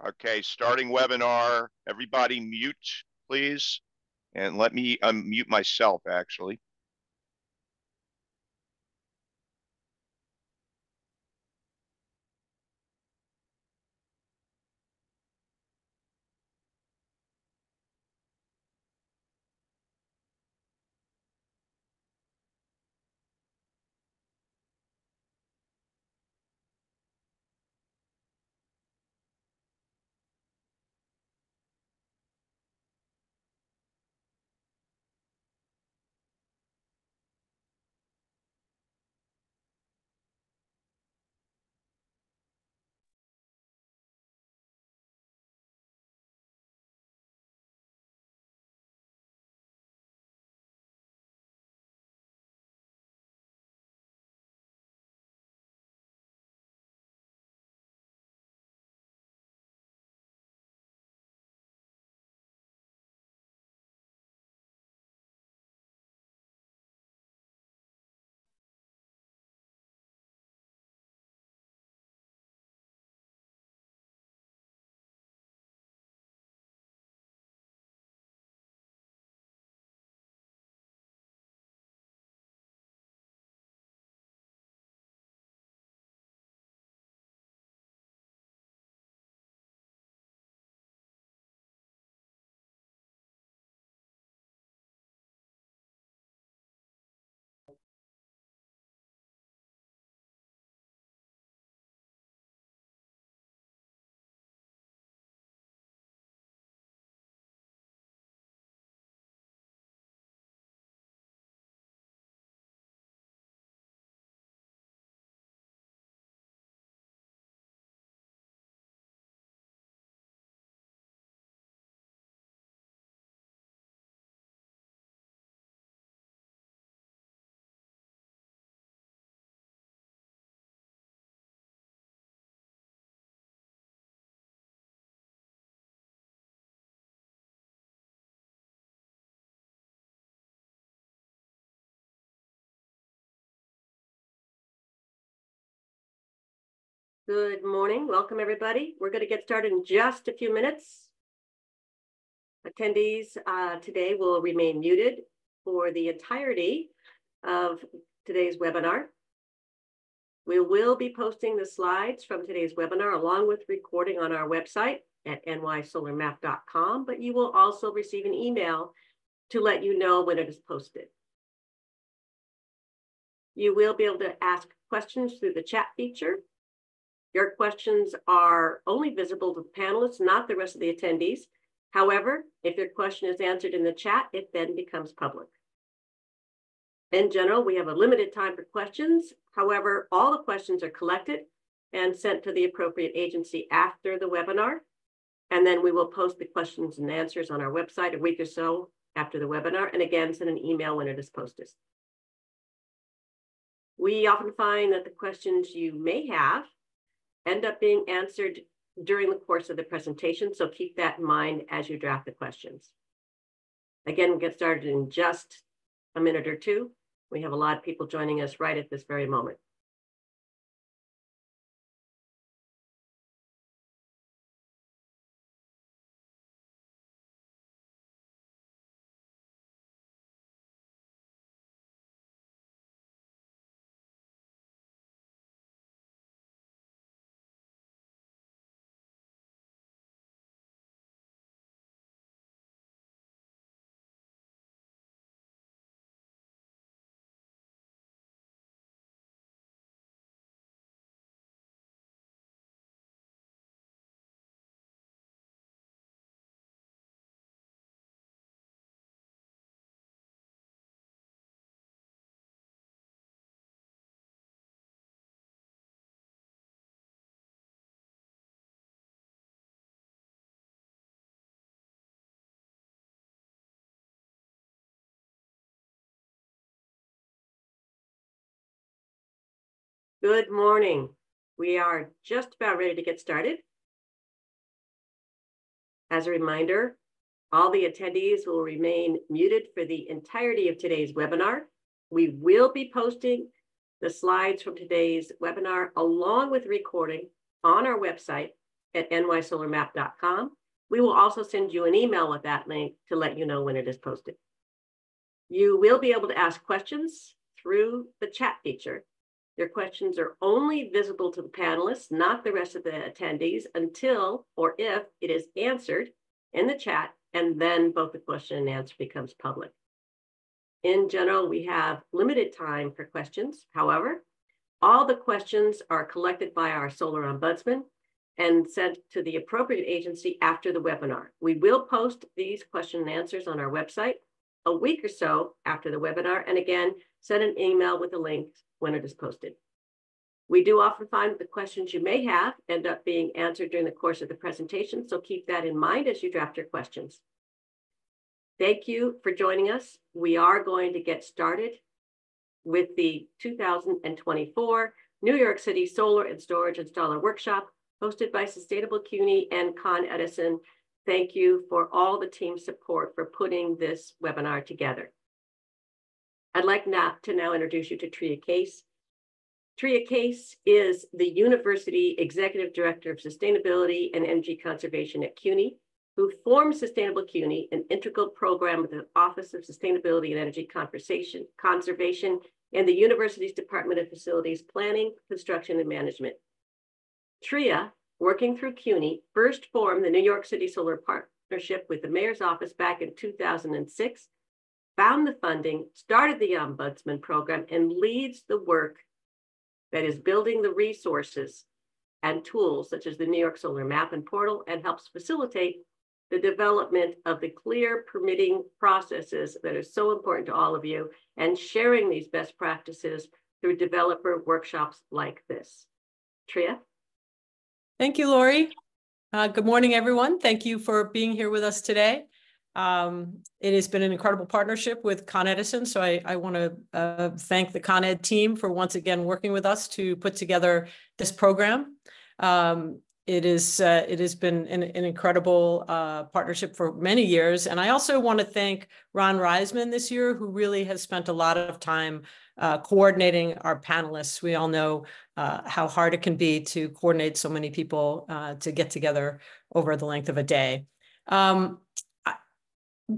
Okay, starting webinar. Everybody mute, please. And let me unmute myself, actually. Good morning. Welcome, everybody. We're going to get started in just a few minutes. Attendees today will remain muted for the entirety of today's webinar. We will be posting the slides from today's webinar along with recording on our website at nysolarmap.com, but you will also receive an email to let you know when it is posted. You will be able to ask questions through the chat feature. Your questions are only visible to the panelists, not the rest of the attendees. However, if your question is answered in the chat, it then becomes public. In general, we have a limited time for questions. However, all the questions are collected and sent to the appropriate agency after the webinar. And then we will post the questions and answers on our website a week or so after the webinar, and again, send an email when it is posted. We often find that the questions you may have end up being answered during the course of the presentation, so keep that in mind as you draft the questions. Again, we'll get started in just a minute or two. We have a lot of people joining us right at this very moment. Good morning. We are just about ready to get started. As a reminder, all the attendees will remain muted for the entirety of today's webinar. We will be posting the slides from today's webinar along with recording on our website nysolarmap.com. We will also send you an email with that link to let you know when it is posted. You will be able to ask questions through the chat feature. Your questions are only visible to the panelists, not the rest of the attendees, until or if it is answered in the chat, and then both the question and answer becomes public. In general, we have limited time for questions. However, all the questions are collected by our solar ombudsman and sent to the appropriate agency after the webinar. We will post these question and answers on our website a week or so after the webinar, and again, send an email with the link when it is posted. We do often find that the questions you may have end up being answered during the course of the presentation, so keep that in mind as you draft your questions. Thank you for joining us. We are going to get started with the 2024 New York City Solar and Storage Installer Workshop, hosted by Sustainable CUNY and Con Edison. Thank you for all the team support for putting this webinar together. I'd like to now introduce you to Tria Case. Tria Case is the University Executive Director of Sustainability and Energy Conservation at CUNY, who formed Sustainable CUNY, an integral program with the Office of Sustainability and Energy Conservation and the university's Department of Facilities Planning, Construction, and Management. Tria, working through CUNY, first formed the New York City Solar Partnership with the Mayor's Office back in 2006, found the funding, started the Ombudsman program, and leads the work that is building the resources and tools such as the New York Solar Map and Portal, and helps facilitate the development of the clear permitting processes that are so important to all of you, and sharing these best practices through developer workshops like this. Tria? Thank you, Lori. Good morning, everyone. Thank you for being here with us today. It has been an incredible partnership with Con Edison, so I want to thank the Con Ed team for once again working with us to put together this program. It has been an incredible partnership for many years, and I also want to thank Ron Reisman this year, who really has spent a lot of time coordinating our panelists. We all know how hard it can be to coordinate so many people to get together over the length of a day.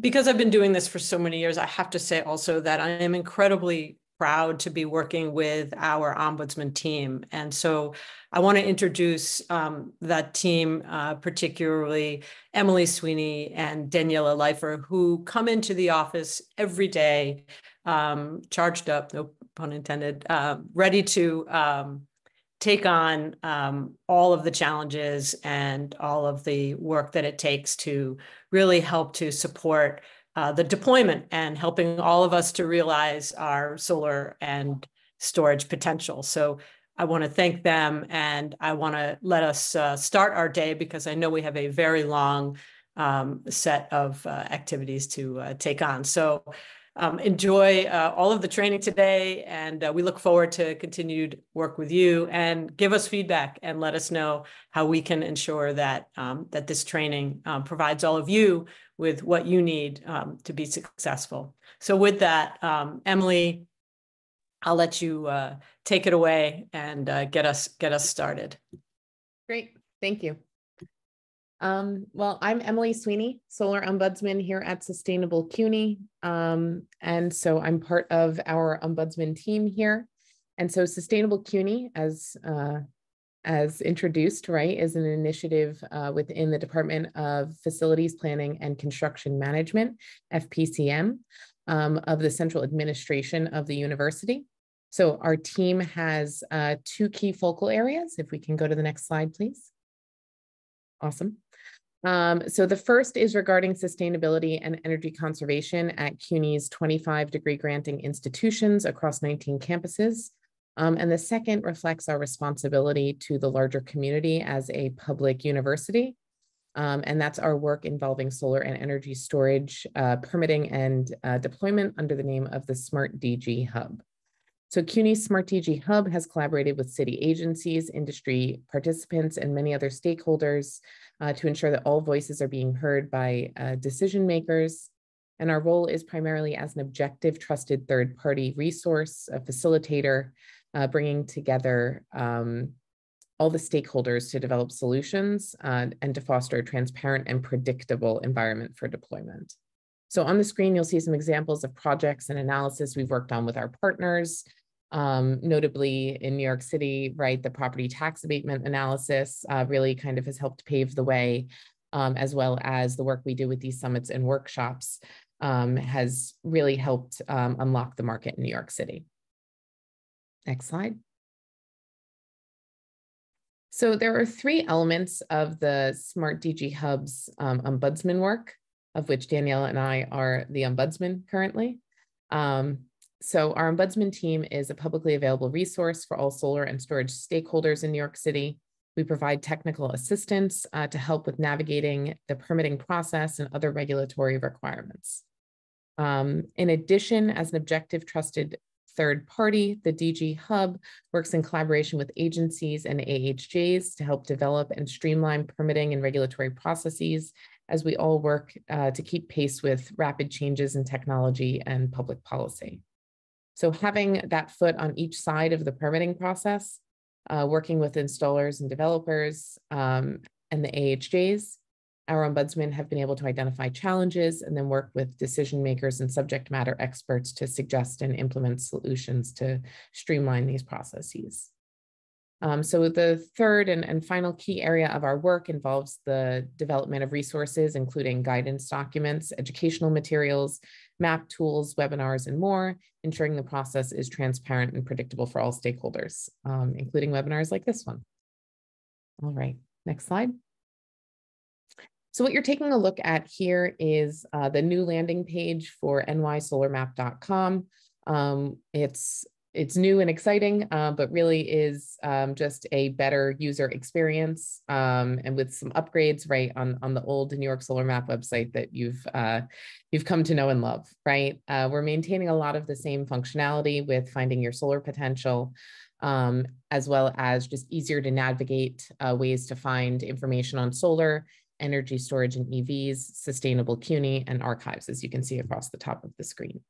Because I've been doing this for so many years, I have to say also that I am incredibly proud to be working with our ombudsman team. And so I want to introduce that team, particularly Emily Sweeney and Daniela Leifer, who come into the office every day, charged up, no pun intended, ready to take on all of the challenges and all of the work that it takes to really help to support the deployment and helping all of us to realize our solar and storage potential. So I want to thank them, and I want to let us start our day, because I know we have a very long set of activities to take on. So enjoy all of the training today, and we look forward to continued work with you, and give us feedback and let us know how we can ensure that that this training provides all of you with what you need to be successful. So with that, Emily, I'll let you take it away and get us started. Great, thank you. Well, I'm Emily Sweeney, Solar Ombudsman here at Sustainable CUNY. And so I'm part of our Ombudsman team here. And so Sustainable CUNY, as introduced, right, is an initiative within the Department of Facilities Planning and Construction Management, FPCM, of the Central Administration of the University. So our team has two key focal areas. If we can go to the next slide, please. Awesome. So the first is regarding sustainability and energy conservation at CUNY's 25 degree granting institutions across 19 campuses. And the second reflects our responsibility to the larger community as a public university. And that's our work involving solar and energy storage, permitting and deployment under the name of the Smart DG Hub. So CUNY's Smart DG Hub has collaborated with city agencies, industry participants, and many other stakeholders to ensure that all voices are being heard by decision makers. And our role is primarily as an objective, trusted third-party resource, a facilitator, bringing together all the stakeholders to develop solutions and to foster a transparent and predictable environment for deployment. So on the screen, you'll see some examples of projects and analysis we've worked on with our partners, notably in New York City, right? The property tax abatement analysis really kind of has helped pave the way, as well as the work we do with these summits and workshops has really helped unlock the market in New York City. Next slide. So there are 3 elements of the Smart DG Hub's ombudsman work, of which Danielle and I are the ombudsman currently. So our ombudsman team is a publicly available resource for all solar and storage stakeholders in New York City. We provide technical assistance to help with navigating the permitting process and other regulatory requirements. In addition, as an objective trusted third party, the DG Hub works in collaboration with agencies and AHJs to help develop and streamline permitting and regulatory processes as we all work to keep pace with rapid changes in technology and public policy. So having that foot on each side of the permitting process, working with installers and developers and the AHJs, our ombudsmen have been able to identify challenges and then work with decision makers and subject matter experts to suggest and implement solutions to streamline these processes. So the third and final key area of our work involves the development of resources, including guidance documents, educational materials, map tools, webinars, and more, ensuring the process is transparent and predictable for all stakeholders, including webinars like this one. All right, next slide. So what you're taking a look at here is the new landing page for nysolarmap.com. It's new and exciting, but really is just a better user experience and with some upgrades, right, on the old New York Solar Map website that you've come to know and love, right? We're maintaining a lot of the same functionality with finding your solar potential, as well as just easier to navigate ways to find information on solar, energy storage and EVs, sustainable CUNY, and archives, as you can see across the top of the screen.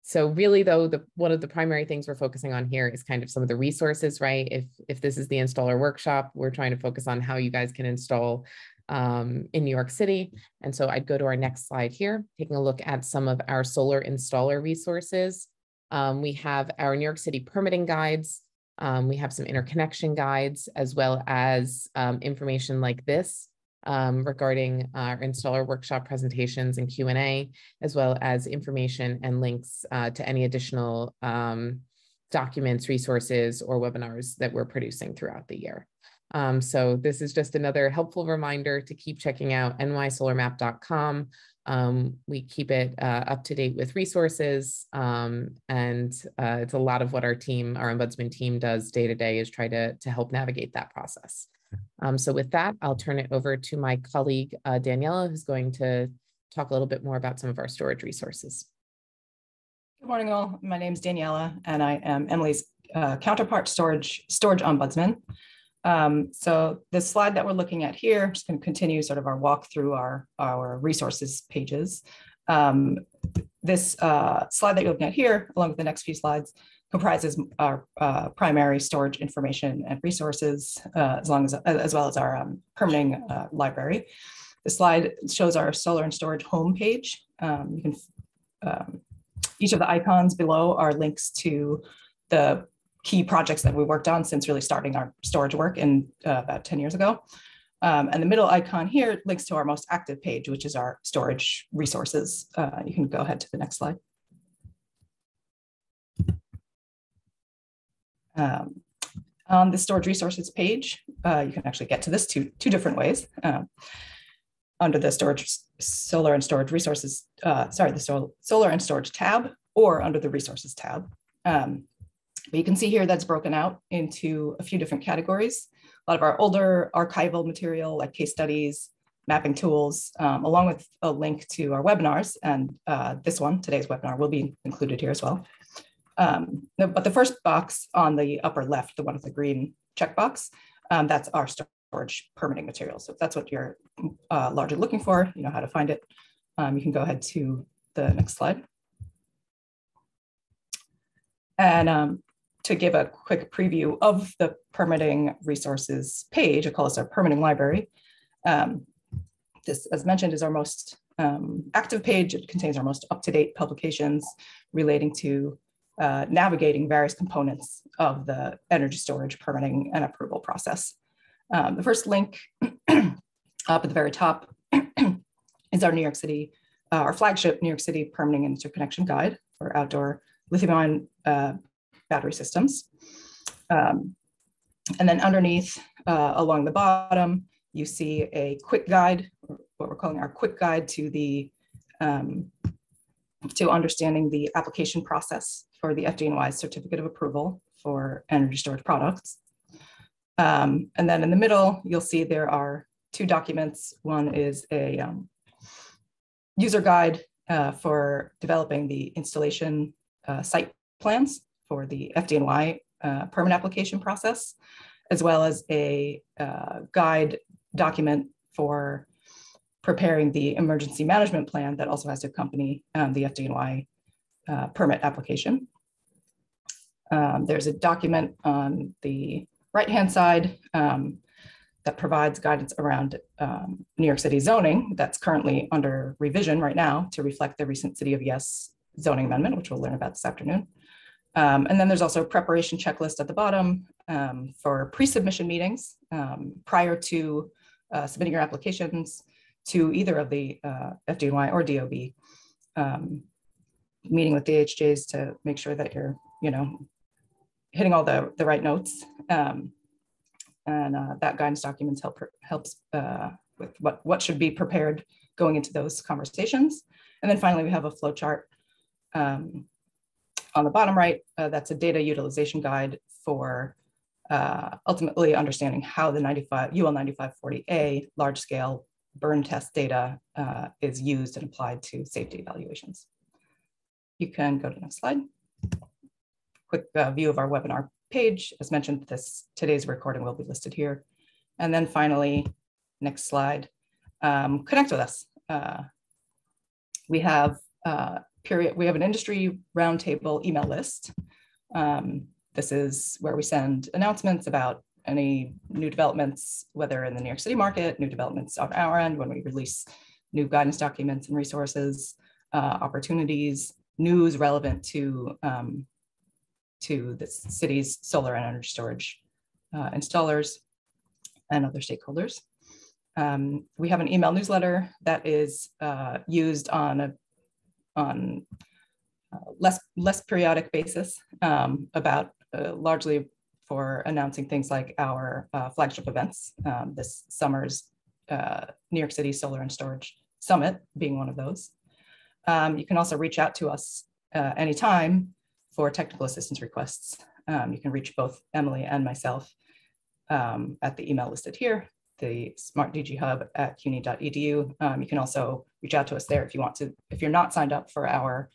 So really, though, one of the primary things we're focusing on here is kind of some of the resources, right? If this is the installer workshop, we're trying to focus on how you guys can install in New York City. And so I'd go to our next slide here, taking a look at some of our solar installer resources. We have our New York City permitting guides. We have some interconnection guides, as well as information like this regarding our installer workshop presentations and Q&A, as well as information and links to any additional documents, resources, or webinars that we're producing throughout the year. So this is just another helpful reminder to keep checking out nysolarmap.com. We keep it up to date with resources, and it's a lot of what our ombudsman team does day to day is try to help navigate that process. So with that, I'll turn it over to my colleague, Daniela, who's going to talk a little bit more about some of our storage resources. Good morning, all. My name is Daniela, and I am Emily's counterpart storage ombudsman. So the slide that we're looking at here, I'm just going to continue sort of our walk through our resources pages. This slide that you're looking at here, along with the next few slides, comprises our primary storage information and resources, as well as our permitting library. The slide shows our solar and storage homepage. You can each of the icons below are links to the key projects that we worked on since really starting our storage work in about 10 years ago. And the middle icon here links to our most active page, which is our storage resources. You can go ahead to the next slide. On the storage resources page, you can actually get to this two different ways. Under the solar and storage resources, the solar and storage tab, or under the resources tab. But you can see here that's broken out into a few different categories. A lot of our older archival material like case studies, mapping tools, along with a link to our webinars. And today's webinar, will be included here as well. But the first box on the upper left, the one with the green checkbox, that's our storage permitting material. So if that's what you're largely looking for, you know how to find it. You can go ahead to the next slide. And to give a quick preview of the permitting resources page. I call this our permitting library. This, as mentioned, is our most active page. It contains our most up-to-date publications relating to navigating various components of the energy storage permitting and approval process. The first link up at the very top is our New York City, our flagship New York City Permitting and Interconnection Guide for outdoor lithium-ion battery systems. And then underneath, along the bottom, you see a quick guide, what we're calling our quick guide to the to understanding the application process for the FDNY's certificate of approval for energy storage products. And then in the middle, you'll see there are two documents. One is a user guide for developing the installation site plans for the FDNY permit application process, as well as a guide document for preparing the emergency management plan that also has to accompany the FDNY permit application. There's a document on the right-hand side that provides guidance around New York City zoning that's currently under revision right now to reflect the recent City of Yes zoning amendment, which we'll learn about this afternoon. And then there's also a preparation checklist at the bottom for pre-submission meetings prior to submitting your applications to either of the FDNY or DOB, meeting with the AHJs to make sure that you're, hitting all the right notes. And that guidance document helps with what should be prepared going into those conversations. And then finally, we have a flow chart on the bottom right. That's a data utilization guide for ultimately understanding how the UL 9540A large scale burn test data is used and applied to safety evaluations. You can go to the next slide. Quick view of our webinar page. As mentioned, today's recording will be listed here. And then finally, next slide, connect with us. We have an industry roundtable email list. This is where we send announcements about any new developments, whether in the New York City market, new developments on our end, when we release new guidance documents and resources, opportunities, news relevant to the city's solar and energy storage installers and other stakeholders. We have an email newsletter that is used on less periodic basis about largely for announcing things like our flagship events, this summer's New York City Solar and Storage Summit being one of those. You can also reach out to us anytime for technical assistance requests. You can reach both Emily and myself at the email listed here, the smartdghub@cuny.edu. You can also reach out to us there if you want to, if you're not signed up for our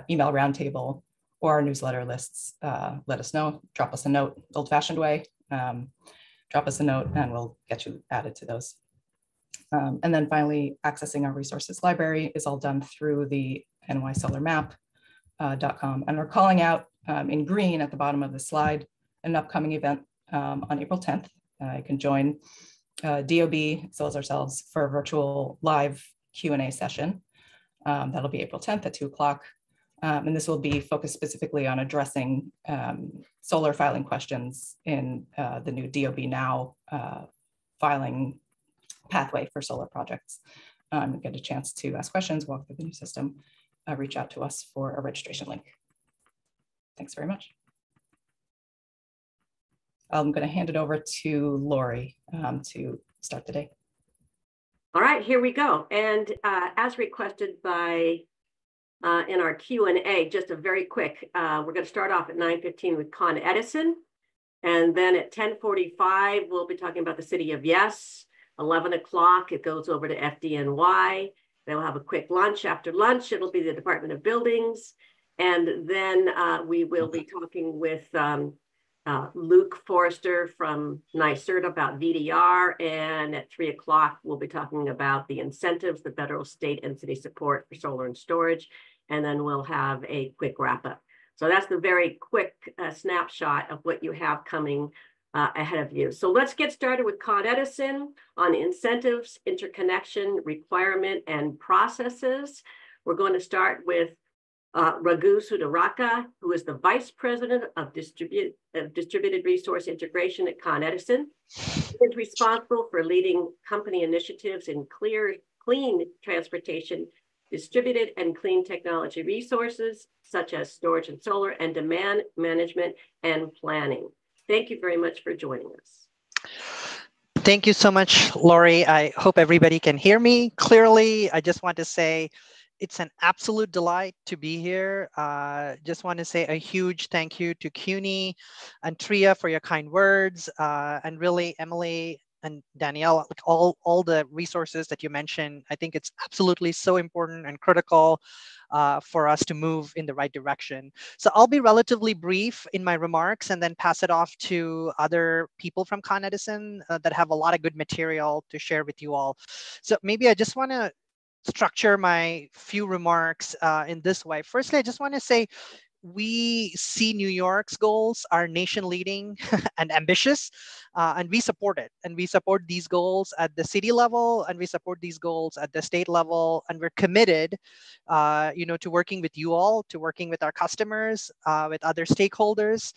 email roundtable or our newsletter lists, let us know, drop us a note, old-fashioned way, drop us a note and we'll get you added to those. And then finally, accessing our resources library is all done through the nysolarmap.com. And we're calling out in green at the bottom of the slide an upcoming event on April 10th. You can join DOB as well as ourselves for a virtual live Q&A session. That'll be April 10th at 2 o'clock. And this will be focused specifically on addressing solar filing questions in the new DOB Now filing pathway for solar projects. Get a chance to ask questions, walk through the new system, reach out to us for a registration link. Thanks very much. I'm going to hand it over to Lori to start the day. All right, here we go. And as requested by in our Q&A, just a very quick, we're going to start off at 9:15 with Con Edison. And then at 10:45, we'll be talking about the City of Yes. 11 o'clock, it goes over to FDNY. They'll have a quick lunch. After lunch, it'll be the Department of Buildings. And then we will be talking with Luke Forrester from NYCERT about VDR. And at 3 o'clock, we'll be talking about the incentives, the federal, state, and city support for solar and storage. And then we'll have a quick wrap up. So that's the very quick snapshot of what you have coming ahead of you. So let's get started with Con Edison on incentives, interconnection, requirement, and processes. We're going to start with Raghu Sudaraka, who is the Vice President of Distributed Resource Integration at Con Edison. He is responsible for leading company initiatives in clean transportation, distributed and clean technology resources, such as storage and solar, and demand management and planning. Thank you very much for joining us. Thank you so much, Lori. I hope everybody can hear me clearly. I just want to say it's an absolute delight to be here. Just want to say a huge thank you to CUNY and Tria for your kind words, and really Emily and Danielle, like all the resources that you mentioned. I think it's absolutely so important and critical for us to move in the right direction. So I'll be relatively brief in my remarks and then pass it off to other people from Con Edison that have a lot of good material to share with you all. So maybe I just want to structure my few remarks in this way. Firstly, I just want to say we see New York's goals are nation leading and ambitious, and we support it. And we support these goals at the city level, and we support these goals at the state level. And we're committed, to working with you all, to working with our customers, with other stakeholders,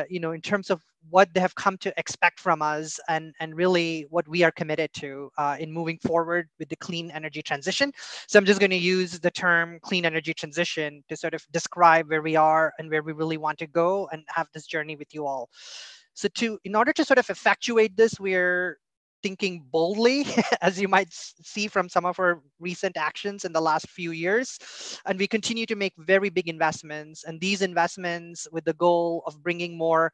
in terms of what they have come to expect from us, and really what we are committed to in moving forward with the clean energy transition. So I'm just going to use the term clean energy transition to sort of describe where we are and where we really want to go and have this journey with you all. So in order to sort of effectuate this, we're thinking boldly, as you might see from some of our recent actions in the last few years. And we continue to make very big investments, and these investments with the goal of bringing more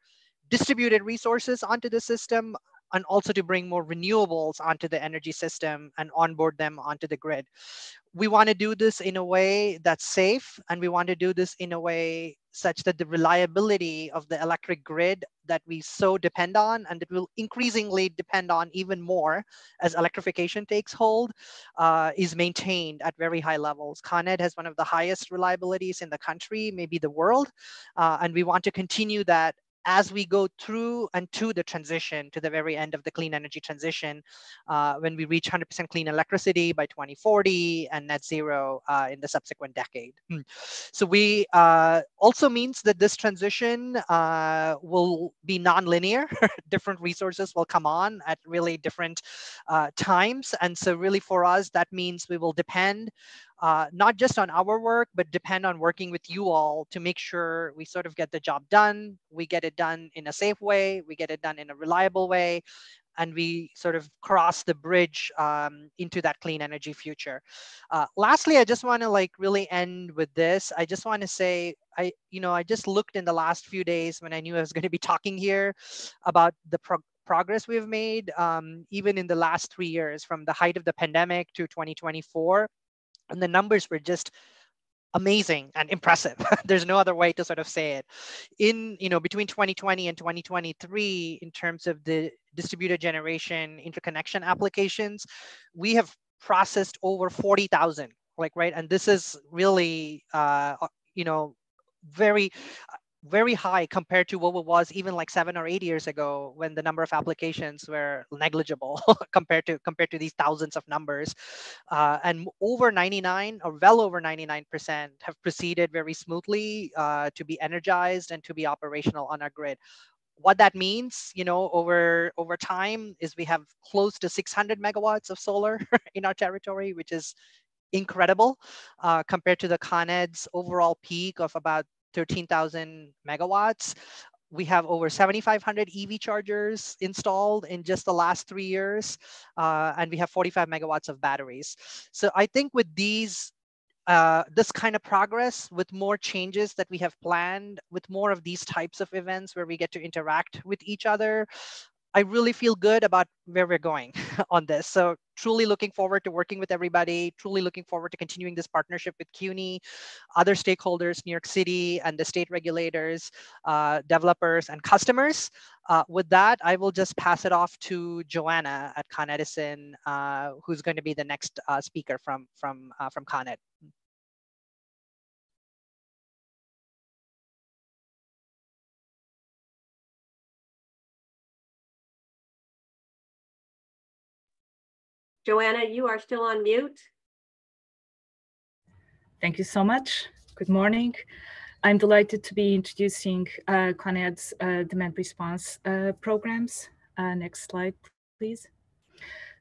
distributed resources onto the system, and also to bring more renewables onto the energy system and onboard them onto the grid. We want to do this in a way that's safe, and we want to do this in a way such that the reliability of the electric grid that we so depend on, and that will increasingly depend on even more as electrification takes hold, is maintained at very high levels. Con Ed has one of the highest reliabilities in the country, maybe the world, and we want to continue that as we go through and to the transition, to the very end of the clean energy transition, when we reach 100% clean electricity by 2040 and net zero in the subsequent decade. So we also means that this transition will be non-linear. Different resources will come on at really different times. And so really for us, that means we will depend not just on our work, but depend on working with you all to make sure we sort of get the job done. We get it done in a safe way. We get it done in a reliable way. And we sort of cross the bridge into that clean energy future. Lastly, I just want to really end with this. I just want to say, I just looked in the last few days when I knew I was going to be talking here about the progress we've made, even in the last 3 years, from the height of the pandemic to 2024. And the numbers were just amazing and impressive. There's no other way to sort of say it. In, between 2020 and 2023, in terms of the distributed generation interconnection applications, we have processed over 40,000, right? And this is really, very high compared to what it was even 7 or 8 years ago, when the number of applications were negligible compared to these thousands of numbers. And over 99 or well over 99% have proceeded very smoothly to be energized and to be operational on our grid. What that means, over time, is we have close to 600 megawatts of solar in our territory, which is incredible compared to the Con Ed's overall peak of about 13,000 megawatts. We have over 7,500 EV chargers installed in just the last 3 years, and we have 45 megawatts of batteries. So I think with this kind of progress, with more changes that we have planned, with more of these types of events where we get to interact with each other, I really feel good about where we're going on this. So truly looking forward to working with everybody, truly looking forward to continuing this partnership with CUNY, other stakeholders, New York City and the state regulators, developers and customers. With that, I will just pass it off to Joanna at Con Edison, who's going to be the next speaker from Con Ed. Joanna, you are still on mute. Thank you so much. Good morning. I'm delighted to be introducing Con Ed's demand response programs. Next slide, please.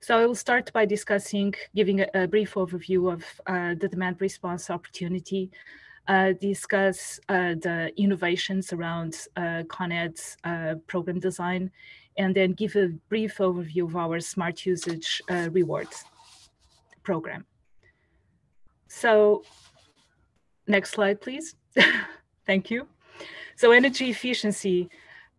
So I will start by giving a brief overview of the demand response opportunity, discuss the innovations around Con Ed's program design, and then give a brief overview of our smart usage rewards program. So next slide, please. Thank you. So energy efficiency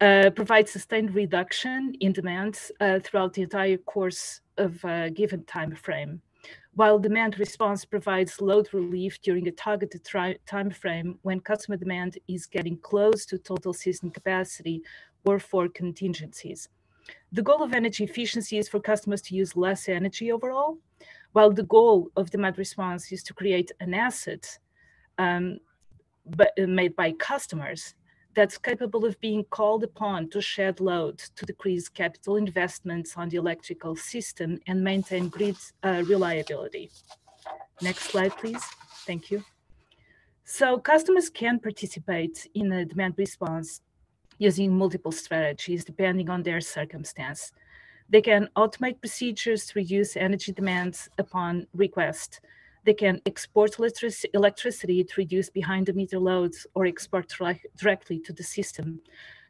provides sustained reduction in demand throughout the entire course of a given time frame, while demand response provides load relief during a targeted time frame when customer demand is getting close to total system capacity or for contingencies. The goal of energy efficiency is for customers to use less energy overall, while the goal of demand response is to create an asset made by customers that's capable of being called upon to shed load to decrease capital investments on the electrical system and maintain grid reliability. Next slide, please. Thank you. So customers can participate in a demand response using multiple strategies depending on their circumstance. They can automate procedures to reduce energy demands upon request. They can export electricity to reduce behind-the-meter loads or export directly to the system.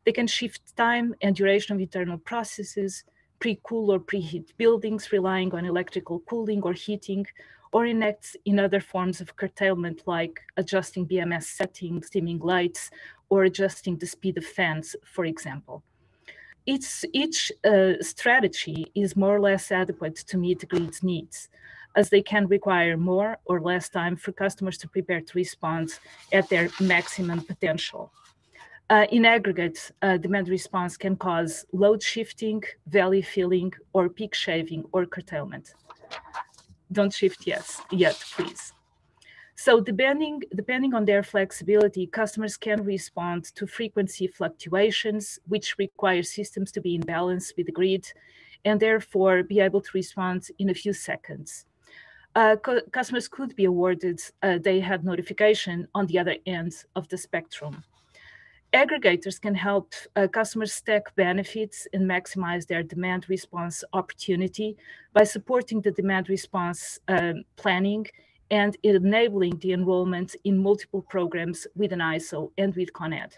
They can shift time and duration of internal processes, pre-cool or preheat buildings relying on electrical cooling or heating, or enact in other forms of curtailment like adjusting BMS settings, dimming lights, or adjusting the speed of fans, for example. Each strategy is more or less adequate to meet the grid's needs, as they can require more or less time for customers to prepare to respond at their maximum potential. In aggregate, demand response can cause load shifting, valley filling, or peak shaving or curtailment. Don't shift yet, please. So depending on their flexibility, customers can respond to frequency fluctuations, which require systems to be in balance with the grid, and therefore be able to respond in a few seconds. Customers could be awarded day-ahead notification on the other end of the spectrum. Aggregators can help customers stack benefits and maximize their demand response opportunity by supporting the demand response planning and enabling the enrollment in multiple programs with an ISO and with Con Ed.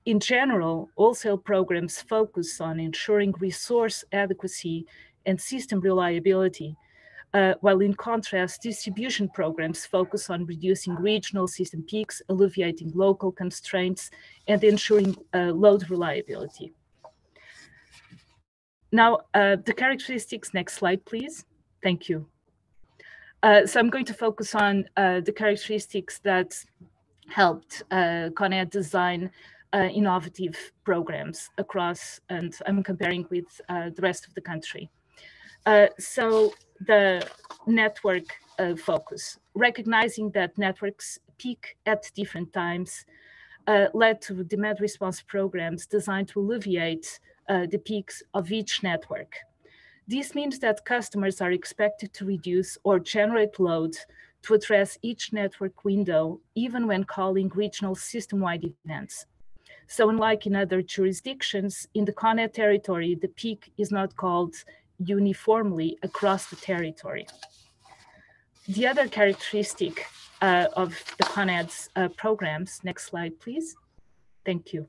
In general, wholesale programs focus on ensuring resource adequacy and system reliability, while in contrast, distribution programs focus on reducing regional system peaks, alleviating local constraints, and ensuring load reliability. Now, the characteristics, next slide, please. Thank you. So I'm going to focus on the characteristics that helped Con Ed design innovative programs across, and I'm comparing with the rest of the country. So the network focus, recognizing that networks peak at different times, led to demand response programs designed to alleviate the peaks of each network. This means that customers are expected to reduce or generate load to address each network window, even when calling regional system-wide events. So unlike in other jurisdictions, in the Con Ed territory, the peak is not called uniformly across the territory. The other characteristic of the Con Ed's programs, next slide, please. Thank you.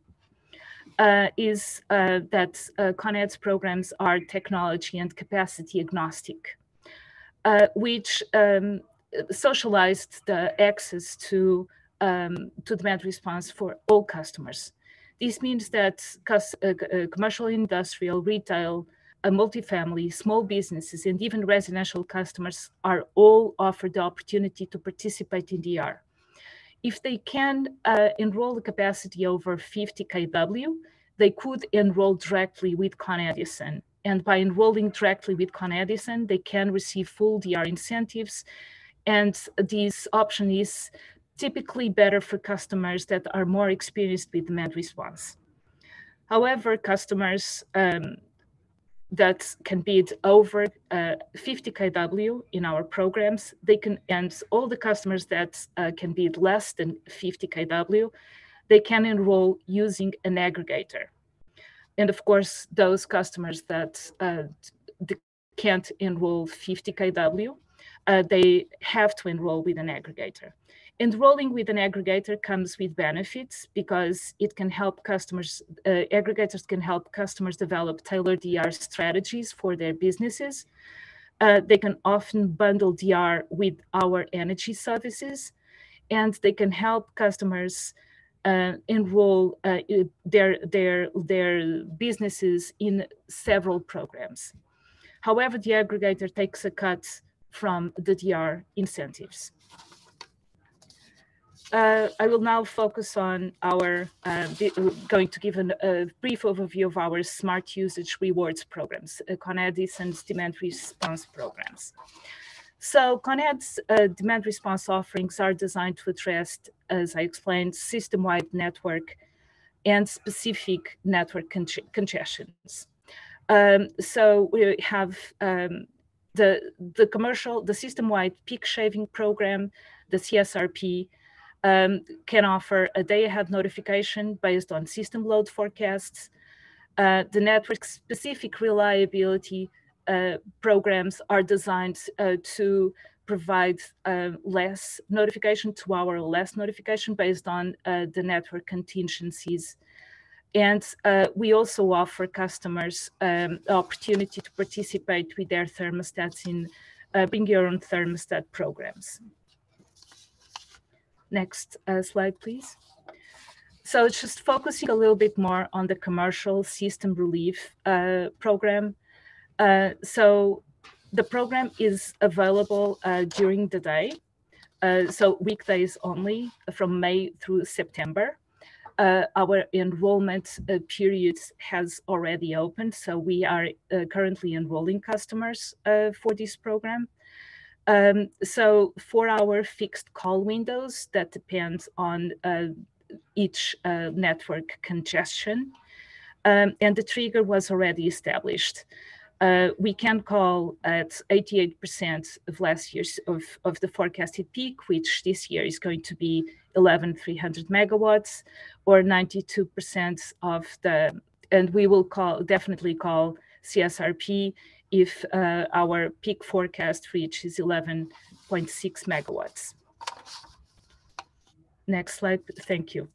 Is that Con Ed's programs are technology and capacity agnostic, which socialized the access to demand response for all customers. This means that commercial, industrial, retail, multifamily, small businesses, and even residential customers are all offered the opportunity to participate in DR. If they can enroll the capacity over 50 kW, they could enroll directly with Con Edison. And by enrolling directly with Con Edison, they can receive full DR incentives. And this option is typically better for customers that are more experienced with demand response. However, customers that can bid over 50 kW in our programs. They can, and all the customers that can bid less than 50 kW, they can enroll using an aggregator. And of course, those customers that can't enroll 50 kW, they have to enroll with an aggregator. Enrolling with an aggregator comes with benefits because it can help customers, aggregators can help customers develop tailored DR strategies for their businesses. They can often bundle DR with our energy services, and they can help customers enroll their businesses in several programs. However, the aggregator takes a cut from the DR incentives. I will now focus on our, going to give a brief overview of our Smart Usage Rewards programs, Con Edison's demand response programs. So Con Ed's demand response offerings are designed to address, as I explained, system-wide network and specific network congestions. So we have the commercial, the system-wide peak shaving program, the CSRP, can offer a day-ahead notification based on system load forecasts. The network-specific reliability programs are designed to provide less notification, 2-hour less notification based on the network contingencies. And we also offer customers the opportunity to participate with their thermostats in Bring Your Own Thermostat programs. Next slide, please. So just focusing a little bit more on the commercial system relief program. So the program is available during the day, so weekdays only from May through September. Our enrollment period has already opened, so we are currently enrolling customers for this program. So 4-hour fixed call windows that depend on each network congestion. And the trigger was already established. We can call at 88% of last year's of the forecasted peak, which this year is going to be 11,300 megawatts, or 92% of the, and we will definitely call CSRP if our peak forecast reaches 11.6 megawatts. Next slide, thank you.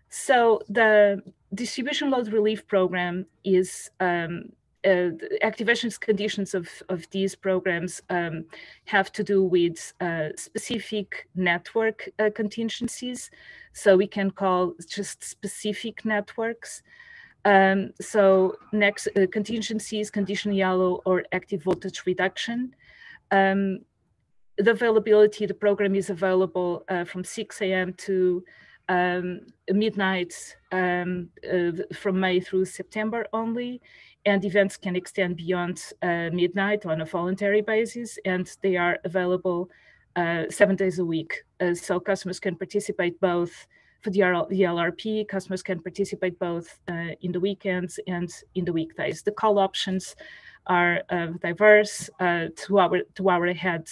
So the distribution load relief program is, the activation conditions of these programs have to do with specific network contingencies. So we can call just specific networks. So next, contingencies, condition yellow, or active voltage reduction. The availability, the program is available from 6 a.m. to midnight from May through September only, and events can extend beyond midnight on a voluntary basis, and they are available 7 days a week. So customers can participate both for the LRP, customers can participate both in the weekends and in the weekdays. The call options are diverse, 2 hour ahead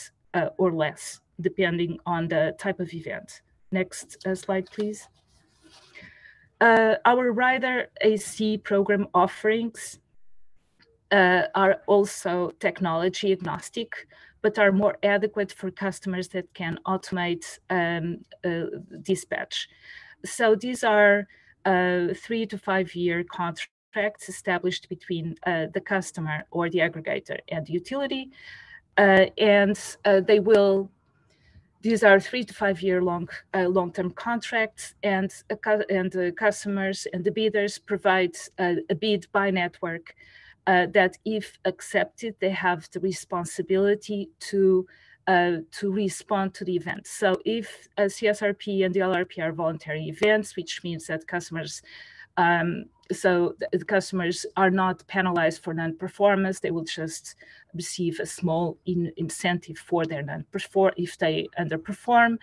or less, depending on the type of event. Next slide, please. Our rider AC program offerings are also technology agnostic, but are more adequate for customers that can automate dispatch. So these are 3 to 5 year contracts established between the customer or the aggregator and the utility. And they will, these are 3 to 5 year long-term contracts, and the customers and the bidders provide a bid by network that, if accepted, they have the responsibility to respond to the event. So if a CSRP and the LRP are voluntary events, which means that customers, so the customers are not penalized for non-performance, they will just receive a small incentive for their non-perform if they underperform.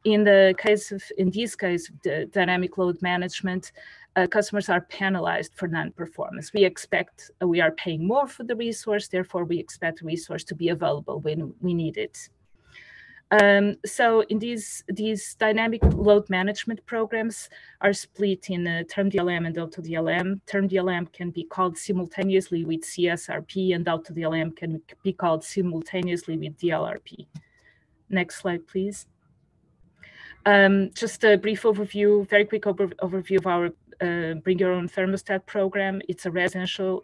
In this case, the dynamic load management, customers are penalized for non-performance. We are paying more for the resource, therefore we expect the resource to be available when we need it. So in these dynamic load management programs are split in term DLM and auto DLM. Term DLM can be called simultaneously with CSRP, and auto DLM can be called simultaneously with DLRP. Next slide, please. Just a brief overview, very quick overview of our Bring Your Own Thermostat program. It's a residential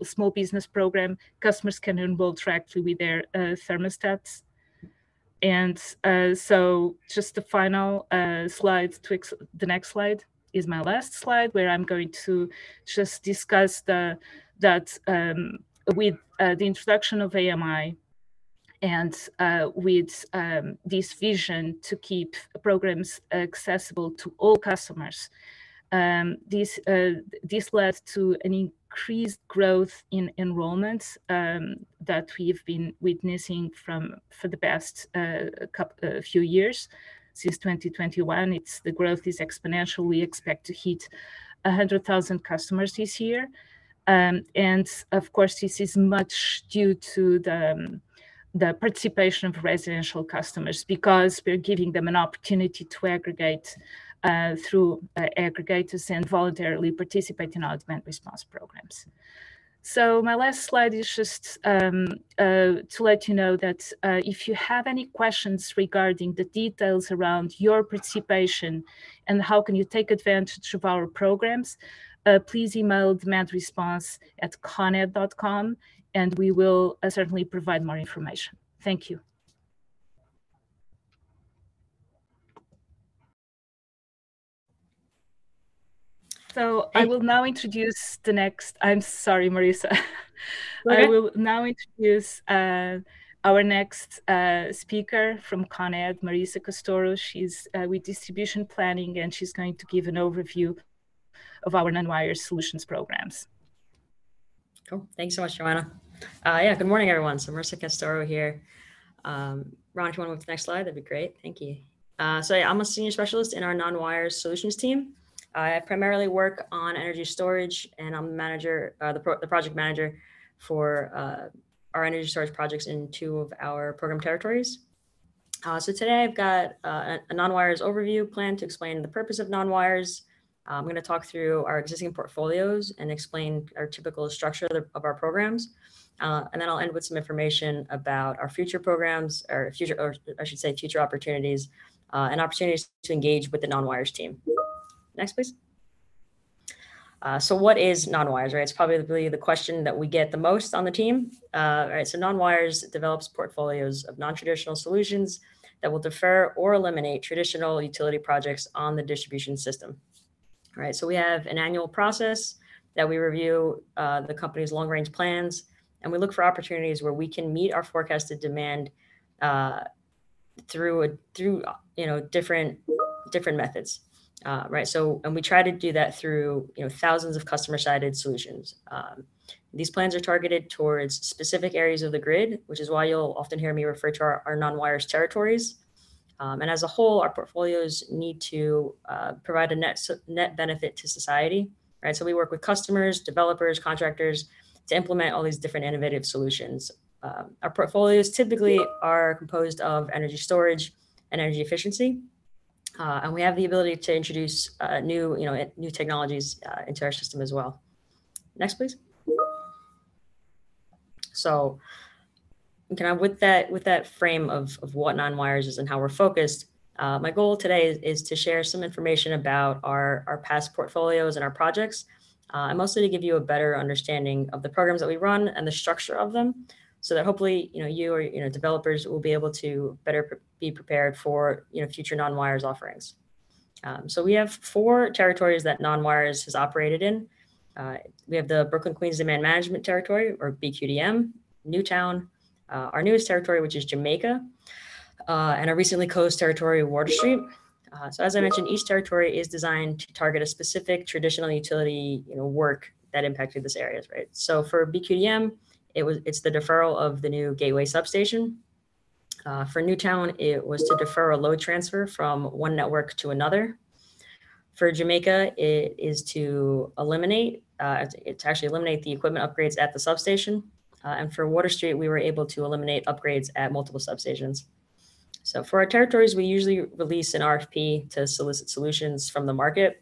small business program. Customers can enroll directly with their thermostats. And so just the final slide, the next slide is my last slide, where I'm going to just discuss with the introduction of AMI and with this vision to keep programs accessible to all customers. This led to an increased growth in enrollments that we've been witnessing for the past few years. Since 2021, the growth is exponential. We expect to hit 100,000 customers this year. And of course, this is much due to the participation of residential customers, because we're giving them an opportunity to aggregate through aggregators and voluntarily participate in our demand response programs. So my last slide is just to let you know that if you have any questions regarding the details around your participation and how can you take advantage of our programs, please email demandresponse@coned.com, and we will certainly provide more information. Thank you. So I will now introduce the next, I'm sorry, Marisa. Okay. I will now introduce our next speaker from ConEd, Marisa Castoro. She's with distribution planning, and she's going to give an overview of our non-wire solutions programs. Cool. Thanks so much, Joanna. Yeah, good morning, everyone. So Marisa Castoro here. Ron, if you want to move to the next slide, that'd be great. Thank you. So yeah, I'm a senior specialist in our non-wire solutions team. I primarily work on energy storage, and I'm the manager, the project manager for our energy storage projects in 2 of our program territories. So today I've got a non-wires overview plan to explain the purpose of non-wires. I'm going to talk through our existing portfolios and explain our typical structure of our programs. And then I'll end with some information about our future programs, or I should say future opportunities, and opportunities to engage with the non-wires team. Next, please. So what is non-wires, right? It's probably the question that we get the most on the team. All right, so non-wires develops portfolios of non-traditional solutions that will defer or eliminate traditional utility projects on the distribution system. All right, so we have an annual process that we review the company's long-range plans, and we look for opportunities where we can meet our forecasted demand through different methods. Right. So, and we try to do that through, thousands of customer-sided solutions. These plans are targeted towards specific areas of the grid, which is why you'll often hear me refer to our non-wires territories. And as a whole, our portfolios need to provide a net benefit to society. Right. So we work with customers, developers, contractors to implement all these different innovative solutions. Our portfolios typically are composed of energy storage and energy efficiency. And we have the ability to introduce new technologies into our system as well. Next, please. So, with that frame of what non-wires is and how we're focused, my goal today is to share some information about our past portfolios and our projects, and mostly to give you a better understanding of the programs that we run and the structure of them, so that hopefully, you or developers will be able to better be prepared for future non-wires offerings. So we have 4 territories that non-wires has operated in. We have the Brooklyn Queens Demand Management Territory, or BQDM, Newtown, our newest territory, which is Jamaica, and our recently closed territory, Water Street. So as I mentioned, each territory is designed to target a specific traditional utility work that impacted this area, right? So for BQDM, it's the deferral of the new Gateway substation. For Newtown, it was to defer a load transfer from one network to another. For Jamaica, it is to eliminate, actually eliminate the equipment upgrades at the substation. And for Water Street, we were able to eliminate upgrades at multiple substations. So for our territories, we usually release an RFP to solicit solutions from the market.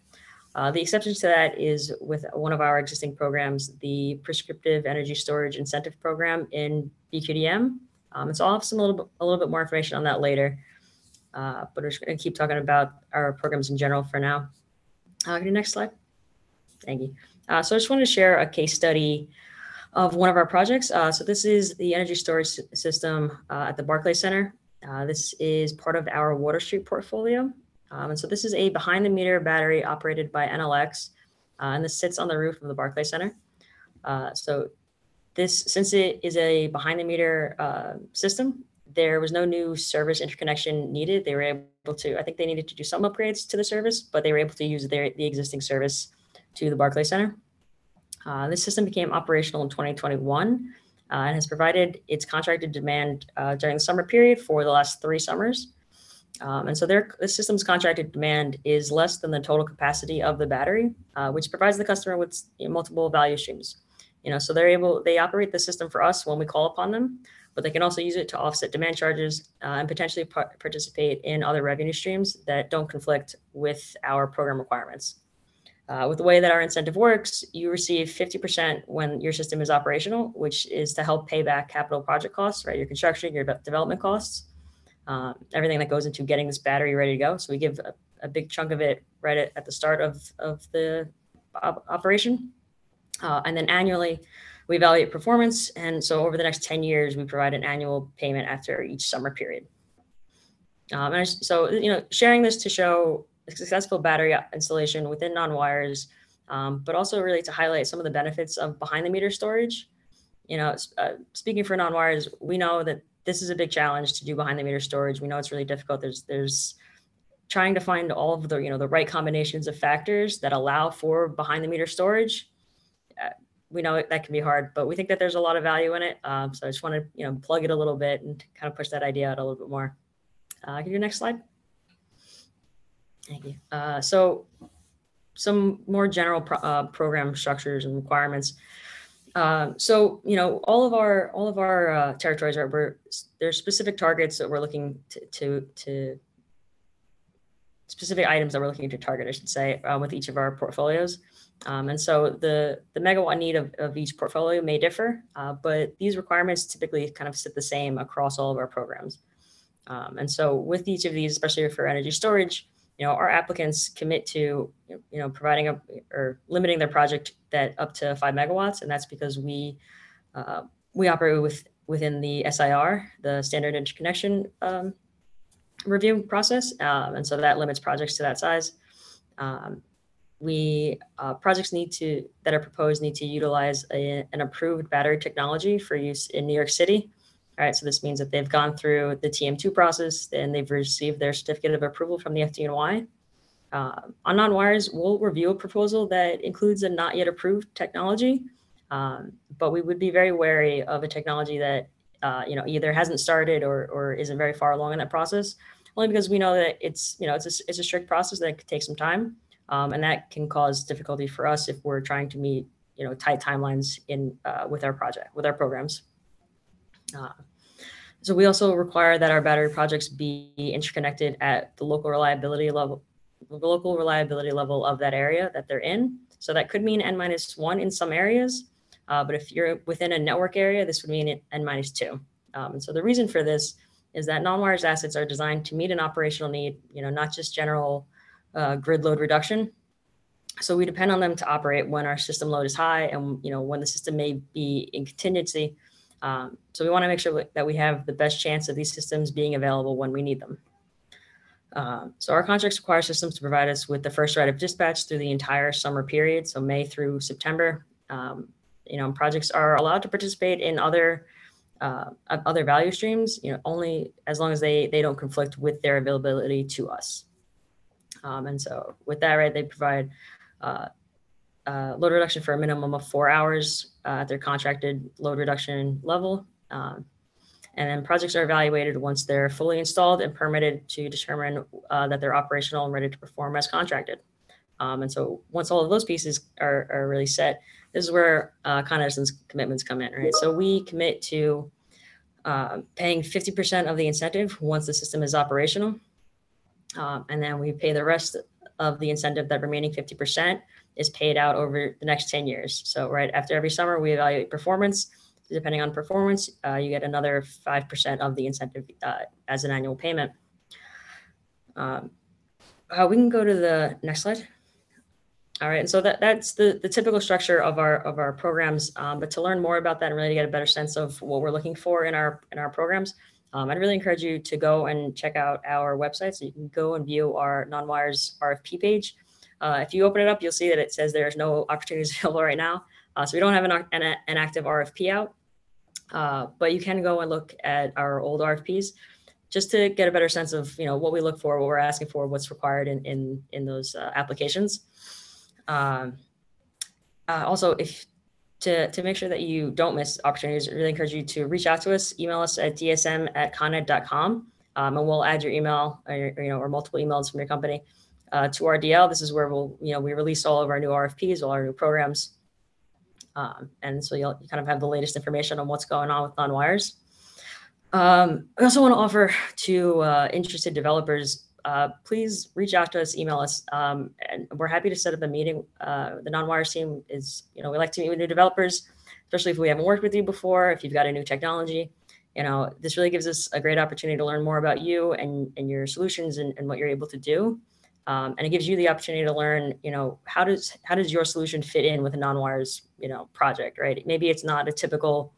The exception to that is with one of our existing programs, the Prescriptive Energy Storage Incentive Program in BQDM. And so I'll have a little bit more information on that later. But we're just going to keep talking about our programs in general for now. Can you next slide? Thank you. So I just wanted to share a case study of one of our projects. So this is the energy storage system at the Barclay Center. This is part of our Water Street portfolio. And so this is a behind the meter battery operated by NLX, and this sits on the roof of the Barclay Center. So since it is a behind the meter system, there was no new service interconnection needed. They were able to, I think they needed to do some upgrades to the service, but they were able to use the existing service to the Barclay Center. This system became operational in 2021 and has provided its contracted demand during the summer period for the last 3 summers. And so the system's contracted demand is less than the total capacity of the battery, which provides the customer with multiple value streams. So they operate the system for us when we call upon them, but they can also use it to offset demand charges and potentially participate in other revenue streams that don't conflict with our program requirements. With the way that our incentive works, you receive 50% when your system is operational, which is to help pay back capital project costs, right? Your construction, your development costs, everything that goes into getting this battery ready to go. So we give a big chunk of it right at the start of the operation. And then annually, we evaluate performance. And so over the next 10 years, we provide an annual payment after each summer period. Sharing this to show a successful battery installation within non-wires, but also really to highlight some of the benefits of behind the meter storage. Speaking for non-wires, we know that this is a big challenge to do behind the meter storage. We know it's really difficult. There's trying to find all of the, the right combinations of factors that allow for behind the meter storage. We know that can be hard, but we think that there's a lot of value in it. So I just want to, plug it a little bit and kind of push that idea out a little bit more. Can you next slide? Thank you. So some more general program structures and requirements. All of our territories there's specific targets that we're looking to specific items that we're looking to target, I should say, with each of our portfolios. And so the megawatt need of each portfolio may differ, but these requirements typically kind of sit the same across all of our programs. And so with each of these, especially for energy storage, our applicants commit to, providing or limiting their project that up to 5 megawatts. And that's because we operate within the SIR, the Standard Interconnection Review process. And so that limits projects to that size. Projects that are proposed need to utilize an approved battery technology for use in New York City. All right, so this means that they've gone through the TM2 process and they've received their certificate of approval from the FDNY. On non-wires, we'll review a proposal that includes a not yet approved technology, but we would be very wary of a technology that either hasn't started or isn't very far along in that process, only because we know that it's a strict process that could take some time, and that can cause difficulty for us if we're trying to meet tight timelines with our programs. So we also require that our battery projects be interconnected at the local reliability level of that area that they're in. So that could mean N-1 in some areas, but if you're within a network area, this would mean N-2. And so the reason for this is that non-wires assets are designed to meet an operational need, not just general grid load reduction. So we depend on them to operate when our system load is high and when the system may be in contingency. So we want to make sure that we have the best chance of these systems being available when we need them. So our contracts require systems to provide us with the first right of dispatch through the entire summer period, so May through September. Projects are allowed to participate in other value streams, only as long as they don't conflict with their availability to us. And so with that, right, they provide load reduction for a minimum of 4 hours at their contracted load reduction level. And then projects are evaluated once they're fully installed and permitted to determine that they're operational and ready to perform as contracted. And so once all of those pieces are really set, this is where Con Edison's commitments come in, right? So we commit to paying 50% of the incentive once the system is operational. And then we pay the rest of the incentive. That remaining 50% is paid out over the next 10 years. So right after every summer, we evaluate performance. Depending on performance, you get another 5% of the incentive as an annual payment. We can go to the next slide. All right, and so that's the typical structure of our programs. But to learn more about that and really get a better sense of what we're looking for in our programs, I'd really encourage you to go and check out our website. So you can go and view our non-wires RFP page. If you open it up, you'll see that it says there's no opportunities available right now. So we don't have an active RFP out, but you can go and look at our old RFPs just to get a better sense of what we look for, what we're asking for, what's required in those applications. Also, to make sure that you don't miss opportunities, I really encourage you to reach out to us, email us at dsm@coned.com, and we'll add your email or multiple emails from your company to our DL. This is where we release all of our new RFPs, all our new programs. And so you kind of have the latest information on what's going on with non-wires. I also want to offer to interested developers, please reach out to us, email us, and we're happy to set up a meeting. The non-wires team is, we like to meet with new developers, especially if we haven't worked with you before, if you've got a new technology. This really gives us a great opportunity to learn more about you and your solutions and what you're able to do. And it gives you the opportunity to learn, how does your solution fit in with a non-wires, project, right? Maybe it's not a typical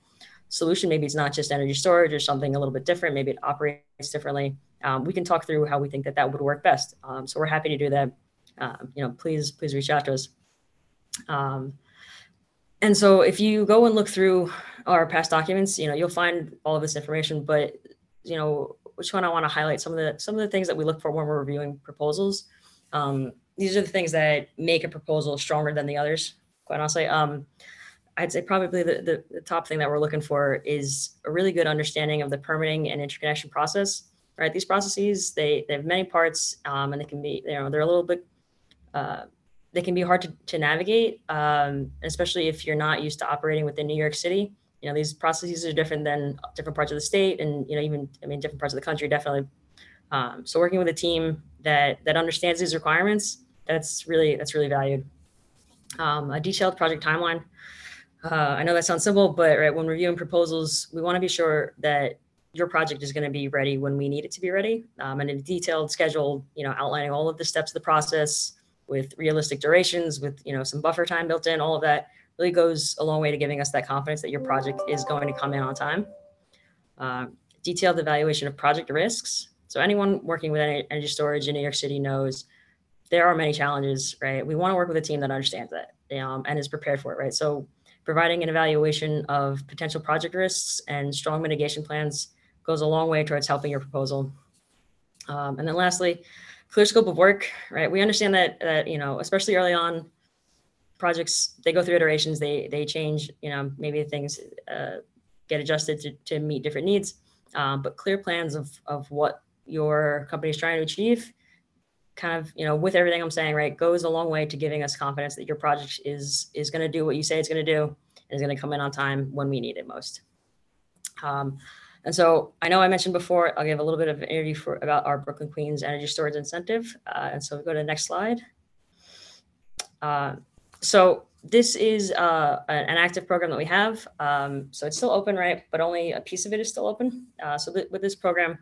solution. Maybe it's not just energy storage or something a little bit different. Maybe it operates differently. We can talk through how we think that would work best. So we're happy to do that. Please reach out to us. And so if you go and look through our past documents, you'll find all of this information, but, which one I want to highlight some of the things that we look for when we're reviewing proposals. These are the things that make a proposal stronger than the others, quite honestly. I'd say probably the top thing that we're looking for is a really good understanding of the permitting and interconnection process, right? These processes, they have many parts, and they can be, they're a little bit, they can be hard to navigate, especially if you're not used to operating within New York City. These processes are different than different parts of the state and, different parts of the country, definitely. So working with a team that understands these requirements, that's really valued. A detailed project timeline. I know that sounds simple, but right, when reviewing proposals, we want to be sure that your project is going to be ready when we need it to be ready, and a detailed schedule, outlining all of the steps of the process with realistic durations, with some buffer time built in. All of that really goes a long way to giving us that confidence that your project is going to come in on time. Detailed evaluation of project risks. So anyone working with energy storage in New York City knows there are many challenges, right? We want to work with a team that understands that and is prepared for it, right? So providing an evaluation of potential project risks and strong mitigation plans goes a long way towards helping your proposal. And then lastly, clear scope of work, right? We understand that especially early on, projects, they go through iterations, they change, maybe things get adjusted to meet different needs, but clear plans of what your company is trying to achieve, kind of, with everything I'm saying, right, goes a long way to giving us confidence that your project is going to do what you say it's going to do and is going to come in on time when we need it most. And so I know I mentioned before, I'll give a little bit of an interview about our Brooklyn Queens energy storage incentive. And so we go to the next slide. So this is an active program that we have. So it's still open, right? But only a piece of it is still open. So with this program,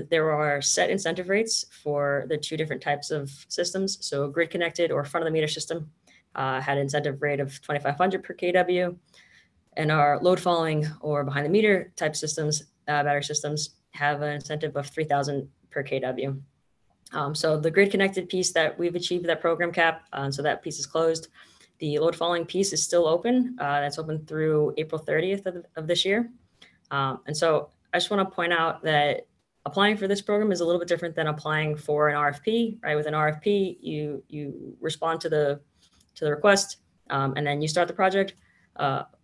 there are set incentive rates for the two different types of systems. So grid connected or front of the meter system had an incentive rate of 2,500 per kW. And our load following or behind the meter type systems, battery systems, have an incentive of 3,000 per kW. So the grid connected piece that we've achieved that program cap, so that piece is closed. The load following piece is still open. That's open through April 30th of this year. And so I just want to point out that applying for this program is a little bit different than applying for an RFP, right? With an RFP, you respond to the request, and then you start the project.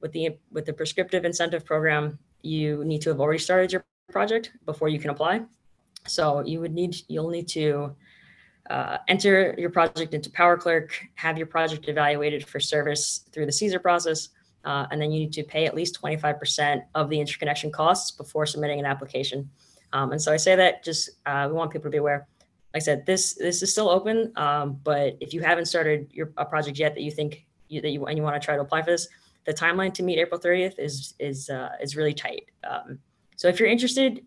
With the prescriptive incentive program, you need to have already started your project before you can apply. So you'll need to enter your project into PowerClerk, have your project evaluated for service through the Caesar process, and then you need to pay at least 25% of the interconnection costs before submitting an application. And so I say that just we want people to be aware. Like I said, this is still open, but if you haven't started a project yet that you think you want to try to apply for this, the timeline to meet April 30th is really tight. So if you're interested,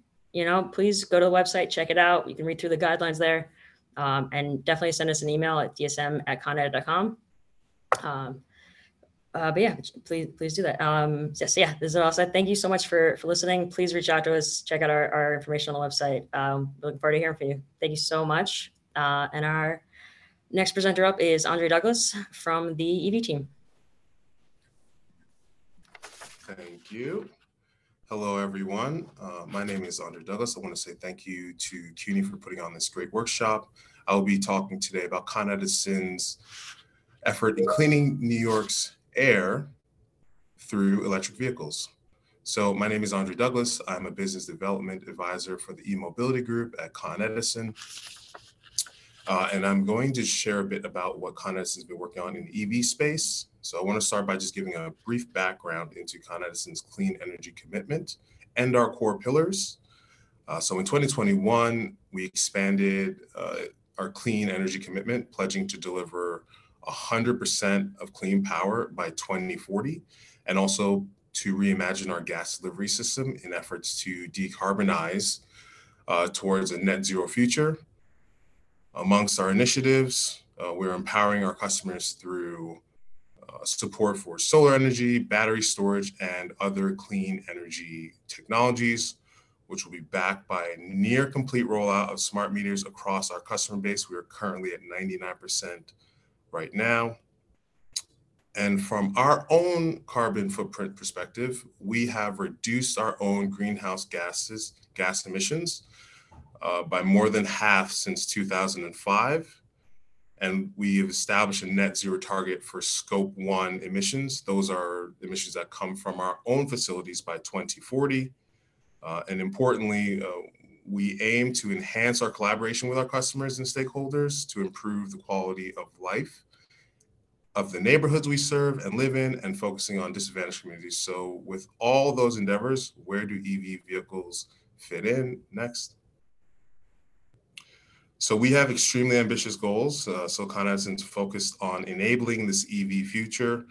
please go to the website, check it out. You can read through the guidelines there, and definitely send us an email at dsm@coned.com. But yeah, please do that. So yeah, this is all said. Thank you so much for listening. Please reach out to us. Check out our information on the website. Looking forward to hearing from you. Thank you so much. And our next presenter up is Andre Douglas from the EV team. Thank you. Hello, everyone. My name is Andre Douglas. I want to say thank you to CUNY for putting on this great workshop. I will be talking today about Con Edison's effort in cleaning New York's air through electric vehicles. So my name is Andre Douglas. I'm a business development advisor for the e-mobility group at Con Edison. And I'm going to share a bit about what Con Edison's been working on in the EV space. So I want to start by just giving a brief background into Con Edison's clean energy commitment and our core pillars. So in 2021, we expanded our clean energy commitment, pledging to deliver 100% of clean power by 2040, and also to reimagine our gas delivery system in efforts to decarbonize towards a net zero future. Amongst our initiatives, we're empowering our customers through support for solar energy, battery storage, and other clean energy technologies, which will be backed by a near complete rollout of smart meters across our customer base. We are currently at 99% right now. And from our own carbon footprint perspective, we have reduced our own greenhouse gas emissions by more than half since 2005. And we have established a net zero target for scope 1 emissions. Those are emissions that come from our own facilities by 2040. And importantly, we aim to enhance our collaboration with our customers and stakeholders to improve the quality of life of the neighborhoods we serve and live in, and focusing on disadvantaged communities. So with all those endeavors, where do EV vehicles fit in? Next. So we have extremely ambitious goals. So Con Edison's focused on enabling this EV future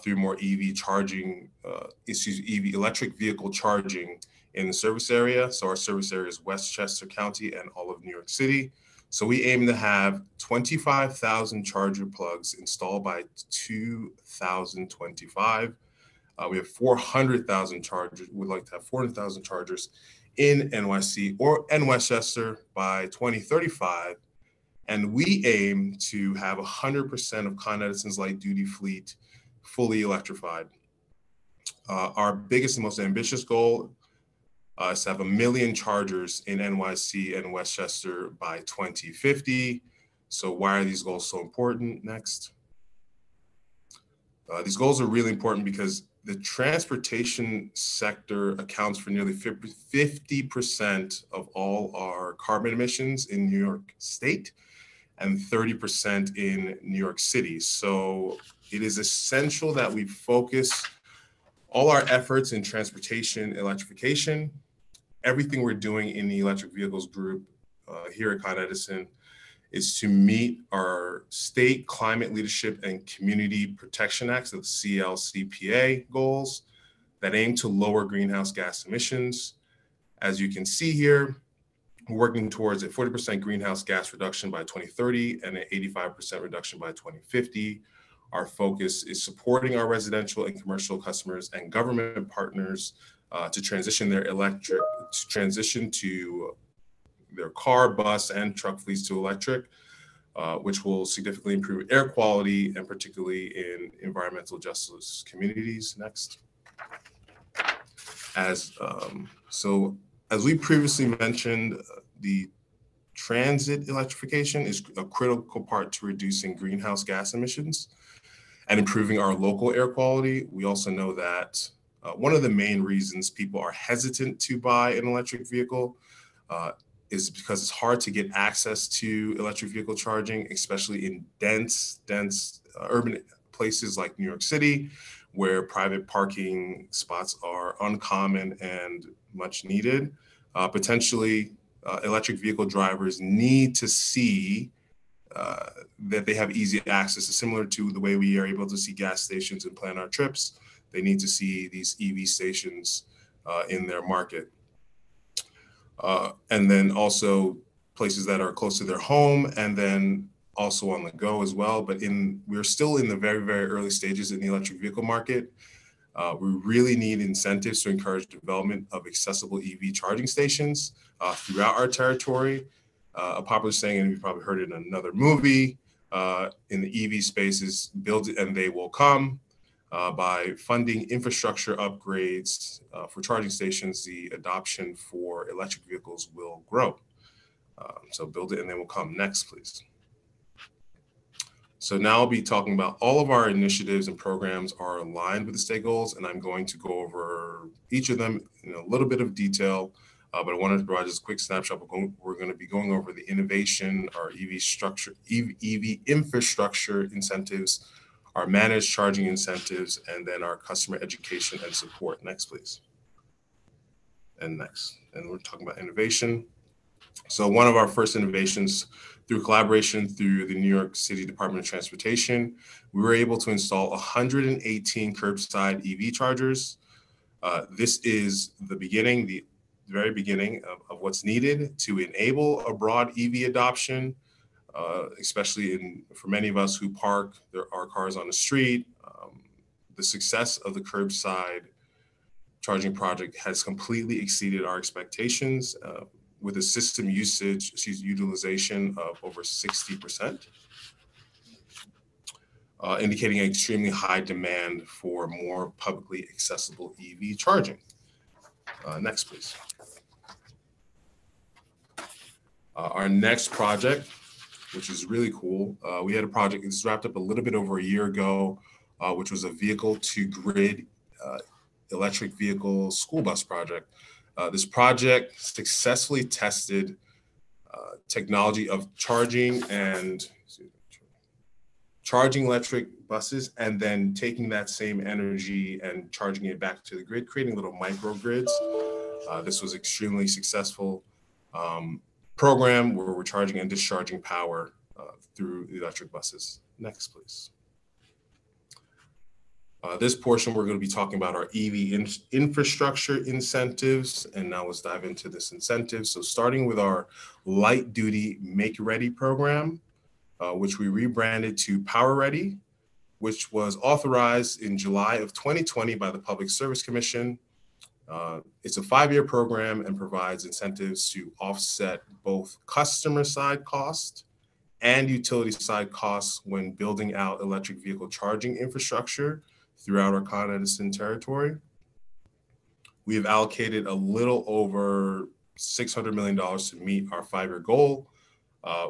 through more EV charging, EV electric vehicle charging in the service area. So our service area is Westchester County and all of New York City. So we aim to have 25,000 charger plugs installed by 2025. We have 400,000 chargers. We'd like to have 400,000 chargers in NYC and Westchester by 2035. And we aim to have 100% of Con Edison's light duty fleet fully electrified. Our biggest and most ambitious goal is to have 1 million chargers in NYC and Westchester by 2050. So why are these goals so important? Next. These goals are really important because the transportation sector accounts for nearly 50% of all our carbon emissions in New York State and 30% in New York City. So it is essential that we focus all our efforts in transportation electrification. Everything we're doing in the electric vehicles group here at Con Edison is to meet our state climate leadership and community protection acts, the CLCPA goals that aim to lower greenhouse gas emissions. As you can see here, we're working towards a 40% greenhouse gas reduction by 2030 and an 85% reduction by 2050. Our focus is supporting our residential and commercial customers and government partners to transition to their car, bus, and truck fleets to electric, which will significantly improve air quality and particularly in environmental justice communities. Next. As we previously mentioned, the transit electrification is a critical part to reducing greenhouse gas emissions and improving our local air quality. We also know that one of the main reasons people are hesitant to buy an electric vehicle is because it's hard to get access to electric vehicle charging, especially in dense urban places like New York City, where private parking spots are uncommon and much needed. Potentially, electric vehicle drivers need to see that they have easy access, similar to the way we are able to see gas stations and plan our trips. They need to see these EV stations in their market. And then also places that are close to their home, and then also on the go as well. But we're still in the very, very early stages in the electric vehicle market. We really need incentives to encourage development of accessible EV charging stations throughout our territory. A popular saying, and you've probably heard it in another movie, in the EV space is build it and they will come. By funding infrastructure upgrades for charging stations, the adoption for electric vehicles will grow. So build it and they will come. Next, please. So now I'll be talking about all of our initiatives and programs are aligned with the state goals, and I'm going to go over each of them in a little bit of detail, but I wanted to provide just a quick snapshot. We're going to be going over the innovation, our EV infrastructure incentives, our managed charging incentives, and then our customer education and support. Next, please. And next. And we're talking about innovation. So one of our first innovations, through collaboration through the New York City Department of Transportation, we were able to install 118 curbside EV chargers. This is the beginning, the very beginning of what's needed to enable a broad EV adoption, especially for many of us who park our cars on the street. The success of the curbside charging project has completely exceeded our expectations, with a system utilization of over 60%, indicating an extremely high demand for more publicly accessible EV charging. Next, please. Our next project, which is really cool, we had a project, this wrapped up a little bit over a year ago, which was a vehicle to grid electric vehicle school bus project. This project successfully tested technology of charging electric buses, and then taking that same energy and charging it back to the grid, creating little microgrids. This was extremely successful program where we're charging and discharging power through the electric buses. Next, please. This portion, we're going to be talking about our EV infrastructure incentives. And now let's dive into this incentive. So starting with our light duty Make Ready program, which we rebranded to Power Ready, which was authorized in July of 2020 by the Public Service Commission. It's a 5-year program and provides incentives to offset both customer side costs and utility side costs when building out electric vehicle charging infrastructure throughout our Con Edison territory. We have allocated a little over $600 million to meet our 5-year goal,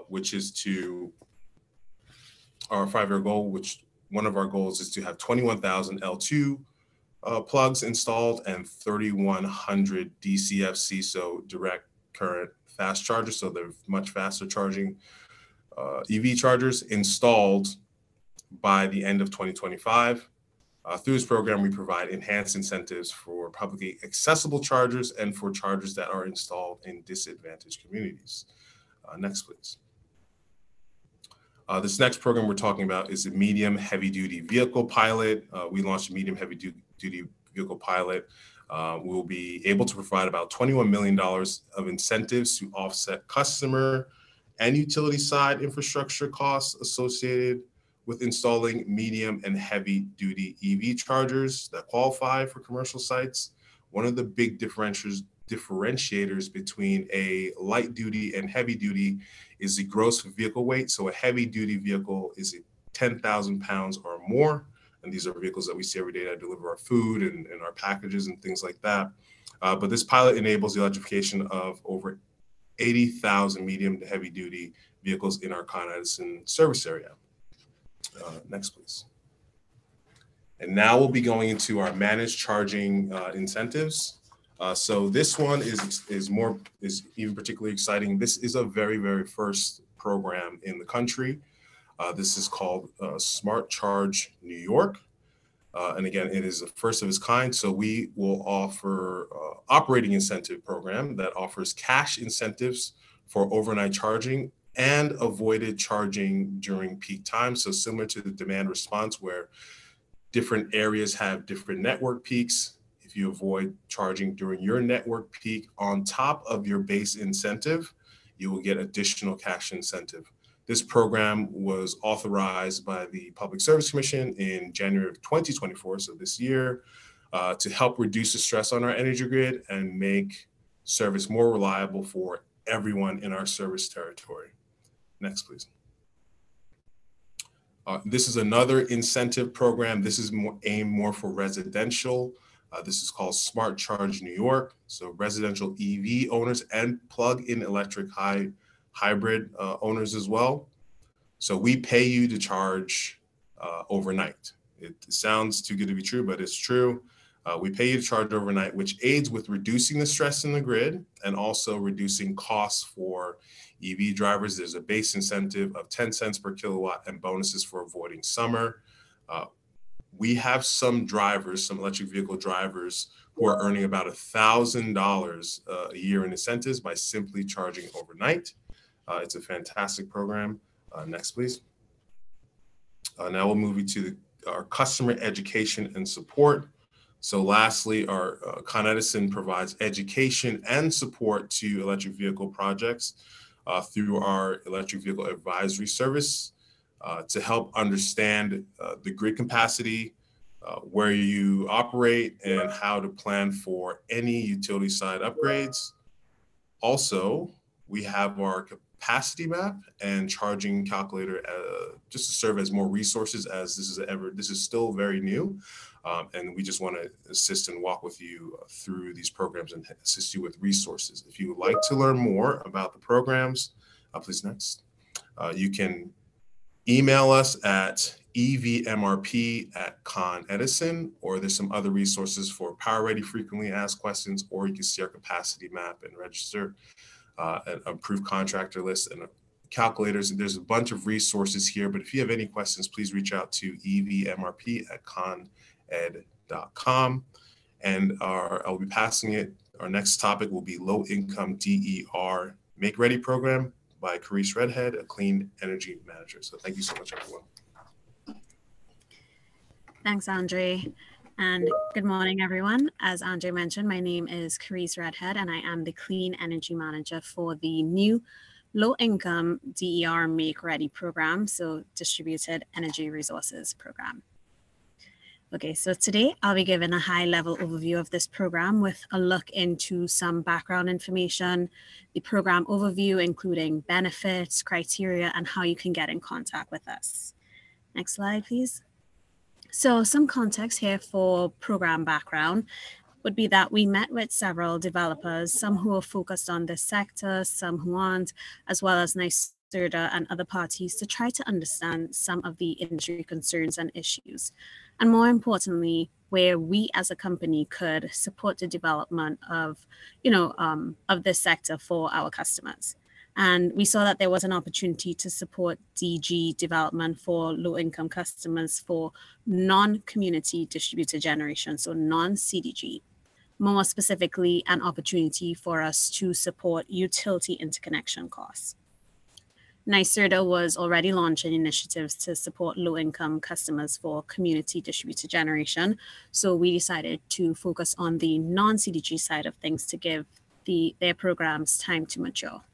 which one of our goals is to have 21,000 L2 plugs installed and 3,100 DCFC, so direct current fast chargers, so they're much faster charging EV chargers installed by the end of 2025. Through this program, we provide enhanced incentives for publicly accessible chargers and for chargers that are installed in disadvantaged communities. Next, please. This next program we're talking about is a medium heavy duty vehicle pilot. We launched a medium heavy duty vehicle pilot. We'll be able to provide about $21 million of incentives to offset customer and utility side infrastructure costs associated with installing medium and heavy duty EV chargers that qualify for commercial sites. One of the big differentiators between a light duty and heavy duty is the gross vehicle weight. So a heavy duty vehicle is 10,000 pounds or more. And these are vehicles that we see every day that deliver our food and our packages and things like that. But this pilot enables the electrification of over 80,000 medium to heavy duty vehicles in our Con Edison service area. Next, please. And now we'll be going into our managed charging incentives. So this one is even particularly exciting. This is a very, very first program in the country. This is called Smart Charge New York. And again, it is the first of its kind. So we will offer operating incentive program that offers cash incentives for overnight charging and avoided charging during peak time. So similar to the demand response where different areas have different network peaks. If you avoid charging during your network peak on top of your base incentive, you will get additional cash incentive. This program was authorized by the Public Service Commission in January of 2024, so this year, to help reduce the stress on our energy grid and make service more reliable for everyone in our service territory. Next, please. This is another incentive program. This is aimed more for residential. This is called Smart Charge New York. So residential EV owners and plug-in electric hybrid owners as well. So we pay you to charge overnight. It sounds too good to be true, but it's true. We pay you to charge overnight, which aids with reducing the stress in the grid and also reducing costs for EV drivers. There's a base incentive of 10 cents per kilowatt and bonuses for avoiding summer. We have some drivers, some electric vehicle drivers, who are earning about $1,000 a year in incentives by simply charging overnight. It's a fantastic program. Next, please. Now we'll move you to our customer education and support. So lastly, our Con Edison provides education and support to electric vehicle projects through our electric vehicle advisory service to help understand the grid capacity, where you operate, and how to plan for any utility side upgrades. Also, we have our capacity map and charging calculator just to serve as more resources, as this is still very new. And we just want to assist and walk with you through these programs and assist you with resources. If you would like to learn more about the programs, please next. You can email us at evmrp@Con Edison, or there's some other resources for Power Ready frequently asked questions, or you can see our capacity map and register an approved contractor list and calculators. And there's a bunch of resources here, but if you have any questions, please reach out to evmrp@coned.com. And I'll be passing it. Our next topic will be Low Income DER Make Ready Program by Carice Redhead, a clean energy manager. So thank you so much, everyone. Thanks, Andre. And good morning, everyone. As Andre mentioned, my name is Carice Redhead, and I am the Clean Energy Manager for the new Low Income DER Make Ready program, so Distributed Energy Resources program. Okay, so today I'll be giving a high-level overview of this program with a look into some background information, the program overview, including benefits, criteria, and how you can get in contact with us. Next slide, please. So some context here for program background would be that we met with several developers, some who are focused on this sector, some who aren't, as well as NYSERDA and other parties to try to understand some of the industry concerns and issues. And more importantly, where we as a company could support the development of, of this sector for our customers. And we saw that there was an opportunity to support DG development for low-income customers for non-community distributed generation, so non-CDG. More specifically, an opportunity for us to support utility interconnection costs. NYSERDA was already launching initiatives to support low-income customers for community distributed generation, so we decided to focus on the non-CDG side of things to give their programs time to mature.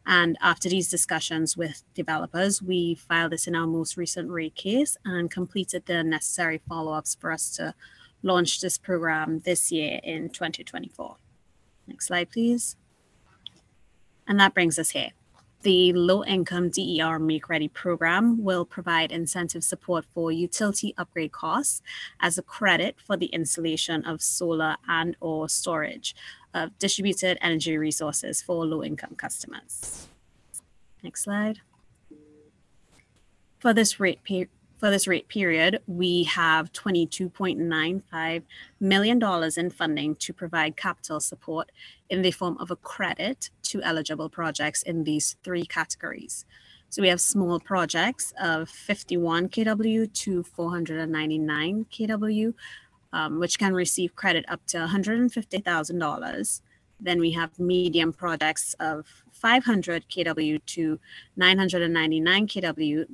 And after these discussions with developers, we filed this in our most recent rate case and completed the necessary follow-ups for us to launch this program this year in 2024. Next slide, please. And that brings us here. The Low Income DER Make Ready program will provide incentive support for utility upgrade costs as a credit for the installation of solar and/or storage of distributed energy resources for low-income customers. Next slide. For this rate For this rate period, we have $22.95 million in funding to provide capital support in the form of a credit to eligible projects in these three categories. So we have small projects of 51 kW to 499 kW, which can receive credit up to $150,000. Then we have medium projects of 500 kW to 999 kW,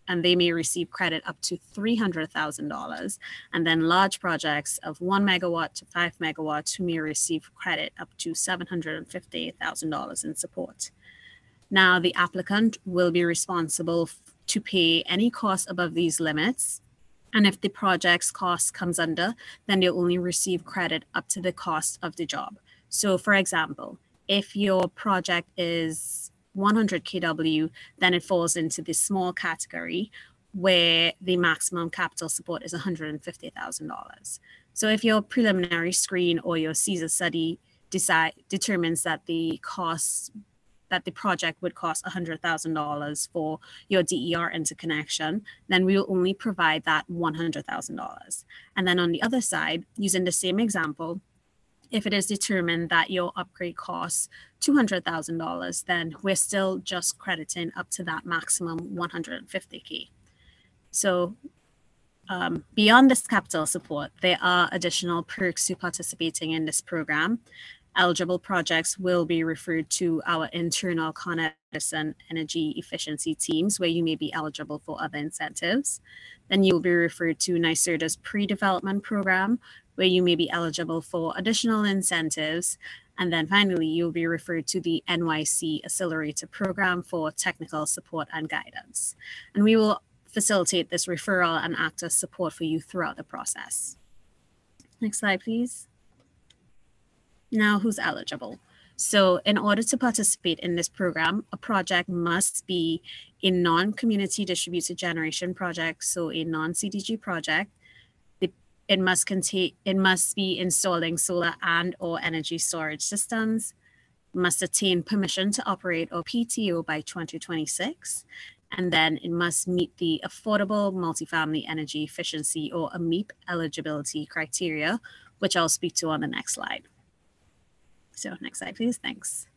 and they may receive credit up to $300,000. And then large projects of 1 megawatt to 5 megawatts who may receive credit up to $750,000 in support. Now, the applicant will be responsible to pay any costs above these limits. And if the project's cost comes under, then they'll only receive credit up to the cost of the job. So for example, if your project is 100 kW, then it falls into the small category where the maximum capital support is $150,000. So if your preliminary screen or your CESA study determines that the project would cost $100,000 for your DER interconnection, then we will only provide that $100,000. And then on the other side, using the same example, if it is determined that your upgrade costs $200,000, then we're still just crediting up to that maximum $150K. So beyond this capital support, there are additional perks to participating in this program. Eligible projects will be referred to our internal Con Edison energy efficiency teams, where you may be eligible for other incentives. Then you'll be referred to NYCERDA's pre-development program, where you may be eligible for additional incentives. And then finally, you'll be referred to the NYC Accelerator program for technical support and guidance. And we will facilitate this referral and act as support for you throughout the process. Next slide, please. Now, who's eligible? So in order to participate in this program, a project must be a non-community distributed generation project, so a non-CDG project. It must be installing solar and or energy storage systems, must attain permission to operate or PTO by 2026, and then it must meet the Affordable Multifamily Energy Efficiency or AMEP eligibility criteria, which I'll speak to on the next slide. So next slide, please. Thanks.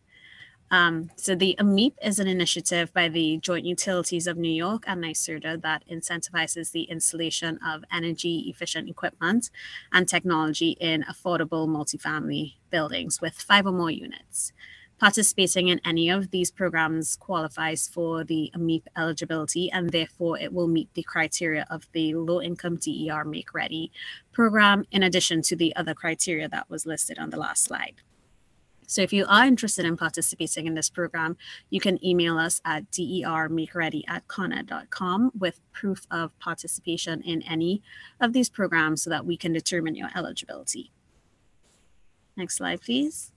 So the AMEP is an initiative by the Joint Utilities of New York and NYCERDA that incentivizes the installation of energy efficient equipment and technology in affordable multifamily buildings with 5 or more units. Participating in any of these programs qualifies for the AMEP eligibility, and therefore it will meet the criteria of the Low Income DER Make Ready program, in addition to the other criteria that was listed on the last slide. So if you are interested in participating in this program, you can email us at dermakeready@coned.com with proof of participation in any of these programs so that we can determine your eligibility. Next slide, please.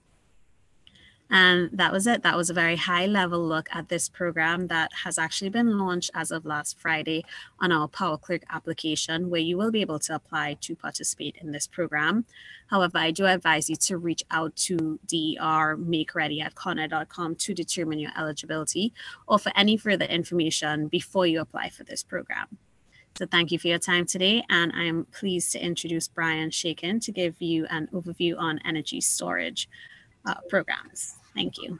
And that was it. That was a very high level look at this program that has actually been launched as of last Friday on our Power Clerk application, where you will be able to apply to participate in this program. However, I do advise you to reach out to dermakeready@coned.com to determine your eligibility or for any further information before you apply for this program. So thank you for your time today, and I am pleased to introduce Brian Shakin to give you an overview on energy storage programs. Thank you.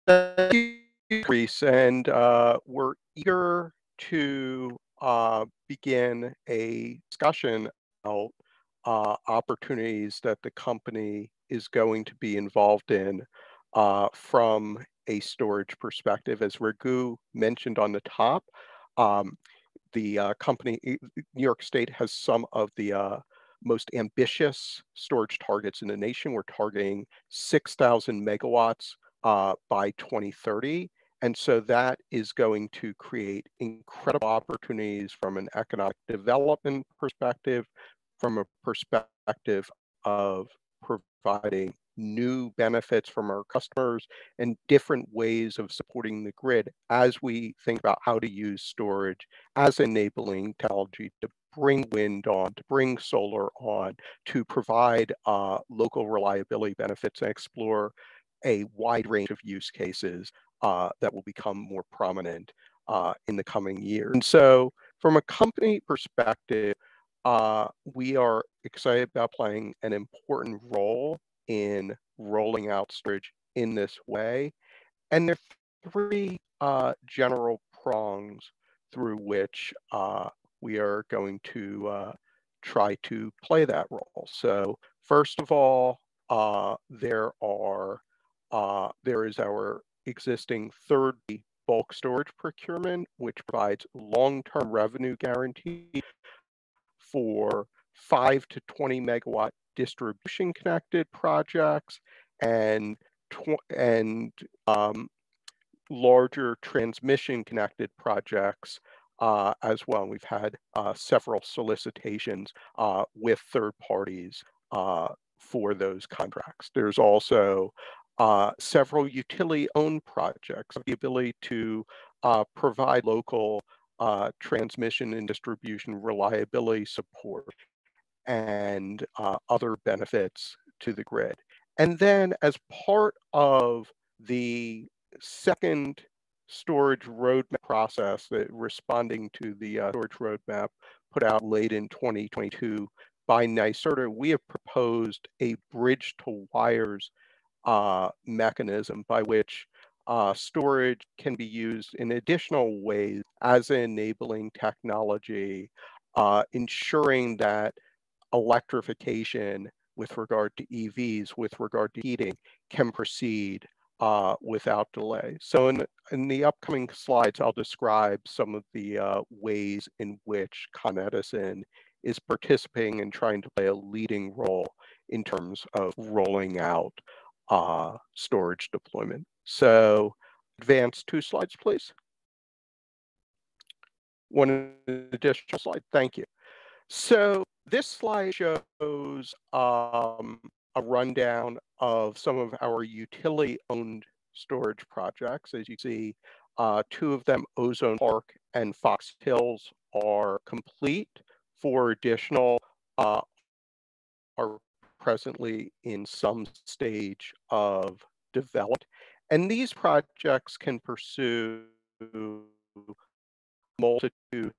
Thank you, Reese, and we're eager to begin a discussion about opportunities that the company is going to be involved in from a storage perspective. As Raghu mentioned on the top, the company, New York State, has some of the most ambitious storage targets in the nation. We're targeting 6,000 megawatts by 2030. And so that is going to create incredible opportunities from an economic development perspective, from a perspective of providing new benefits from our customers and different ways of supporting the grid as we think about how to use storage as enabling technology to bring wind on, to bring solar on, to provide local reliability benefits and explore a wide range of use cases that will become more prominent in the coming years. And so from a company perspective, we are excited about playing an important role in rolling out storage in this way. And there are three general prongs through which we are going to try to play that role. So first of all, there is our existing third bulk storage procurement, which provides long-term revenue guarantee for 5 to 20 megawatt distribution connected projects and larger transmission connected projects as well. We've had several solicitations with third parties for those contracts. There's also several utility-owned projects, the ability to provide local transmission and distribution reliability support and other benefits to the grid. And then as part of the second storage roadmap process, responding to the storage roadmap put out late in 2022 by NYCERDA, we have proposed a bridge to wires mechanism by which storage can be used in additional ways as an enabling technology, ensuring that electrification with regard to EVs, with regard to heating, can proceed without delay. So in the upcoming slides, I'll describe some of the ways in which Con Edison is participating and trying to play a leading role in terms of rolling out storage deployment. So advance 2 slides, please. One additional slide, thank you. So this slide shows a rundown of some of our utility-owned storage projects. As you see, 2 of them, Ozone Park and Fox Hills, are complete. 4 additional are presently in some stage of development. And these projects can pursue multitude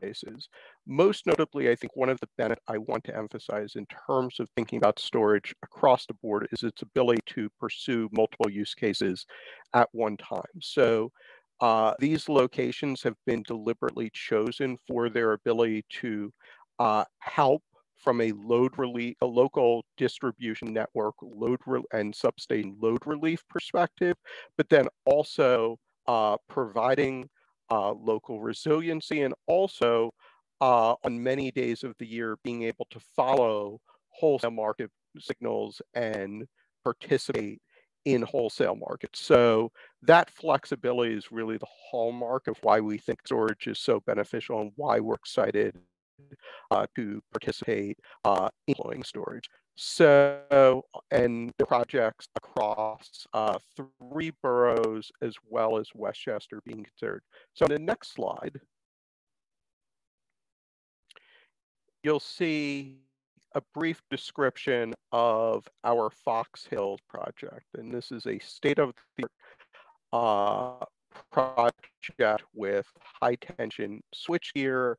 cases. Most notably, I think one of the benefits I want to emphasize in terms of thinking about storage across the board is its ability to pursue multiple use cases at one time. So these locations have been deliberately chosen for their ability to help from a local distribution network and substation load relief perspective, but then also providing local resiliency, and also on many days of the year being able to follow wholesale market signals and participate in wholesale markets. So that flexibility is really the hallmark of why we think storage is so beneficial and why we're excited to participate in deploying storage. So, and the projects across 3 boroughs as well as Westchester being considered. So on the next slide, you'll see a brief description of our Fox Hills project. And this is a state-of-the-art project with high tension switchgear,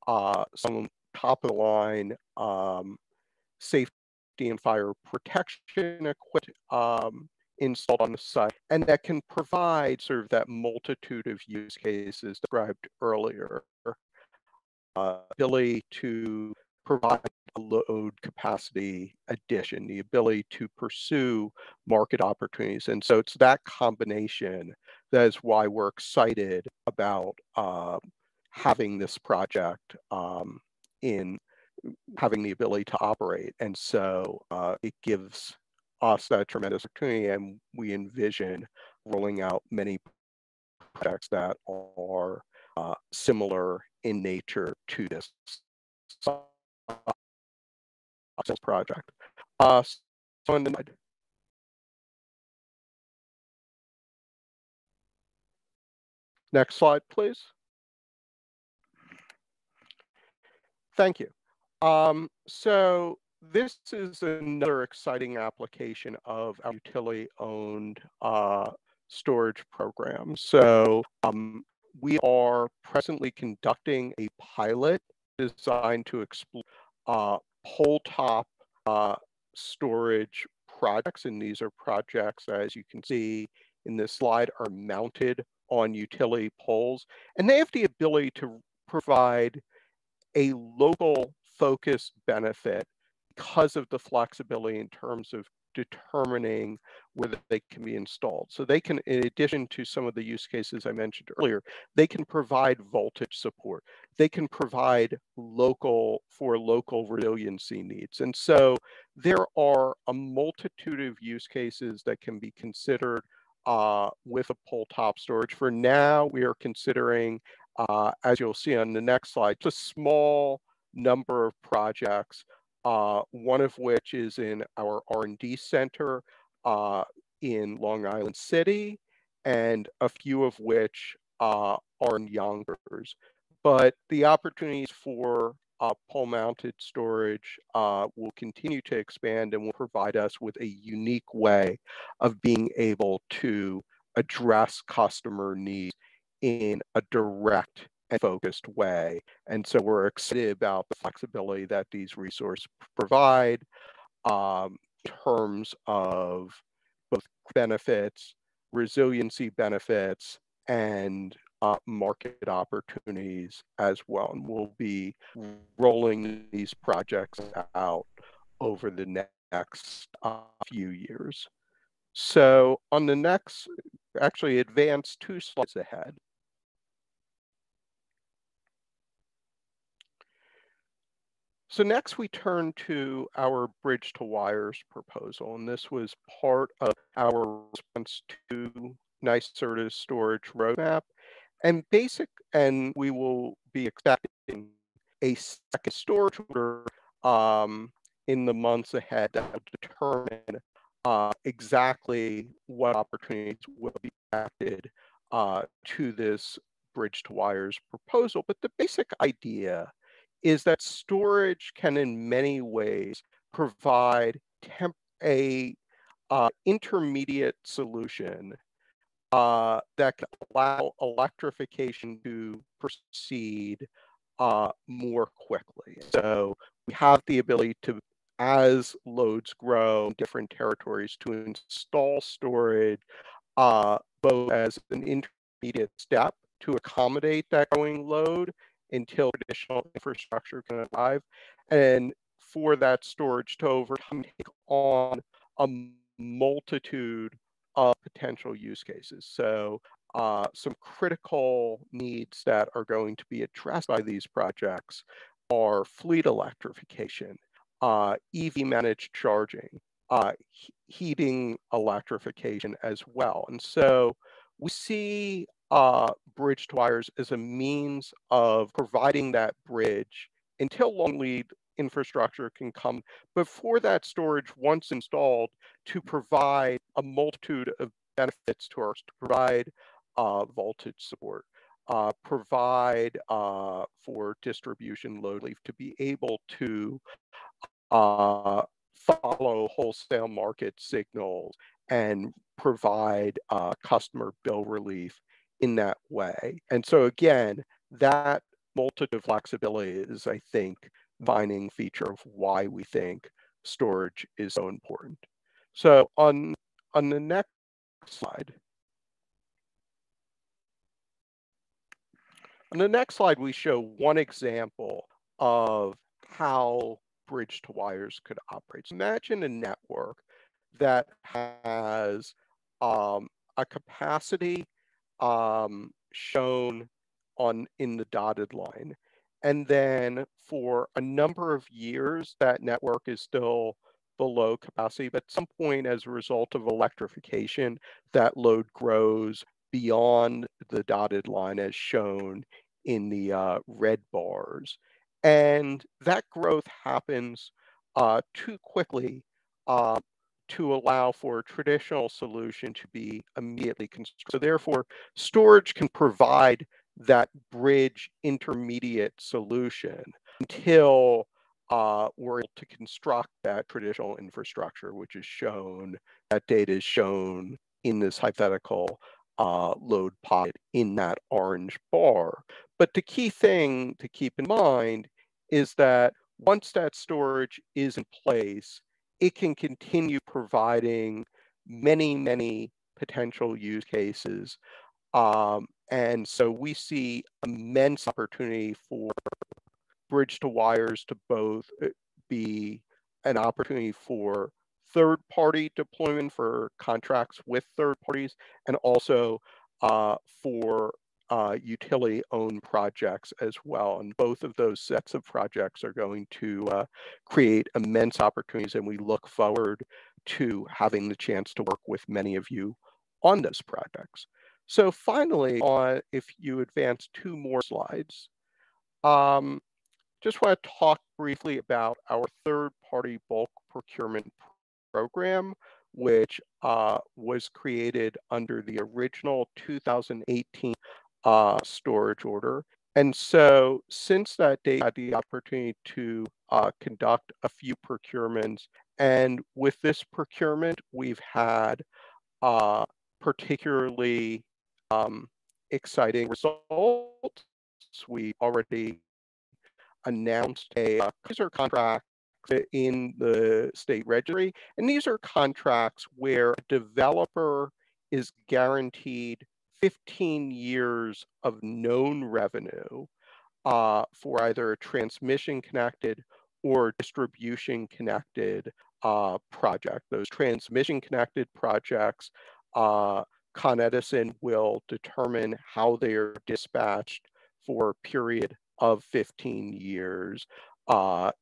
some top of the line safety and fire protection equipment installed on the site, and that can provide sort of that multitude of use cases described earlier. Ability to provide a load capacity addition, the ability to pursue market opportunities. And so it's that combination that is why we're excited about having this project in having the ability to operate. And so it gives us that tremendous opportunity, and we envision rolling out many projects that are similar in nature to this project. So next slide, please. Thank you. So this is another exciting application of our utility-owned storage program. So we are presently conducting a pilot designed to explore pole top storage projects. And these are projects, as you can see in this slide, are mounted on utility poles. And they have the ability to provide a local focused benefit because of the flexibility in terms of determining where they can be installed. So they can, in addition to some of the use cases I mentioned earlier, they can provide voltage support. They can provide local resiliency needs. And so there are a multitude of use cases that can be considered with a pole top storage. For now, we are considering, as you'll see on the next slide, just a small number of projects, one of which is in our R&D center in Long Island City, and a few of which are in Yonkers. But the opportunities for pole-mounted storage will continue to expand and will provide us with a unique way of being able to address customer needs in a direct and focused way. And so we're excited about the flexibility that these resources provide in terms of both benefits, resiliency benefits, and market opportunities as well. And we'll be rolling these projects out over the next few years. So on the next, actually advance 2 slides ahead. So next we turn to our bridge to wires proposal, and this was part of our response to NYSERDA's storage roadmap. And we will be expecting a second storage order in the months ahead that will determine exactly what opportunities will be added to this bridge to wires proposal. But the basic idea is that storage can in many ways provide a intermediate solution that can allow electrification to proceed more quickly. So we have the ability to, as loads grow in different territories, to install storage both as an intermediate step to accommodate that growing load until traditional infrastructure can arrive, and for that storage to over time take on a multitude of potential use cases. So some critical needs that are going to be addressed by these projects are fleet electrification, EV managed charging, heating electrification as well. And so we see bridge to wires as a means of providing that bridge until long lead infrastructure can come before that storage, once installed, to provide a multitude of benefits to us, to provide voltage support, provide for distribution load relief, to be able to follow wholesale market signals and provide customer bill relief in that way. And so again, that multitude flexibility is, I think, defining feature of why we think storage is so important. So on the next slide. On the next slide, we show one example of how bridge to wires could operate. So imagine a network that has a capacity shown in the dotted line. And then for a number of years, that network is still below capacity. But at some point, as a result of electrification, that load grows beyond the dotted line as shown in the red bars. And that growth happens too quickly to allow for a traditional solution to be immediately constructed. So therefore, storage can provide that bridge intermediate solution until we're able to construct that traditional infrastructure, which is shown, that data is shown in this hypothetical load pocket in that orange bar. But the key thing to keep in mind is that once that storage is in place, it can continue providing many, many potential use cases. And so we see immense opportunity for bridge to wires to both be an opportunity for third-party deployment for contracts with third parties, and also for utility-owned projects as well. And both of those sets of projects are going to create immense opportunities, and we look forward to having the chance to work with many of you on those projects. So finally, if you advance 2 more slides, just want to talk briefly about our third-party bulk procurement program, which was created under the original 2018 storage order. And so since that date, I had the opportunity to conduct a few procurements. And with this procurement, we've had particularly exciting results. We already announced these are contracts in the state registry, and these are contracts where a developer is guaranteed 15 years of known revenue for either a transmission connected or distribution connected project. Those transmission connected projects, Con Edison will determine how they are dispatched for a period of 15 years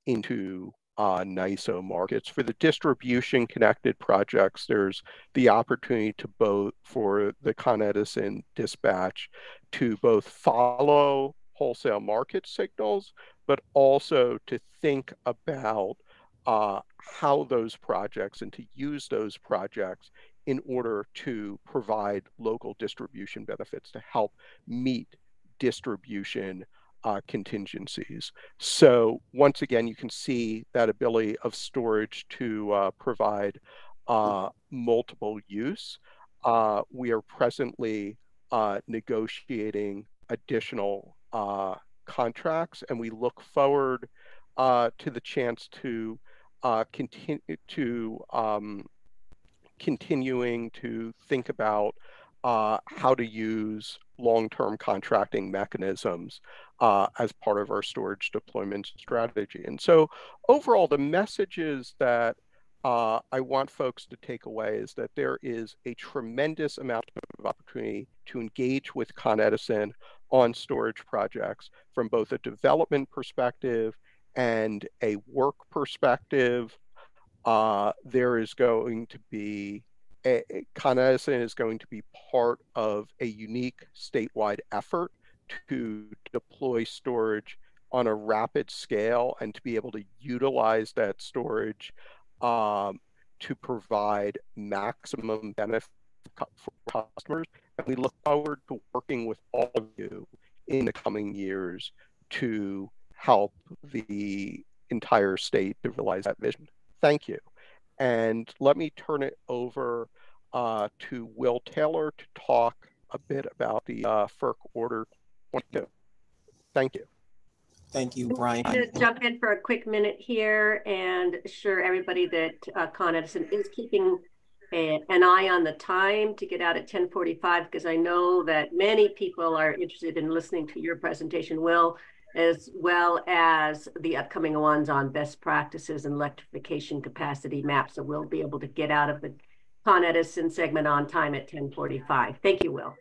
into NYSO markets. For the distribution connected projects, there's the opportunity to for the Con Edison dispatch to both follow wholesale market signals, but also to think about how those projects and to use those projects in order to provide local distribution benefits to help meet distribution contingencies. So once again, you can see that ability of storage to provide multiple use. We are presently negotiating additional contracts, and we look forward to the chance to continuing to think about how to use long-term contracting mechanisms as part of our storage deployment strategy. And so overall, the messages that I want folks to take away is that there is a tremendous amount of opportunity to engage with Con Edison on storage projects from both a development perspective and a work perspective. There is going to be Con Edison is going to be part of a unique statewide effort to deploy storage on a rapid scale and to be able to utilize that storage to provide maximum benefit for customers. And we look forward to working with all of you in the coming years to help the entire state to realize that vision. Thank you. And let me turn it over to Will Taylor to talk a bit about the FERC Order 22. Thank you. Thank you, Brian. I'm going to jump in for a quick minute here and assure everybody that Con Edison is keeping an eye on the time to get out at 10:45, because I know that many people are interested in listening to your presentation, Will, as well as the upcoming ones on best practices and electrification capacity maps. So we'll be able to get out of the Con Edison segment on time at 10:45. Thank you, Will.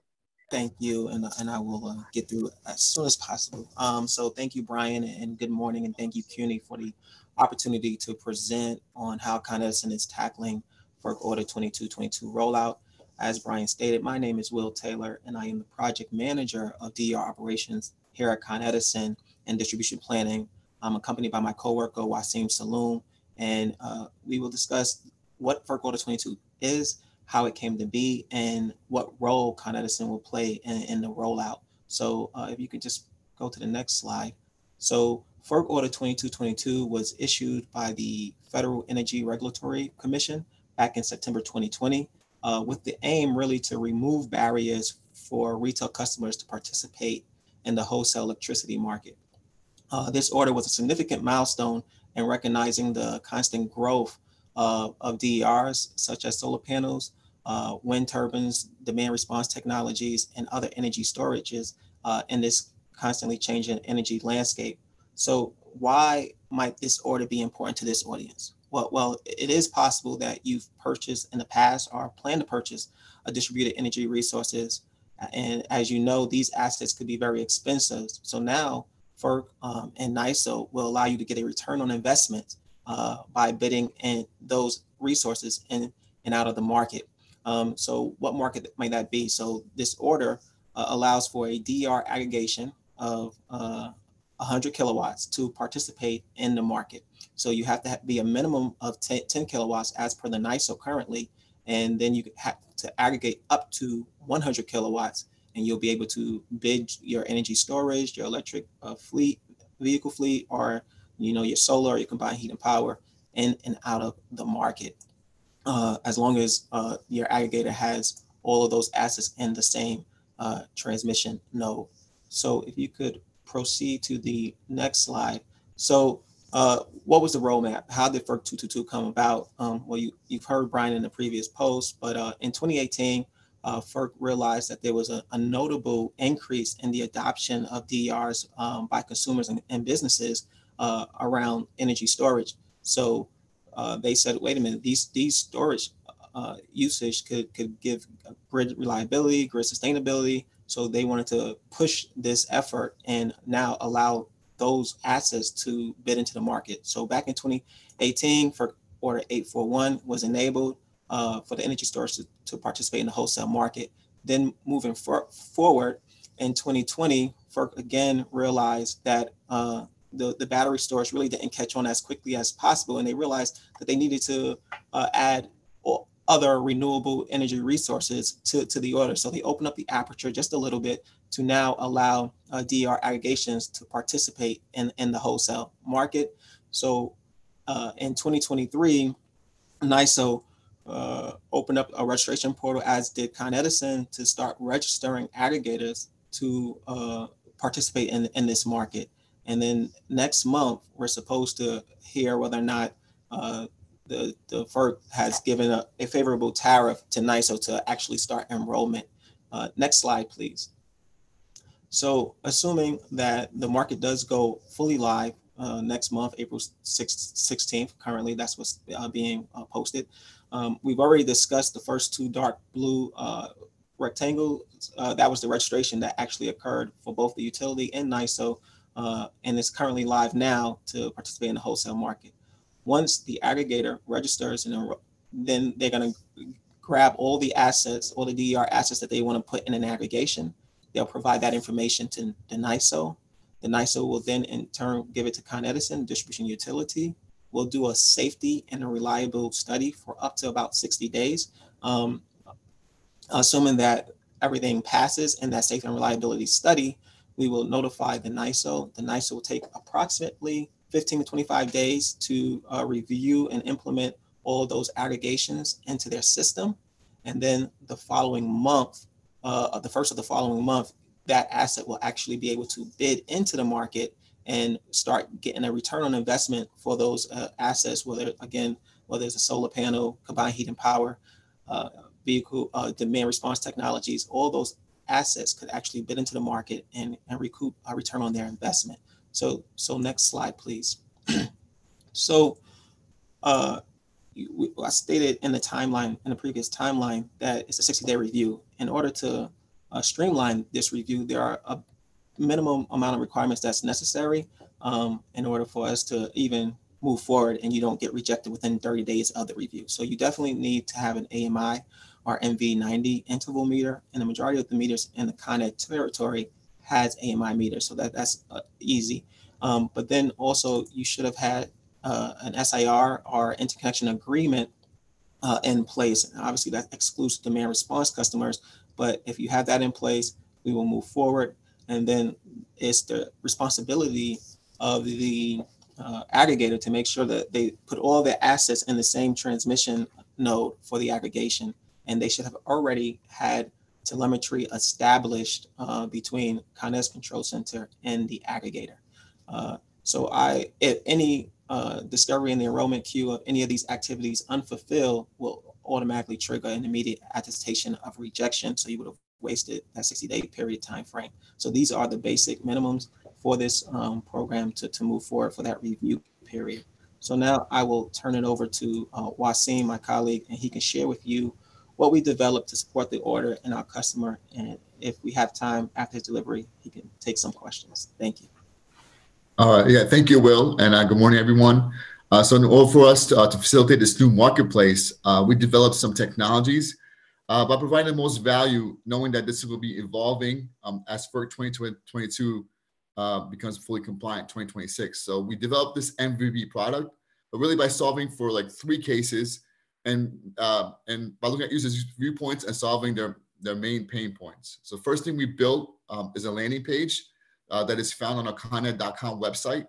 Thank you, and I will get through as soon as possible. So thank you, Brian, and good morning, and thank you, CUNY, for the opportunity to present on how Con Edison is tackling FERC Order 2222 rollout. As Brian stated, my name is Will Taylor, and I am the project manager of DER operations here at Con Edison and distribution planning. I'm accompanied by my coworker, Wasim Saloom, and we will discuss what FERC Order 22 is, how it came to be, and what role Con Edison will play in the rollout. So if you could just go to the next slide. So FERC Order 2222 was issued by the Federal Energy Regulatory Commission back in September 2020. with the aim really to remove barriers for retail customers to participate in the wholesale electricity market. This order was a significant milestone in recognizing the constant growth of DERs, such as solar panels, wind turbines, demand response technologies, and other energy storages in this constantly changing energy landscape. So why might this order be important to this audience? Well, it is possible that you've purchased in the past or plan to purchase a distributed energy resources. And as you know, these assets could be very expensive. So now FERC and NYSO will allow you to get a return on investment by bidding in those resources in and out of the market. So what market might that be? So this order allows for a DER aggregation of 100 kilowatts to participate in the market. So you have to be a minimum of 10 kilowatts as per the NYSO currently, and then you have to aggregate up to 100 kilowatts, and you'll be able to bid your energy storage, your electric vehicle fleet, or your solar, or your combined heat and power in and out of the market, as long as your aggregator has all of those assets in the same transmission node. So if you could proceed to the next slide. So what was the roadmap? How did FERC 222 come about? Well, you've heard Brian in the previous post, but in 2018, FERC realized that there was a notable increase in the adoption of DERs by consumers and businesses around energy storage. So they said, wait a minute, these storage usage could give grid reliability, grid sustainability. So they wanted to push this effort and now allow those assets to bid into the market. So back in 2018, FERC Order 841 was enabled for the energy storage to participate in the wholesale market. Then moving forward in 2020, FERC again realized that the battery storage really didn't catch on as quickly as possible, and they realized that they needed to add other renewable energy resources to the order. So they opened up the aperture just a little bit to now allow DER aggregations to participate in the wholesale market. So in 2023, NYSO opened up a registration portal, as did Con Edison, to start registering aggregators to participate in this market. And then next month, we're supposed to hear whether or not the FERC has given a favorable tariff to NYSO to actually start enrollment. Next slide, please. So assuming that the market does go fully live next month, April 16th, currently that's what's being posted. We've already discussed the first two dark blue rectangles. That was the registration that actually occurred for both the utility and NYSO, and it's currently live now to participate in the wholesale market. Once the aggregator registers, and then they're going to grab all the assets, all the DER assets that they want to put in an aggregation. They'll provide that information to the NYSO. The NYSO will then in turn give it to Con Edison, distribution utility. We'll do a safety and a reliable study for up to about 60 days. Assuming that everything passes in that safety and reliability study, we will notify the NYSO. The NYSO will take approximately 15 to 25 days to review and implement all of those aggregations into their system. And then the following month, the first of the following month, that asset will actually be able to bid into the market and start getting a return on investment for those assets, whether it's a solar panel, combined heat and power, vehicle demand response technologies. All those assets could actually bid into the market and recoup a return on their investment. So next slide, please. So I stated in the previous timeline, that it's a 60-day review. In order to streamline this review, there are a minimum amount of requirements that's necessary in order for us to even move forward, and you don't get rejected within 30 days of the review. So you definitely need to have an AMI or MV90 interval meter, and the majority of the meters in the Con Ed territory has AMI meters, so that's easy. But then also you should have had an SIR or interconnection agreement in place. And obviously that excludes demand response customers, but if you have that in place, we will move forward. And then it's the responsibility of the aggregator to make sure that they put all their assets in the same transmission node for the aggregation. and they should have already had telemetry established between Con Ed's control center and the aggregator. So if any discovery in the enrollment queue of any of these activities unfulfilled will automatically trigger an immediate attestation of rejection. So you would have wasted that 60-day period time frame. So these are the basic minimums for this program to move forward for that review period. So now I will turn it over to Wasim, my colleague, and he can share with you what we developed to support the order and our customer. And if we have time after his delivery, he can take some questions. Thank you. Yeah, thank you, Will, and good morning, everyone. So in order for us to facilitate this new marketplace, we developed some technologies by providing the most value, knowing that this will be evolving as FERC 2022 becomes fully compliant in 2026. So we developed this MVP product, but really by solving for like 3 cases and by looking at users' viewpoints and solving their main pain points. So first thing we built is a landing page that is found on our coned.com website.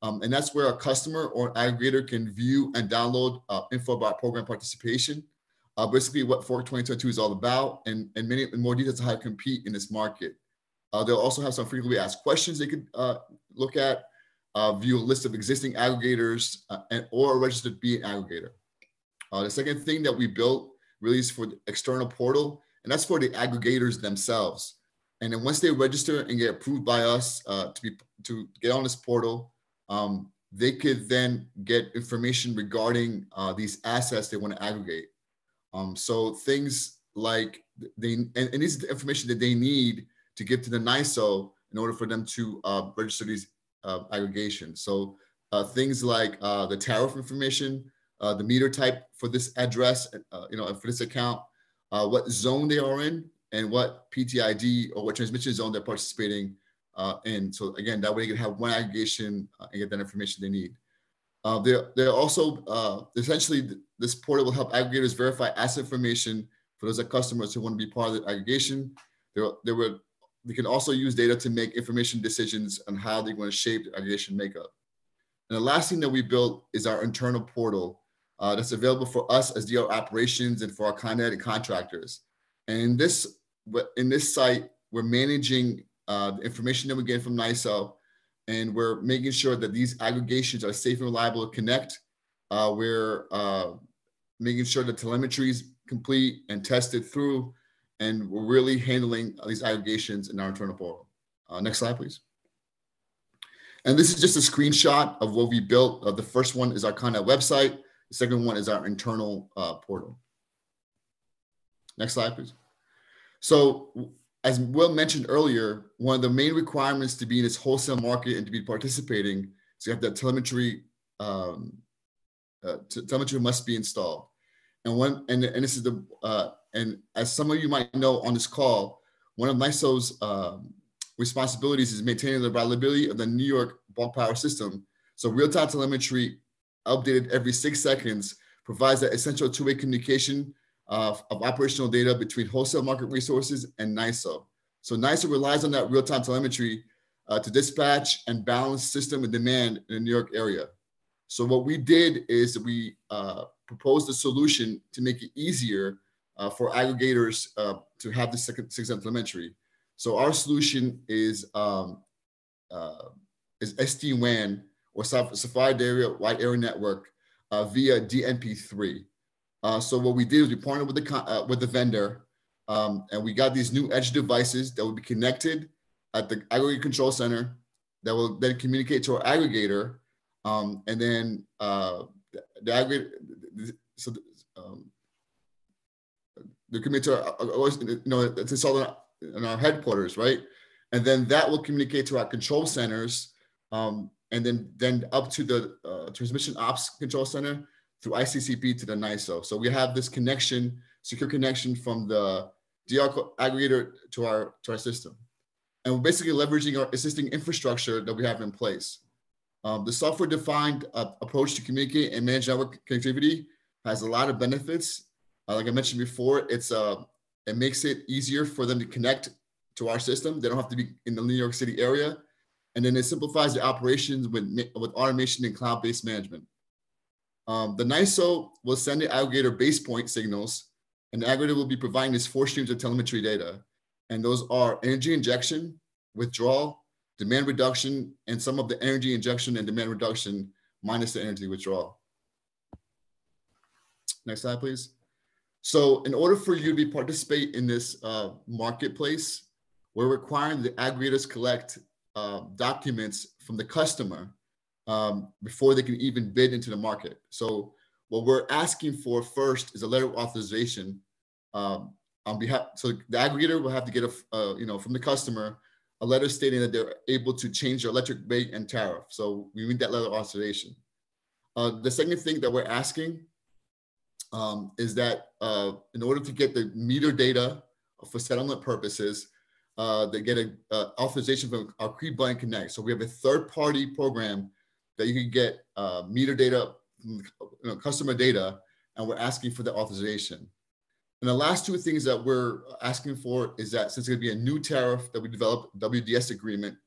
And that's where a customer or aggregator can view and download info about program participation, basically what FERC 2022 is all about, and many more details on how to compete in this market. They'll also have some frequently asked questions they could look at, view a list of existing aggregators, or a registered be an aggregator. The second thing that we built really is for the external portal, and that's for the aggregators themselves. And then once they register and get approved by us to get on this portal, they could then get information regarding these assets they want to aggregate. So things like and this is the information that they need to give to the NYSO in order for them to register these aggregations. So things like the tariff information, the meter type for this address, for this account, what zone they are in, and what PTID or what transmission zone they're participating in. So again, that way they can have one aggregation and get that information they need. They're also, essentially, this portal will help aggregators verify asset information for those customers who want to be part of the aggregation. They can also use data to make information decisions on how they want to shape the aggregation makeup. And the last thing that we built is our internal portal that's available for us as DR operations and for our Con Ed contractors. And in this site, we're managing the information that we get from NYSO, and we're making sure that these aggregations are safe and reliable to connect. We're making sure that telemetry is complete and tested through, and we're really handling these aggregations in our internal portal. Next slide, please. And this is just a screenshot of what we built. The first one is our Con Ed website. The second one is our internal portal. Next slide, please. So as Will mentioned earlier, one of the main requirements to be in this wholesale market and to be participating is you have that telemetry. Telemetry must be installed, and this is and as some of you might know on this call, one of NYSO's responsibilities is maintaining the reliability of the New York bulk power system. So real-time telemetry, updated every 6 seconds, provides that essential two-way communication of operational data between wholesale market resources and NYSO. So NYSO relies on that real-time telemetry to dispatch and balance system and demand in the New York area. So what we did is we proposed a solution to make it easier for aggregators to have this second telemetry. So our solution is SD-WAN, or Sapphire Wide Area Network, via DNP3. So what we did is we partnered with the vendor, and we got these new edge devices that will be connected at the aggregate control center that will then communicate to our aggregator, and then the aggregator. So the communicator, it's installed in our headquarters, right? And then that will communicate to our control centers, and then up to the transmission ops control center through ICCP to the NYSO. So we have this connection, secure connection from the DR aggregator to our system. And we're basically leveraging our existing infrastructure that we have in place. The software-defined approach to communicate and manage network connectivity has a lot of benefits. Like I mentioned before, it makes it easier for them to connect to our system. They don't have to be in the New York City area. And then it simplifies the operations with automation and cloud-based management. The NYSO will send the aggregator base point signals And the aggregator will be providing these 4 streams of telemetry data. And those are energy injection, withdrawal, demand reduction, and some of the energy injection and demand reduction minus the energy withdrawal. Next slide, please. So in order for you to participate in this marketplace, we're requiring the aggregators collect documents from the customer before they can even bid into the market. So what we're asking for first is a letter of authorization on behalf. So the aggregator will have to get from the customer a letter stating that they're able to change their electric rate and tariff. So we need that letter of authorization. The second thing that we're asking is that in order to get the meter data for settlement purposes, they get an authorization from our Button Connect. So we have a third-party program that you can get meter data, customer data, and we're asking for the authorization. And the last 2 things that we're asking for is that since it's going to be a new tariff that we develop, WDS agreement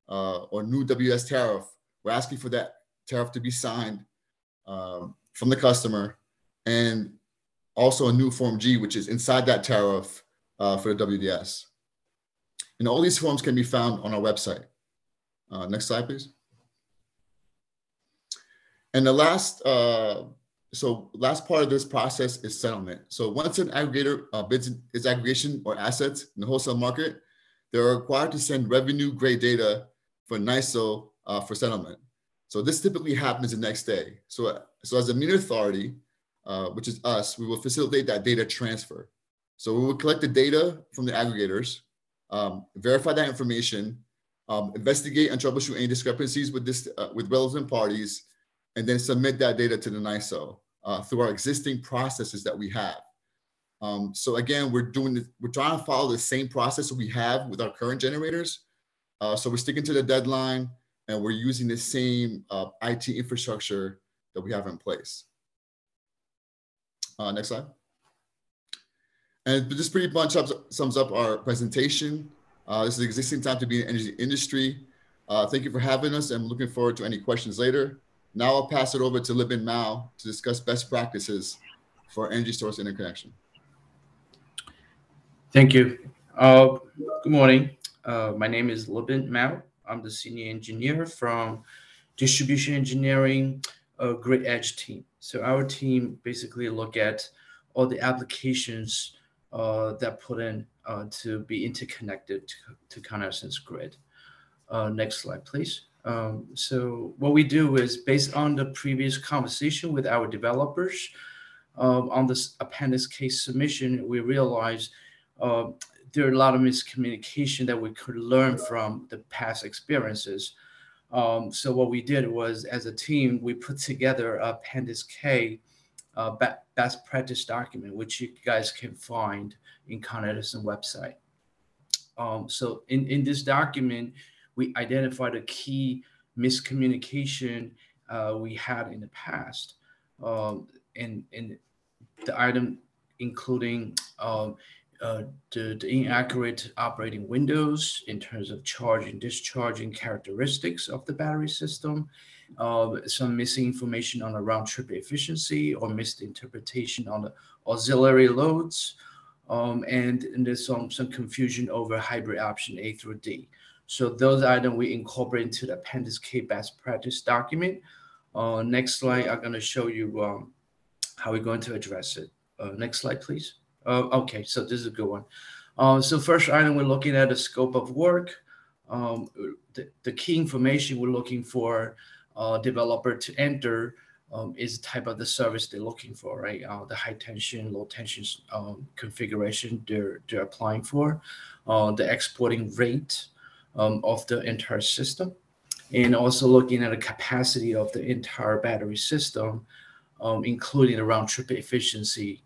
or new WS tariff, we're asking for that tariff to be signed from the customer, and also a new Form G, which is inside that tariff for the WDS. And all these forms can be found on our website. Next slide, please. And the last part of this process is settlement. So once an aggregator bids its aggregation or assets in the wholesale market, they're required to send revenue grade data for NYSO for settlement. So this typically happens the next day. So as a meter authority, which is us, we will facilitate that data transfer. So we will collect the data from the aggregators, verify that information, investigate and troubleshoot any discrepancies with relevant parties, and then submit that data to the NYSO through our existing processes that we have. So again, we're trying to follow the same process we have with our current generators. So we're sticking to the deadline, and we're using the same IT infrastructure that we have in place. Next slide. And this pretty much sums up our presentation. This is the existing time to be in the energy industry. Thank you for having us. I'm looking forward to any questions later. Now I'll pass it over to Libin Mao to discuss best practices for energy source interconnection. Thank you. Good morning. My name is Libin Mao. I'm the senior engineer from distribution engineering Grid Edge team. So our team basically look at all the applications that put in to be interconnected to Con Edison's grid. Next slide, please. So what we do is based on the previous conversation with our developers on this appendix case submission, we realized there are a lot of miscommunication that we could learn from the past experiences. So what we did was, as a team, we put together Appendix K best practice document, which you guys can find in Con Edison website. So in this document, we identified a key miscommunication we had in the past. And the item including the inaccurate operating windows in terms of charging, discharging characteristics of the battery system, some missing information on the round trip efficiency or missed interpretation on the auxiliary loads, and there's some confusion over hybrid option A through D. So those items we incorporate into the Appendix K best practice document. Next slide, I'm going to show you how we're going to address it. Next slide, please. Okay, so this is a good one. So first item, we're looking at the scope of work. The key information we're looking for developer to enter is the type of the service they're looking for, right? The high tension, low tension configuration they're applying for, the exporting rate of the entire system, and also looking at the capacity of the entire battery system, including the round trip efficiency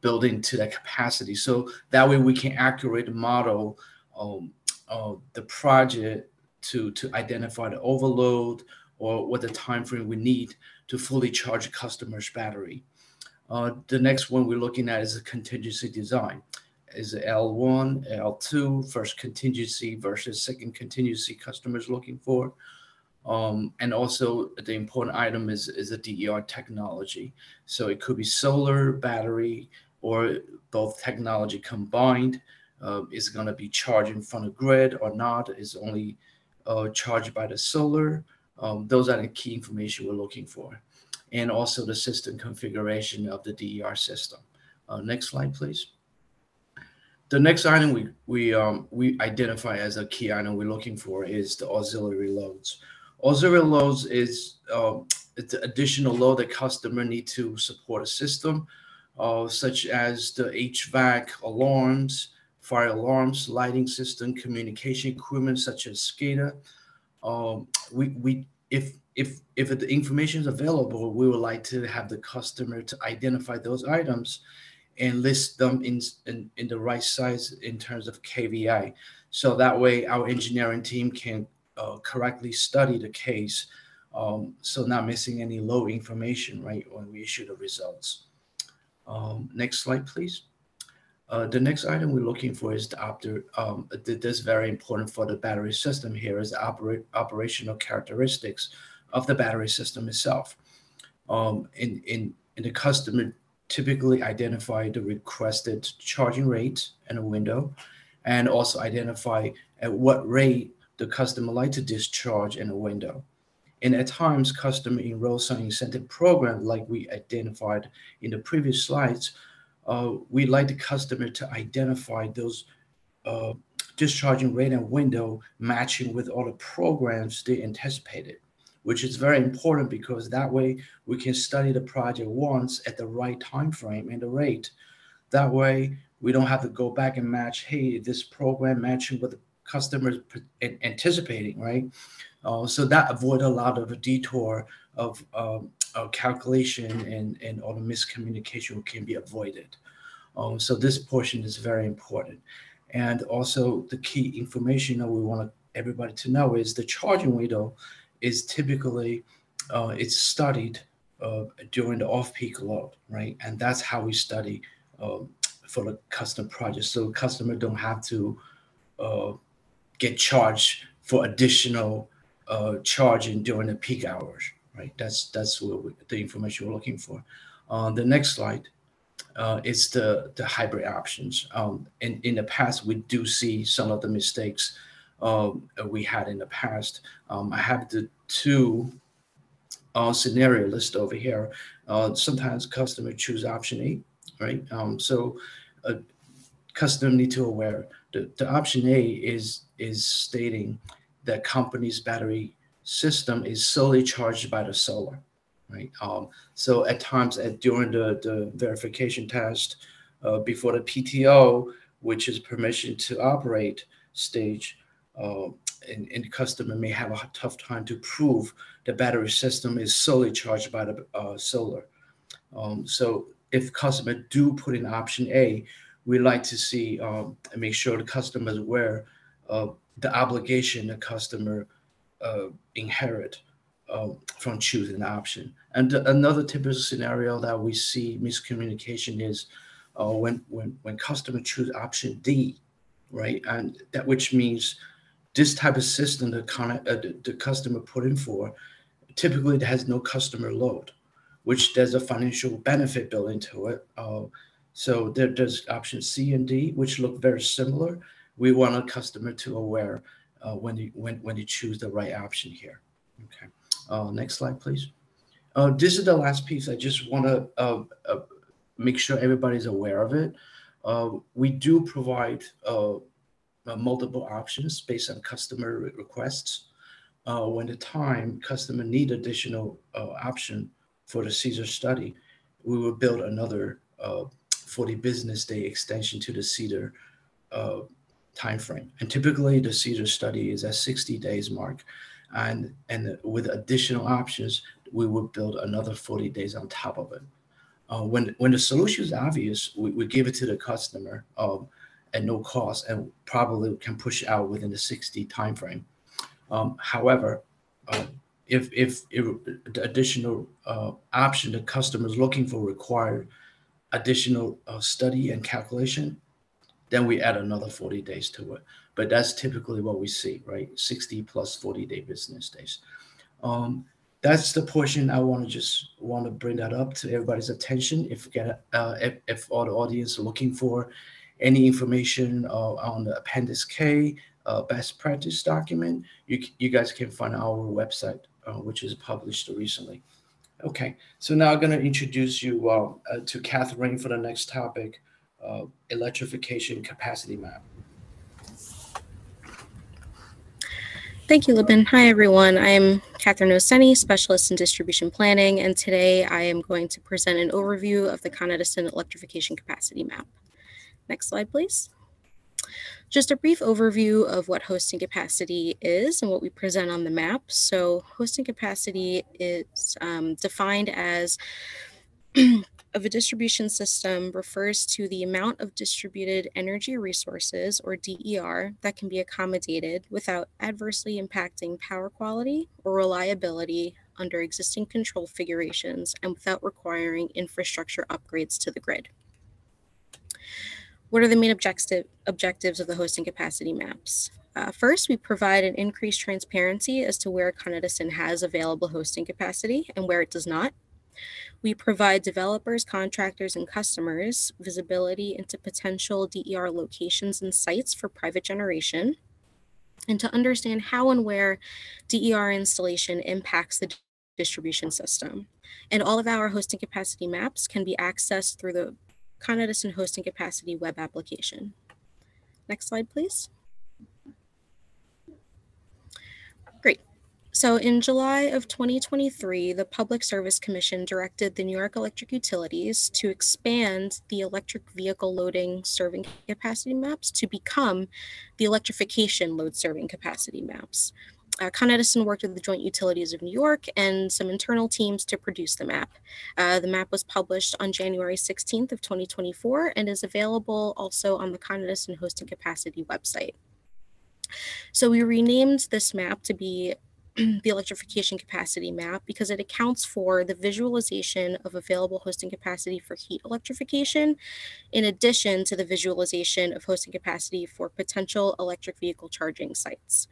building to that capacity. So that way we can accurately model the project to identify the overload or what the time frame we need to fully charge a customer's battery. The next one we're looking at is a contingency design. Is it L1, L2, first contingency versus second contingency customers looking for. And also the important item is a DER technology. So it could be solar, battery, or both technology combined. Is going to be charging from the grid or not? Is only charged by the solar? Those are the key information we're looking for. And also the system configuration of the DER system. Next slide, please. The next item we identify as a key item we're looking for is the auxiliary loads. Auxiliary loads is it's the additional load that customer need to support a system, such as the HVAC alarms, fire alarms, lighting system, communication equipment such as SCADA. If the information is available, we would like to have the customer to identify those items and list them in the right size in terms of KVI. So that way our engineering team can correctly study the case, so not missing any low information, right, when we issue the results. Next slide, please. The next item we're looking for is this very important for the battery system here is the operational characteristics of the battery system itself. In the customer typically identify the requested charging rate and a window, and also identify at what rate the customer like to discharge in a window. And at times, customer enrolls some incentive program like we identified in the previous slides. We like the customer to identify those discharging rate and window matching with all the programs they anticipated, which is very important because that way we can study the project once at the right time frame and the rate. That way we don't have to go back and match, hey, this program matching what the customers anticipating, right? So that avoid a lot of a detour of calculation and all the miscommunication can be avoided. So this portion is very important. And also the key information that we want everybody to know is the charging window is typically, it's studied during the off-peak load, right? And that's how we study for the custom project. So customer don't have to get charged for additional charging during the peak hours, right? That's what the information we're looking for. The next slide is the hybrid options. In the past, we do see some of the mistakes we had in the past. I have the two scenario list over here. Sometimes customer choose option A, right? So customer need to aware the option A is stating that company's battery system is solely charged by the solar, right? So at times during the verification test before the PTO, which is permission to operate stage, and the customer may have a tough time to prove the battery system is solely charged by the solar. So if customer do put in option A, we like to see and make sure the customer is aware of the obligation the customer inherit from choosing the option. And another typical scenario that we see miscommunication is when customer choose option D, right? And that which means this type of system the customer put in for typically it has no customer load, which there's a financial benefit built into it. So there's option C and D, which look very similar. We want a customer to aware when you choose the right option here. Okay, next slide, please. This is the last piece. I just want to make sure everybody's aware of it. We do provide multiple options based on customer requests. When the time customer need additional option for the CESAR study, we will build another 40 business day extension to the CESAR timeframe. And typically the CESAR study is at 60 days mark. And with additional options, we will build another 40 days on top of it. When the solution is obvious, we give it to the customer at no cost and probably can push out within the 60 timeframe. However, if the additional option the customer is looking for require additional study and calculation, then we add another 40 days to it. But that's typically what we see, right? 60 plus 40-day business days. that's the portion I want to bring that up to everybody's attention. If all the audience are looking for any information on the Appendix K best practice document, you guys can find our website, which is published recently. Okay, so now I'm going to introduce you to Catherine for the next topic, electrification capacity map. Thank you, Libin. Hi, everyone. I'm Catherine Oseni, Specialist in Distribution Planning, and today I am going to present an overview of the Con Edison Electrification Capacity Map. Next slide, please. Just a brief overview of what hosting capacity is and what we present on the map. So hosting capacity is defined as of a distribution system refers to the amount of distributed energy resources, or DER, that can be accommodated without adversely impacting power quality or reliability under existing control configurations and without requiring infrastructure upgrades to the grid. What are the main objectives of the hosting capacity maps? First, we provide an increased transparency as to where Con Edison has available hosting capacity and where it does not. We provide developers, contractors, and customers visibility into potential DER locations and sites for private generation, and to understand how and where DER installation impacts the distribution system. And all of our hosting capacity maps can be accessed through the Con Edison Hosting Capacity web application. Next slide, please. Great. So in July of 2023, the Public Service Commission directed the New York Electric Utilities to expand the electric vehicle loading serving capacity maps to become the electrification load serving capacity maps. Con Edison worked with the Joint Utilities of New York and some internal teams to produce the map. The map was published on January 16th of 2024 and is available also on the Con Edison Hosting Capacity website. So we renamed this map to be the electrification capacity map because it accounts for the visualization of available hosting capacity for heat electrification, in addition to the visualization of hosting capacity for potential electric vehicle charging sites.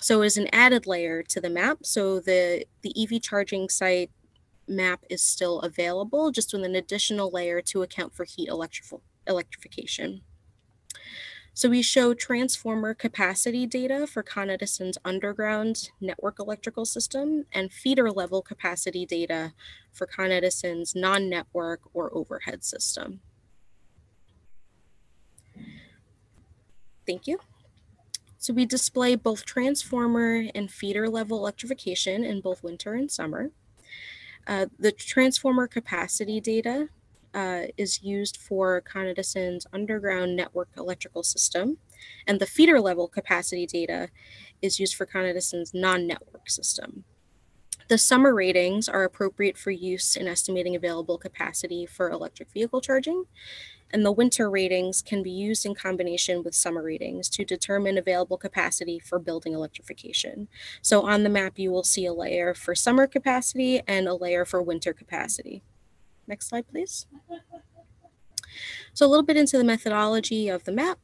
So as an added layer to the map, so the EV charging site map is still available, just with an additional layer to account for heat electrification. So we show transformer capacity data for Con Edison's underground network electrical system and feeder level capacity data for Con Edison's non-network or overhead system. Thank you. So we display both transformer and feeder level electrification in both winter and summer. The transformer capacity data is used for Con Edison's underground network electrical system, and the feeder level capacity data is used for Con Edison's non-network system. The summer ratings are appropriate for use in estimating available capacity for electric vehicle charging, and the winter ratings can be used in combination with summer ratings to determine available capacity for building electrification. So on the map, you will see a layer for summer capacity and a layer for winter capacity. Next slide, please. So a little bit into the methodology of the map.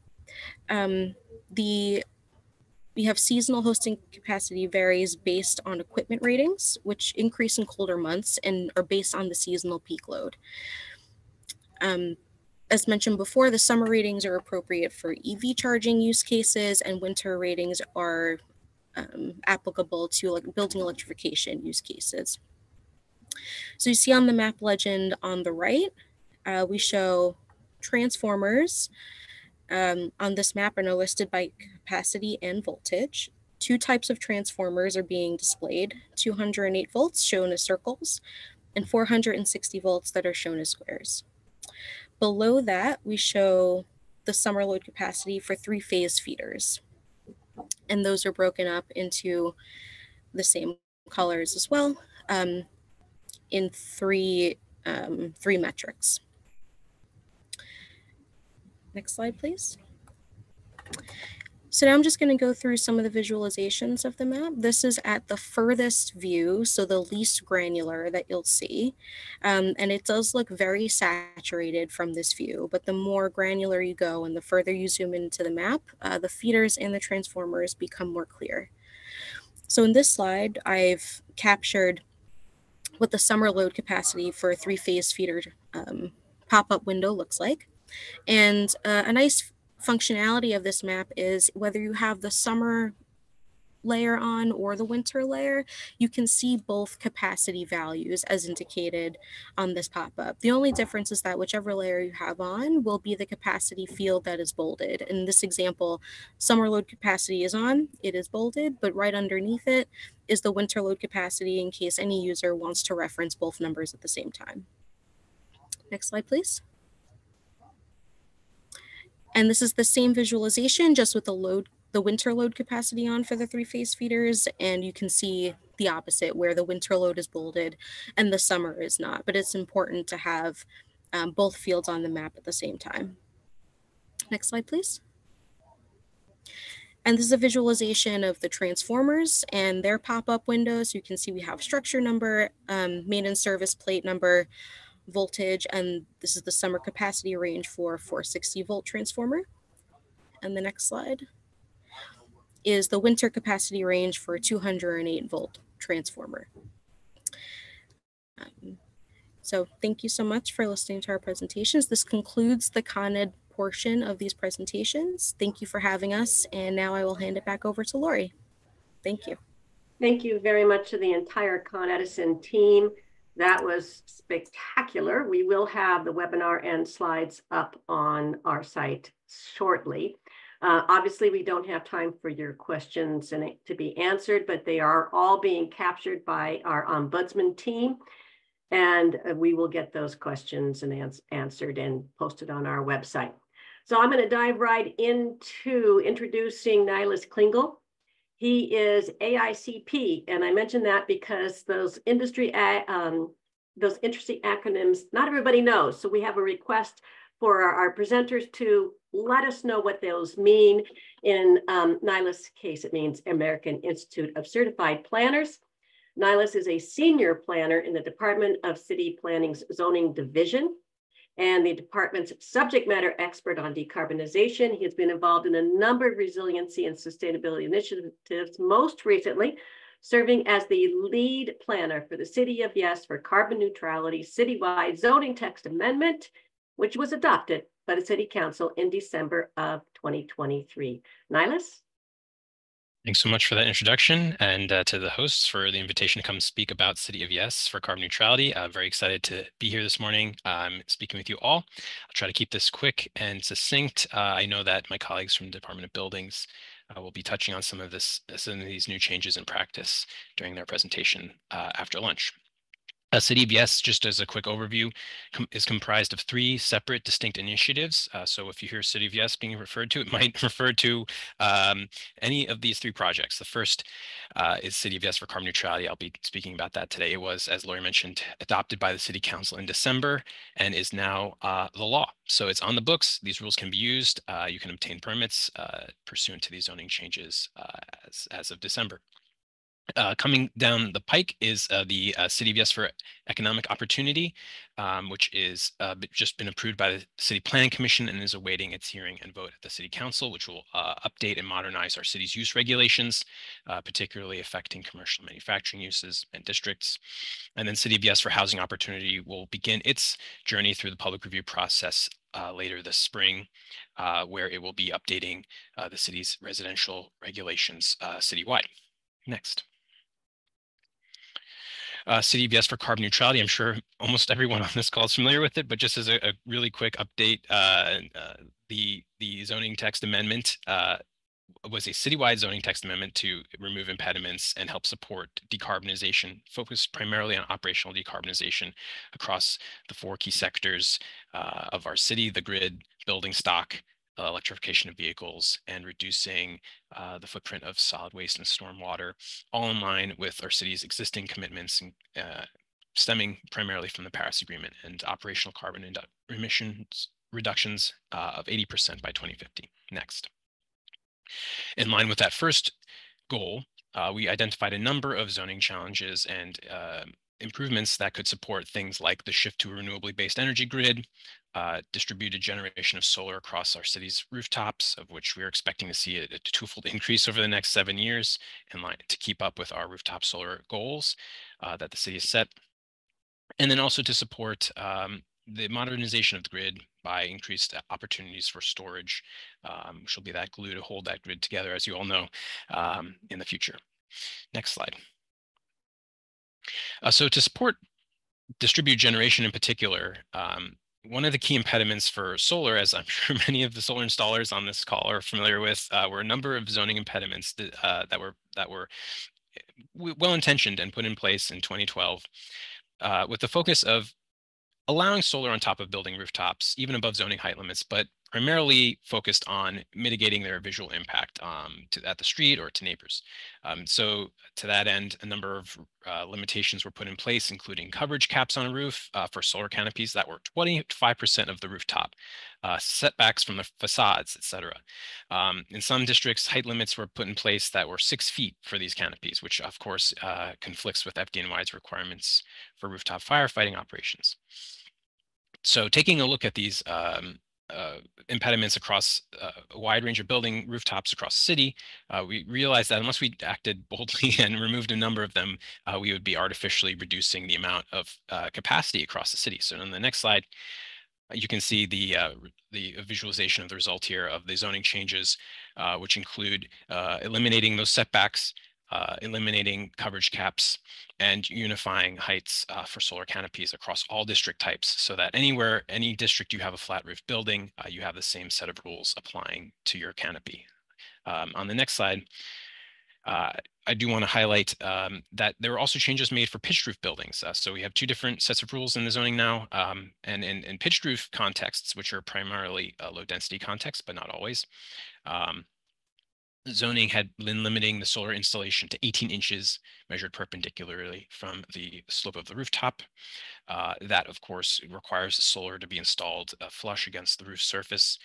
We have seasonal hosting capacity varies based on equipment ratings, which increase in colder months and are based on the seasonal peak load. As mentioned before, the summer ratings are appropriate for EV charging use cases, and winter ratings are applicable to building electrification use cases. So you see on the map legend on the right, we show transformers on this map are now listed by capacity and voltage. Two types of transformers are being displayed, 208 volts shown as circles and 460 volts that are shown as squares. Below that, we show the summer load capacity for three-phase feeders. And those are broken up into the same colors as well in three metrics. Next slide, please. So now I'm just going to go through some of the visualizations of the map. This is at the furthest view, so the least granular that you'll see. And it does look very saturated from this view, but the more granular you go and the further you zoom into the map, the feeders and the transformers become more clear. So in this slide, I've captured what the summer load capacity for a three-phase feeder pop-up window looks like. And a nice functionality of this map is whether you have the summer layer on or the winter layer, you can see both capacity values as indicated on this pop-up. The only difference is that whichever layer you have on will be the capacity field that is bolded. In this example, summer load capacity is on, it is bolded, but right underneath it is the winter load capacity in case any user wants to reference both numbers at the same time. Next slide, please. And this is the same visualization, just with the winter load capacity on for the three-phase feeders, and you can see the opposite, where the winter load is bolded and the summer is not. But it's important to have both fields on the map at the same time. Next slide, please. And this is a visualization of the transformers and their pop-up windows. You can see we have structure number, main and service plate number, voltage, and this is the summer capacity range for 460 volt transformer. And the next slide is the winter capacity range for a 208 volt transformer. So thank you so much for listening to our presentations. This concludes the Con Ed portion of these presentations. Thank you for having us. And now I will hand it back over to Lori. Thank you. Thank you very much to the entire Con Edison team. That was spectacular. We will have the webinar and slides up on our site shortly. Obviously, we don't have time for your questions to be answered, but they are all being captured by our ombudsman team. And we will get those questions and answered and posted on our website. So I'm going to dive right into introducing Niles Klingel. He is AICP, and I mention that because those interesting acronyms, not everybody knows. So we have a request for our presenters to let us know what those mean. In Niles' case, it means American Institute of Certified Planners. Niles is a senior planner in the Department of City Planning's Zoning Division and the department's subject matter expert on decarbonization. He has been involved in a number of resiliency and sustainability initiatives, most recently serving as the lead planner for the City of Yes for carbon neutrality citywide zoning text amendment, which was adopted by the City Council in December of 2023. Niles? Thanks so much for that introduction, and to the hosts for the invitation to come speak about City of Yes for carbon neutrality. I'm very excited to be here this morning speaking with you all. I'll try to keep this quick and succinct. I know that my colleagues from the Department of Buildings will be touching on some of these new changes in practice during their presentation after lunch. City of Yes, just as a quick overview, is comprised of 3 separate distinct initiatives. So if you hear City of Yes being referred to, it might refer to any of these 3 projects. The first is City of Yes for carbon neutrality. I'll be speaking about that today. It was, as Lori mentioned, adopted by the City Council in December and is now the law. So it's on the books. These rules can be used. You can obtain permits pursuant to these zoning changes as of December. Coming down the pike is the City of Yes for Economic Opportunity, which is just been approved by the City Planning Commission and is awaiting its hearing and vote at the City Council, which will update and modernize our city's use regulations, particularly affecting commercial manufacturing uses and districts. And then City of Yes for Housing Opportunity will begin its journey through the public review process later this spring, where it will be updating the city's residential regulations citywide. Next. City of Yes for carbon neutrality. I'm sure almost everyone on this call is familiar with it, but just as a really quick update, the zoning text amendment was a citywide zoning text amendment to remove impediments and help support decarbonization, focused primarily on operational decarbonization across the 4 key sectors of our city: the grid, building stock, electrification of vehicles, and reducing the footprint of solid waste and stormwater, all in line with our city's existing commitments and stemming primarily from the Paris Agreement and operational carbon emissions reductions of 80% by 2050. Next. In line with that first goal, we identified a number of zoning challenges and improvements that could support things like the shift to a renewably based energy grid, distributed generation of solar across our city's rooftops, of which we are expecting to see a 2-fold increase over the next 7 years in line to keep up with our rooftop solar goals that the city has set. And then also to support the modernization of the grid by increased opportunities for storage, which will be that glue to hold that grid together, as you all know, in the future. Next slide. So to support distributed generation in particular, one of the key impediments for solar, as I'm sure many of the solar installers on this call are familiar with, were a number of zoning impediments that were well-intentioned and put in place in 2012 with the focus of allowing solar on top of building rooftops, even above zoning height limits, but primarily focused on mitigating their visual impact at the street or to neighbors. So to that end, a number of limitations were put in place, including coverage caps on a roof for solar canopies that were 25% of the rooftop, setbacks from the facades, etc. In some districts, height limits were put in place that were 6 feet for these canopies, which of course conflicts with FDNY's requirements for rooftop firefighting operations. So taking a look at these impediments across a wide range of building rooftops across the city, we realized that unless we acted boldly and removed a number of them, we would be artificially reducing the amount of capacity across the city. So on the next slide, you can see the visualization of the result here of the zoning changes, which include eliminating those setbacks, eliminating coverage caps, and unifying heights for solar canopies across all district types, so that anywhere, any district you have a flat roof building, you have the same set of rules applying to your canopy. On the next slide, I do want to highlight that there were also changes made for pitched roof buildings. So we have 2 different sets of rules in the zoning now, and in pitched roof contexts, which are primarily low density contexts, but not always. Zoning had been limiting the solar installation to 18 inches measured perpendicularly from the slope of the rooftop. That, of course, requires the solar to be installed flush against the roof surface.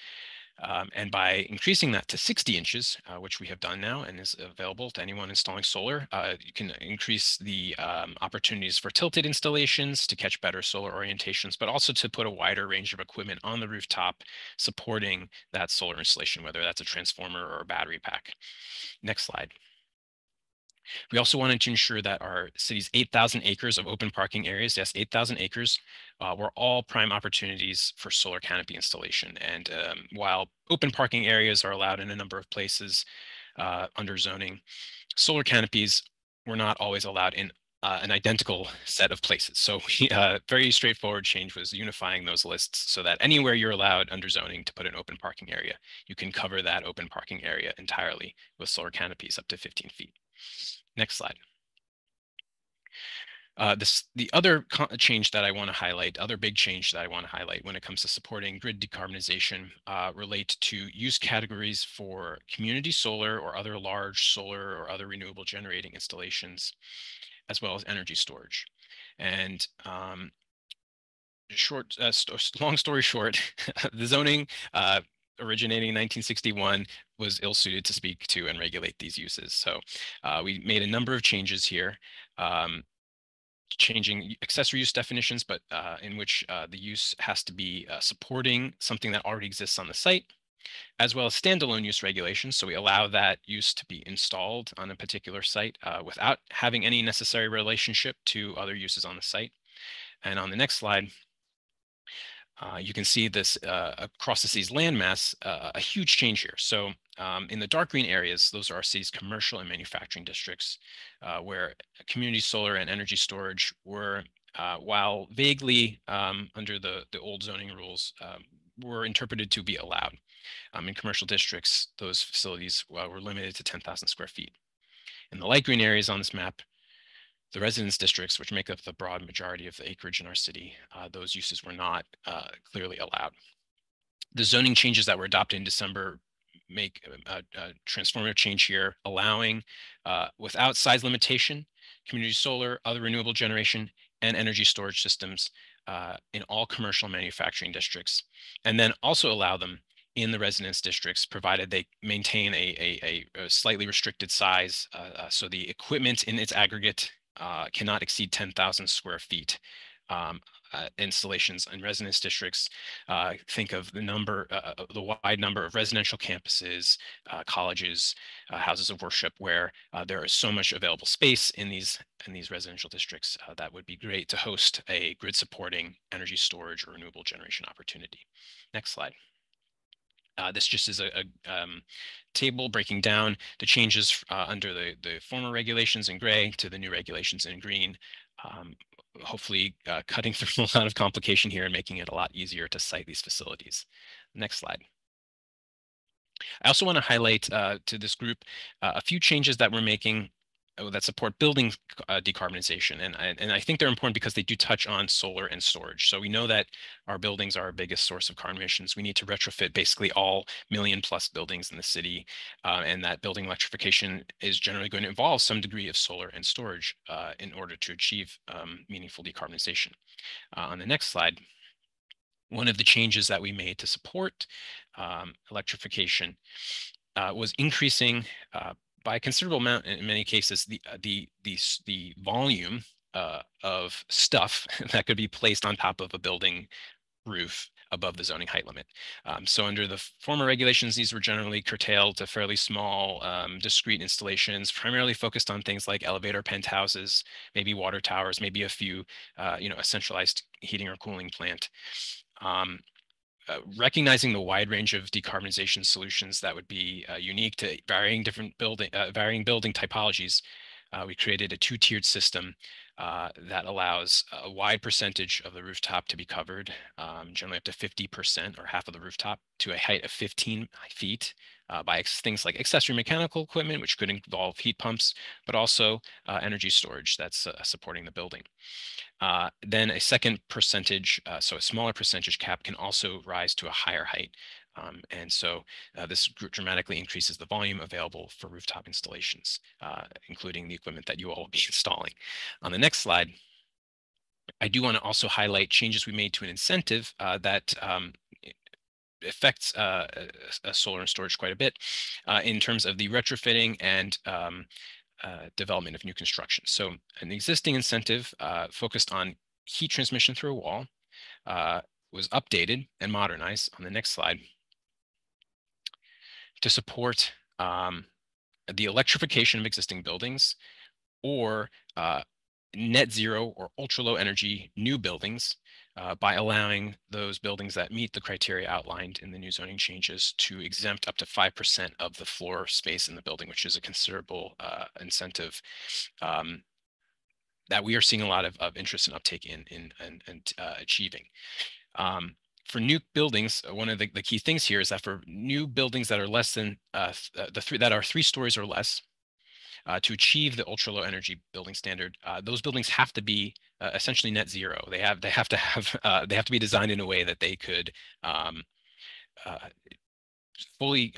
And by increasing that to 60 inches, which we have done now and is available to anyone installing solar, you can increase the opportunities for tilted installations to catch better solar orientations, but also to put a wider range of equipment on the rooftop supporting that solar installation, whether that's a transformer or a battery pack. Next slide. We also wanted to ensure that our city's 8,000 acres of open parking areas, yes, 8,000 acres, were all prime opportunities for solar canopy installation. And while open parking areas are allowed in a number of places under zoning, solar canopies were not always allowed in an identical set of places. So very straightforward change was unifying those lists so that anywhere you're allowed under zoning to put an open parking area, you can cover that open parking area entirely with solar canopies up to 15 feet. Next slide. The other change that I want to highlight, other big change that I want to highlight when it comes to supporting grid decarbonization relate to use categories for community solar or other large solar or other renewable generating installations, as well as energy storage. And long story short, the zoning originating in 1961 was ill-suited to speak to and regulate these uses. So we made a number of changes here, changing accessory use definitions, but in which the use has to be supporting something that already exists on the site, as well as standalone use regulations. So we allow that use to be installed on a particular site without having any necessary relationship to other uses on the site. And on the next slide, you can see this across the city's landmass, a huge change here. So in the dark green areas, those are our city's commercial and manufacturing districts, where community solar and energy storage were, while vaguely under the old zoning rules, were interpreted to be allowed. In commercial districts, those facilities were limited to 10,000 square feet. In the light green areas on this map, the residence districts, which make up the broad majority of the acreage in our city, those uses were not clearly allowed. The zoning changes that were adopted in December make a transformative change here, allowing, without size limitation, community solar, other renewable generation, and energy storage systems in all commercial manufacturing districts, and then also allow them in the residence districts, provided they maintain a slightly restricted size, so the equipment in its aggregate cannot exceed 10,000 square feet installations in residence districts. Think of the wide number of residential campuses, colleges, houses of worship, where there is so much available space in these residential districts. That would be great to host a grid supporting energy storage or renewable generation opportunity. Next slide. This just is a table breaking down the changes under the former regulations in gray to the new regulations in green. Hopefully cutting through a lot of complication here and making it a lot easier to site these facilities. Next slide. I also want to highlight to this group a few changes that we're making that support building decarbonization. And I think they're important because they do touch on solar and storage. So we know that our buildings are our biggest source of carbon emissions. We need to retrofit basically all million-plus buildings in the city. And that building electrification is generally going to involve some degree of solar and storage in order to achieve meaningful decarbonization. On the next slide, one of the changes that we made to support electrification was increasing by a considerable amount, in many cases, the volume of stuff that could be placed on top of a building roof above the zoning height limit. So under the former regulations, these were generally curtailed to fairly small, discrete installations, primarily focused on things like elevator penthouses, maybe water towers, maybe a few, a centralized heating or cooling plant. Recognizing the wide range of decarbonization solutions that would be unique to varying building typologies, we created a two-tiered system that allows a wide percentage of the rooftop to be covered, generally up to 50% or half of the rooftop, to a height of 15 feet by things like accessory mechanical equipment, which could involve heat pumps, but also energy storage that's supporting the building. Then a second percentage, so a smaller percentage cap, can also rise to a higher height. And so this dramatically increases the volume available for rooftop installations, including the equipment that you all will be installing. On the next slide, I do want to also highlight changes we made to an incentive that affects solar and storage quite a bit in terms of the retrofitting and development of new construction. So an existing incentive focused on heat transmission through a wall was updated and modernized on the next slide to support the electrification of existing buildings or net zero or ultra low energy new buildings by allowing those buildings that meet the criteria outlined in the new zoning changes to exempt up to 5% of the floor space in the building, which is a considerable incentive that we are seeing a lot of interest and uptake in achieving. For new buildings, one of the key things here is that for new buildings that are less than that are 3 stories or less, to achieve the ultra low energy building standard, those buildings have to be essentially net zero. They have to be designed in a way that they could fully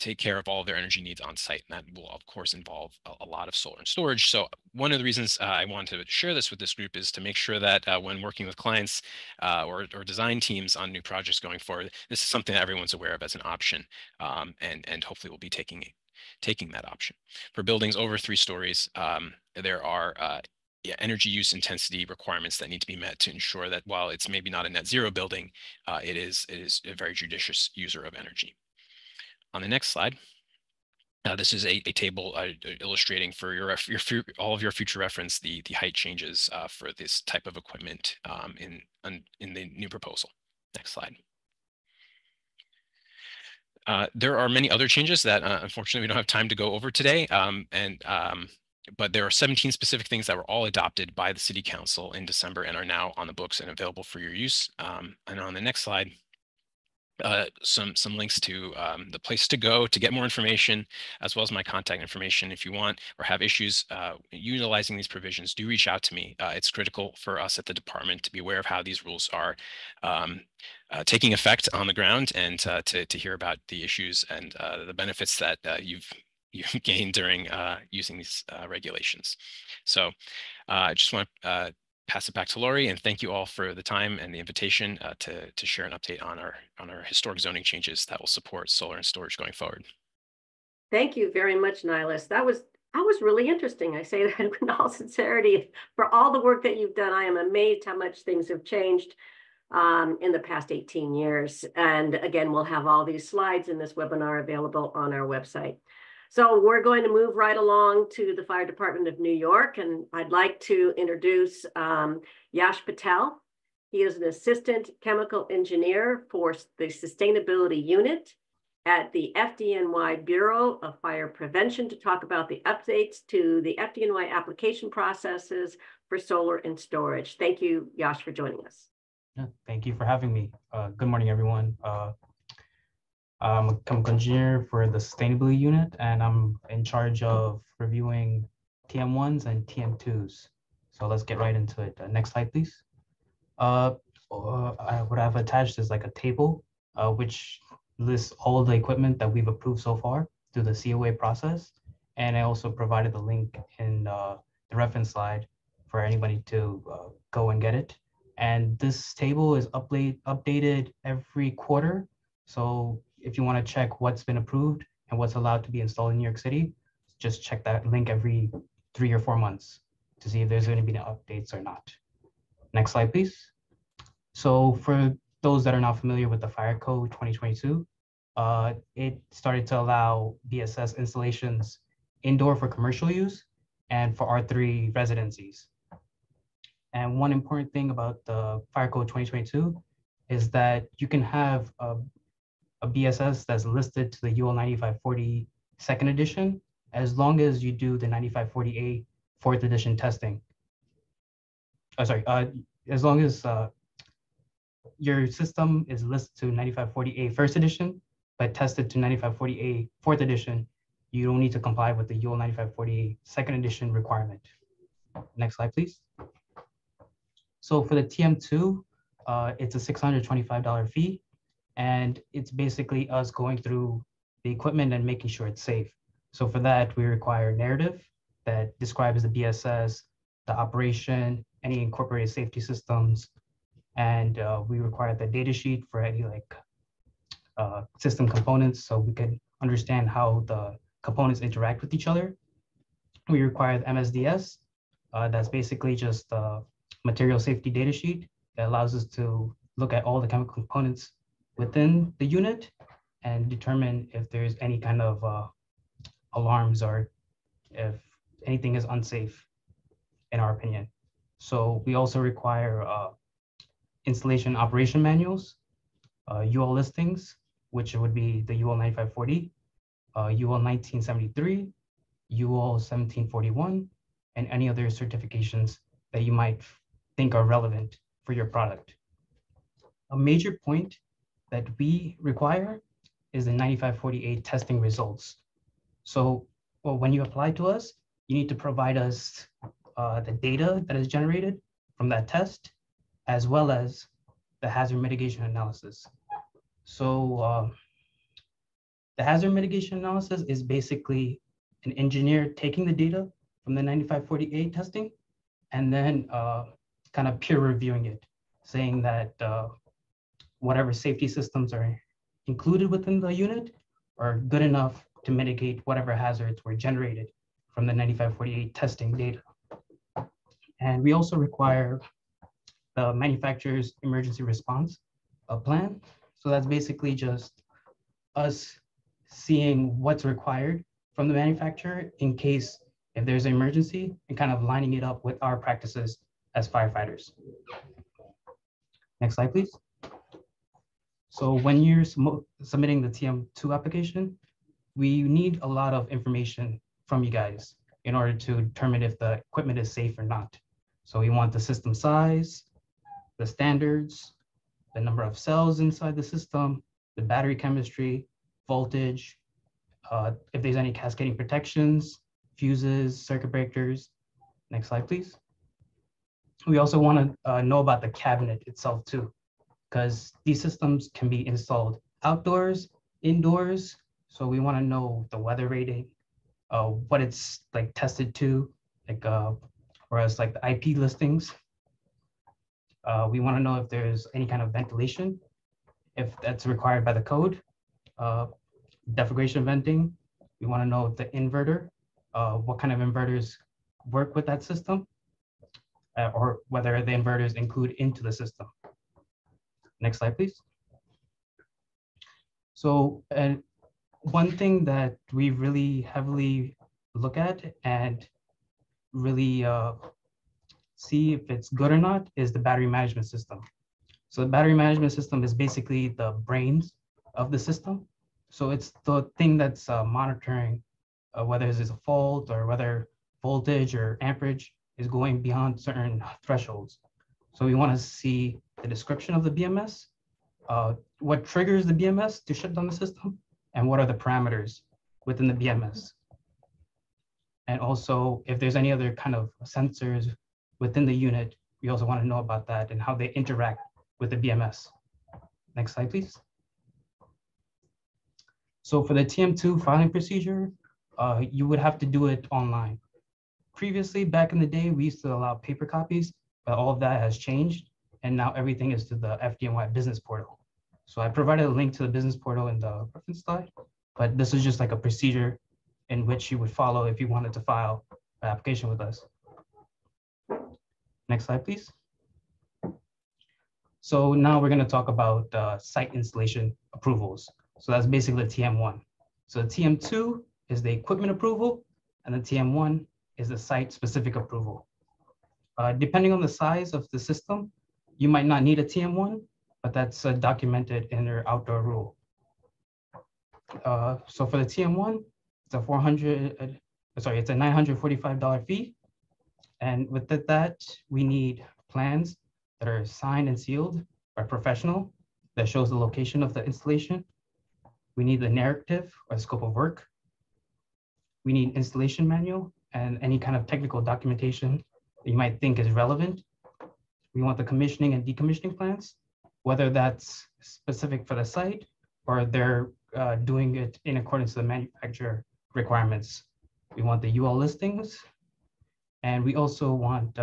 take care of all of their energy needs on site, and that will of course involve a lot of solar and storage. So one of the reasons I wanted to share this with this group is to make sure that when working with clients or design teams on new projects going forward, this is something that everyone's aware of as an option, and hopefully we'll be taking that option. For buildings over 3 stories, there are energy use intensity requirements that need to be met to ensure that while it's maybe not a net zero building, it is a very judicious user of energy. On the next slide, this is a table illustrating for all of your future reference the height changes for this type of equipment in the new proposal. Next slide. There are many other changes that unfortunately we don't have time to go over today, but there are 17 specific things that were all adopted by the City Council in December and are now on the books and available for your use. And on the next slide, some links to the place to go to get more information, as well as my contact information. If you want or have issues utilizing these provisions, do reach out to me. It's critical for us at the department to be aware of how these rules are taking effect on the ground, and to hear about the issues and the benefits that you've gained during using these regulations. So I just want to pass it back to Lori, and thank you all for the time and the invitation to share an update on our historic zoning changes that will support solar and storage going forward. Thank you very much, Nihilus. That was That was really interesting. I say that in all sincerity. For all the work that you've done, I am amazed how much things have changed in the past 18 years. And again, we'll have all these slides in this webinar available on our website. So we're going to move right along to the Fire Department of New York, and I'd like to introduce Yash Patel. He is an assistant chemical engineer for the sustainability unit at the FDNY Bureau of Fire Prevention to talk about the updates to the FDNY application processes for solar and storage. Thank you, Yash, for joining us. Yeah, thank you for having me. Good morning, everyone. I'm a chemical engineer for the sustainability unit, and I'm in charge of reviewing TM1s and TM2s. So let's get right into it. Next slide, please. What I've attached is like a table, which lists all the equipment that we've approved so far through the COA process. And I also provided the link in the reference slide for anybody to go and get it. And this table is updated every quarter. So if you want to check what's been approved and what's allowed to be installed in New York City, just check that link every 3 or 4 months to see if there's going to be any updates or not. Next slide, please. So for those that are not familiar with the Fire Code 2022, it started to allow BSS installations indoor for commercial use and for R3 residencies. And one important thing about the Fire Code 2022 is that you can have a BSS that's listed to the UL 9540 second edition, as long as you do the 9540A fourth edition testing. As long as your system is listed to 9540A first edition, but tested to 9540A fourth edition, you don't need to comply with the UL 9540A second edition requirement. Next slide, please. So for the TM2, it's a $625 fee, and it's basically us going through the equipment and making sure it's safe. So for that, we require a narrative that describes the BSS, the operation, any incorporated safety systems, and we require the data sheet for any system components so we can understand how the components interact with each other. We require the MSDS, that's basically just a material safety data sheet that allows us to look at all the chemical components within the unit and determine if there's any kind of alarms or if anything is unsafe, in our opinion. So we also require installation operation manuals, UL listings, which would be the UL 9540, UL 1973, UL 1741, and any other certifications that you might think are relevant for your product. A major point that we require is the 9548 testing results. So when you apply to us, you need to provide us the data that is generated from that test, as well as the hazard mitigation analysis. So the hazard mitigation analysis is basically an engineer taking the data from the 9548 testing and then kind of peer reviewing it, saying that whatever safety systems are included within the unit are good enough to mitigate whatever hazards were generated from the 9548 testing data. And we also require the manufacturer's emergency response plan. So that's basically just us seeing what's required from the manufacturer in case if there's an emergency and kind of lining it up with our practices as firefighters. Next slide, please. So when you're submitting the TM2 application, we need a lot of information from you guys in order to determine if the equipment is safe or not. So we want the system size, the standards, the number of cells inside the system, the battery chemistry, voltage, if there's any cascading protections, fuses, circuit breakers. Next slide, please. We also want to know about the cabinet itself too, because these systems can be installed outdoors, indoors. So we want to know the weather rating, what it's like tested to, like whereas like the IP listings. We want to know if there's any kind of ventilation, if that's required by the code. Deflagration venting. We want to know if the inverter what kind of inverters work with that system, or whether the inverters include into the system. Next slide, please. So one thing that we really heavily look at and really see if it's good or not is the battery management system. So the battery management system is basically the brains of the system. So it's the thing that's monitoring whether there's a fault or whether voltage or amperage is going beyond certain thresholds. So we want to see the description of the BMS, what triggers the BMS to shut down the system, and what are the parameters within the BMS. And also, if there's any other kind of sensors within the unit, we also want to know about that and how they interact with the BMS. Next slide, please. So for the TM2 filing procedure, you would have to do it online. Previously, back in the day, we used to allow paper copies, but all of that has changed. And now everything is to the FDNY business portal. So I provided a link to the business portal in the reference slide, but this is just like a procedure in which you would follow if you wanted to file an application with us. Next slide, please. So now we're going to talk about site installation approvals. So that's basically the TM1. So the TM2 is the equipment approval, and the TM1 is the site-specific approval. Depending on the size of the system, you might not need a TM1, but that's documented in your outdoor rule. So for the TM1, it's a $945 fee. And with that, we need plans that are signed and sealed by a professional that shows the location of the installation. We need the narrative or the scope of work. We need installation manual and any kind of technical documentation that you might think is relevant. We want the commissioning and decommissioning plans, whether that's specific for the site or they're doing it in accordance to the manufacturer requirements. We want the UL listings, and we also want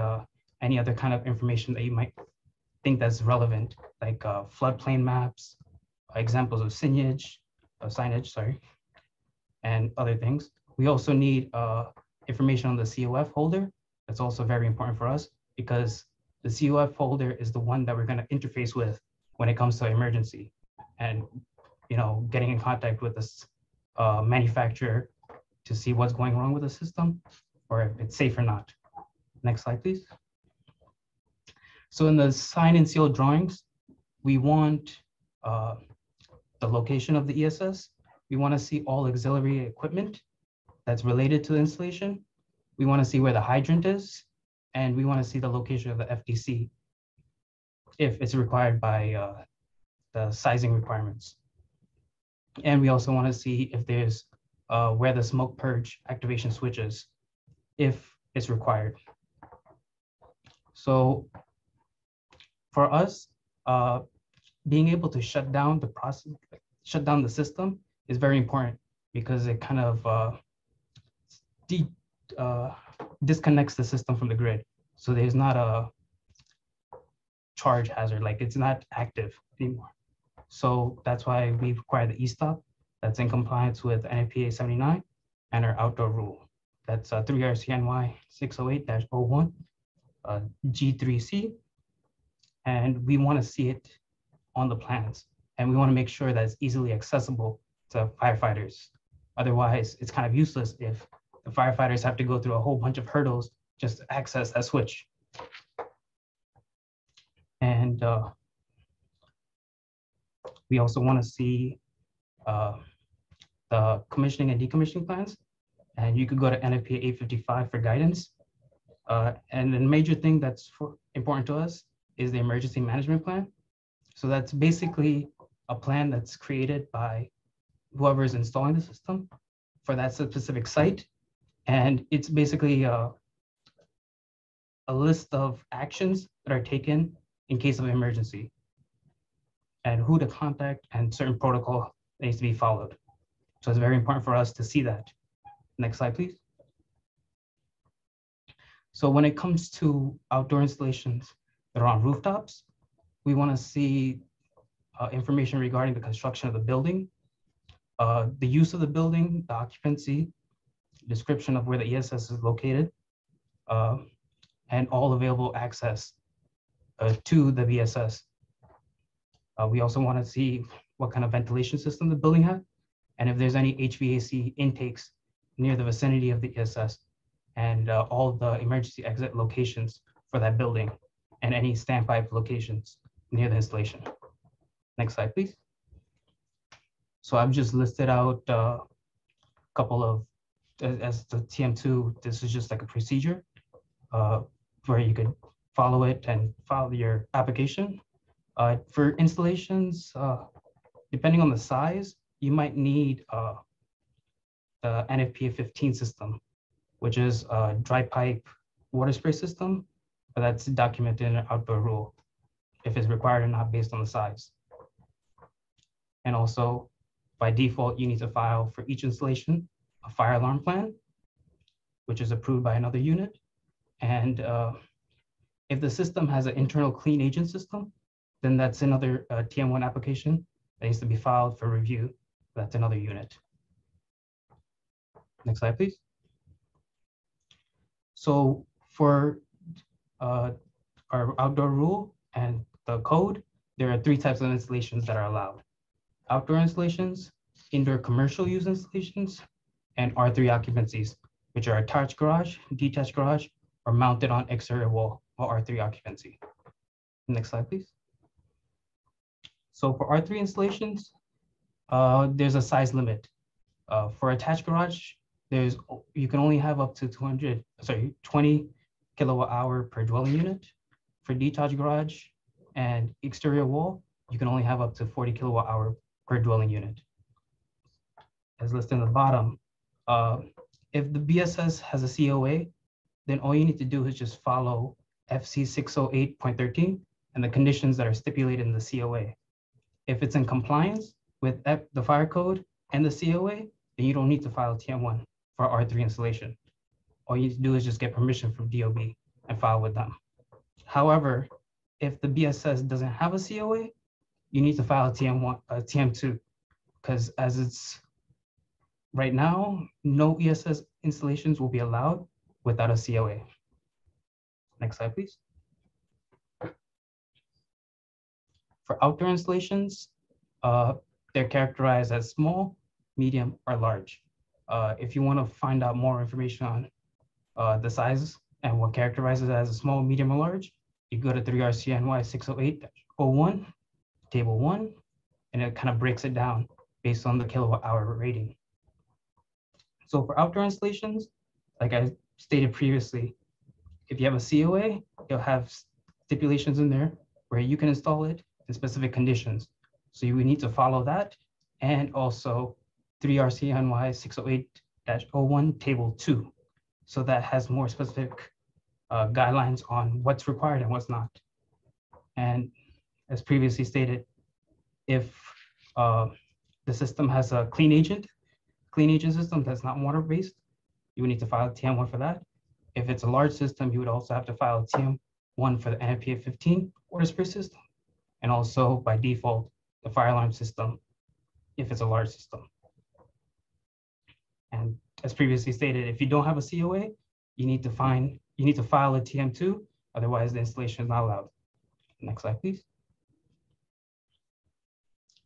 any other kind of information that you might think that's relevant, like floodplain maps, examples of signage, and other things. We also need information on the COF holder. That's also very important for us because the COF holder is the one that we're going to interface with when it comes to emergency and getting in contact with this manufacturer to see what's going wrong with the system or if it's safe or not. Next slide, please. So in the sign and seal drawings, we want the location of the ESS. We want to see all auxiliary equipment that's related to the installation. We want to see where the hydrant is, and we want to see the location of the FDC if it's required by the sizing requirements. And we also want to see if there's where the smoke purge activation switch is, if it's required. So for us, being able to shut down the process, shut down the system is very important because it kind of disconnects the system from the grid. So there's not a charge hazard, like it's not active anymore. So that's why we require the e-stop that's in compliance with NFPA 79 and our outdoor rule. That's 3 RCNY 608-01 G3C. And we want to see it on the plans. And we want to make sure that it's easily accessible to firefighters. Otherwise, it's kind of useless if the firefighters have to go through a whole bunch of hurdles just to access that switch. And we also want to see the commissioning and decommissioning plans. And you could go to NFPA 855 for guidance. And the major thing that's important to us is the emergency management plan. So that's basically a plan that's created by whoever is installing the system for that specific site. And it's basically a list of actions that are taken in case of emergency and who to contact and certain protocol that needs to be followed. So it's very important for us to see that. Next slide, please. So when it comes to outdoor installations that are on rooftops, we want to see information regarding the construction of the building, the use of the building, the occupancy, description of where the ESS is located, and all available access to the BSS. We also want to see what kind of ventilation system the building has, and if there's any HVAC intakes near the vicinity of the ESS, and all the emergency exit locations for that building, and any standpipe locations near the installation. Next slide, please. So I've just listed out a couple of, as the TM2, this is just like a procedure where you could follow it and file your application. For installations, depending on the size, you might need the NFPA 15 system, which is a dry pipe water spray system, but that's documented in an outdoor rule if it's required or not based on the size. And also, by default, you need to file for each installation a fire alarm plan, which is approved by another unit. And if the system has an internal clean agent system, then that's another TM1 application that needs to be filed for review. That's another unit. Next slide, please. So for our outdoor rule and the code, there are 3 types of installations that are allowed: outdoor installations, indoor commercial use installations, and R3 occupancies, which are attached garage, detached garage, or mounted on exterior wall, or R3 occupancy. Next slide, please. So for R3 installations, there's a size limit. For attached garage, you can only have up to 20 kilowatt hour per dwelling unit. For detached garage and exterior wall, you can only have up to 40 kilowatt hour per dwelling unit. As listed in the bottom, if the BSS has a COA, then all you need to do is just follow FC 608.13 and the conditions that are stipulated in the COA. If it's in compliance with the fire code and the COA, then you don't need to file TM1 for R3 installation. All you need to do is just get permission from DOB and file with them. However, if the BSS doesn't have a COA, you need to file a TM2, because as it's right now, no ESS installations will be allowed without a COA. Next slide, please. For outdoor installations, they're characterized as small, medium, or large. If you want to find out more information on the sizes and what characterizes as a small, medium, or large, you go to 3RCNY 608-01, table 1, and it kind of breaks it down based on the kilowatt hour rating. So for outdoor installations, like I stated previously, if you have a COA, you'll have stipulations in there where you can install it in specific conditions. So you would need to follow that, and also 3RCNY 608-01 table 2. So that has more specific guidelines on what's required and what's not. And as previously stated, if the system has a clean agent system that's not water-based, you would need to file a TM1 for that. If it's a large system, you would also have to file a TM1 for the NFPA 15 water spray system, and also by default, the fire alarm system, if it's a large system. And as previously stated, if you don't have a COA, you need to file a TM2, otherwise the installation is not allowed. Next slide, please.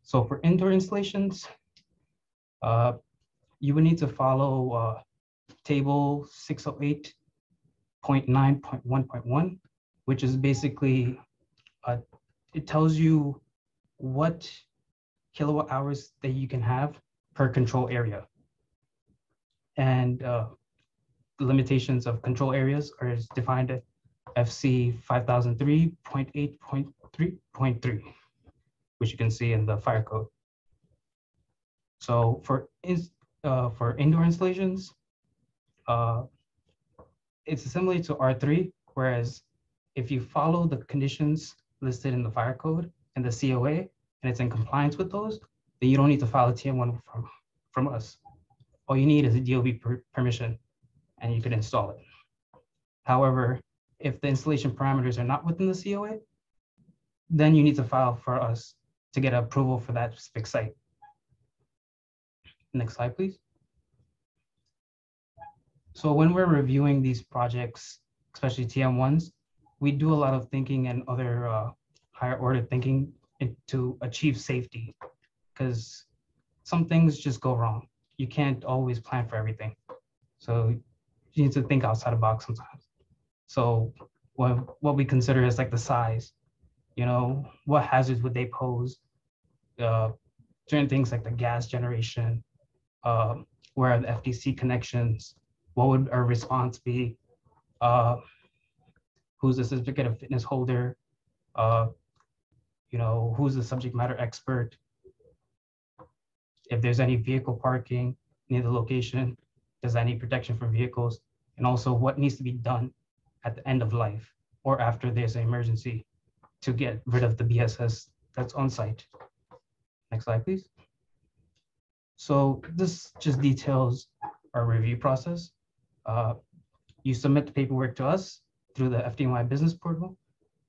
So for indoor installations, you would need to follow table 608.9.1.1, which is basically, it tells you what kilowatt hours that you can have per control area. And the limitations of control areas are defined at FC 5003.8.3.3, which you can see in the fire code. So for indoor installations, it's similar to R3, whereas if you follow the conditions listed in the fire code and the COA, and it's in compliance with those, then you don't need to file a TM1 from us. All you need is a DOB permission, and you can install it. However, if the installation parameters are not within the COA, then you need to file for us to get approval for that specific site. Next slide, please. So when we're reviewing these projects, especially TM1s, we do a lot of thinking and other higher order thinking to achieve safety, because some things just go wrong. You can't always plan for everything. So you need to think outside the box sometimes. So what we consider is like the size, what hazards would they pose? Certain things like the gas generation, where are the FDC connections? What would our response be? Who's the certificate of fitness holder? Who's the subject matter expert? If there's any vehicle parking near the location, does that need protection from vehicles? And also what needs to be done at the end of life or after there's an emergency to get rid of the BSS that's on site. Next slide, please. So this just details our review process. You submit the paperwork to us through the FDNY business portal.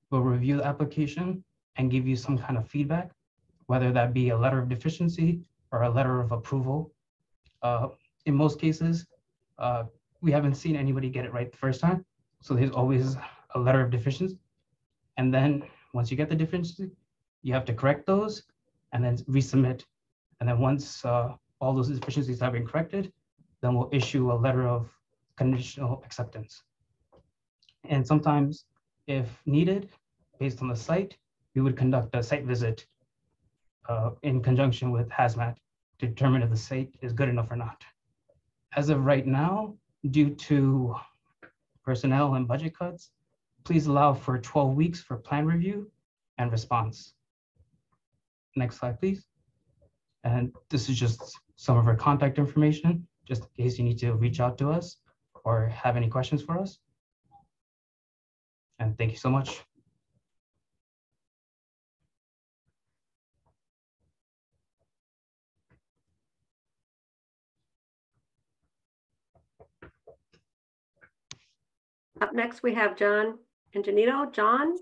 We'll review the application and give you some kind of feedback, whether that be a letter of deficiency or a letter of approval. In most cases, we haven't seen anybody get it right the first time. So there's always a letter of deficiency. And then once you get the deficiency, you have to correct those and then resubmit. And then once all those deficiencies have been corrected, then we'll issue a letter of conditional acceptance. And sometimes, if needed, based on the site, we would conduct a site visit in conjunction with hazmat to determine if the site is good enough or not. As of right now, due to personnel and budget cuts, please allow for 12 weeks for plan review and response. Next slide, please. And this is just some of our contact information, just in case you need to reach out to us or have any questions for us. And thank you so much. Up next, we have John Angelino. John,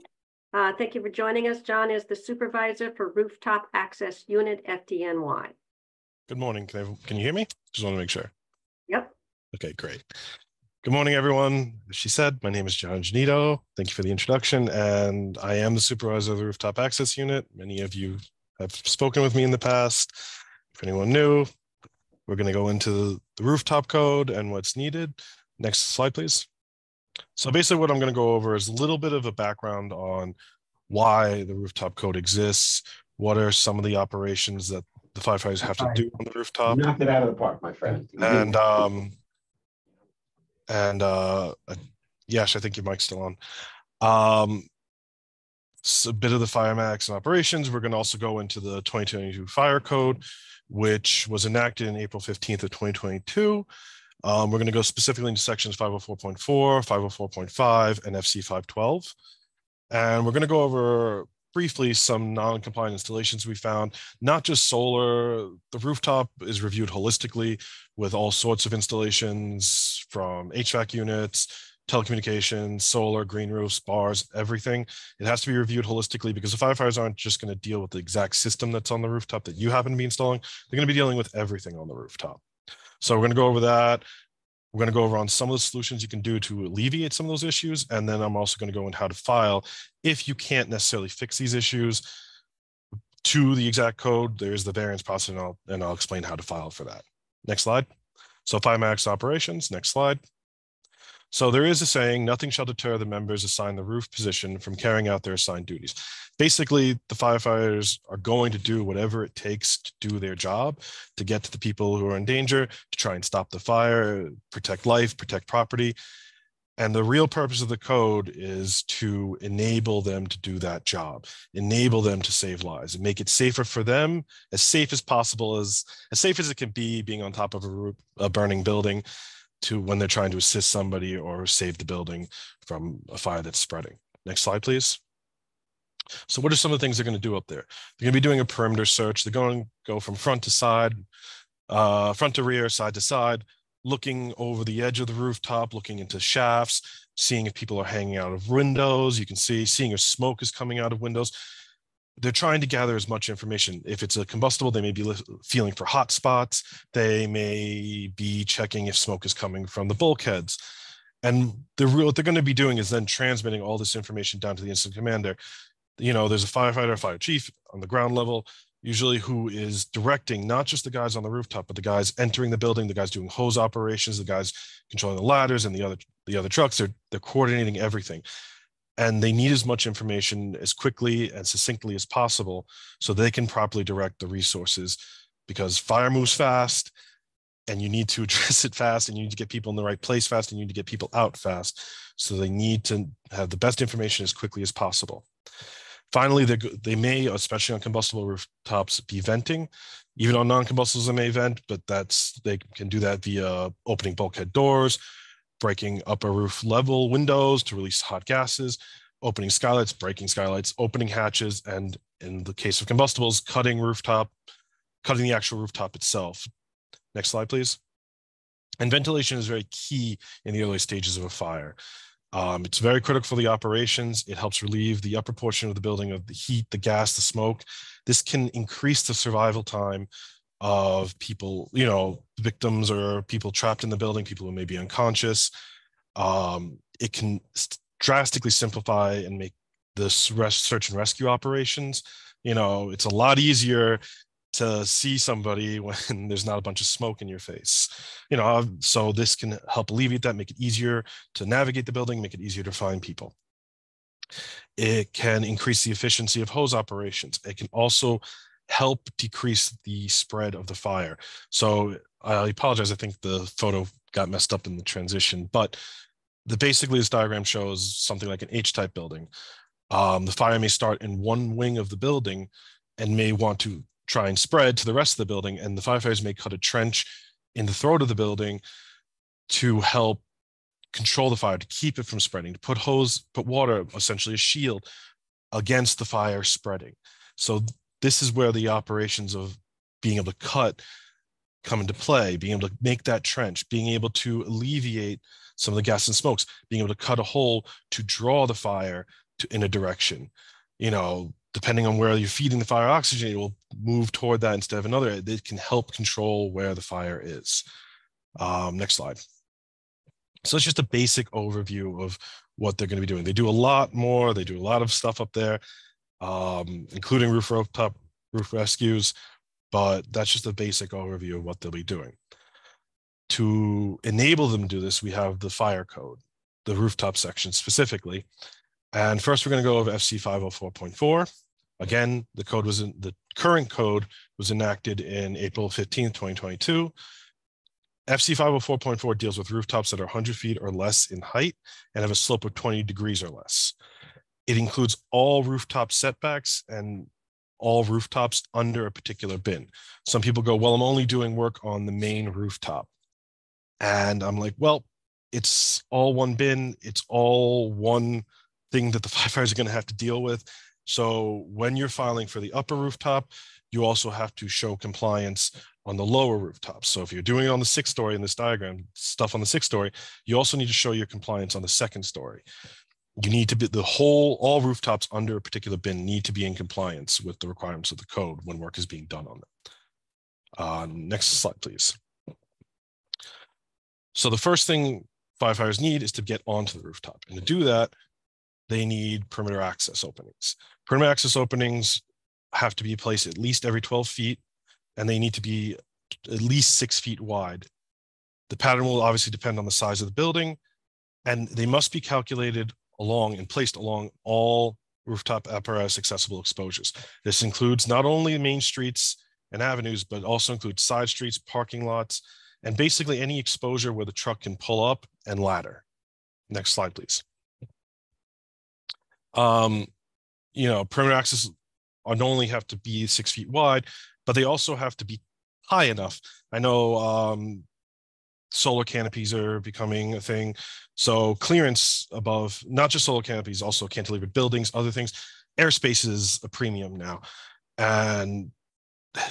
thank you for joining us. John is the supervisor for Rooftop Access Unit FDNY. Good morning. Can you hear me? Just want to make sure. Yep. Okay, great. Good morning, everyone. As she said, my name is John Janito. Thank you for the introduction. And I am the supervisor of the Rooftop Access Unit. Many of you have spoken with me in the past. If anyone new, we're going to go into the rooftop code and what's needed. Next slide, please. So basically what I'm going to go over is a little bit of a background on why the rooftop code exists. What are some of the operations that the firefighters have to do on the rooftop? You knocked it out of the park, my friend. Yes, I think your mic's still on. So a bit of the fire mechanics and operations. We're going to also go into the 2022 fire code, which was enacted in April 15th of 2022. We're going to go specifically into sections 504.4, 504.5, and FC 512. And we're going to go over briefly some non-compliant installations we found. Not just solar, the rooftop is reviewed holistically with all sorts of installations from HVAC units, telecommunications, solar, green roofs, bars, everything. It has to be reviewed holistically because the firefighters aren't just going to deal with the exact system that's on the rooftop that you happen to be installing. They're going to be dealing with everything on the rooftop. So we're going to go over that. We're going to go over on some of the solutions you can do to alleviate some of those issues. And then I'm also going to go into how to file if you can't necessarily fix these issues to the exact code. There's the variance process, and I'll explain how to file for that. Next slide. So fire max operations, next slide. So there is a saying, nothing shall deter the members assigned the roof position from carrying out their assigned duties. Basically, the firefighters are going to do whatever it takes to do their job, to get to the people who are in danger, to try and stop the fire, protect life, protect property. And the real purpose of the code is to enable them to do that job, enable them to save lives and make it safer for them, as safe as possible, as safe as it can be being on top of a burning building, to when they're trying to assist somebody or save the building from a fire that's spreading. Next slide, please. So what are some of the things they're going to do up there? They're going to be doing a perimeter search. They're going to go from front to side, front to rear, side to side, looking over the edge of the rooftop, looking into shafts, seeing if people are hanging out of windows. You can seeing if smoke is coming out of windows. they're trying to gather as much information. If it's a combustible, they may be feeling for hot spots. They may be checking if smoke is coming from the bulkheads. And what they're going to be doing is then transmitting all this information down to the incident commander. You know, there's a firefighter, a fire chief on the ground level, usually, who is directing not just the guys on the rooftop, but the guys entering the building, the guys doing hose operations, the guys controlling the ladders and the other trucks. They're coordinating everything. And they need as much information as quickly and succinctly as possible so they can properly direct the resources, because fire moves fast and you need to address it fast, and you need to get people in the right place fast, and you need to get people out fast. So they need to have the best information as quickly as possible. Finally, they may, especially on combustible rooftops, be venting. Even on non-combustibles, they may vent, but they can do that via opening bulkhead doors, breaking upper roof level windows to release hot gases, opening skylights, breaking skylights, opening hatches, and in the case of combustibles, cutting the actual rooftop itself. Next slide, please. And ventilation is very key in the early stages of a fire. It's very critical for the operations. It helps relieve the upper portion of the building of the heat, the gas, the smoke. This can increase the survival time of people, you know, victims or people trapped in the building, people who may be unconscious. It can drastically simplify and make the search and rescue operations. You know, it's a lot easier to see somebody when there's not a bunch of smoke in your face. You know, so this can help alleviate that, make it easier to navigate the building, make it easier to find people. It can increase the efficiency of hose operations. It can also help decrease the spread of the fire. So I apologize, I think the photo got messed up in the transition, but basically this diagram shows something like an H-type building. The fire may start in one wing of the building and may want to try and spread to the rest of the building, and the firefighters may cut a trench in the throat of the building to help control the fire, to keep it from spreading, to put water, essentially a shield, against the fire spreading. So this is where the operations of being able to cut come into play, being able to make that trench, being able to alleviate some of the gas and smokes, being able to cut a hole to draw the fire in a direction. You know, depending on where you're feeding the fire oxygen, it will move toward that instead of another. It can help control where the fire is. Next slide. So it's just a basic overview of what they're going to be doing. They do a lot more. They do a lot of stuff up there, including roof rescues, but that's just a basic overview of what they'll be doing. To enable them to do this, we have the fire code, the rooftop section specifically. And first, we're going to go over FC 504.4. Again, the current code was enacted in April 15th, 2022. FC 504.4 deals with rooftops that are 100 feet or less in height and have a slope of 20 degrees or less. It includes all rooftop setbacks and all rooftops under a particular bin. Some people go, well, I'm only doing work on the main rooftop. And I'm like, well, it's all one bin. It's all one thing that the firefighters are going to have to deal with. So when you're filing for the upper rooftop, you also have to show compliance on the lower rooftops. So if you're doing it on the 6th story in this diagram, stuff on the 6th story, you also need to show your compliance on the 2nd story. You need to be all rooftops under a particular bin need to be in compliance with the requirements of the code when work is being done on them. Next slide, please. So the first thing firefighters need is to get onto the rooftop. And to do that, they need perimeter access openings. Perimeter access openings have to be placed at least every 12 feet, and they need to be at least 6 feet wide. The pattern will obviously depend on the size of the building, and they must be calculated along and placed along all rooftop apparatus accessible exposures. This includes not only main streets and avenues, but also includes side streets, parking lots, and basically any exposure where the truck can pull up and ladder. Next slide, please. You know, perimeter access not only have to be 6 feet wide, but they also have to be high enough. I know solar canopies are becoming a thing. So clearance above, not just solar canopies, also cantilevered buildings, other things. Airspace is a premium now. And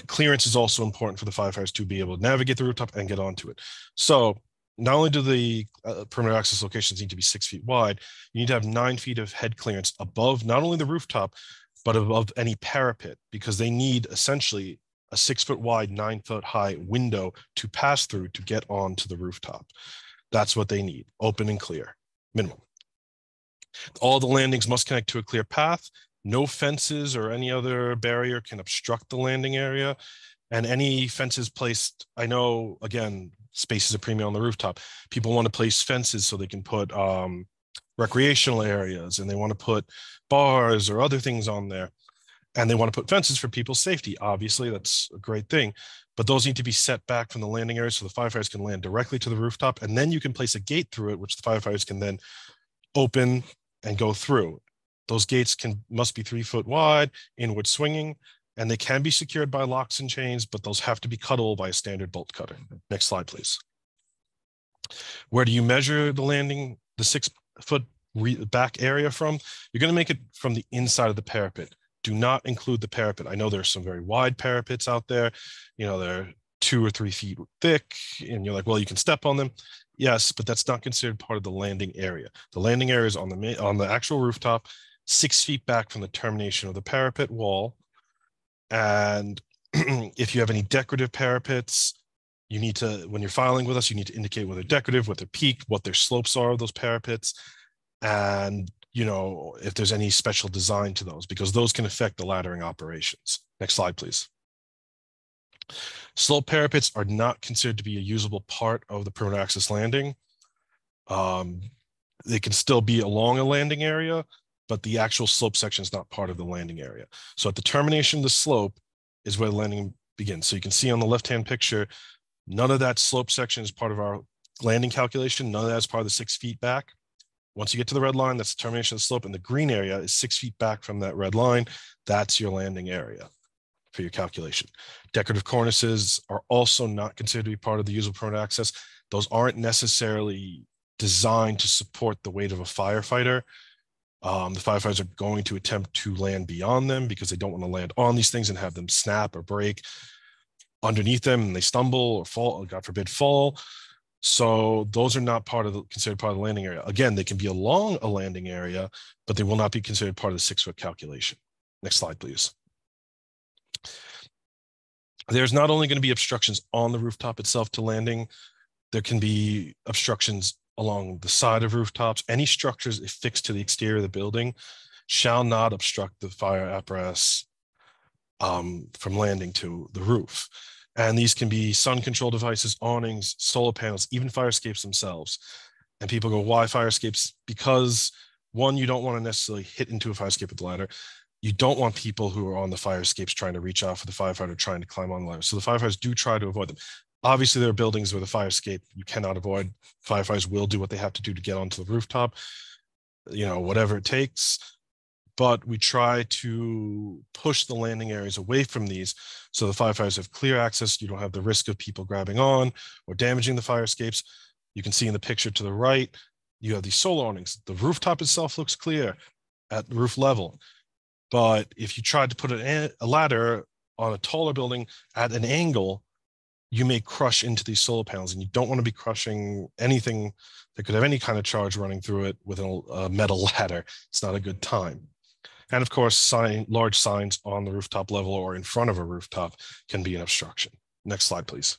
clearance is also important for the firefighters to be able to navigate the rooftop and get onto it. So not only do the perimeter access locations need to be 6 feet wide, you need to have 9 feet of head clearance above not only the rooftop, but of any parapet, because they need essentially a 6 foot wide, 9 foot high window to pass through to get onto the rooftop. That's what they need, open and clear, minimum. All the landings must connect to a clear path. No fences or any other barrier can obstruct the landing area. And any fences placed, I know, again, space is a premium on the rooftop. People want to place fences so they can put recreational areas, and they want to put bars or other things on there. And they want to put fences for people's safety. Obviously, that's a great thing. But those need to be set back from the landing area so the firefighters can land directly to the rooftop. And then you can place a gate through it, which the firefighters can then open and go through. Those gates must be 3 foot wide, inward swinging, and they can be secured by locks and chains, but those have to be cuttable by a standard bolt cutter. Next slide, please. Where do you measure the landing, the 6 foot back area from? You're going to make it from the inside of the parapet. Do not include the parapet. I know there's some very wide parapets out there. You know, they're 2 or 3 feet thick, and you're like, well, you can step on them. Yes, but that's not considered part of the landing area. The landing area is on the actual rooftop, 6 feet back from the termination of the parapet wall. And if you have any decorative parapets, you need to, when you're filing with us, you need to indicate whether they're decorative, what they're peaked, what their slopes are of those parapets, and you know, if there's any special design to those, because those can affect the laddering operations. Next slide, please. Slope parapets are not considered to be a usable part of the perimeter access landing. They can still be along a landing area, but the actual slope section is not part of the landing area. So at the termination of the slope is where the landing begins. So you can see on the left-hand picture, none of that slope section is part of our landing calculation. None of that is part of the 6 feet back. Once you get to the red line, that's the termination of the slope, and the green area is 6 feet back from that red line. That's your landing area for your calculation. Decorative cornices are also not considered to be part of the usable perimeter access. Those aren't necessarily designed to support the weight of a firefighter. The firefighters are going to attempt to land beyond them because they don't want to land on these things and have them snap or break underneath them and they stumble or fall, God forbid, fall. So those are not considered part of the landing area. Again, they can be along a landing area, but they will not be considered part of the 6 foot calculation. Next slide, please. There's not only going to be obstructions on the rooftop itself to landing, there can be obstructions along the side of rooftops. Any structures affixed to the exterior of the building shall not obstruct the fire apparatus from landing to the roof. And these can be sun control devices, awnings, solar panels, even fire escapes themselves. And people go, why fire escapes? Because one, you don't want to necessarily hit into a fire escape with the ladder. You don't want people who are on the fire escapes trying to reach out for the firefighter, trying to climb on the ladder. So the firefighters do try to avoid them. Obviously, there are buildings where the fire escape you cannot avoid. Firefighters will do what they have to do to get onto the rooftop, you know, whatever it takes. But we try to push the landing areas away from these so the firefighters have clear access. You don't have the risk of people grabbing on or damaging the fire escapes. You can see in the picture to the right, you have these solar awnings. The rooftop itself looks clear at the roof level. But if you tried to put a ladder on a taller building at an angle, you may crush into these solar panels, and you don't want to be crushing anything that could have any kind of charge running through it with a metal ladder. It's not a good time. And of course, large signs on the rooftop level or in front of a rooftop can be an obstruction. Next slide, please.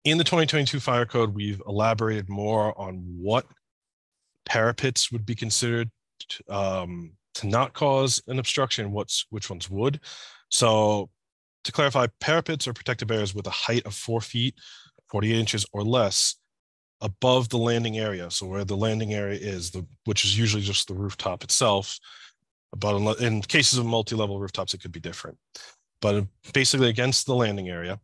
In the 2022 Fire Code, we've elaborated more on what parapets would be considered to not cause an obstruction, which ones would. So to clarify, parapets are protected barriers with a height of 4 feet, 48 inches or less above the landing area. So where the landing area is, which is usually just the rooftop itself. But in cases of multi-level rooftops, it could be different. But basically against the landing area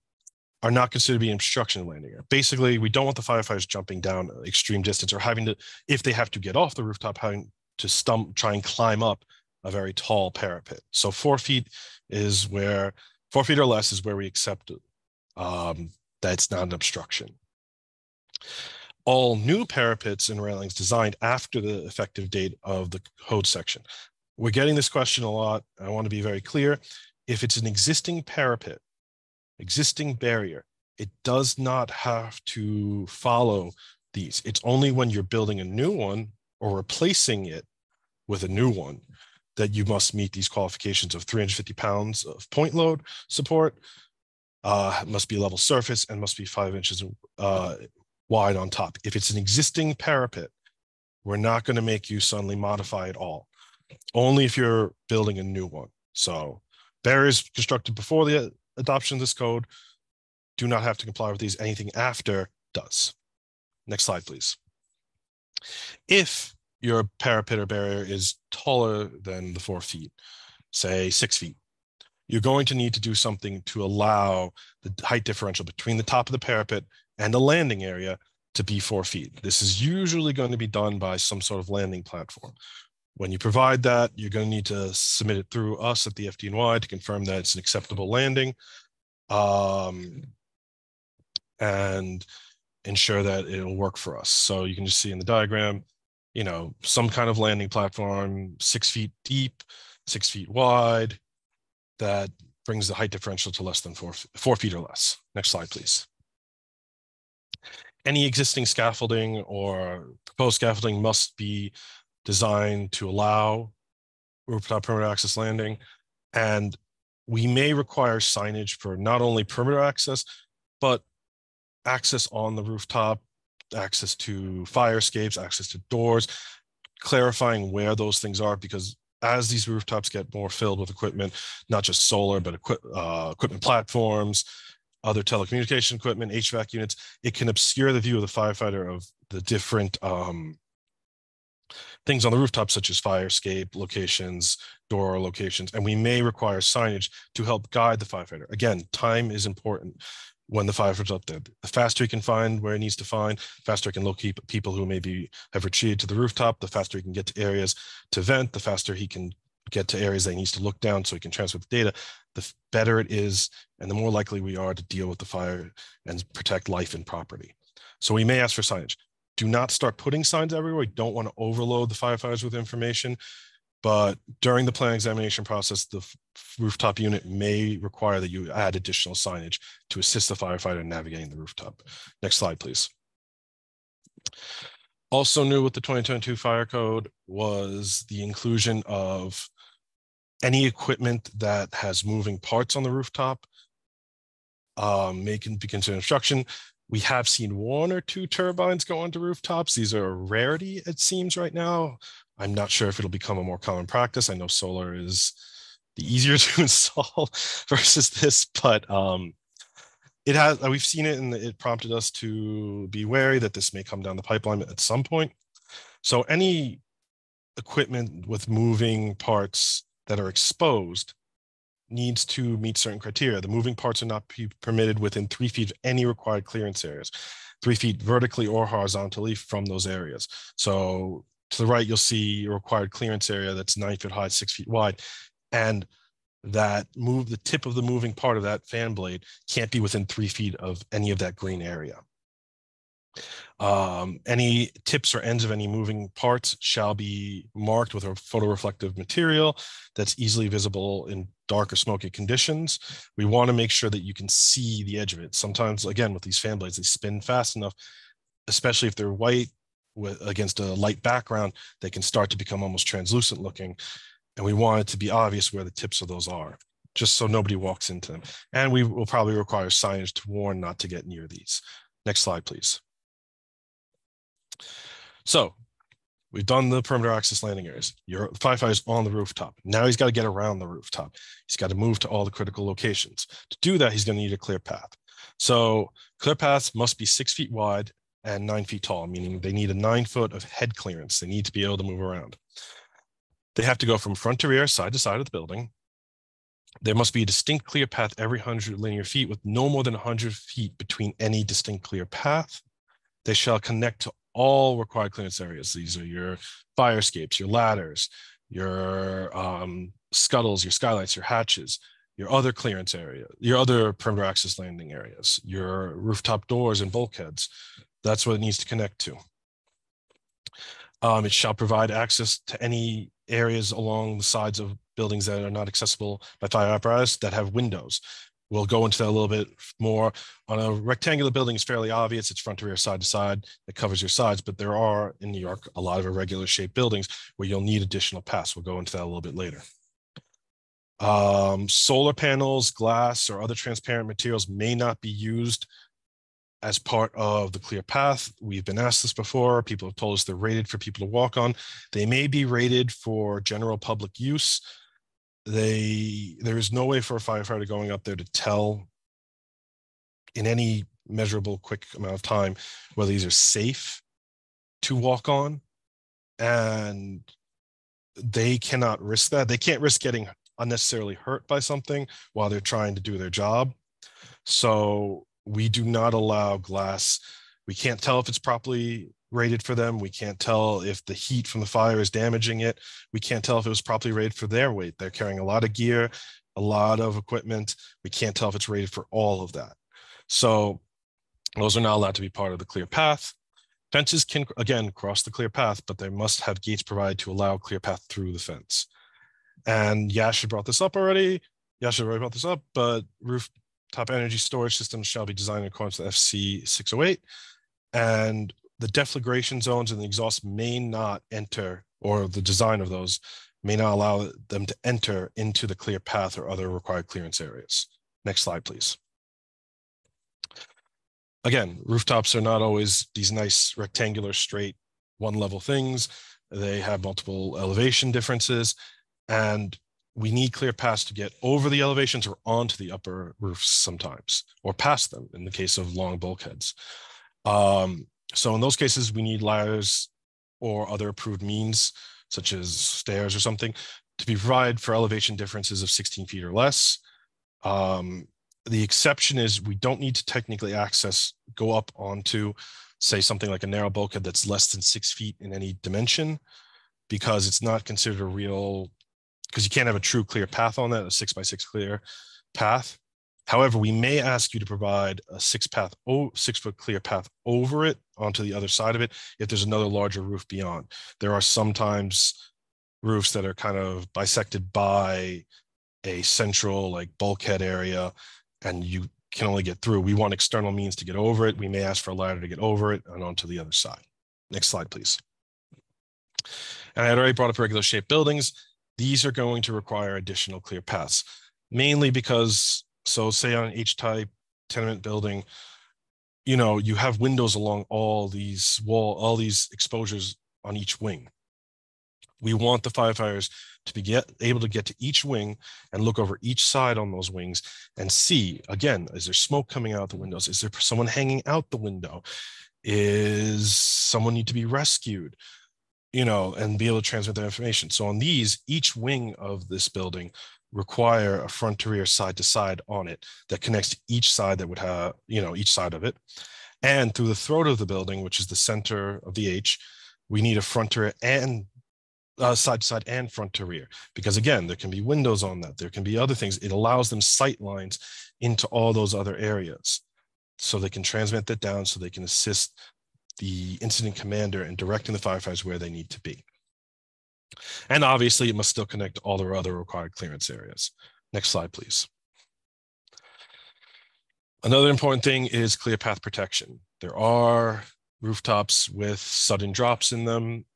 are not considered to be an obstruction of the landing area. Basically, we don't want the firefighters jumping down extreme distance or having to, if they have to get off the rooftop, having to try and climb up a very tall parapet. So 4 feet is where, 4 feet or less is where we accept that it's not an obstruction. All new parapets and railings designed after the effective date of the code section. We're getting this question a lot. I want to be very clear. If it's an existing parapet, existing barrier, it does not have to follow these. It's only when you're building a new one or replacing it with a new one that you must meet these qualifications of 350 pounds of point load support, must be level surface, and must be 5 inches wide on top. If it's an existing parapet, we're not going to make you suddenly modify it all. Only if you're building a new one. So barriers constructed before the adoption of this code do not have to comply with these. Anything after does. Next slide, please. If your parapet or barrier is taller than the 4 feet, say 6 feet, you're going to need to do something to allow the height differential between the top of the parapet and the landing area to be 4 feet. This is usually going to be done by some sort of landing platform. When you provide that, you're going to need to submit it through us at the FDNY to confirm that it's an acceptable landing, and ensure that it'll work for us. So you can just see in the diagram, you know, some kind of landing platform, 6 feet deep, 6 feet wide, that brings the height differential to less than 4 feet or less. Next slide, please. Any existing scaffolding or proposed scaffolding must be designed to allow rooftop perimeter access landing. And we may require signage for not only perimeter access, but access on the rooftop, access to fire escapes, access to doors, clarifying where those things are, because as these rooftops get more filled with equipment, not just solar, but equipment platforms, other telecommunication equipment, HVAC units, it can obscure the view of the firefighter of the different things on the rooftop, such as fire escape locations, door locations, and we may require signage to help guide the firefighter. Again, time is important when the firefighter's up there. The faster he can find where he needs to find, faster he can locate people who maybe have retreated to the rooftop, the faster he can get to areas to vent, the faster he can get to areas that he needs to look down so he can transfer the data, the better it is, and the more likely we are to deal with the fire and protect life and property. So we may ask for signage. Do not start putting signs everywhere. We don't want to overload the firefighters with information, but during the plan examination process, the rooftop unit may require that you add additional signage to assist the firefighter in navigating the rooftop. Next slide, please. Also new with the 2022 fire code was the inclusion of any equipment that has moving parts on the rooftop may be considered instruction. We have seen 1 or 2 turbines go onto rooftops. These are a rarity, it seems, right now. I'm not sure if it'll become a more common practice. I know solar is the easier to install versus this, but it has. We've seen it, and it prompted us to be wary that this may come down the pipeline at some point. So any equipment with moving parts that are exposed needs to meet certain criteria. The moving parts are not permitted within 3 feet of any required clearance areas, 3 feet vertically or horizontally from those areas. So to the right, you'll see a required clearance area that's 9 feet high, 6 feet wide. And that the tip of the moving part of that fan blade can't be within 3 feet of any of that green area. Any tips or ends of any moving parts shall be marked with a photoreflective material that's easily visible in dark or smoky conditions. We want to make sure that you can see the edge of it. Sometimes, again, with these fan blades, they spin fast enough, especially if they're white against a light background, they can start to become almost translucent looking. And we want it to be obvious where the tips of those are, just so nobody walks into them. And we will probably require signage to warn not to get near these. Next slide, please. So we've done the perimeter access landing areas. Your firefighter's on the rooftop. Now he's got to get around the rooftop. He's got to move to all the critical locations. To do that, he's going to need a clear path. So clear paths must be 6 feet wide and 9 feet tall, meaning they need a 9 foot of head clearance. They need to be able to move around. They have to go from front to rear, side to side of the building. There must be a distinct clear path every 100 linear feet with no more than 100 feet between any distinct clear path. They shall connect to all required clearance areas. These are your fire escapes, your ladders, your scuttles, your skylights, your hatches, your other clearance area, your other perimeter access landing areas, your rooftop doors and bulkheads. That's what it needs to connect to. It shall provide access to any areas along the sides of buildings that are not accessible by fire apparatus that have windows. we'll go into that a little bit more. On a rectangular building, it's fairly obvious. It's front to rear, side to side. It covers your sides, but there are, in New York, a lot of irregular shaped buildings where you'll need additional paths. We'll go into that a little bit later. Solar panels, glass, or other transparent materials may not be used as part of the clear path. We've been asked this before. People have told us they're rated for people to walk on. They may be rated for general public use. There is no way for a firefighter going up there to tell in any measurable quick amount of time whether these are safe to walk on, and they cannot risk that. They can't risk getting unnecessarily hurt by something while they're trying to do their job. So we do not allow glass. We can't tell if it's properly rated for them. We can't tell if the heat from the fire is damaging it. We can't tell if it was properly rated for their weight. They're carrying a lot of gear, a lot of equipment. We can't tell if it's rated for all of that. So those are not allowed to be part of the clear path. Fences can, again, cross the clear path, but they must have gates provided to allow clear path through the fence. And Yash brought this up already. Yash already brought this up, but rooftop energy storage systems shall be designed in accordance with FC 608. And the deflagration zones and the exhaust may not enter, or the design of those may not allow them to enter into the clear path or other required clearance areas. Next slide, please. Again, rooftops are not always these nice rectangular, straight, one-level things. They have multiple elevation differences, and we need clear paths to get over the elevations or onto the upper roofs sometimes, or past them in the case of long bulkheads. So in those cases, we need ladders or other approved means, such as stairs or something, to be provided for elevation differences of 16 feet or less. The exception is we don't need to technically go up onto, say, something like a narrow bulkhead that's less than 6 feet in any dimension, because it's not considered a real, because you can't have a true clear path on that, a 6x6 clear path. However, we may ask you to provide a 6-foot clear path over it onto the other side of it if there's another larger roof beyond. There are sometimes roofs that are kind of bisected by a central like bulkhead area, and you can only get through. We want external means to get over it. We may ask for a ladder to get over it and onto the other side. Next slide, please. And I had already brought up regular shaped buildings. These are going to require additional clear paths, mainly because, so say on an H-type tenement building, you know, you have windows along all these exposures on each wing. We want the firefighters to be able to get to each wing and look over each side on those wings and see, again, is there smoke coming out the windows? Is there someone hanging out the window? Is someone need to be rescued? You know, and be able to transmit that information. So on these, each wing of this building require a front to rear, side to side on it that connects to each side that would have, you know, each side of it. And through the throat of the building, which is the center of the H, we need a front to rear and side to side and front to rear, because again, there can be windows on that. There can be other things. It allows them sight lines into all those other areas so they can transmit that down, so they can assist the incident commander in directing the firefighters where they need to be. And obviously it must still connect to all their other required clearance areas. Next slide, please. Another important thing is clear path protection. There are rooftops with sudden drops in them.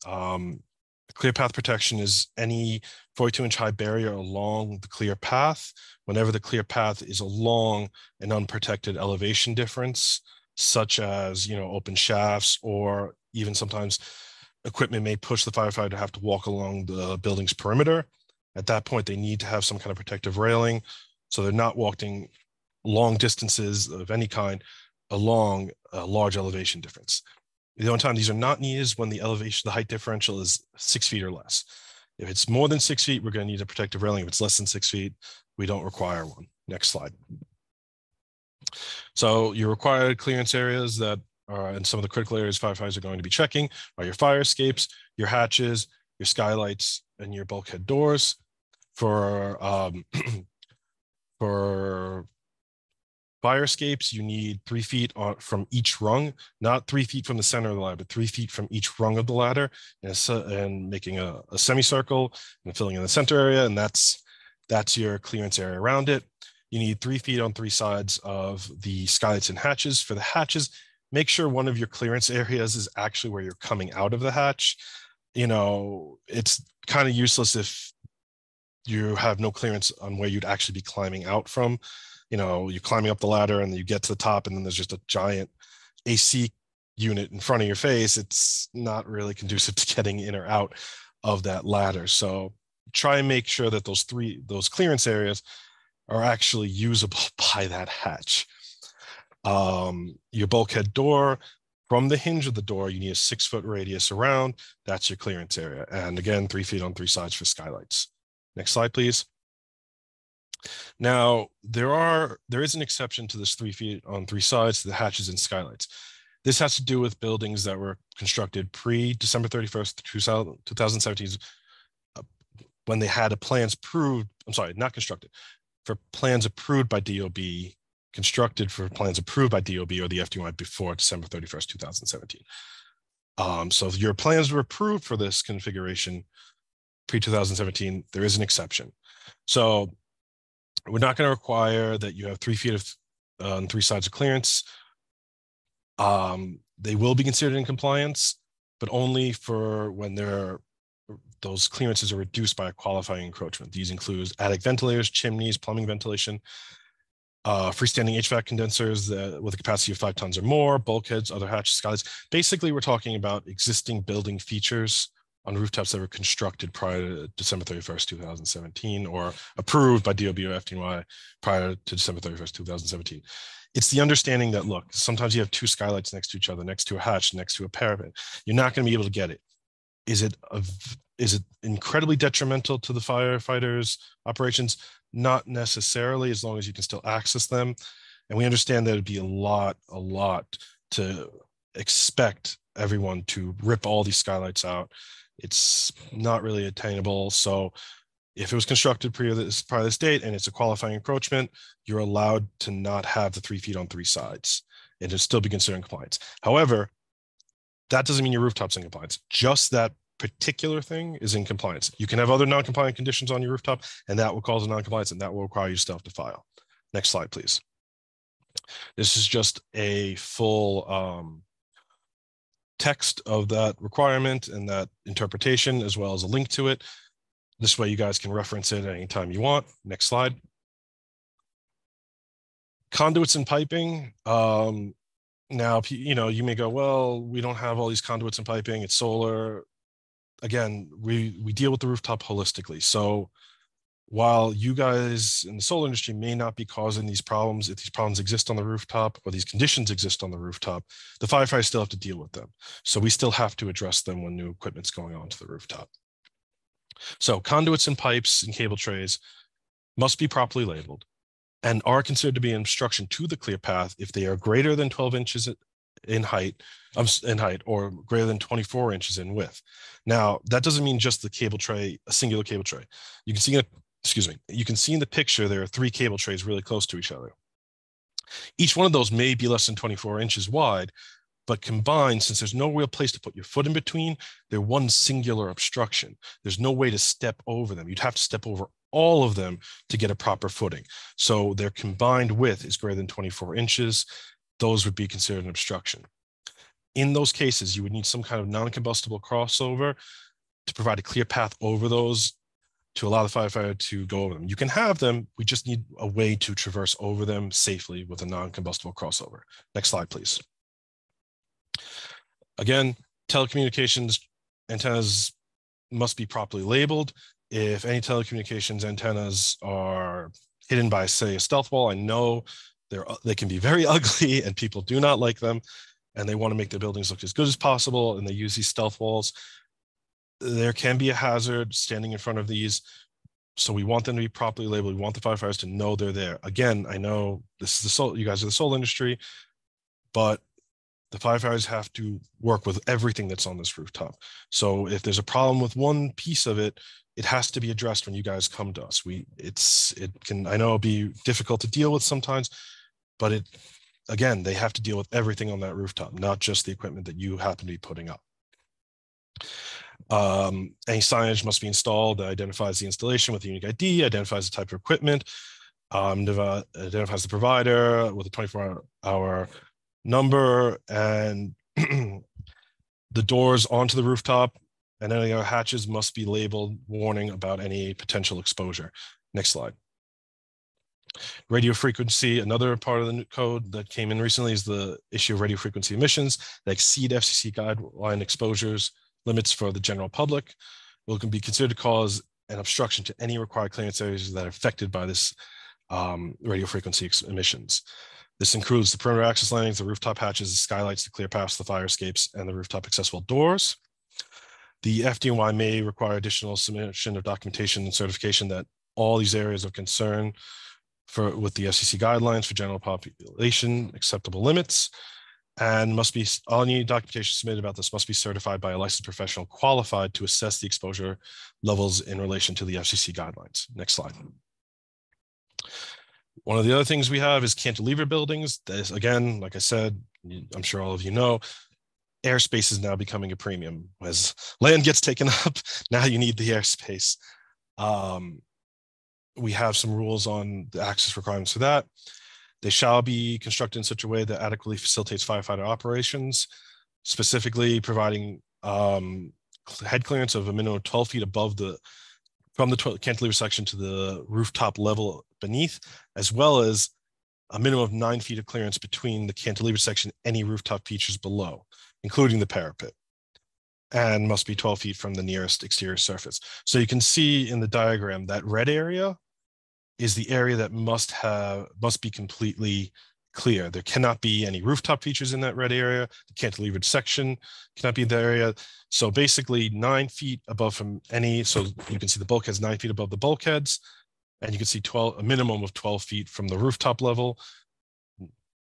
Clear path protection is any 42-inch high barrier along the clear path. Whenever the clear path is along an unprotected elevation difference, such as, you know, open shafts, or even sometimes equipment may push the firefighter to have to walk along the building's perimeter. At that point, they need to have some kind of protective railing, so they're not walking long distances of any kind along a large elevation difference. The only time these are not needed is when the height differential is 6 feet or less. If it's more than 6 feet, we're going to need a protective railing. If it's less than 6 feet, we don't require one. Next slide. So your required clearance areas that are, and some of the critical areas firefighters are going to be checking are your fire escapes, your hatches, your skylights, and your bulkhead doors. For fire escapes, you need 3 feet from each rung, not 3 feet from the center of the ladder, but 3 feet from each rung of the ladder, and making a semicircle and filling in the center area, and that's your clearance area around it. You need 3 feet on 3 sides of the skylights and hatches. For the hatches, make sure one of your clearance areas is actually where you're coming out of the hatch. You know, it's kind of useless if you have no clearance on where you'd actually be climbing out from. You know, you're climbing up the ladder and you get to the top and then there's just a giant AC unit in front of your face. It's not really conducive to getting in or out of that ladder. So try and make sure that those clearance areas are actually usable by that hatch. Your bulkhead door, from the hinge of the door, you need a 6-foot radius around. That's your clearance area. And again, 3 feet on 3 sides for skylights. Next slide, please. Now, there is an exception to this 3 feet on 3 sides to the hatches and skylights. This has to do with buildings that were constructed pre-December 31st, 2017, when they had plans approved, I'm sorry, not constructed, for plans approved by DOB, constructed for plans approved by DOB or the FDY before December 31st, 2017. So if your plans were approved for this configuration pre-2017, there is an exception. So we're not going to require that you have 3 feet on 3 sides of clearance. They will be considered in compliance, but only for when those clearances are reduced by a qualifying encroachment. These include attic ventilators, chimneys, plumbing ventilation, freestanding HVAC condensers with a capacity of 5 tons or more, bulkheads, other hatches, skylights. Basically, we're talking about existing building features on rooftops that were constructed prior to December 31st, 2017, or approved by DOB or FDNY prior to December 31st, 2017. It's the understanding that, look, sometimes you have 2 skylights next to each other, next to a hatch, next to a parapet. You're not going to be able to get it. Is it incredibly detrimental to the firefighters' operations? Not necessarily, as long as you can still access them. And we understand that it'd be a lot to expect everyone to rip all these skylights out. It's not really attainable. So if it was constructed prior to this date and it's a qualifying encroachment, you're allowed to not have the 3 feet on 3 sides. It'll still be considered in compliance. However, that doesn't mean your rooftop's in compliance. Just that particular thing is in compliance. You can have other non-compliant conditions on your rooftop, and that will cause a non-compliance, and that will require you still have to file. Next slide, please. This is just a full text of that requirement and that interpretation, as well as a link to it. This way you guys can reference it anytime you want. Next slide. Conduits and piping. Now, you may go, well, we don't have all these conduits and piping, it's solar. Again, we deal with the rooftop holistically. So while you guys in the solar industry may not be causing these problems, if these problems exist on the rooftop or these conditions exist on the rooftop, the firefighters still have to deal with them. So we still have to address them when new equipment's going onto the rooftop. So conduits and pipes and cable trays must be properly labeled and are considered to be an obstruction to the clear path if they are greater than 12 inches in height or greater than 24 inches in width. Now, that doesn't mean just the cable tray, a singular cable tray. You can see you can see in the picture there are 3 cable trays really close to each other. Each one of those may be less than 24 inches wide, but combined, since there's no real place to put your foot in between, they're one singular obstruction. There's no way to step over them. You'd have to step over all of them to get a proper footing. So their combined width is greater than 24 inches. Those would be considered an obstruction. In those cases, you would need some kind of non-combustible crossover to provide a clear path over those to allow the firefighter to go over them. You can have them, we just need a way to traverse over them safely with a non-combustible crossover. Next slide, please. Again, telecommunications antennas must be properly labeled. If any telecommunications antennas are hidden by, say, a stealth wall, I know they can be very ugly and people do not like them, and they want to make their buildings look as good as possible, and they use these stealth walls. There can be a hazard standing in front of these, so we want them to be properly labeled. We want the firefighters to know they're there. Again, I know this is you guys are the solar industry, but the firefighters have to work with everything that's on this rooftop. So if there's a problem with one piece of it, it has to be addressed when you guys come to us. It can, I know it'll be difficult to deal with sometimes, but again, they have to deal with everything on that rooftop, not just the equipment that you happen to be putting up. Any signage must be installed that identifies the installation with a unique ID, identifies the type of equipment. identifies the provider with a 24-hour number, and the doors onto the rooftop and any other hatches must be labeled warning about any potential exposure. Next slide. Radio frequency, another part of the code that came in recently, is the issue of radio frequency emissions that exceed FCC guideline exposures limits for the general public will can be considered to cause an obstruction to any required clearance areas that are affected by this radio frequency emissions. This includes the perimeter access landings, the rooftop hatches, the skylights to clear past the fire escapes, and the rooftop accessible doors. The FDNY may require additional submission of documentation and certification that all these areas of concern with the FCC guidelines for general population acceptable limits, and must be, all any documentation submitted about this must be certified by a licensed professional qualified to assess the exposure levels in relation to the FCC guidelines. Next slide. One of the other things we have is cantilever buildings. This, again, like I said, I'm sure all of you know, airspace is now becoming a premium. As land gets taken up, now you need the airspace. We have some rules on the access requirements for that. They shall be constructed in such a way that adequately facilitates firefighter operations, specifically providing head clearance of a minimum of 12 feet above from the cantilever section to the rooftop level beneath, as well as a minimum of 9 feet of clearance between the cantilever section and any rooftop features below, including the parapet, and must be 12 feet from the nearest exterior surface. So you can see in the diagram that red area is the area that must be completely clear. There cannot be any rooftop features in that red area. The cantilevered section cannot be in that area. So basically 9 feet above from any, so you can see the bulkheads 9 feet above the bulkheads, and you can see a minimum of 12 feet from the rooftop level.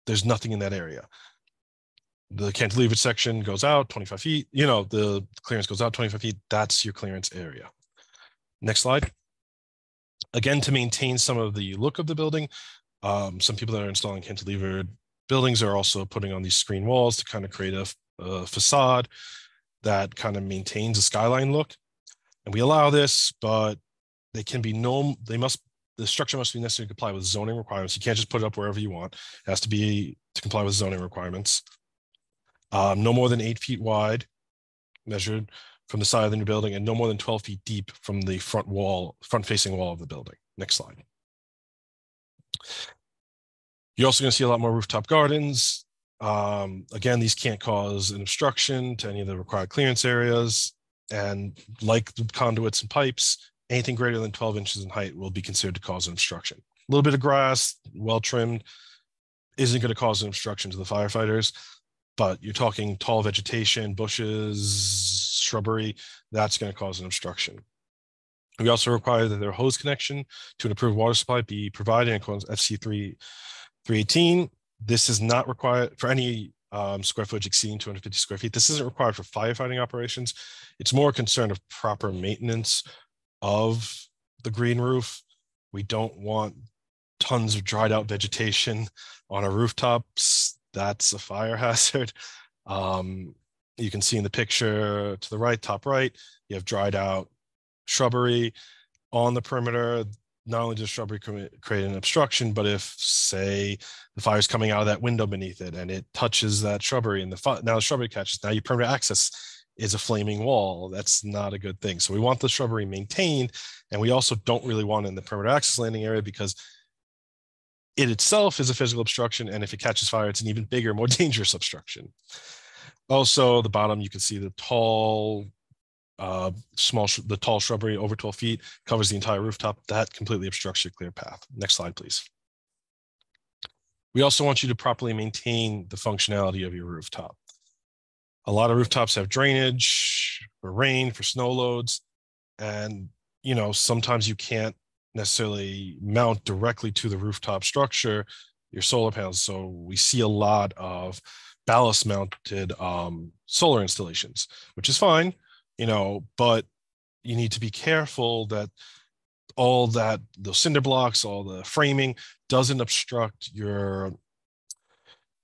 There's nothing in that area. The cantilevered section goes out 25 feet, you know, the clearance goes out 25 feet, that's your clearance area. Next slide. Again, to maintain some of the look of the building, some people that are installing cantilevered buildings are also putting on these screen walls to kind of create a facade that kind of maintains a skyline look. And we allow this, but they can be the structure must be necessary to comply with zoning requirements. You can't just put it up wherever you want. It has to be to comply with zoning requirements. No more than 8 feet wide, measured from the side of the new building, and no more than 12 feet deep from the front-facing wall of the building. Next slide. You're also going to see a lot more rooftop gardens. Again, these can't cause an obstruction to any of the required clearance areas. And like the conduits and pipes, anything greater than 12 inches in height will be considered to cause an obstruction. A little bit of grass, well trimmed, isn't going to cause an obstruction to the firefighters, but you're talking tall vegetation, bushes, shrubbery, that's going to cause an obstruction. We also require that their hose connection to an approved water supply be provided in accordance with FC 318. This is not required for any square footage exceeding 250 square feet. This isn't required for firefighting operations. It's more a concern of proper maintenance of the green roof. We don't want tons of dried out vegetation on our rooftops. That's a fire hazard. You can see in the picture to the right, top right, you have dried out shrubbery on the perimeter. Not only does shrubbery create an obstruction, but if, say, the fire is coming out of that window beneath it and it touches that shrubbery and now the shrubbery catches, now your perimeter access is a flaming wall. That's not a good thing. So we want the shrubbery maintained, and we also don't really want it in the perimeter access landing area because it itself is a physical obstruction, and if it catches fire, it's an even bigger, more dangerous obstruction. Also, the bottom, you can see the tall shrubbery over 12 feet covers the entire rooftop. That completely obstructs your clear path. Next slide, please. We also want you to properly maintain the functionality of your rooftop. A lot of rooftops have drainage for rain, for snow loads, and sometimes you can't necessarily mount directly to the rooftop structure your solar panels. So we see a lot of ballast mounted solar installations, which is fine, but you need to be careful that those cinder blocks, all the framing doesn't obstruct your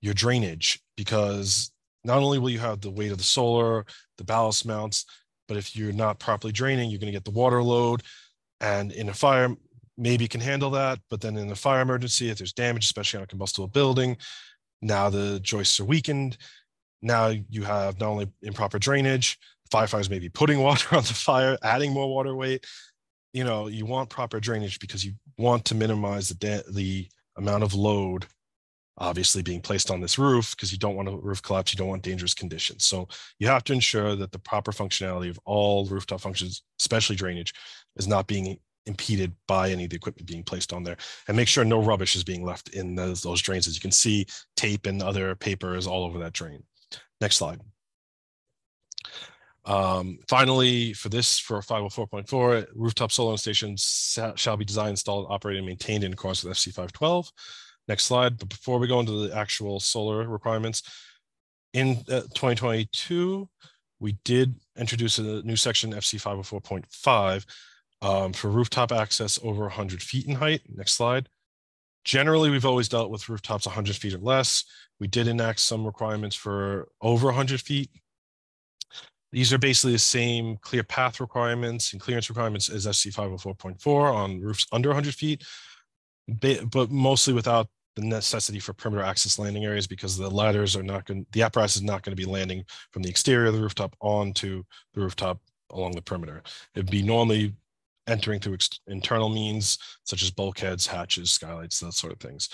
drainage, because not only will you have the weight of the solar, the ballast mounts, but if you're not properly draining, you're going to get the water load. And in a fire, maybe can handle that, but then in a fire emergency, if there's damage, especially on a combustible building, now the joists are weakened. Now you have not only improper drainage, firefighters may be putting water on the fire, adding more water weight. You know, you want proper drainage because you want to minimize the amount of load obviously being placed on this roof, because you don't want a roof collapse, you don't want dangerous conditions. So you have to ensure that the proper functionality of all rooftop functions, especially drainage, is not being impeded by any of the equipment being placed on there, and make sure no rubbish is being left in those drains. As you can see, tape and other paper is all over that drain. Next slide. Finally, for 504.4, rooftop solar stations shall be designed, installed, operated, and maintained in accordance with FC 512. Next slide. But before we go into the actual solar requirements, in 2022, we did introduce a new section, FC 504.5, for rooftop access over 100 feet in height. Next slide. Generally, we've always dealt with rooftops 100 feet or less. We did enact some requirements for over 100 feet. These are basically the same clear path requirements and clearance requirements as FC 504.4 on roofs under 100 feet, but mostly without the necessity for perimeter access landing areas, because the ladders are not going, the apparatus is not going to be landing from the exterior of the rooftop onto the rooftop along the perimeter. It'd be normally entering through internal means such as bulkheads, hatches, skylights, those sort of things.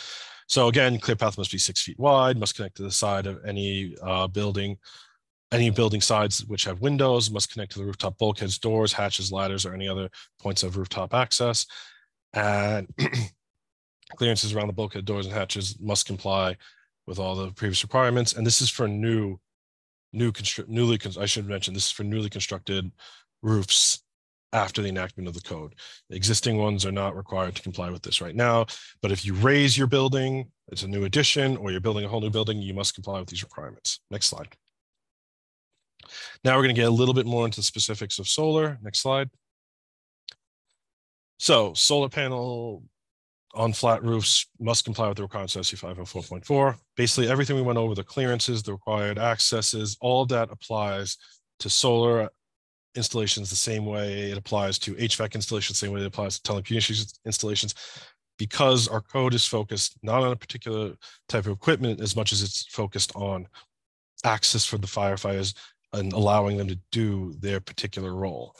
So again, clear path must be 6 feet wide, must connect to the side of any building. Any building sides which have windows must connect to the rooftop bulkheads, doors, hatches, ladders, or any other points of rooftop access. And clearances around the bulkhead, doors, and hatches must comply with all the previous requirements. And this is for newly constructed roofs after the enactment of the code. The existing ones are not required to comply with this right now, but if you raise your building, it's a new addition, or you're building a whole new building, you must comply with these requirements. Next slide. Now we're going to get a little bit more into the specifics of solar. Next slide. So solar panel on flat roofs must comply with the requirements of SC 504.4. Basically everything we went over, the clearances, the required accesses, all of that applies to solar installations the same way it applies to HVAC installations, the same way it applies to telecommunications installations, because our code is focused not on a particular type of equipment as much as it's focused on access for the firefighters and allowing them to do their particular role.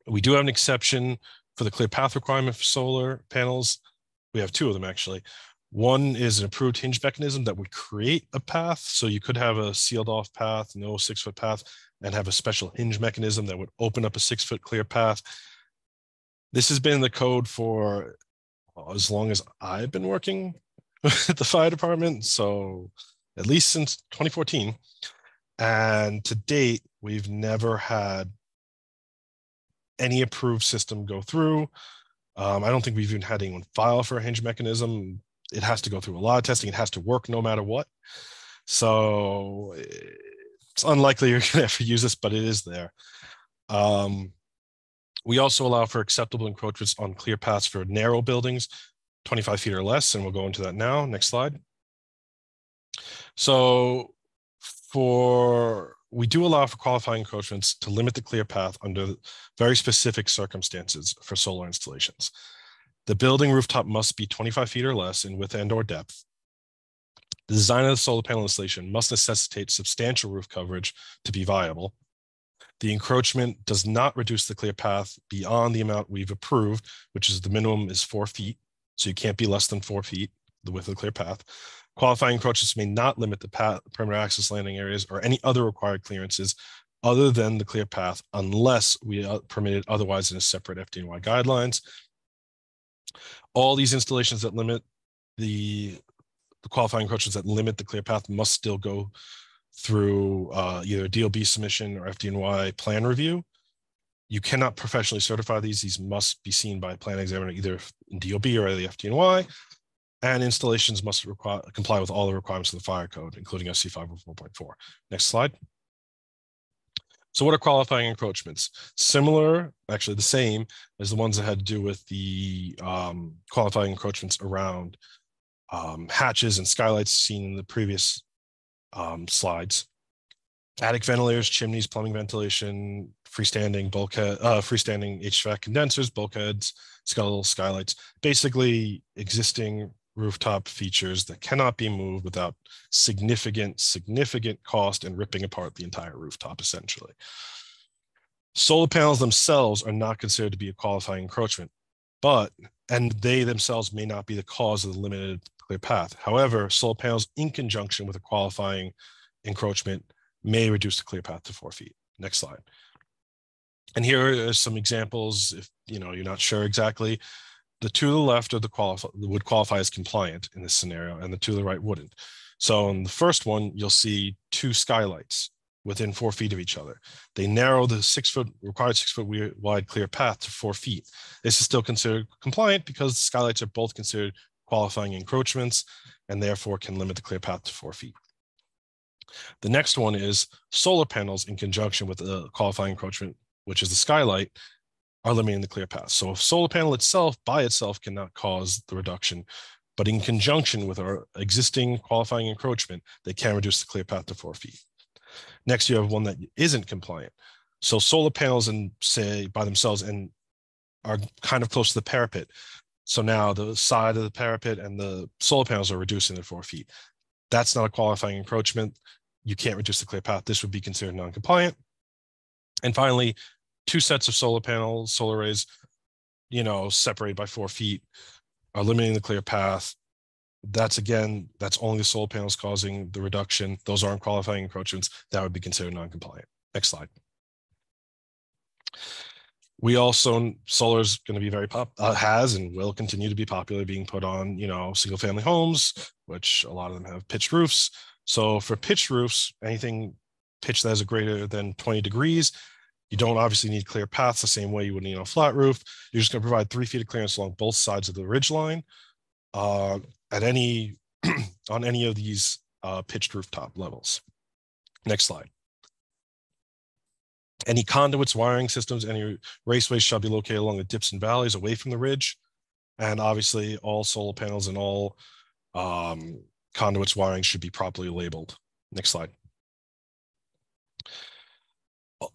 We do have an exception for the clear path requirement for solar panels. We have two of them actually. One is an approved hinge mechanism that would create a path. So you could have a sealed off path, no 6 foot path, and have a special hinge mechanism that would open up a 6 foot clear path. This has been in the code for as long as I've been working at the fire department. So at least since 2014. And to date, we've never had any approved system go through. I don't think we've even had anyone file for a hinge mechanism. It has to go through a lot of testing. It has to work no matter what. So it's unlikely you're going to ever use this, but it is there. We also allow for acceptable encroachments on clear paths for narrow buildings, 25 feet or less, and we'll go into that now. Next slide. So we do allow for qualifying encroachments to limit the clear path under very specific circumstances for solar installations. The building rooftop must be 25 feet or less in width and or depth. The design of the solar panel installation must necessitate substantial roof coverage to be viable. The encroachment does not reduce the clear path beyond the amount we've approved, which is the minimum is 4 feet. So you can't be less than 4 feet, the width of the clear path. Qualifying encroachments may not limit the perimeter access landing areas or any other required clearances other than the clear path unless we are permitted otherwise in a separate FDNY guidelines. All these installations that limit the qualifying encroachments that limit the clear path must still go through either DOB submission or FDNY plan review. You cannot professionally certify these. These must be seen by a plan examiner either in DOB or the FDNY. And installations must comply with all the requirements of the fire code, including SC 504.4. Next slide. So what are qualifying encroachments? Similar, actually the same as the ones that had to do with the qualifying encroachments around hatches and skylights seen in the previous slides. Attic ventilators, chimneys, plumbing ventilation, freestanding bulkhead, freestanding HVAC condensers, bulkheads, skeletal skylights, basically existing rooftop features that cannot be moved without significant cost and ripping apart the entire rooftop, essentially. Solar panels themselves are not considered to be a qualifying encroachment, and they themselves may not be the cause of the limited clear path. However, solar panels in conjunction with a qualifying encroachment may reduce the clear path to 4 feet. Next slide. And here are some examples if you're not sure exactly. The two to the left are would qualify as compliant in this scenario, and the two to the right wouldn't. So in the first one, you'll see 2 skylights within 4 feet of each other. They narrow the required 6 foot wide clear path to 4 feet. This is still considered compliant because the skylights are both considered qualifying encroachments and therefore can limit the clear path to 4 feet. The next one is solar panels in conjunction with a qualifying encroachment, which is the skylight, are limiting the clear path. So a solar panel itself by itself cannot cause the reduction, but in conjunction with our existing qualifying encroachment, they can reduce the clear path to 4 feet. Next, you have one that isn't compliant. So solar panels say by themselves and are kind of close to the parapet. So now the side of the parapet and the solar panels are reducing to 4 feet. That's not a qualifying encroachment. You can't reduce the clear path. This would be considered non-compliant. And finally, 2 sets of solar panels, solar arrays, separated by 4 feet are limiting the clear path. That's only the solar panels causing the reduction. Those aren't qualifying encroachments. That would be considered non-compliant. Next slide. Solar is going to be very has and will continue to be popular, being put on, single family homes, which a lot of them have pitched roofs. So for pitched roofs, anything pitched that is greater than 20 degrees, you don't obviously need clear paths the same way you would need on a flat roof. You're just going to provide 3 feet of clearance along both sides of the ridge line on any of these pitched rooftop levels. Next slide. Any conduits, wiring systems, any raceways shall be located along the dips and valleys away from the ridge. And obviously all solar panels and all conduits wiring should be properly labeled. Next slide.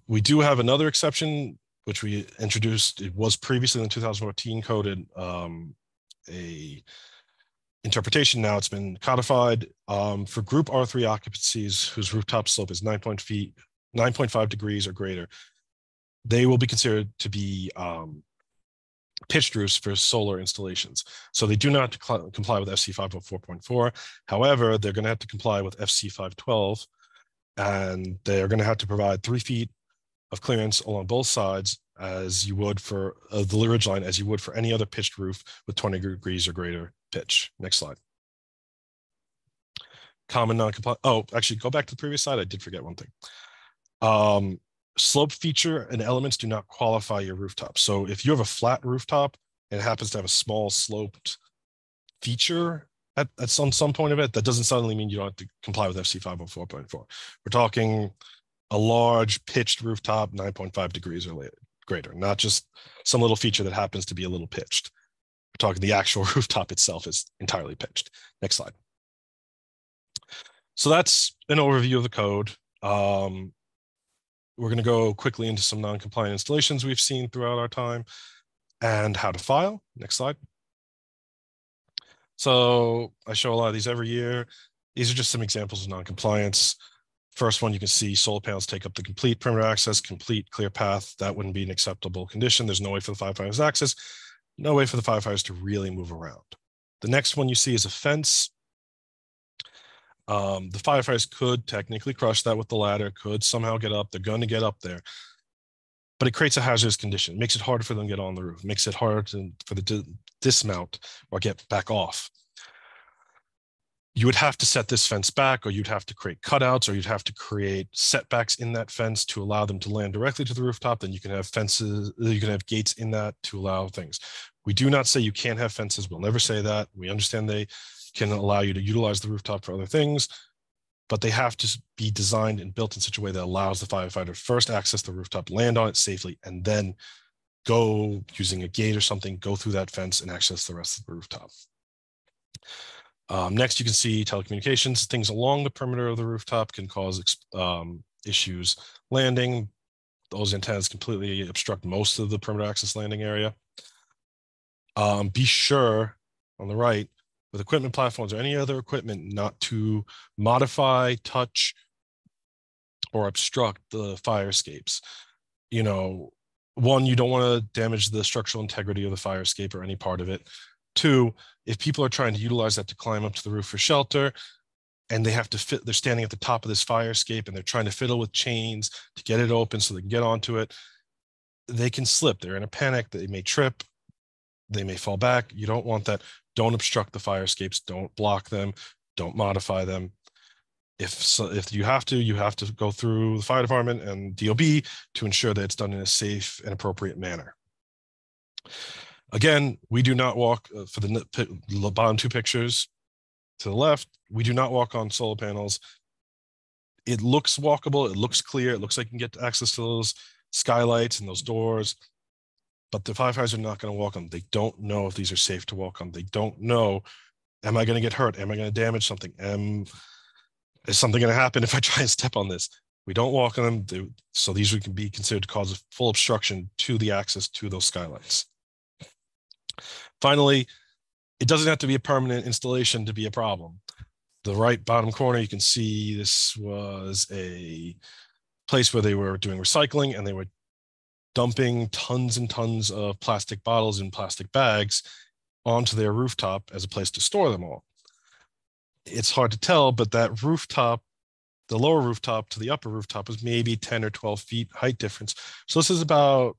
We do have another exception, which we introduced. It was previously in the 2014 code a interpretation. Now it's been codified for group R3 occupancies whose rooftop slope is 9.5 degrees or greater. They will be considered to be pitched roofs for solar installations. So they do not comply with FC 504.4. However, they're going to have to comply with FC 512, and they're going to have to provide 3 feet of clearance along both sides as you would for the ridge line, as you would for any other pitched roof with 20 degrees or greater pitch. Next slide. Common non-compliant. Oh, actually, go back to the previous slide. I did forget one thing. Slope feature and elements do not qualify your rooftop. So if you have a flat rooftop and it happens to have a small sloped feature at some point of it, that doesn't suddenly mean you don't have to comply with FC 504.4. We're talking a large pitched rooftop, 9.5 degrees or greater, not just some little feature that happens to be a little pitched. We're talking the actual rooftop itself is entirely pitched. Next slide. So that's an overview of the code. We're going to go quickly into some non-compliant installations we've seen throughout our time and how to file. Next slide. So I show a lot of these every year. These are just some examples of non-compliance. First one, you can see solar panels take up the complete perimeter access, complete clear path. That wouldn't be an acceptable condition. There's no way for the firefighters to access, no way for the firefighters to really move around. The next one you see is a fence. The firefighters could technically crush that with the ladder, could somehow get up. They're going to get up there, but it creates a hazardous condition. It makes it harder for them to get on the roof. It makes it harder for the dismount or get back off. You would have to set this fence back, or you'd have to create cutouts, or you'd have to create setbacks in that fence to allow them to land directly to the rooftop. Then you can have fences, you can have gates in that to allow things. We do not say you can't have fences. We'll never say that. We understand they can allow you to utilize the rooftop for other things, but they have to be designed and built in such a way that allows the firefighter to first access the rooftop, land on it safely, and then go using a gate or something, go through that fence and access the rest of the rooftop. Next, you can see telecommunications. Things along the perimeter of the rooftop can cause issues landing. those antennas completely obstruct most of the perimeter access landing area. Be sure on the right with equipment platforms or any other equipment not to modify, touch, or obstruct the fire escapes. You know, one, you don't want to damage the structural integrity of the fire escape or any part of it. Two, if people are trying to utilize that to climb up to the roof for shelter, and they have to fit, they're standing at the top of this fire escape and they're trying to fiddle with chains to get it open so they can get onto it, they can slip. They're in a panic, they may trip, they may fall back. You don't want that. Don't obstruct the fire escapes, don't block them, don't modify them. If you have to go through the fire department and DOB to ensure that it's done in a safe and appropriate manner. Again, we do not walk for the bottom two pictures to the left. We do not walk on solar panels. It looks walkable. It looks clear. It looks like you can get access to those skylights and those doors, but the firefighters are not going to walk on them. They don't know if these are safe to walk on. They don't know, am I going to get hurt? Am I going to damage something? Is something going to happen if I try and step on this? We don't walk on them. So these can be considered to cause a full obstruction to the access to those skylights. Finally, it doesn't have to be a permanent installation to be a problem. The right bottom corner, you can see this was a place where they were doing recycling and they were dumping tons and tons of plastic bottles and plastic bags onto their rooftop as a place to store them all. It's hard to tell, but that rooftop, the lower rooftop to the upper rooftop was maybe 10 or 12 feet height difference. So this is about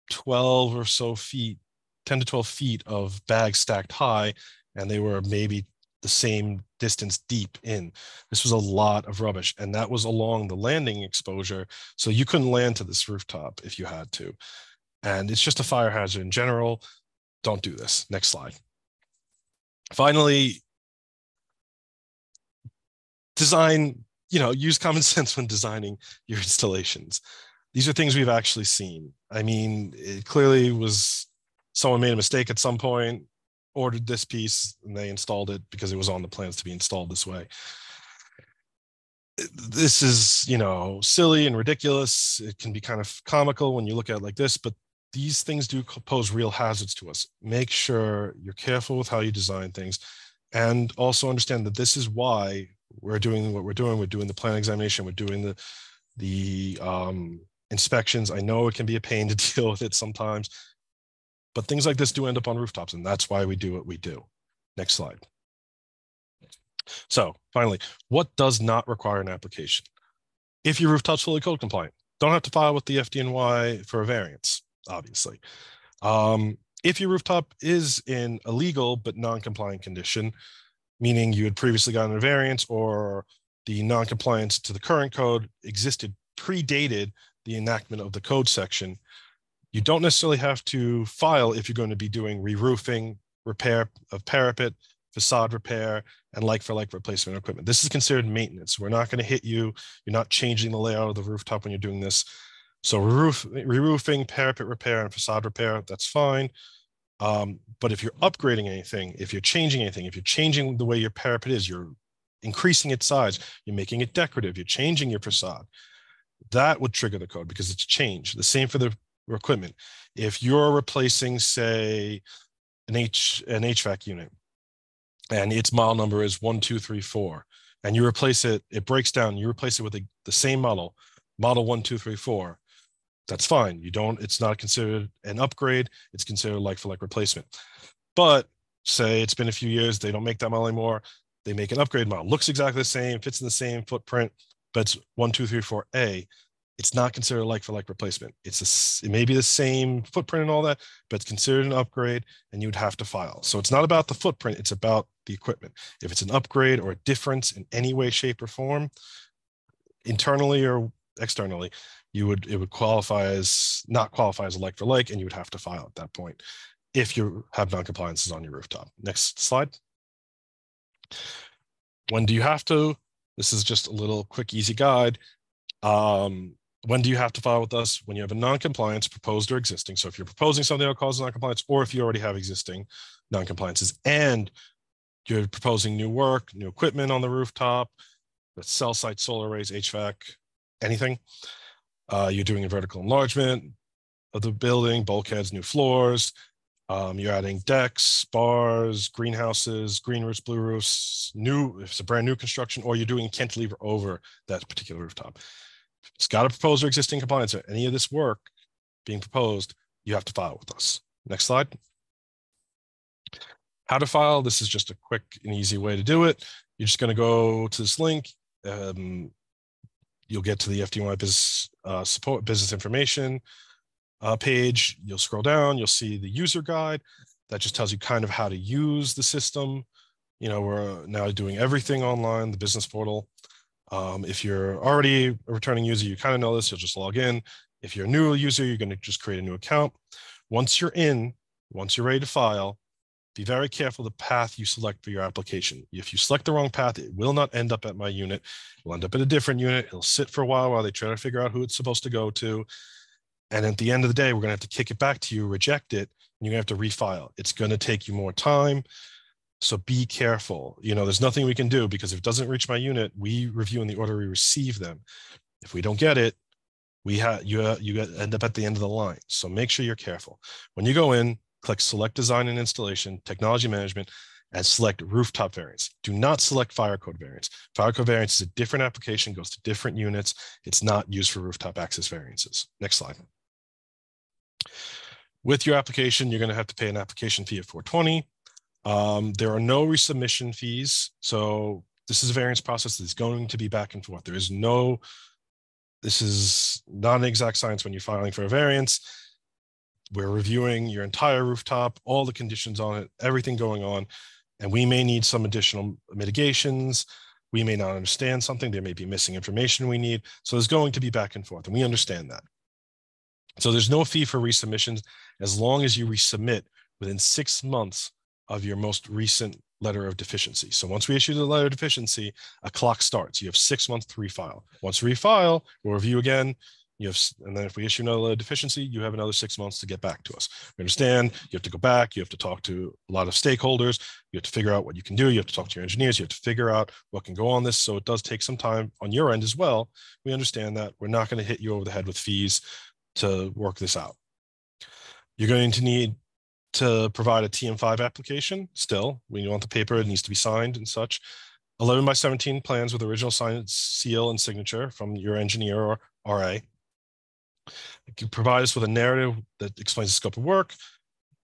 12 or so feet, 10 to 12 feet of bags stacked high, and they were maybe the same distance deep in. This was a lot of rubbish, and that was along the landing exposure, so you couldn't land to this rooftop if you had to. And it's just a fire hazard in general. Don't do this. Next slide. Finally, design, use common sense when designing your installations. These are things we've actually seen. I mean, it clearly was someone made a mistake at some point, ordered this piece, and they installed it because it was on the plans to be installed this way. This is, silly and ridiculous. It can be kind of comical when you look at it like this, but these things do pose real hazards to us. Make sure you're careful with how you design things, and also understand that this is why we're doing what we're doing. We're doing the plan examination. We're doing the inspections. I know it can be a pain to deal with it sometimes, but things like this do end up on rooftops, and that's why we do what we do. Next slide. So finally, what does not require an application? If your rooftop's fully code compliant, don't have to file with the FDNY for a variance, obviously. If your rooftop is in a legal but non-compliant condition, meaning you had previously gotten a variance or the non-compliance to the current code predated the enactment of the code section, you don't necessarily have to file if you're going to be doing re-roofing, repair of parapet, facade repair, and like-for-like replacement equipment. This is considered maintenance. We're not going to hit you. You're not changing the layout of the rooftop when you're doing this. So re-roofing, parapet repair, and facade repair, that's fine. But if you're upgrading anything, if you're changing anything, if you're changing the way your parapet is, you're increasing its size, you're making it decorative, you're changing your facade, that would trigger the code because it's changed. The same for the equipment. If you're replacing, say, an HVAC unit, and its model number is 1234, and you replace it, it breaks down, you replace it with the same model 1234, that's fine. It's not considered an upgrade, it's considered like-for-like replacement. But say it's been a few years, they don't make that model anymore, they make an upgrade model, looks exactly the same, fits in the same footprint, but it's 1234A. It's not considered a like-for-like replacement. It may be the same footprint and all that, but it's considered an upgrade, and you would have to file. So it's not about the footprint, it's about the equipment. If it's an upgrade or a difference in any way, shape, or form, internally or externally, it would not qualify as a like-for-like, and you would have to file at that point if you have non-compliances on your rooftop. Next slide. When do you have to? This is just a little quick, easy guide. When do you have to file with us? When you have a non-compliance, proposed or existing. So if you're proposing something that causes non-compliance, or if you already have existing non-compliances and you're proposing new work, new equipment on the rooftop, the cell site, solar arrays, HVAC, anything, You're doing a vertical enlargement of the building, bulkheads, new floors. You're adding decks, bars, greenhouses, green roofs, blue roofs, if it's a brand new construction, or you're doing cantilever over that particular rooftop. It's got to propose or existing compliance or any of this work being proposed, you have to file with us. Next slide. How to file. This is just a quick and easy way to do it. You're just going to go to this link. You'll get to the FDNY business support business information page. You'll scroll down. You'll see the user guide that just tells you kind of how to use the system. You know, we're now doing everything online, the business portal. If you're already a returning user, you kind of know this. You'll just log in. If you're a new user, you're going to just create a new account. Once you're ready to file, be very careful the path you select for your application. If you select the wrong path, it will not end up at my unit. It will end up at a different unit. It'll sit for a while they try to figure out who it's supposed to go to. And at the end of the day, we're going to have to kick it back to you, reject it, and you're going to have to refile. It's going to take you more time. So be careful. You know, there's nothing we can do because if it doesn't reach my unit, we review in the order we receive them. If we don't get it, you end up at the end of the line. So make sure you're careful. When you go in, click Select Design and Installation, Technology Management, and select Rooftop Variants. Do not select Fire Code Variants. Fire Code Variants is a different application, goes to different units. It's not used for rooftop access variances. Next slide. With your application, you're going to have to pay an application fee of $420. There are no resubmission fees. So this is a variance process that's going to be back and forth. This is not an exact science when you're filing for a variance. We're reviewing your entire rooftop, all the conditions on it, everything going on, and we may need some additional mitigations. We may not understand something. There may be missing information we need. So there's going to be back and forth, and we understand that. So there's no fee for resubmissions as long as you resubmit within 6 months of your most recent letter of deficiency. So once we issue the letter of deficiency, a clock starts. You have 6 months to refile. Once you refile, we'll review again. And then if we issue another letter of deficiency, you have another 6 months to get back to us. We understand you have to go back. You have to talk to a lot of stakeholders. You have to figure out what you can do. You have to talk to your engineers. You have to figure out what can go on this. So it does take some time on your end as well. We understand that. We're not going to hit you over the head with fees to work this out. You're going to need to provide a TM5 application. Still, we want the paper, it needs to be signed and such. 11x17 plans with original signed seal and signature from your engineer or RA. You can provide us with a narrative that explains the scope of work.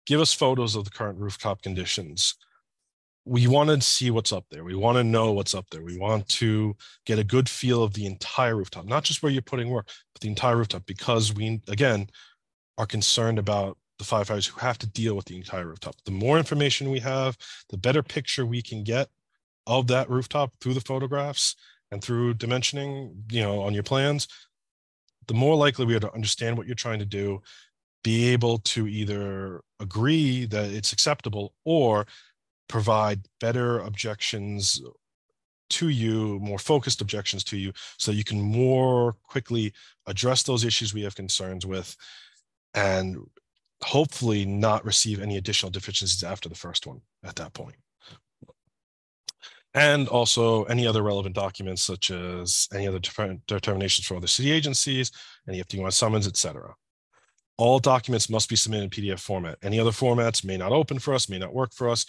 Give us photos of the current rooftop conditions. We want to see what's up there. We want to know what's up there. We want to get a good feel of the entire rooftop, not just where you're putting work, but the entire rooftop, because we, again, are concerned about the firefighters who have to deal with the entire rooftop. The more information we have, the better picture we can get of that rooftop through the photographs and through dimensioning, you know, on your plans, the more likely we are to understand what you're trying to do, be able to either agree that it's acceptable or provide better objections to you, more focused objections to you, so you can more quickly address those issues we have concerns with and hopefully not receive any additional deficiencies after the first one at that point. And also any other relevant documents, such as any other determinations from other city agencies, any FD1 summons, etc. All documents must be submitted in PDF format. Any other formats may not open for us, may not work for us,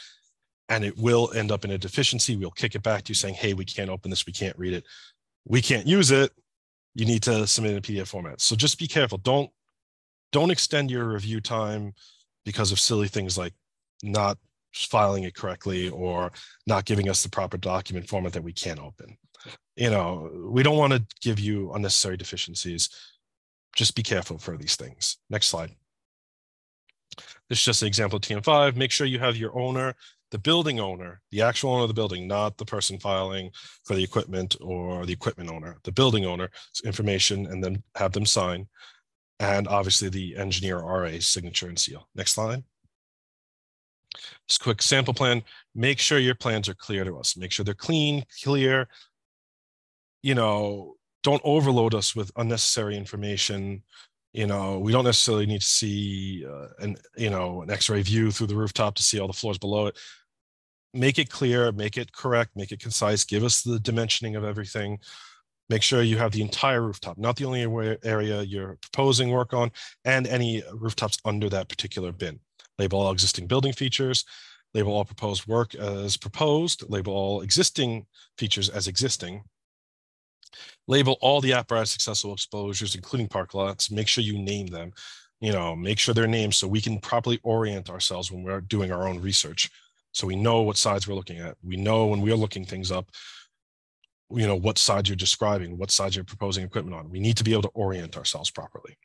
and it will end up in a deficiency. We'll kick it back to you saying, hey, we can't open this, we can't read it, we can't use it. You need to submit in a PDF format. So just be careful. Don't extend your review time because of silly things like not filing it correctly or not giving us the proper document format that we can't open. You know, we don't want to give you unnecessary deficiencies. Just be careful for these things. Next slide. This is just an example of TM5. Make sure you have your owner, the building owner, the actual owner of the building, not the person filing for the equipment or the equipment owner, the building owner's information, and then have them sign. And obviously the engineer RA signature and seal. Next slide. Just a quick sample plan. Make sure your plans are clear to us. Make sure they're clean, clear. You know, don't overload us with unnecessary information. You know, we don't necessarily need to see an X-ray view through the rooftop to see all the floors below it. Make it clear, make it correct, make it concise. Give us the dimensioning of everything. Make sure you have the entire rooftop, not the only area you're proposing work on, and any rooftops under that particular bin. Label all existing building features, label all proposed work as proposed, label all existing features as existing, label all the apparatus accessible exposures, including park lots. Make sure you name them, make sure they're named so we can properly orient ourselves when we're doing our own research. So we know what sides we're looking at. We know when we're looking things up, what sides you're describing, what sides you're proposing equipment on. We need to be able to orient ourselves properly.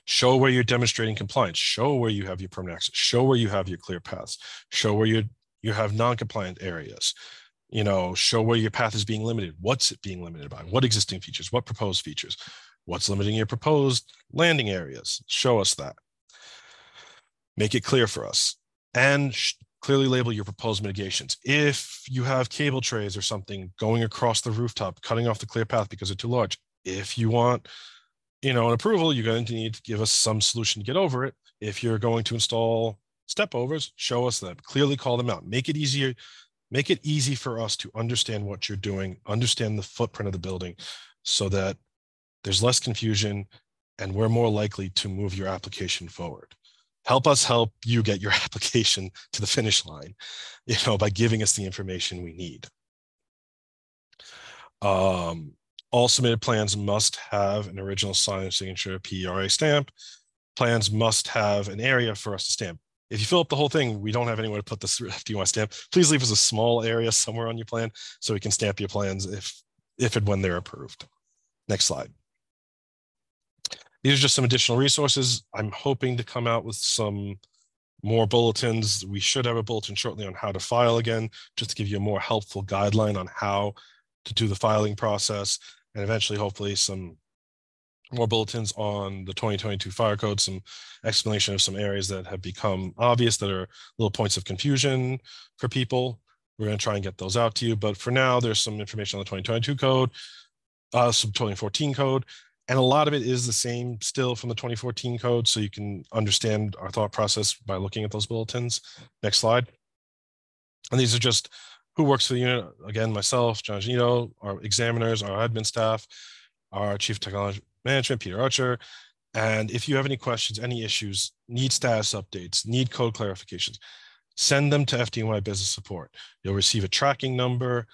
Show where you're demonstrating compliance. Show where you have your permanent access. Show where you have your clear paths. Show where you have non-compliant areas. Show where your path is being limited. What's it being limited by? What existing features? What proposed features? What's limiting your proposed landing areas? Show us that. Make it clear for us. And clearly label your proposed mitigations. If you have cable trays or something going across the rooftop, cutting off the clear path because they're too large, if you want, an approval, you're going to need to give us some solution to get over it. If you're going to install step overs, show us that. Clearly call them out. Make it easier. Make it easy for us to understand what you're doing, understand the footprint of the building, so that there's less confusion and we're more likely to move your application forward. Help us help you get your application to the finish line, by giving us the information we need. All submitted plans must have an original sign and signature PERA stamp. Plans must have an area for us to stamp. If you fill up the whole thing, we don't have anywhere to put this FDY stamp. Please leave us a small area somewhere on your plan so we can stamp your plans if and when they're approved. Next slide. These are just some additional resources. I'm hoping to come out with some more bulletins. We should have a bulletin shortly on how to file again, just to give you a more helpful guideline on how to do the filing process, and eventually, hopefully, some more bulletins on the 2022 fire code, some explanation of some areas that have become obvious that are little points of confusion for people. We're going to try and get those out to you. But for now, there's some information on the 2022 code, some 2014 code, and a lot of it is the same still from the 2014 code. So you can understand our thought process by looking at those bulletins. Next slide. And these are just who works for the unit. Again, myself, John Janito, our examiners, our admin staff, our chief technology management, Peter Archer. And if you have any questions, any issues, need status updates, need code clarifications, send them to FDNY Business Support. You'll receive a tracking number.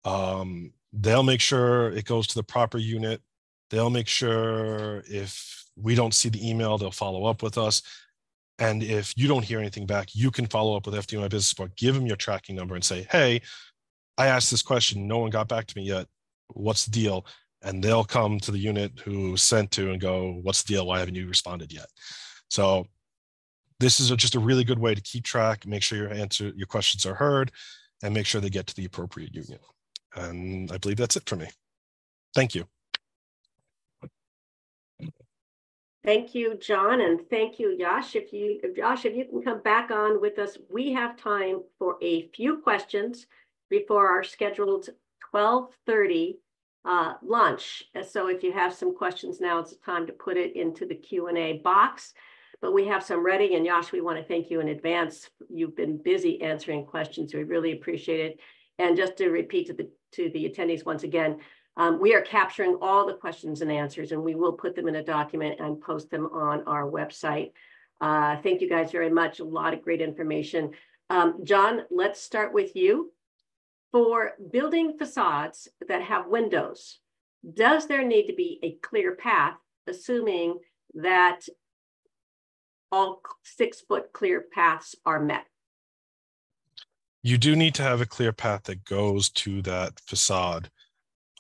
They'll make sure it goes to the proper unit. They'll make sure if we don't see the email, they'll follow up with us. And if you don't hear anything back, you can follow up with FDNY Business Support, give them your tracking number and say, hey, I asked this question, no one got back to me yet. What's the deal? And they'll come to the unit who sent to and go, what's the deal? Why haven't you responded yet? So this is just a really good way to keep track, make sure your questions are heard, and make sure they get to the appropriate union. And I believe that's it for me. Thank you. Thank you, John, and thank you, Yash. If you can come back on with us, we have time for a few questions before our scheduled 12:30 lunch. So if you have some questions now, it's time to put it into the Q&A box. But we have some ready, and Yash, we want to thank you in advance. You've been busy answering questions. We really appreciate it. And just to repeat to the attendees once again, we are capturing all the questions and answers, and we will put them in a document and post them on our website. Thank you guys very much. A lot of great information. John, let's start with you. For building facades that have windows, does there need to be a clear path, assuming that all 6-foot clear paths are met? You do need to have a clear path that goes to that facade.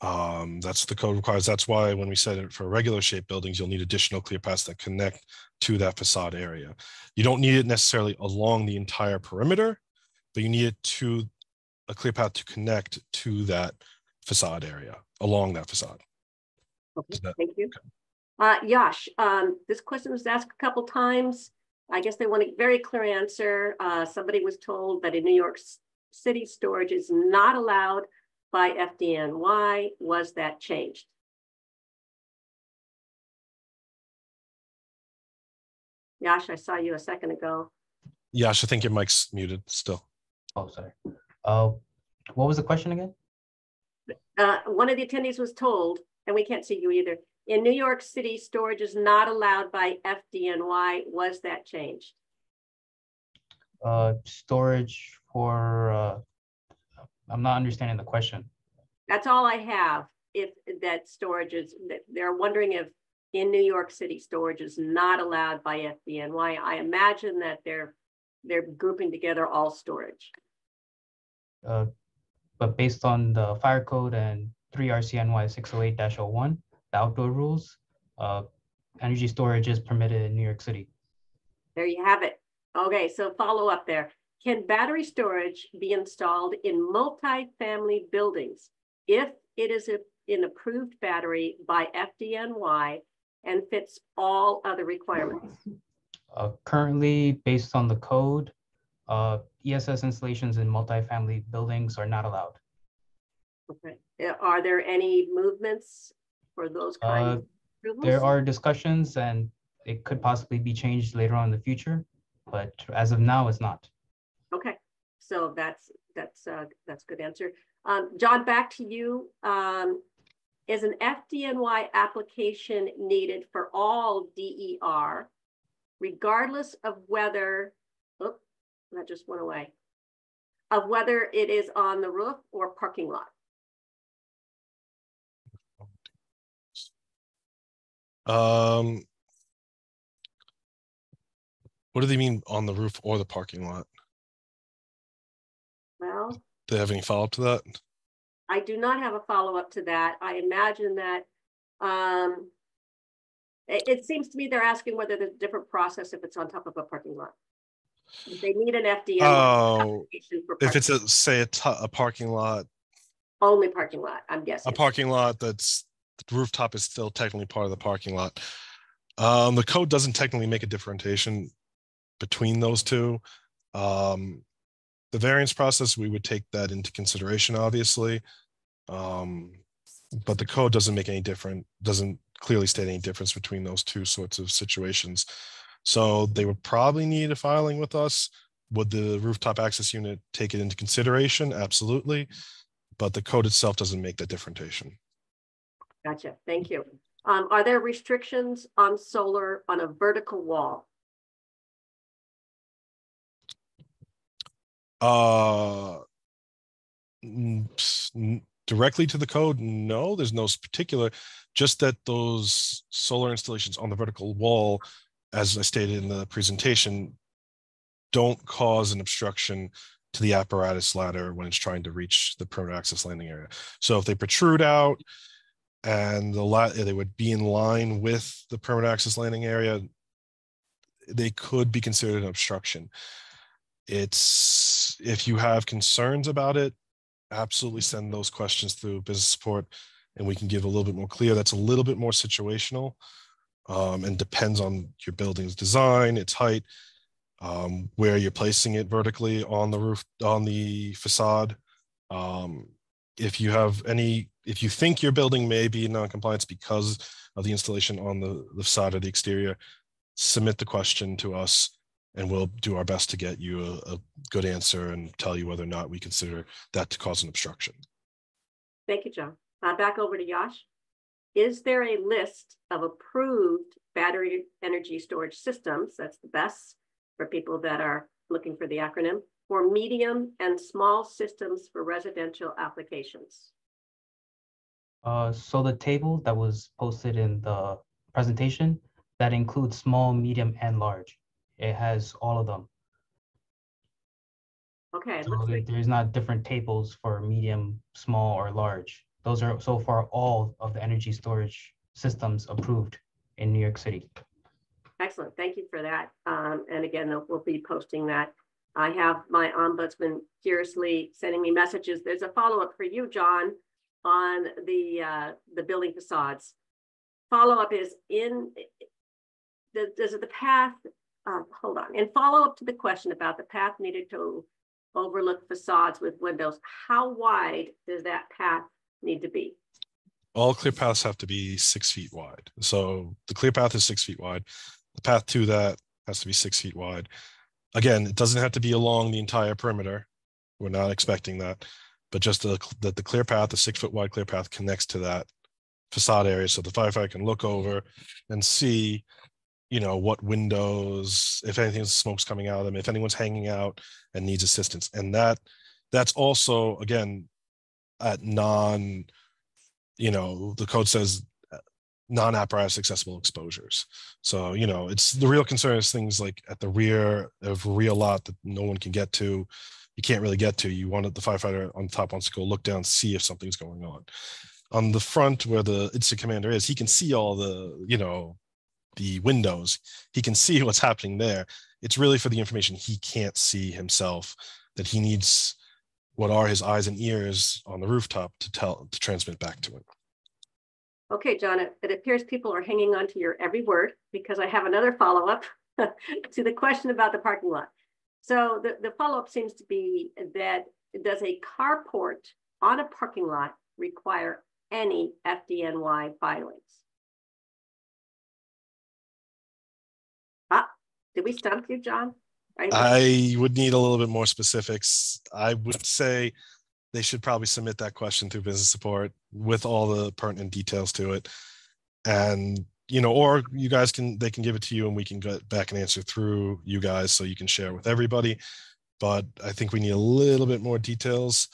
That's the code requires. That's why when we said it for regular shaped buildings, you'll need additional clear paths that connect to that facade area. You don't need it necessarily along the entire perimeter, but you need it to a clear path to connect to that facade area, along that facade. Okay, thank you. Yash, this question was asked a couple times. I guess they want a very clear answer. Somebody was told that in New York City, storage is not allowed by FDN. Why was that changed? Yash, I saw you a second ago. Yash, I think your mic's muted still. Oh, sorry. What was the question again? One of the attendees was told, and we can't see you either, in New York City, storage is not allowed by FDNY. Was that changed? Storage for, I'm not understanding the question. That's all I have. If that storage is, they're wondering if in New York City storage is not allowed by FDNY. I imagine that they're grouping together all storage. But based on the fire code and 3 RCNY 608-01, the outdoor rules, energy storage is permitted in New York City. There you have it. Okay, so follow up there. Can battery storage be installed in multi-family buildings if it is an approved battery by FDNY and fits all other requirements? Currently, based on the code, ESS installations in multi-family buildings are not allowed. Okay. Are there any movements for those kinds of approvals? There are discussions, and it could possibly be changed later on in the future, but as of now, it's not. Okay, so that's a good answer. John, back to you. Is an FDNY application needed for all DER, regardless of whether, oh, that just went away, of whether it is on the roof or parking lot? What do they mean on the roof or the parking lot? Well, Do they have any follow-up to that? I do not have a follow-up to that. I imagine that it seems to me they're asking whether there's a different process if it's on top of a parking lot. If they need an FDM application for if it's a parking lot. Only parking lot, I'm guessing. A parking lot that's the rooftop is still technically part of the parking lot. The code doesn't technically make a differentiation between those two. The variance process, we would take that into consideration, obviously. But the code doesn't make any different, doesn't clearly state any difference between those two sorts of situations. So they would probably need a filing with us. Would the rooftop access unit take it into consideration? Absolutely. But the code itself doesn't make that differentiation. Gotcha, thank you. Are there restrictions on solar on a vertical wall? Directly to the code, no, there's no particular, just that those solar installations on the vertical wall, as I stated in the presentation, don't cause an obstruction to the apparatus ladder when it's trying to reach the perimeter access landing area. So if they protrude out and they would be in line with the perimeter access landing area, they could be considered an obstruction. It's, if you have concerns about it, absolutely send those questions through business support and we can give a little bit more clear. That's a little bit more situational and depends on your building's design, its height, where you're placing it vertically on the roof, on the facade. If you think your building may be in non-compliance because of the installation on the facade or the exterior, submit the question to us and we'll do our best to get you a good answer and tell you whether or not we consider that to cause an obstruction. Thank you, John. Back over to Yash. Is there a list of approved battery energy storage systems, that's the best for people that are looking for the acronym, for medium and small systems for residential applications? So the table that was posted in the presentation, that includes small, medium, and large. It has all of them. Okay. So there's not different tables for medium, small, or large. Those are so far all of the energy storage systems approved in New York City. Excellent, thank you for that. And again, we'll be posting that. I have my ombudsman furiously sending me messages. There's a follow-up for you, John, on the building facades. Follow-up is does the path, hold on, in follow-up to the question about the path needed to overlook facades with windows, how wide does that path need to be? All clear paths have to be 6 feet wide. So the clear path is 6 feet wide. The path to that has to be 6 feet wide. Again, it doesn't have to be along the entire perimeter. We're not expecting that, but just that the clear path, the 6-foot wide clear path, connects to that facade area, so the firefighter can look over and see, you know, what windows, if anything, smoke's coming out of them, if anyone's hanging out and needs assistance. And that's also, again, at non, you know, the code says non-apparatus accessible exposures. So, you know, it's the real concern is things like at the rear of a real lot that no one can get to, you can't really get to. You want the firefighter on top wants to go look down, see if something's going on. On the front where the incident commander is, he can see all the, you know, the windows. He can see what's happening there. It's really for the information he can't see himself that he needs what are his eyes and ears on the rooftop to transmit back to it. Okay, John, it appears people are hanging on to your every word because I have another follow-up to the question about the parking lot. So the follow-up seems to be that does a carport on a parking lot require any FDNY filings? Did we stump you, John? I would need a little bit more specifics. I would say they should probably submit that question through business support with all the pertinent details to it. And, you know, or you guys they can give it to you and we can get back and answer through you guys so you can share with everybody. But I think we need a little bit more details.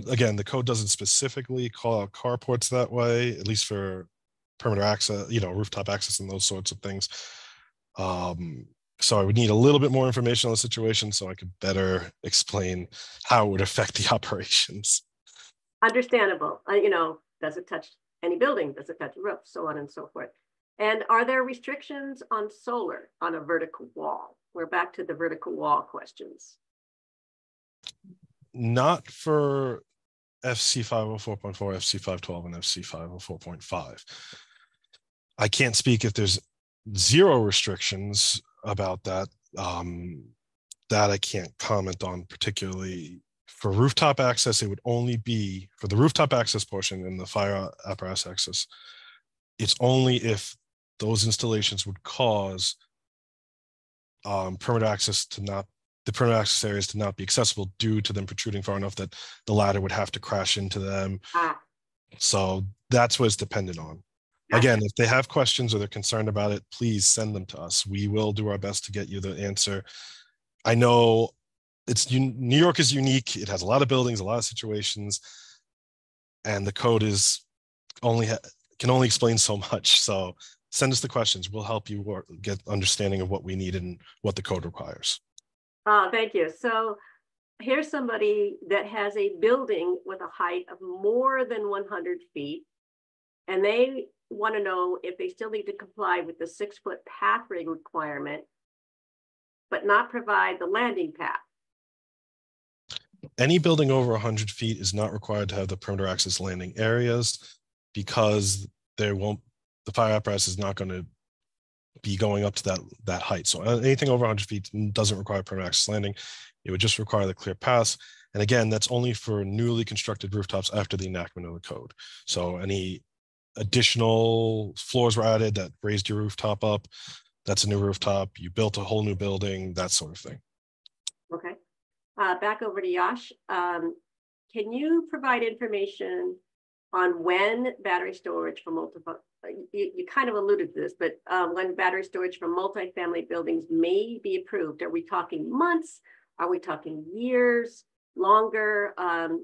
Again, the code doesn't specifically call out carports that way, at least for perimeter access, you know, rooftop access and those sorts of things. So I would need a little bit more information on the situation so I could better explain how it would affect the operations. Understandable. You know, does it touch any building? Does it touch a roof? So on and so forth. And are there restrictions on solar on a vertical wall? We're back to the vertical wall questions. Not for FC 504.4, FC 512, and FC 504.5. I can't speak if there's zero restrictions about that. That I can't comment on particularly. For rooftop access, it would only be for the rooftop access portion and the fire apparatus access. It's only if those installations would cause perimeter access areas to not be accessible due to them protruding far enough that the ladder would have to crash into them. So that's what it's dependent on. Again, if they have questions or they're concerned about it, please send them to us. We will do our best to get you the answer. I know New York is unique. It has a lot of buildings, a lot of situations, and the code can only explain so much. So send us the questions. We'll help you get understanding of what we need and what the code requires. Thank you. So here's somebody that has a building with a height of more than 100 feet, and they want to know if they still need to comply with the 6-foot path rig requirement, but not provide the landing path. Any building over 100 feet is not required to have the perimeter access landing areas because the fire apparatus is not going to be going up to that height. So anything over 100 feet doesn't require perimeter access landing. It would just require the clear paths. And again, that's only for newly constructed rooftops after the enactment of the code. So any additional floors were added that raised your rooftop up, that's a new rooftop. You built a whole new building, that sort of thing. Okay. Back over to Yash. Can you provide information on when battery storage for multiple, you kind of alluded to this, but when battery storage for multifamily buildings may be approved? Are we talking months? Are we talking years, longer? And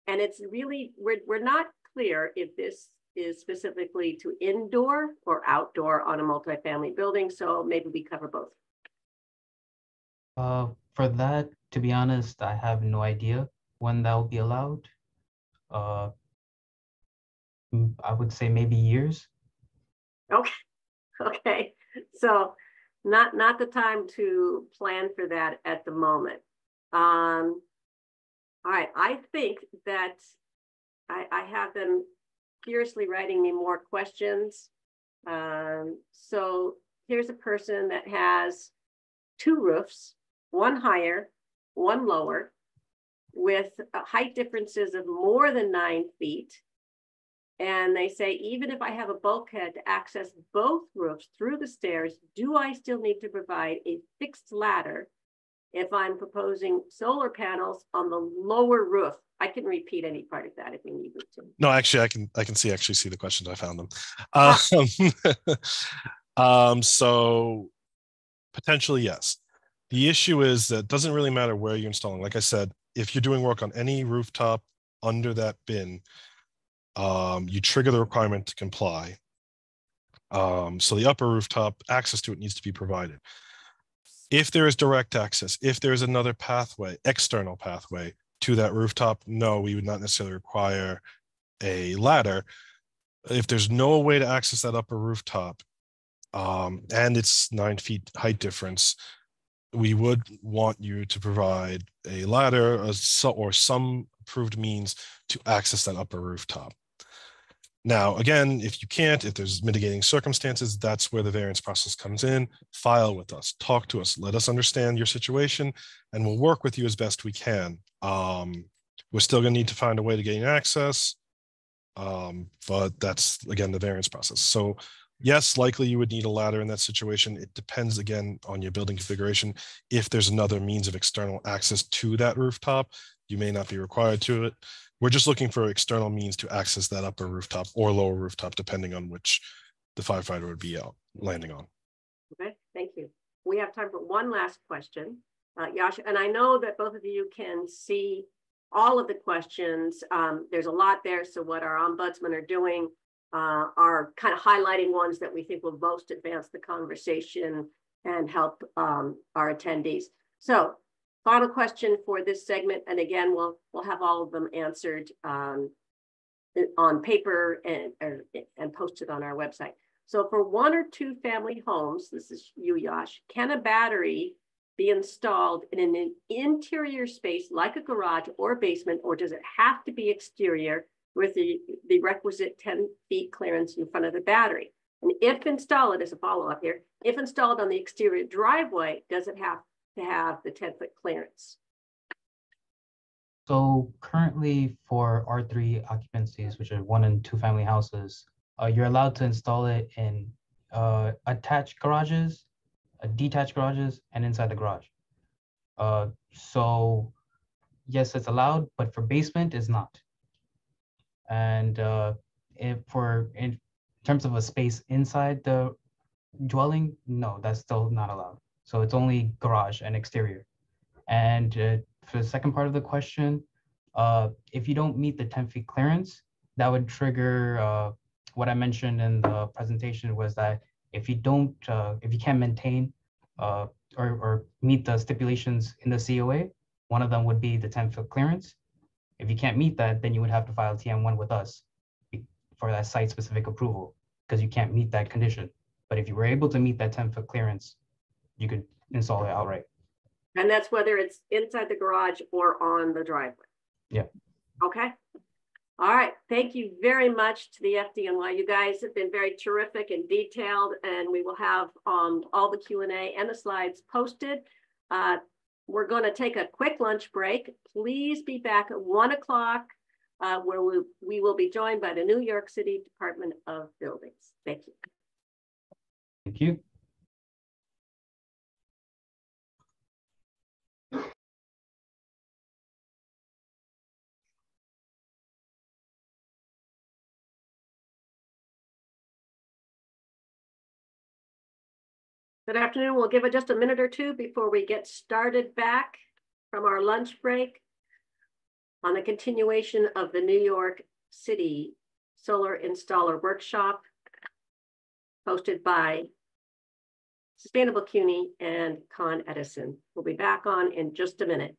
it's really, we're not clear if this is specifically to indoor or outdoor on a multifamily building. So maybe we cover both. For that, to be honest, I have no idea when that will be allowed. I would say maybe years. Okay. Okay. So not the time to plan for that at the moment. All right. I think that I have them furiously writing me more questions. So here's a person that has 2 roofs, one higher, one lower, with height differences of more than 9 feet. And they say, even if I have a bulkhead to access both roofs through the stairs, do I still need to provide a fixed ladder if I'm proposing solar panels on the lower roof. I can repeat any part of that if you need me to. No, actually, I can see the questions. I found them. So potentially, yes. The issue is that it doesn't really matter where you're installing. Like I said, if you're doing work on any rooftop under that bin, you trigger the requirement to comply. So the upper rooftop, access to it needs to be provided. If there is direct access, if there is another pathway, external pathway to that rooftop, no, we would not necessarily require a ladder. If there's no way to access that upper rooftop, and it's 9 feet height difference, we would want you to provide a ladder or some approved means to access that upper rooftop. Now, again, if you can't, if there's mitigating circumstances, that's where the variance process comes in. File with us, talk to us, let us understand your situation, and we'll work with you as best we can. We're still going to need to find a way to gain access, but that's, again, the variance process. So yes, likely you would need a ladder in that situation. It depends, again, on your building configuration. If there's another means of external access to that rooftop, you may not be required to it. We're just looking for external means to access that upper rooftop or lower rooftop, depending on which the firefighter would be out landing on. Okay, thank you. We have time for one last question. Yasha, and I know that both of you can see all of the questions. There's a lot there. So what our ombudsmen are doing are kind of highlighting ones that we think will most advance the conversation and help our attendees. So final question for this segment. And again, we'll have all of them answered on paper and posted on our website. So for 1 or 2 family homes, this is you, Yash, can a battery be installed in an interior space like a garage or basement, or does it have to be exterior with the requisite 10 feet clearance in front of the battery? And if installed, as a follow-up here, if installed on the exterior driveway, does it have to have the 10-foot clearance? So currently for R3 occupancies, which are 1 and 2 family houses, you're allowed to install it in attached garages, detached garages, and inside the garage. So yes, it's allowed, but for basement is not. And in terms of a space inside the dwelling, no, that's still not allowed. So it's only garage and exterior. And for the second part of the question, if you don't meet the 10 feet clearance, that would trigger what I mentioned in the presentation, was that if you can't maintain or meet the stipulations in the COA, one of them would be the 10-foot clearance. If you can't meet that, then you would have to file TM1 with us for that site-specific approval, because you can't meet that condition. But if you were able to meet that 10-foot clearance, you could install it outright. And that's whether it's inside the garage or on the driveway. Yeah. Okay. All right. Thank you very much to the FDNY. You guys have been very terrific and detailed, and we will have all the Q&A and the slides posted. We're going to take a quick lunch break. Please be back at 1 o'clock, where we will be joined by the New York City Department of Buildings. Thank you. Thank you. Good afternoon. We'll give it just a minute or two before we get started back from our lunch break on the continuation of the New York City Solar Installer Workshop hosted by Sustainable CUNY and Con Edison. We'll be back on in just a minute.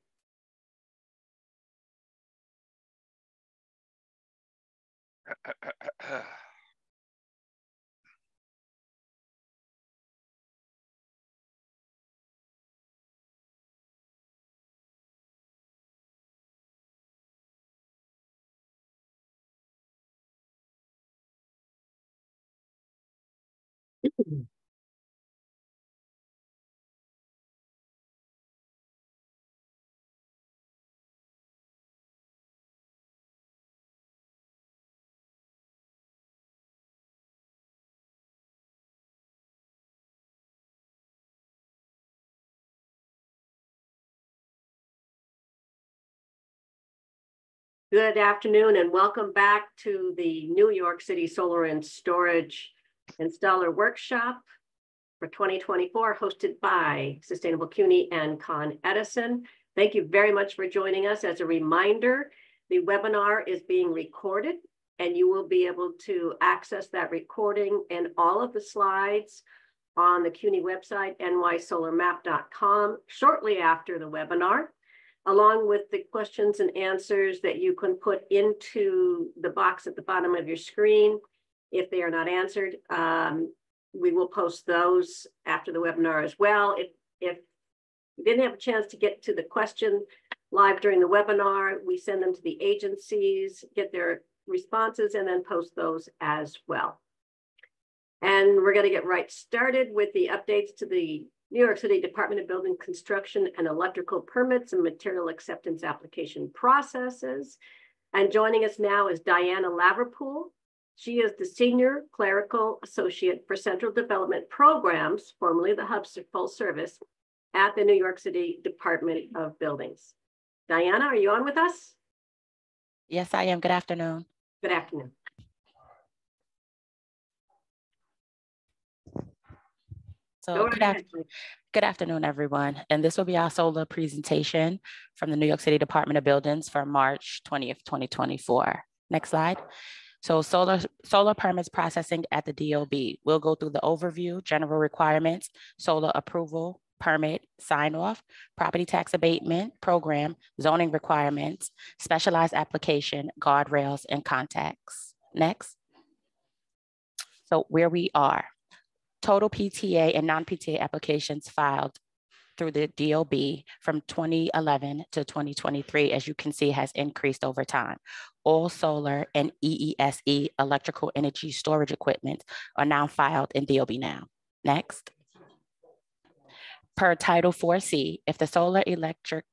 Good afternoon and welcome back to the New York City Solar and Storage Installer Workshop for 2024, hosted by Sustainable CUNY and Con Edison. Thank you very much for joining us. As a reminder, the webinar is being recorded and you will be able to access that recording and all of the slides on the CUNY website, nysolarmap.com, shortly after the webinar, along with the questions and answers that you can put into the box at the bottom of your screen. If they are not answered, we will post those after the webinar as well. If you didn't have a chance to get to the question live during the webinar, we send them to the agencies, get their responses, and then post those as well. And we're going to get right started with the updates to the New York City Department of Building Construction and Electrical Permits and Material Acceptance Application Processes. And joining us now is Diana Laverpool. She is the Senior Clerical Associate for Central Development Programs, formerly the Hub Full Service, at the New York City Department of Buildings. Diana, are you on with us? Yes, I am. Good afternoon. Good afternoon. So good afternoon, everyone. And this will be our solar presentation from the New York City Department of Buildings for March 20th, 2024. Next slide. So solar permits processing at the DOB. We'll go through the overview, general requirements, solar approval, permit, sign off, property tax abatement program, zoning requirements, specialized application, guardrails, and contacts. Next. So where we are. Total PTA and non-PTA applications filed through the DOB from 2011 to 2023, as you can see, has increased over time. All solar and EESE electrical energy storage equipment are now filed in DOB now. Next. Per Title 4C, if the solar electric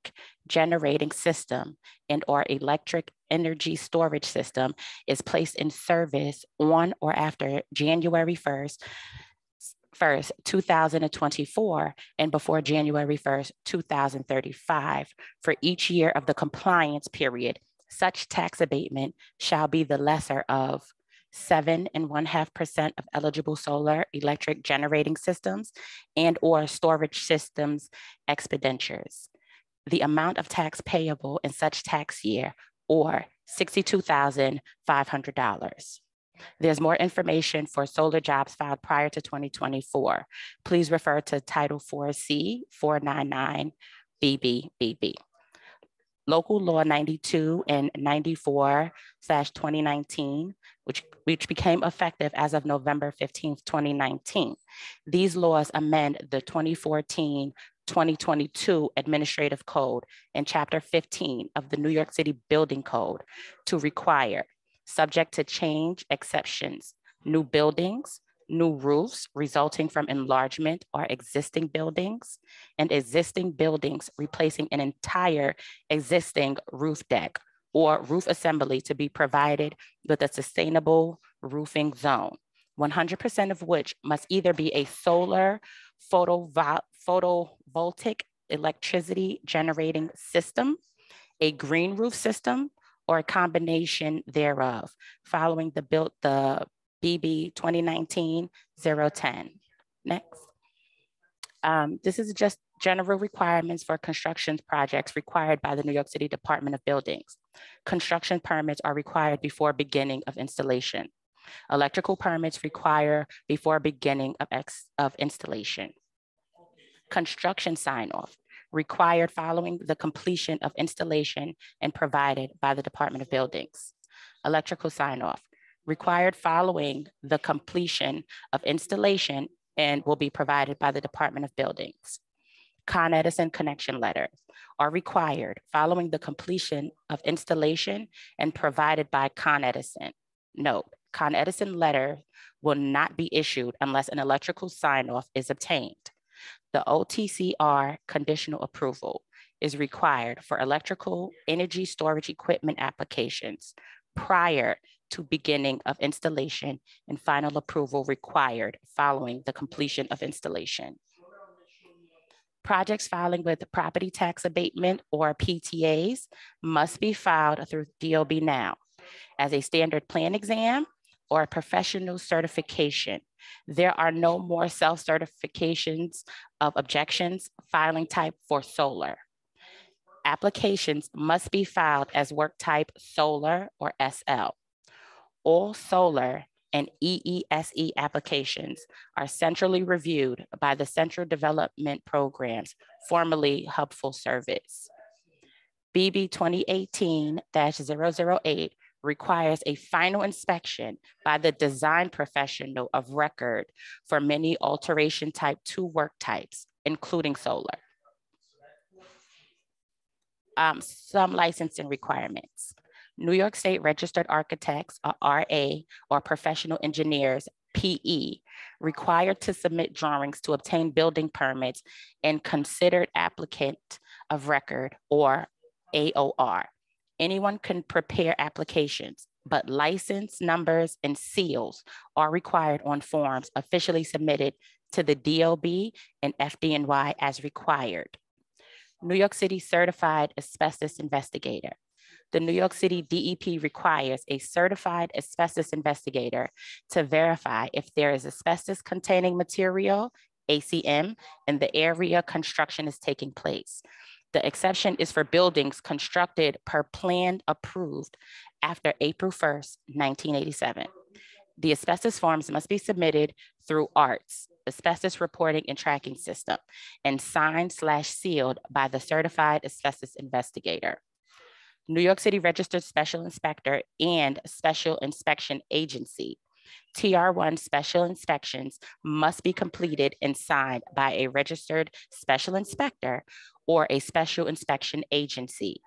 generating system and or electric energy storage system is placed in service on or after January 1st, 2024 and before January 1st, 2035 for each year of the compliance period, such tax abatement shall be the lesser of 7.5% of eligible solar electric generating systems and or storage systems expenditures. The amount of tax payable in such tax year or $62,500. There's more information for solar jobs filed prior to 2024. Please refer to Title 4C 499 BBBB. Local Law 92 and 94/2019, which became effective as of November 15th, 2019. These laws amend the 2014-2022 Administrative Code and Chapter 15 of the New York City Building Code to require, subject to change exceptions, new buildings, new roofs resulting from enlargement or existing buildings, and existing buildings replacing an entire existing roof deck or roof assembly to be provided with a sustainable roofing zone, 100% of which must either be a solar photovoltaic electricity generating system, a green roof system, or a combination thereof, following the BB 2019-010. Next. This is just general requirements for construction projects required by the New York City Department of Buildings. Construction permits are required before beginning of installation. Electrical permits require before beginning of installation. Construction sign-off required following the completion of installation and provided by the Department of Buildings. Electrical sign-off required following the completion of installation and will be provided by the Department of Buildings. Con Edison connection letters are required following the completion of installation and provided by Con Edison. Note, Con Edison letter will not be issued unless an electrical sign-off is obtained. The OTCR conditional approval is required for electrical energy storage equipment applications prior to beginning of installation and final approval required following the completion of installation. Projects filing with property tax abatement or PTAs must be filed through DOB Now as a standard plan exam or a professional certification. There are no more self-certifications of objections filing type for solar. Applications must be filed as work type solar or SL. All solar and EESE applications are centrally reviewed by the Central Development Programs, formerly Hub Full Service. BB 2018-008 requires a final inspection by the design professional of record for many alteration type 2 work types, including solar. Some licensing requirements. New York State Registered Architects, or RA, or professional engineers, PE, required to submit drawings to obtain building permits and considered applicant of record, or AOR. Anyone can prepare applications, but license numbers and seals are required on forms officially submitted to the DOB and FDNY as required. New York City Certified Asbestos Investigator. The New York City DEP requires a certified asbestos investigator to verify if there is asbestos containing material, ACM, in the area construction is taking place. The exception is for buildings constructed per plan approved after April 1st, 1987. The asbestos forms must be submitted through ARTS, Asbestos Reporting and Tracking System, and signed/sealed by the certified asbestos investigator. New York City Registered Special Inspector and Special Inspection Agency. TR1 special inspections must be completed and signed by a registered special inspector or a special inspection agency.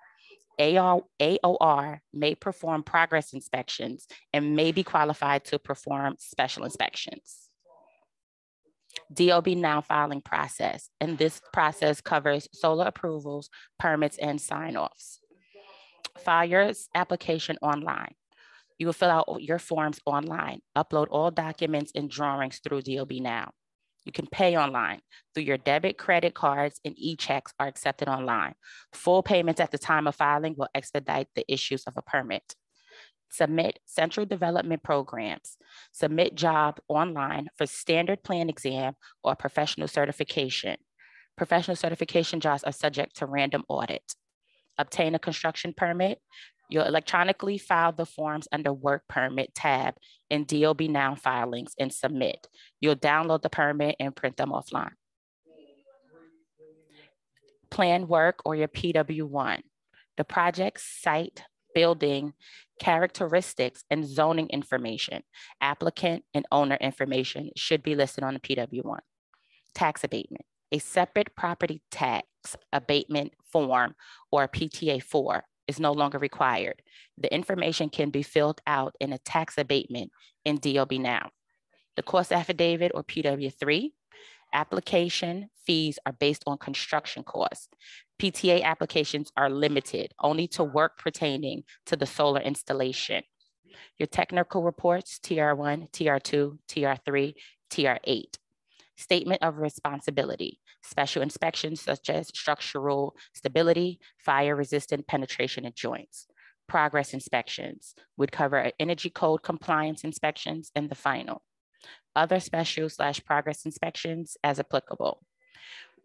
AOR may perform progress inspections and may be qualified to perform special inspections. DOB Now filing process, and this process covers solar approvals, permits, and sign-offs. File your application online. You will fill out your forms online, upload all documents and drawings through DOB Now. You can pay online through your debit, credit cards, and e-checks are accepted online. Full payments at the time of filing will expedite the issues of a permit. Submit Central Development Programs. Submit job online for standard plan exam or professional certification. Professional certification jobs are subject to random audit. Obtain a construction permit. You'll electronically file the forms under Work Permit tab in DOB Now filings and submit. You'll download the permit and print them offline. Plan work or your PW1. The project, site, building, characteristics, and zoning information, applicant and owner information should be listed on the PW1. Tax abatement. A separate property tax abatement form or PTA 4 is no longer required. The information can be filled out in a tax abatement in DOB Now. The cost affidavit or PW3, application fees are based on construction costs. PTA applications are limited only to work pertaining to the solar installation. Your technical reports, TR1, TR2, TR3, TR8. Statement of responsibility, special inspections such as structural stability, fire-resistant penetration in joints. Progress inspections would cover energy code compliance inspections and the final. Other special/progress inspections as applicable.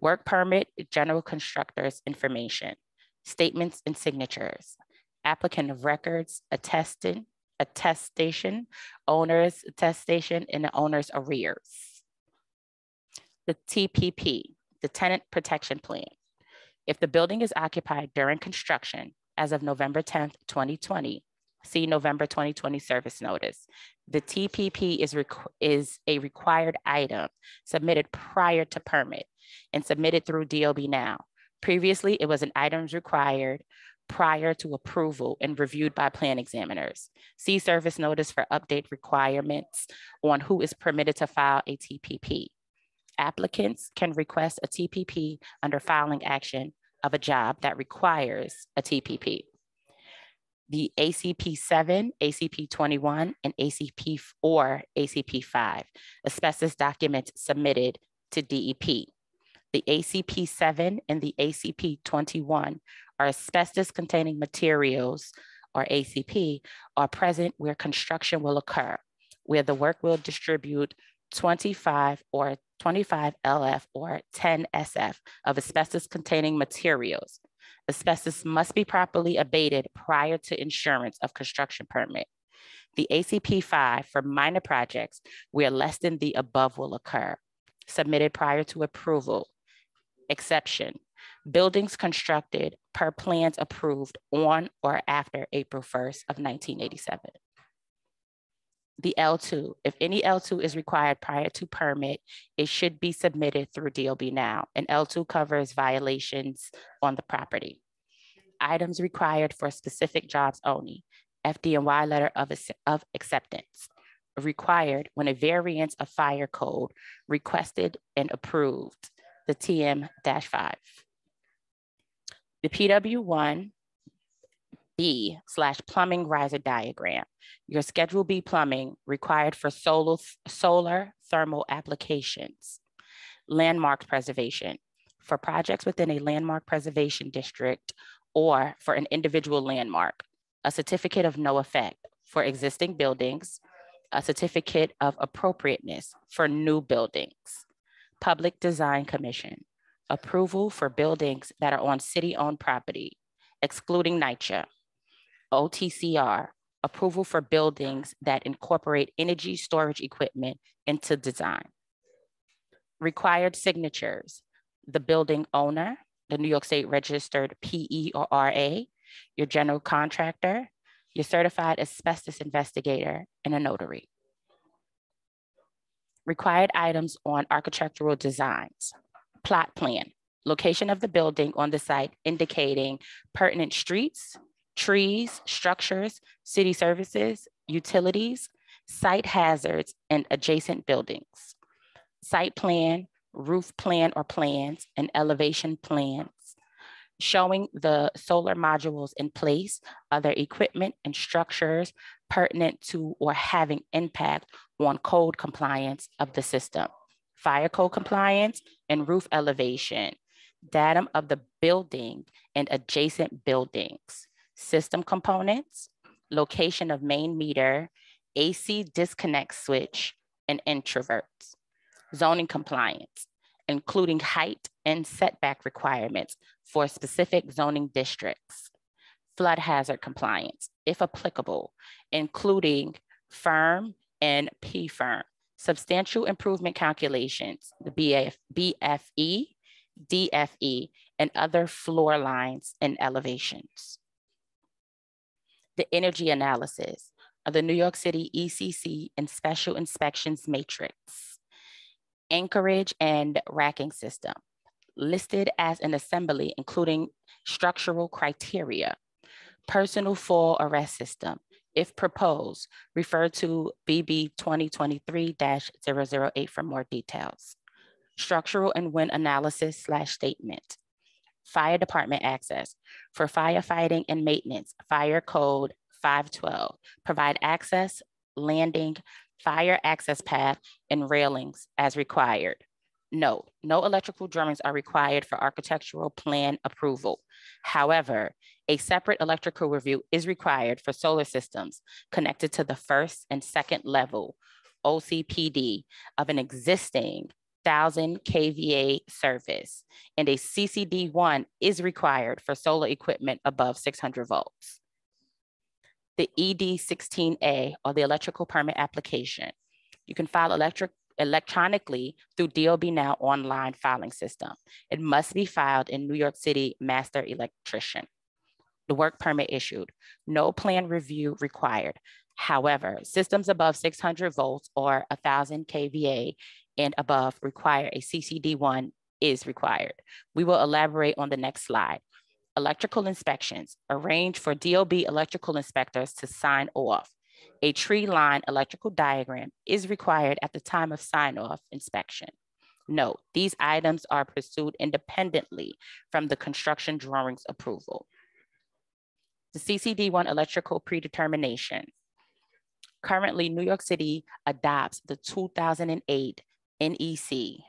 Work permit, general constructors information, statements and signatures, applicant of records, attestation, owner's attestation, and the owner's arrears. The TPP, the Tenant Protection Plan. If the building is occupied during construction as of November 10th, 2020, see November 2020 service notice. The TPP is a required item submitted prior to permit and submitted through DOB Now. Previously, it was an item required prior to approval and reviewed by plan examiners. See service notice for update requirements on who is permitted to file a TPP. Applicants can request a TPP under filing action of a job that requires a TPP. The ACP 7, ACP 21, and ACP or ACP 5, asbestos documents submitted to DEP. The ACP 7 and the ACP 21 are asbestos-containing materials, or ACP, are present where construction will occur, where the work will distribute 25 or 25 LF or 10 SF of asbestos-containing materials. Asbestos must be properly abated prior to insurance of construction permit. The ACP 5 for minor projects where less than the above will occur, submitted prior to approval. Exception, buildings constructed per plans approved on or after April 1st of 1987. The L2, if any L2 is required prior to permit, it should be submitted through DOB now, and L2 covers violations on the property. Items required for specific jobs only, FD&Y letter of acceptance, required when a variance of fire code requested and approved, the TM-5. The PW1B/plumbing riser diagram. Your Schedule B plumbing required for solar thermal applications. Landmark preservation. For projects within a landmark preservation district or for an individual landmark. A certificate of no effect for existing buildings. A certificate of appropriateness for new buildings. Public Design Commission. Approval for buildings that are on city-owned property, excluding NYCHA. OTCR, approval for buildings that incorporate energy storage equipment into design. Required signatures, the building owner, the New York State registered PE or RA, your general contractor, your certified asbestos investigator, and a notary. Required items on architectural designs. Plot plan, location of the building on the site indicating pertinent streets, trees, structures, city services, utilities, site hazards, and adjacent buildings. Site plan, roof plan or plans, and elevation plans, showing the solar modules in place, other equipment and structures pertinent to or having impact on code compliance of the system, fire code compliance and roof elevation, datum of the building and adjacent buildings, system components, location of main meter, AC disconnect switch, and introverts, zoning compliance, including height and setback requirements for specific zoning districts, flood hazard compliance, if applicable, including firm and P-firm, substantial improvement calculations, the BFE, DFE, and other floor lines and elevations. The energy analysis of the New York City ECC and Special Inspections Matrix, anchorage and racking system, listed as an assembly, including structural criteria, personal fall arrest system, if proposed, refer to BB 2023-008 for more details. Structural and wind analysis / statement. Fire department access for firefighting and maintenance, fire code 512, provide access, landing, fire access path, and railings as required. Note, no electrical drawings are required for architectural plan approval. However, a separate electrical review is required for solar systems connected to the first and second level OCPD of an existing 1,000 kVA service, and a CCD1 is required for solar equipment above 600 volts. The ED16A, or the electrical permit application. You can file electronically through DOB Now online filing system. It must be filed in New York City Master Electrician. The work permit issued, no plan review required. However, systems above 600 volts or 1,000 kVA and above require a CCD1 is required. We will elaborate on the next slide. Electrical inspections, arrange for DOB electrical inspectors to sign off. A tree line electrical diagram is required at the time of sign-off inspection. Note, these items are pursued independently from the construction drawings approval. The CCD1 electrical predetermination. Currently, New York City adopts the 2008 NEC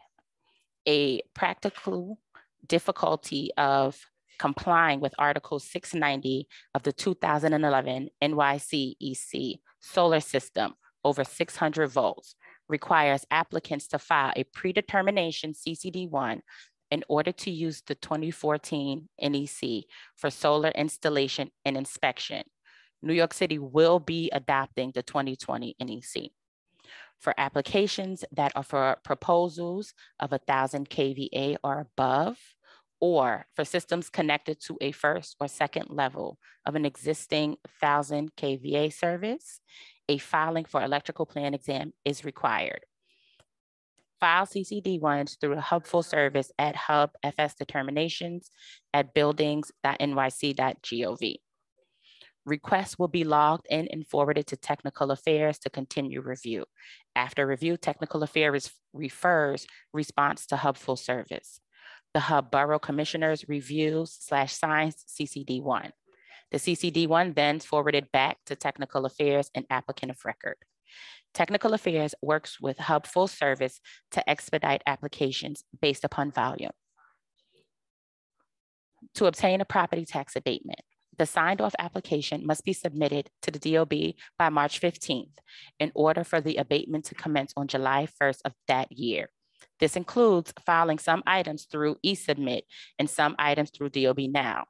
a practical difficulty of complying with Article 690 of the 2011 NYC EC solar system over 600 volts requires applicants to file a predetermination CCD1 in order to use the 2014 NEC for solar installation and inspection. New York City will be adopting the 2020 NEC. For applications that are for proposals of 1,000 kVA or above, or for systems connected to a first or second level of an existing 1,000 kVA service, a filing for electrical plan exam is required. File CCD1s through Hub Full Service at Hub FS determinations at buildings.nyc.gov. Requests will be logged in and forwarded to Technical Affairs to continue review. After review, Technical Affairs refers response to Hub Full Service. The Hub Borough Commissioners reviews/signs CCD1. The CCD1 then forwarded back to Technical Affairs and applicant of record. Technical Affairs works with Hub Full Service to expedite applications based upon volume. To obtain a property tax abatement, the signed off application must be submitted to the DOB by March 15th in order for the abatement to commence on July 1st of that year. This includes filing some items through eSubmit and some items through DOB Now.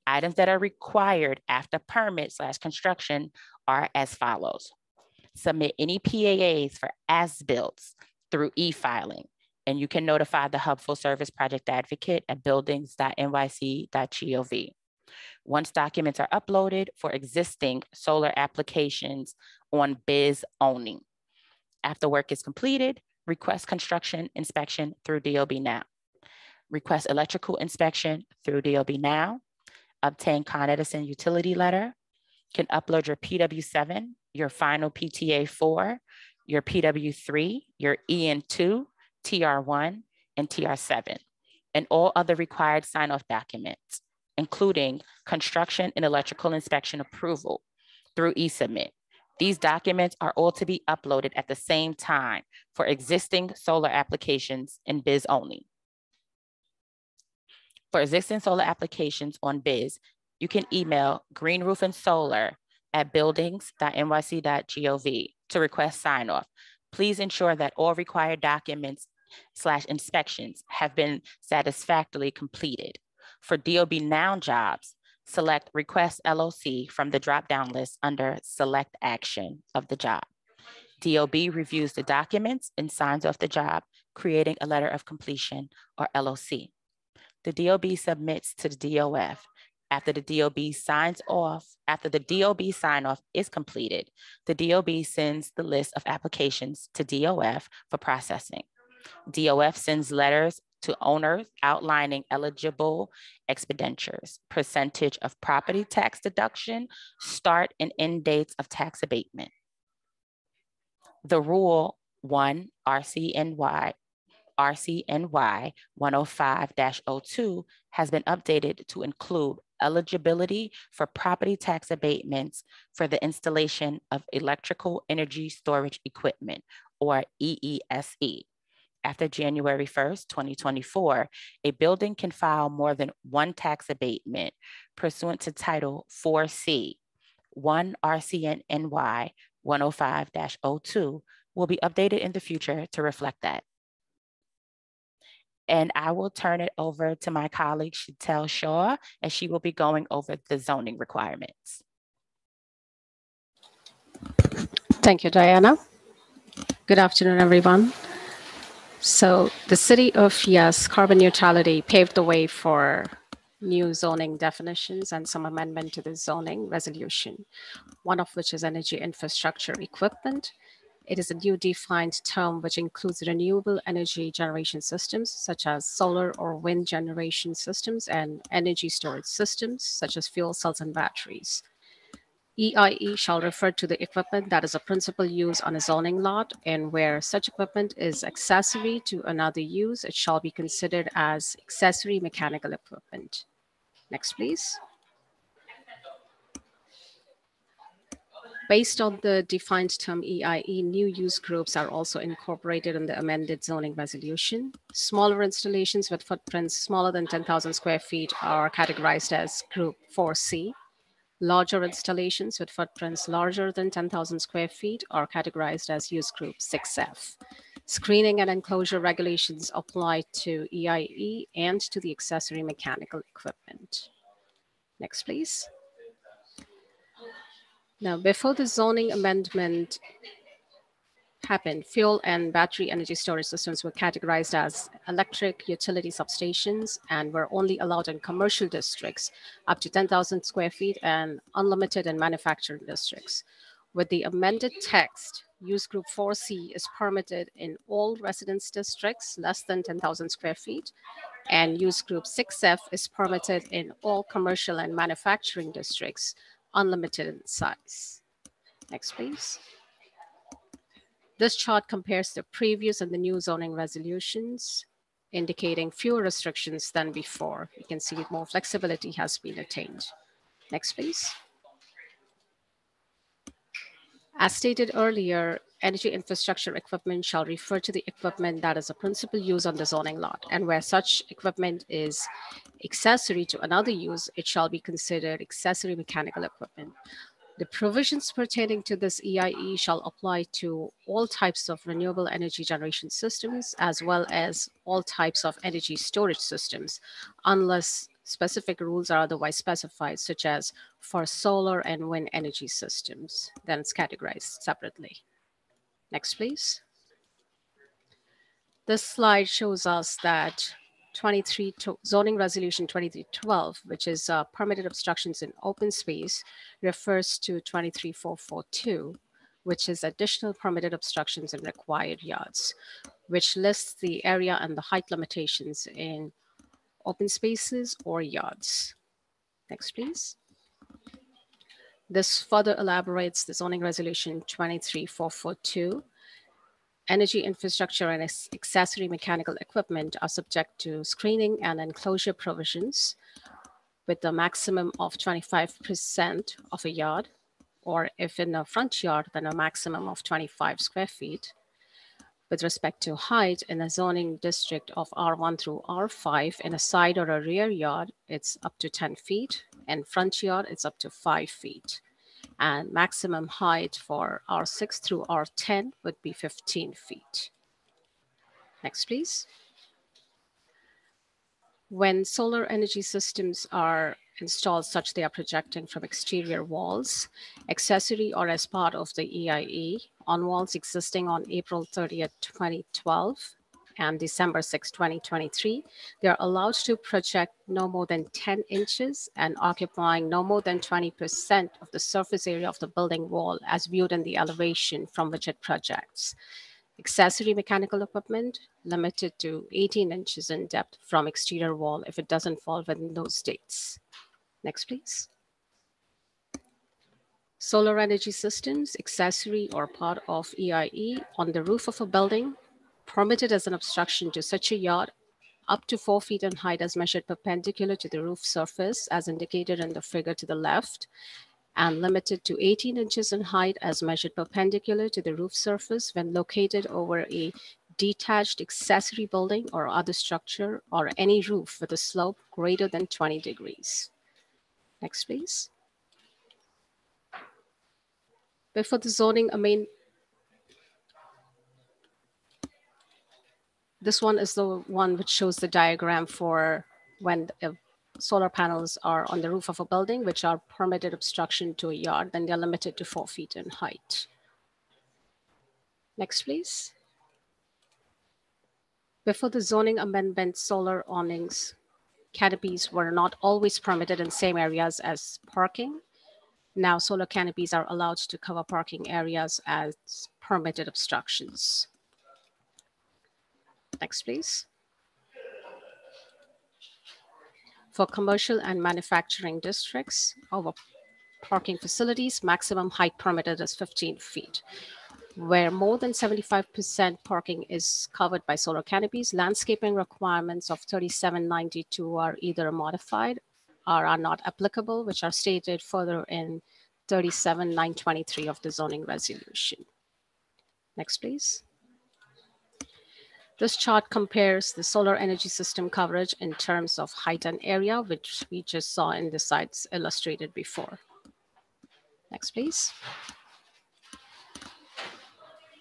Items that are required after permit/construction are as follows. Submit any PAAs for as-builts through e-filing, and you can notify the Hub Full Service Project Advocate at buildings.nyc.gov. Once documents are uploaded for existing solar applications on BIS only. After work is completed, request construction inspection through DOB Now. Request electrical inspection through DOB Now. Obtain Con Edison utility letter. Can upload your PW7, your final PTA4, your PW3, your EN2, TR1, and TR7, and all other required sign-off documents, including construction and electrical inspection approval through eSubmit. These documents are all to be uploaded at the same time for existing solar applications in BIS only. For existing solar applications on BIS, you can email greenroofandsolar@buildings.nyc.gov to request sign-off. Please ensure that all required documents/inspections have been satisfactorily completed. For DOB Now jobs, select Request LOC from the drop-down list under Select Action of the job. DOB reviews the documents and signs off the job, creating a letter of completion or LOC. The DOB submits to the DOF. After the DOB sign-off is completed, the DOB sends the list of applications to DOF for processing. DOF sends letters to owners outlining eligible expenditures, percentage of property tax deduction, start and end dates of tax abatement. The Rule 1 RCNY 105-02 has been updated to include eligibility for property tax abatements for the installation of electrical energy storage equipment, or EESE. After January 1st, 2024, a building can file more than one tax abatement pursuant to Title 4C. 1 RCNY 105-02 will be updated in the future to reflect that. And I will turn it over to my colleague, Chantel Shaw, and she will be going over the zoning requirements. Thank you, Diana. Good afternoon, everyone. So the City of Yes carbon neutrality paved the way for new zoning definitions and some amendment to the zoning resolution, one of which is energy infrastructure equipment. It is a new defined term which includes renewable energy generation systems such as solar or wind generation systems and energy storage systems such as fuel cells and batteries. EIE shall refer to the equipment that is a principal use on a zoning lot, and where such equipment is accessory to another use, it shall be considered as accessory mechanical equipment. Next, please. Based on the defined term EIE, new use groups are also incorporated in the amended zoning resolution. Smaller installations with footprints smaller than 10,000 square feet are categorized as Group 4C. Larger installations with footprints larger than 10,000 square feet are categorized as Use Group 6F. Screening and enclosure regulations apply to EIE and to the accessory mechanical equipment. Next, please. Now, before the zoning amendment happened, fuel and battery energy storage systems were categorized as electric utility substations and were only allowed in commercial districts up to 10,000 square feet and unlimited in manufacturing districts. With the amended text, Use Group 4C is permitted in all residence districts less than 10,000 square feet, and Use Group 6F is permitted in all commercial and manufacturing districts, unlimited in size. Next, please. This chart compares the previous and the new zoning resolutions, indicating fewer restrictions than before. You can see more flexibility has been attained. Next, please. As stated earlier, energy infrastructure equipment shall refer to the equipment that is a principal use on the zoning lot, and where such equipment is accessory to another use, it shall be considered accessory mechanical equipment. The provisions pertaining to this EIE shall apply to all types of renewable energy generation systems, as well as all types of energy storage systems, unless specific rules are otherwise specified, such as for solar and wind energy systems. Then it's categorized separately. Next, please. This slide shows us that zoning resolution 2312, which is permitted obstructions in open space, refers to 23442, which is additional permitted obstructions in required yards, which lists the area and the height limitations in open spaces or yards. Next, please. This further elaborates the zoning resolution 23442. Energy infrastructure and accessory mechanical equipment are subject to screening and enclosure provisions with a maximum of 25% of a yard, or if in a front yard, then a maximum of 25 square feet. With respect to height, in a zoning district of R1 through R5, in a side or a rear yard, it's up to 10 feet, and front yard, it's up to 5 feet. And maximum height for R6 through R10 would be 15 feet. Next, please. When solar energy systems are installed such they are projecting from exterior walls, accessory or as part of the EIE, on walls existing on April 30th, 2012 and December 6, 2023, they are allowed to project no more than 10 inches and occupying no more than 20% of the surface area of the building wall as viewed in the elevation from which it projects. Accessory mechanical equipment limited to 18 inches in depth from exterior wall if it doesn't fall within those dates. Next, please. Solar energy systems, accessory or part of EIE on the roof of a building, permitted as an obstruction to such a yard up to 4 feet in height as measured perpendicular to the roof surface as indicated in the figure to the left, and limited to 18 inches in height as measured perpendicular to the roof surface when located over a detached accessory building or other structure or any roof with a slope greater than 20 degrees. Next, please. Before the zoning this one is the one which shows the diagram for when solar panels are on the roof of a building, which are permitted obstruction to a yard, then they're limited to 4 feet in height. Next, please. Before the zoning amendment, solar awnings, canopies were not always permitted in same areas as parking. Now solar canopies are allowed to cover parking areas as permitted obstructions. Next, please. For commercial and manufacturing districts over parking facilities, maximum height permitted is 15 feet. Where more than 75% parking is covered by solar canopies, landscaping requirements of 3792 are either modified or are not applicable, which are stated further in 37-923 of the zoning resolution. Next, please. This chart compares the solar energy system coverage in terms of height and area, which we just saw in the slides illustrated before. Next, please.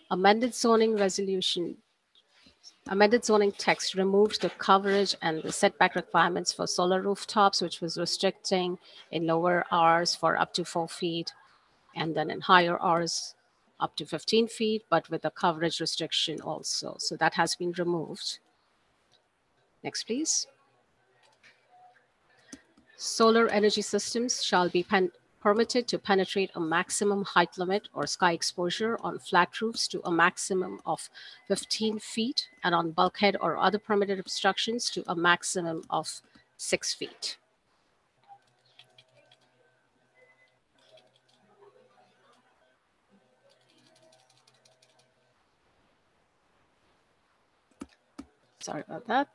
Amended zoning text removed the coverage and the setback requirements for solar rooftops, which was restricting in lower Rs for up to 4 feet, and then in higher Rs up to 15 feet, but with a coverage restriction also. So that has been removed. Next, please. Solar energy systems shall be permitted to penetrate a maximum height limit or sky exposure on flat roofs to a maximum of 15 feet and on bulkhead or other permitted obstructions to a maximum of 6 feet. Sorry about that.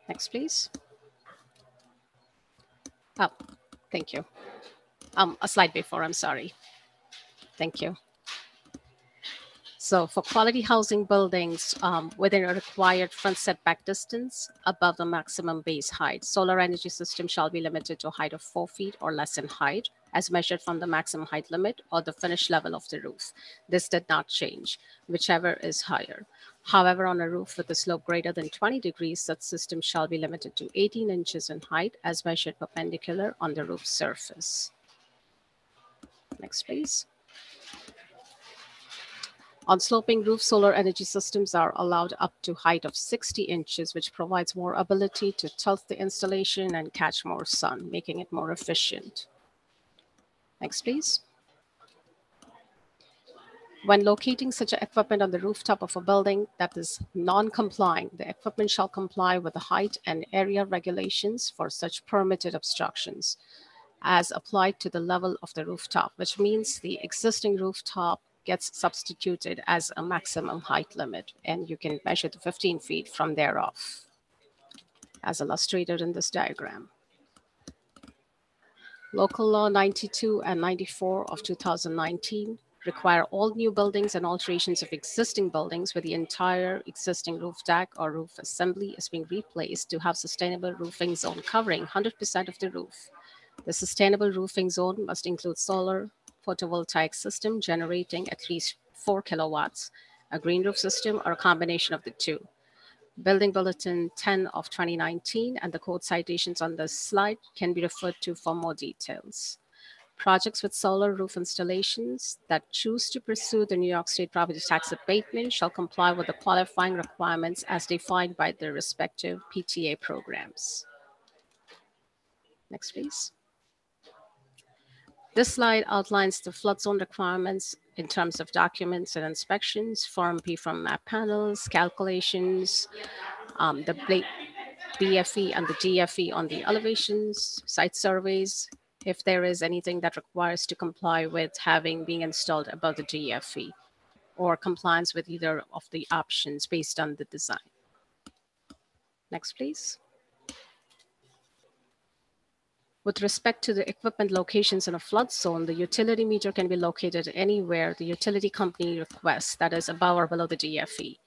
Next, please. Oh, thank you. A slide before, I'm sorry. Thank you. So for quality housing buildings within a required front setback distance above the maximum base height, solar energy system shall be limited to a height of 4 feet or less in height as measured from the maximum height limit or the finished level of the roof. This did not change, whichever is higher. However, on a roof with a slope greater than 20 degrees, such system shall be limited to 18 inches in height as measured perpendicular on the roof surface. Next, please. On sloping roofs, solar energy systems are allowed up to height of 60 inches, which provides more ability to tilt the installation and catch more sun, making it more efficient. Next, please. When locating such equipment on the rooftop of a building that is non-complying, the equipment shall comply with the height and area regulations for such permitted obstructions as applied to the level of the rooftop, which means the existing rooftop gets substituted as a maximum height limit, and you can measure the 15 feet from thereof, as illustrated in this diagram. Local Law 92 and 94 of 2019 require all new buildings and alterations of existing buildings where the entire existing roof deck or roof assembly is being replaced to have sustainable roofing zone covering 100% of the roof. The sustainable roofing zone must include solar photovoltaic system generating at least 4 kilowatts, a green roof system, or a combination of the two. Building Bulletin 10 of 2019 and the code citations on this slide can be referred to for more details. Projects with solar roof installations that choose to pursue the New York State property tax abatement shall comply with the qualifying requirements as defined by their respective PTA programs. Next, please. This slide outlines the flood zone requirements in terms of documents and inspections, Form P from map panels, calculations, the BFE and the DFE on the elevations, site surveys, if there is anything that requires to comply with being installed above the DFE, or compliance with either of the options based on the design. Next, please. With respect to the equipment locations in a flood zone, the utility meter can be located anywhere the utility company requests, that is above or below the DFE.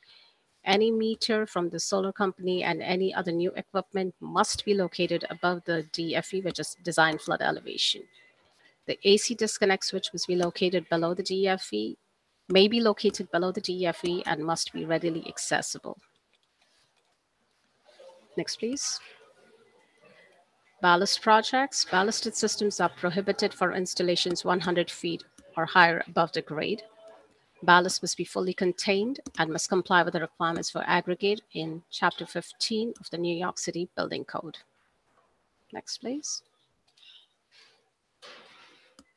Any meter from the solar company and any other new equipment must be located above the DFE, which is design flood elevation. The AC disconnect switch must be located below the DFE, may be located below the DFE, and must be readily accessible. Next, please. Ballast projects. Ballasted systems are prohibited for installations 100 feet or higher above the grade. Ballast must be fully contained and must comply with the requirements for aggregate in Chapter 15 of the New York City Building Code. Next, please.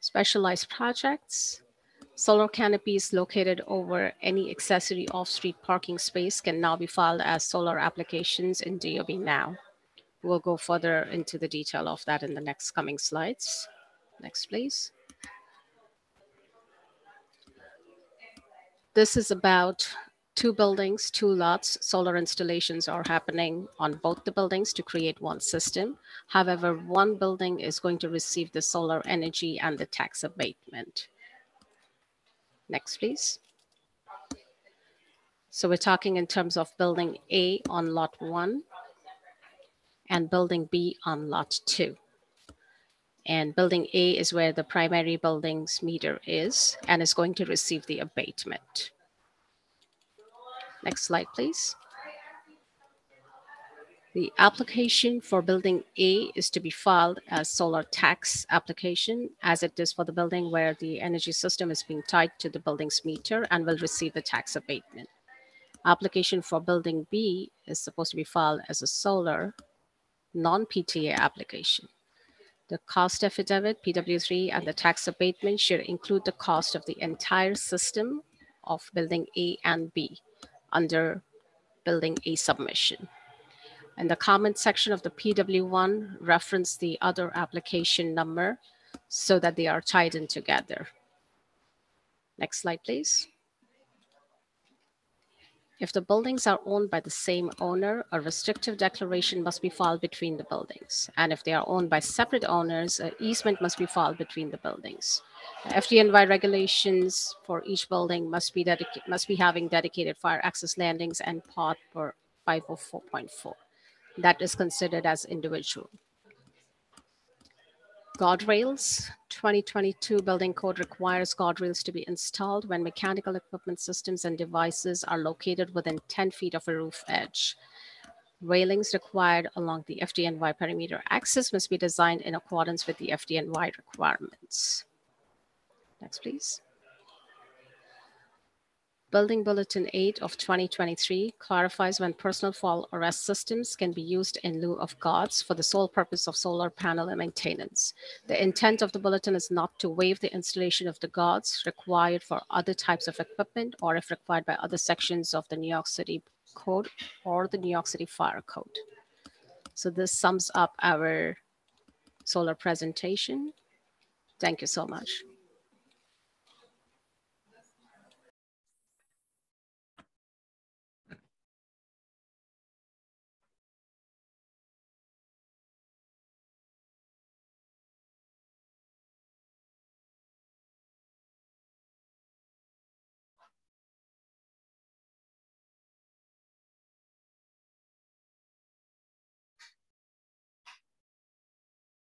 Specialized projects. Solar canopies located over any accessory off-street parking space can now be filed as solar applications in DOB Now. We'll go further into the detail of that in the next coming slides. Next, please. This is about 2 buildings, 2 lots, solar installations are happening on both the buildings to create one system. However, one building is going to receive the solar energy and the tax abatement. Next, please. So we're talking in terms of building A on lot 1 and building B on lot 2. And building A is where the primary building's meter is and is going to receive the abatement. Next slide, please. The application for building A is to be filed as solar tax application, as it is for the building where the energy system is being tied to the building's meter and will receive the tax abatement. Application for building B is supposed to be filed as a solar non-PTA application. The cost affidavit, PW3, and the tax abatement should include the cost of the entire system of building A and B under building A submission. And the comment section of the PW1 reference the other application number so that they are tied in together. Next slide, please. If the buildings are owned by the same owner, a restrictive declaration must be filed between the buildings. And if they are owned by separate owners, an easement must be filed between the buildings. The FDNY regulations for each building must be having dedicated fire access landings and part for 504.4. That is considered as individual. Guardrails. 2022 building code requires guardrails to be installed when mechanical equipment systems and devices are located within 10 feet of a roof edge. Railings required along the FDNY perimeter axis must be designed in accordance with the FDNY requirements. Next, please. Building Bulletin 8 of 2023 clarifies when personal fall arrest systems can be used in lieu of guards for the sole purpose of solar panel maintenance. The intent of the bulletin is not to waive the installation of the guards required for other types of equipment or if required by other sections of the New York City Code or the New York City Fire Code. So this sums up our solar presentation. Thank you so much.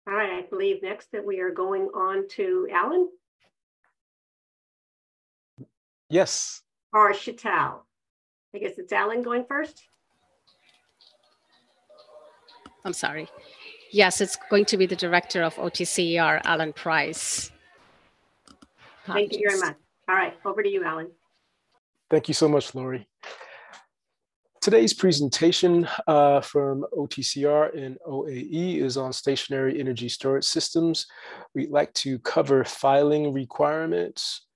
All right, I believe next that we are going on to Alan. Yes. Or Chital. I guess it's Alan going first. I'm sorry. Yes, it's going to be the director of OTCER, Alan Price. Thank you very much. All right, over to you, Alan. Thank you so much, Lori. Today's presentation from OTCR and OAE is on stationary energy storage systems. We'd like to cover filing requirements,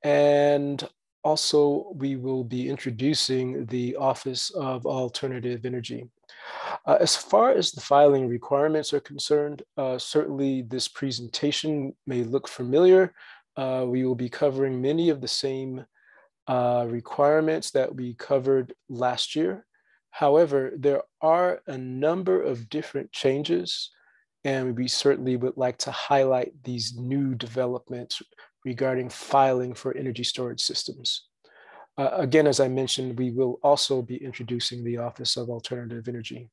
and also we will be introducing the Office of Alternative Energy. As far as the filing requirements are concerned, certainly this presentation may look familiar. We will be covering many of the same requirements that we covered last year. However, there are a number of different changes, and we certainly would like to highlight these new developments regarding filing for energy storage systems. Again, as I mentioned, we will also be introducing the Office of Alternative Energy.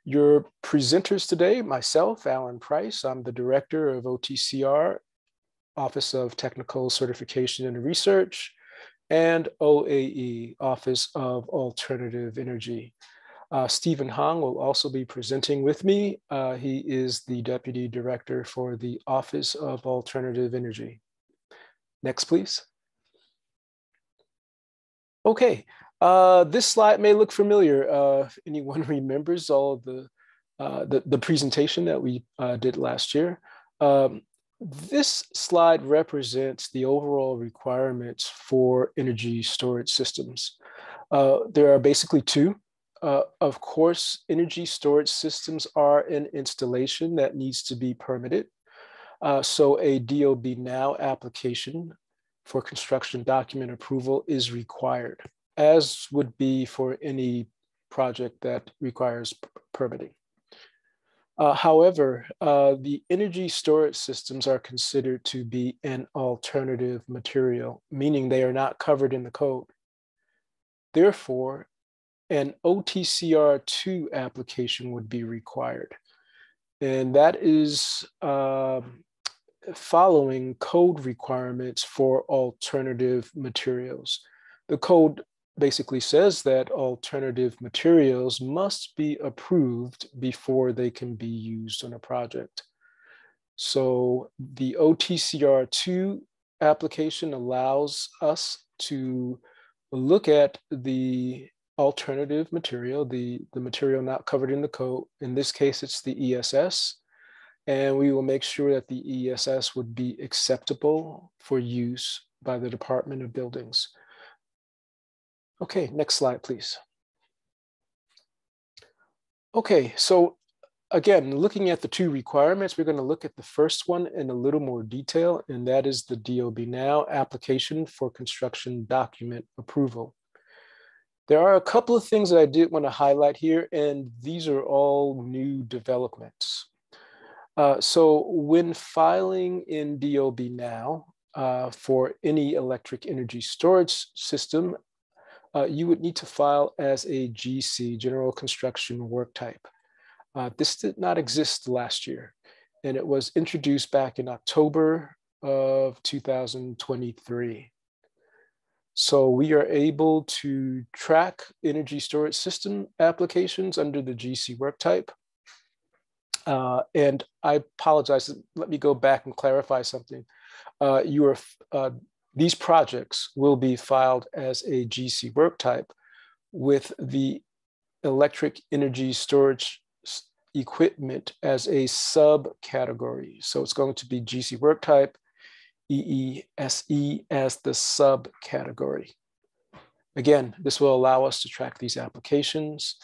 Your presenters today, myself, Alan Price, I'm the director of OTCR, Office of Technical Certification and Research, and OAE, Office of Alternative Energy. Stephen Hong will also be presenting with me. He is the Deputy Director for the Office of Alternative Energy. Next, please. Okay, this slide may look familiar. If anyone remembers all of the presentation that we did last year. This slide represents the overall requirements for energy storage systems. There are basically two. Of course, energy storage systems are an installation that needs to be permitted. So a DOB Now application for construction document approval is required. as would be for any project that requires permitting. However, the energy storage systems are considered to be an alternative material, meaning they are not covered in the code. Therefore, an OTCR2 application would be required. And that is following code requirements for alternative materials. The code basically says that alternative materials must be approved before they can be used on a project. So the OTCR2 application allows us to look at the alternative material, the material not covered in the code. In this case, it's the ESS. And we will make sure that the ESS would be acceptable for use by the Department of Buildings. Okay, next slide, please. Okay, so again, looking at the two requirements, we're going to look at the first one in a little more detail, and that is the DOB Now application for construction document approval. There are a couple of things that I did want to highlight here, and these are all new developments. So when filing in DOB Now for any electric energy storage system, you would need to file as a GC, General Construction Work Type. This did not exist last year, and it was introduced back in October of 2023. So we are able to track energy storage system applications under the GC Work Type. And I apologize, let me go back and clarify something. These projects will be filed as a GC work type with the electric energy storage equipment as a subcategory. So it's going to be GC work type, EESE as the subcategory. Again, this will allow us to track these applications.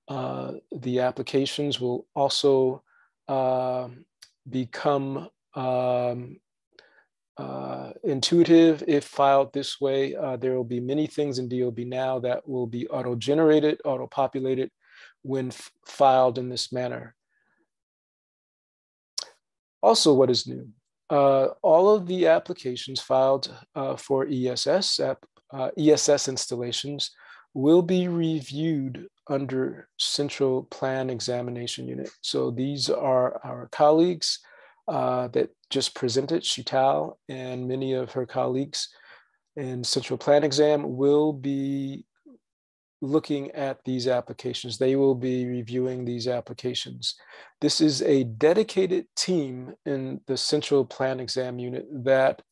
The applications will also become intuitive if filed this way. There will be many things in DOB Now that will be auto-generated, auto-populated when filed in this manner. Also, what is new? All of the applications filed for ESS installations will be reviewed under Central Plan Examination Unit. So these are our colleagues that just presented, Shital and many of her colleagues in Central Plan Exam will be looking at these applications. They will be reviewing these applications. This is a dedicated team in the Central Plan Exam Unit that,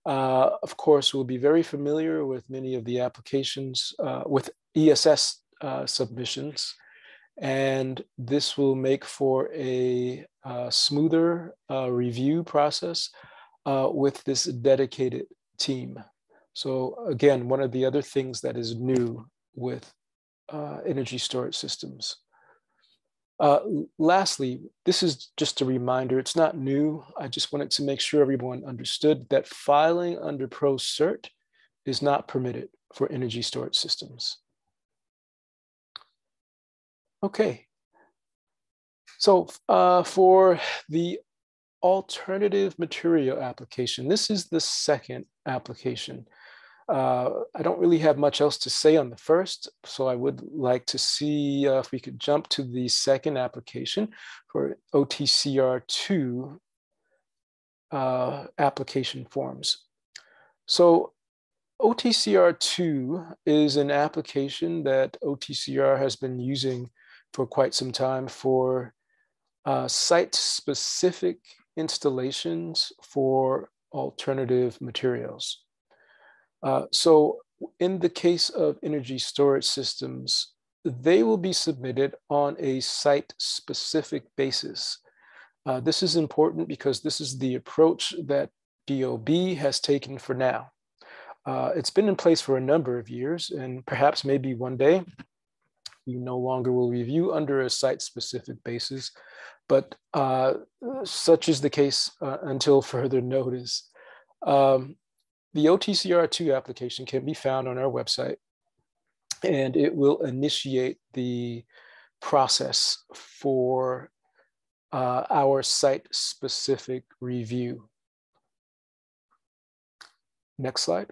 of course, will be very familiar with many of the applications with ESS submissions. And this will make for a smoother review process with this dedicated team. So again, one of the other things that is new with energy storage systems. Lastly, this is just a reminder, it's not new. I just wanted to make sure everyone understood that filing under Pro Cert is not permitted for energy storage systems. Okay, so for the alternative material application, this is the second application. I don't really have much else to say on the first, so I would like to see if we could jump to the second application for OTCR2 application forms. So OTCR2 is an application that OTCR has been using for quite some time for site-specific installations for alternative materials. So in the case of energy storage systems, they will be submitted on a site-specific basis. This is important because this is the approach that DOB has taken for now. It's been in place for a number of years, and perhaps maybe one day we no longer will review under a site-specific basis, but such is the case until further notice. The OTCR2 application can be found on our website. and it will initiate the process for our site-specific review. Next slide.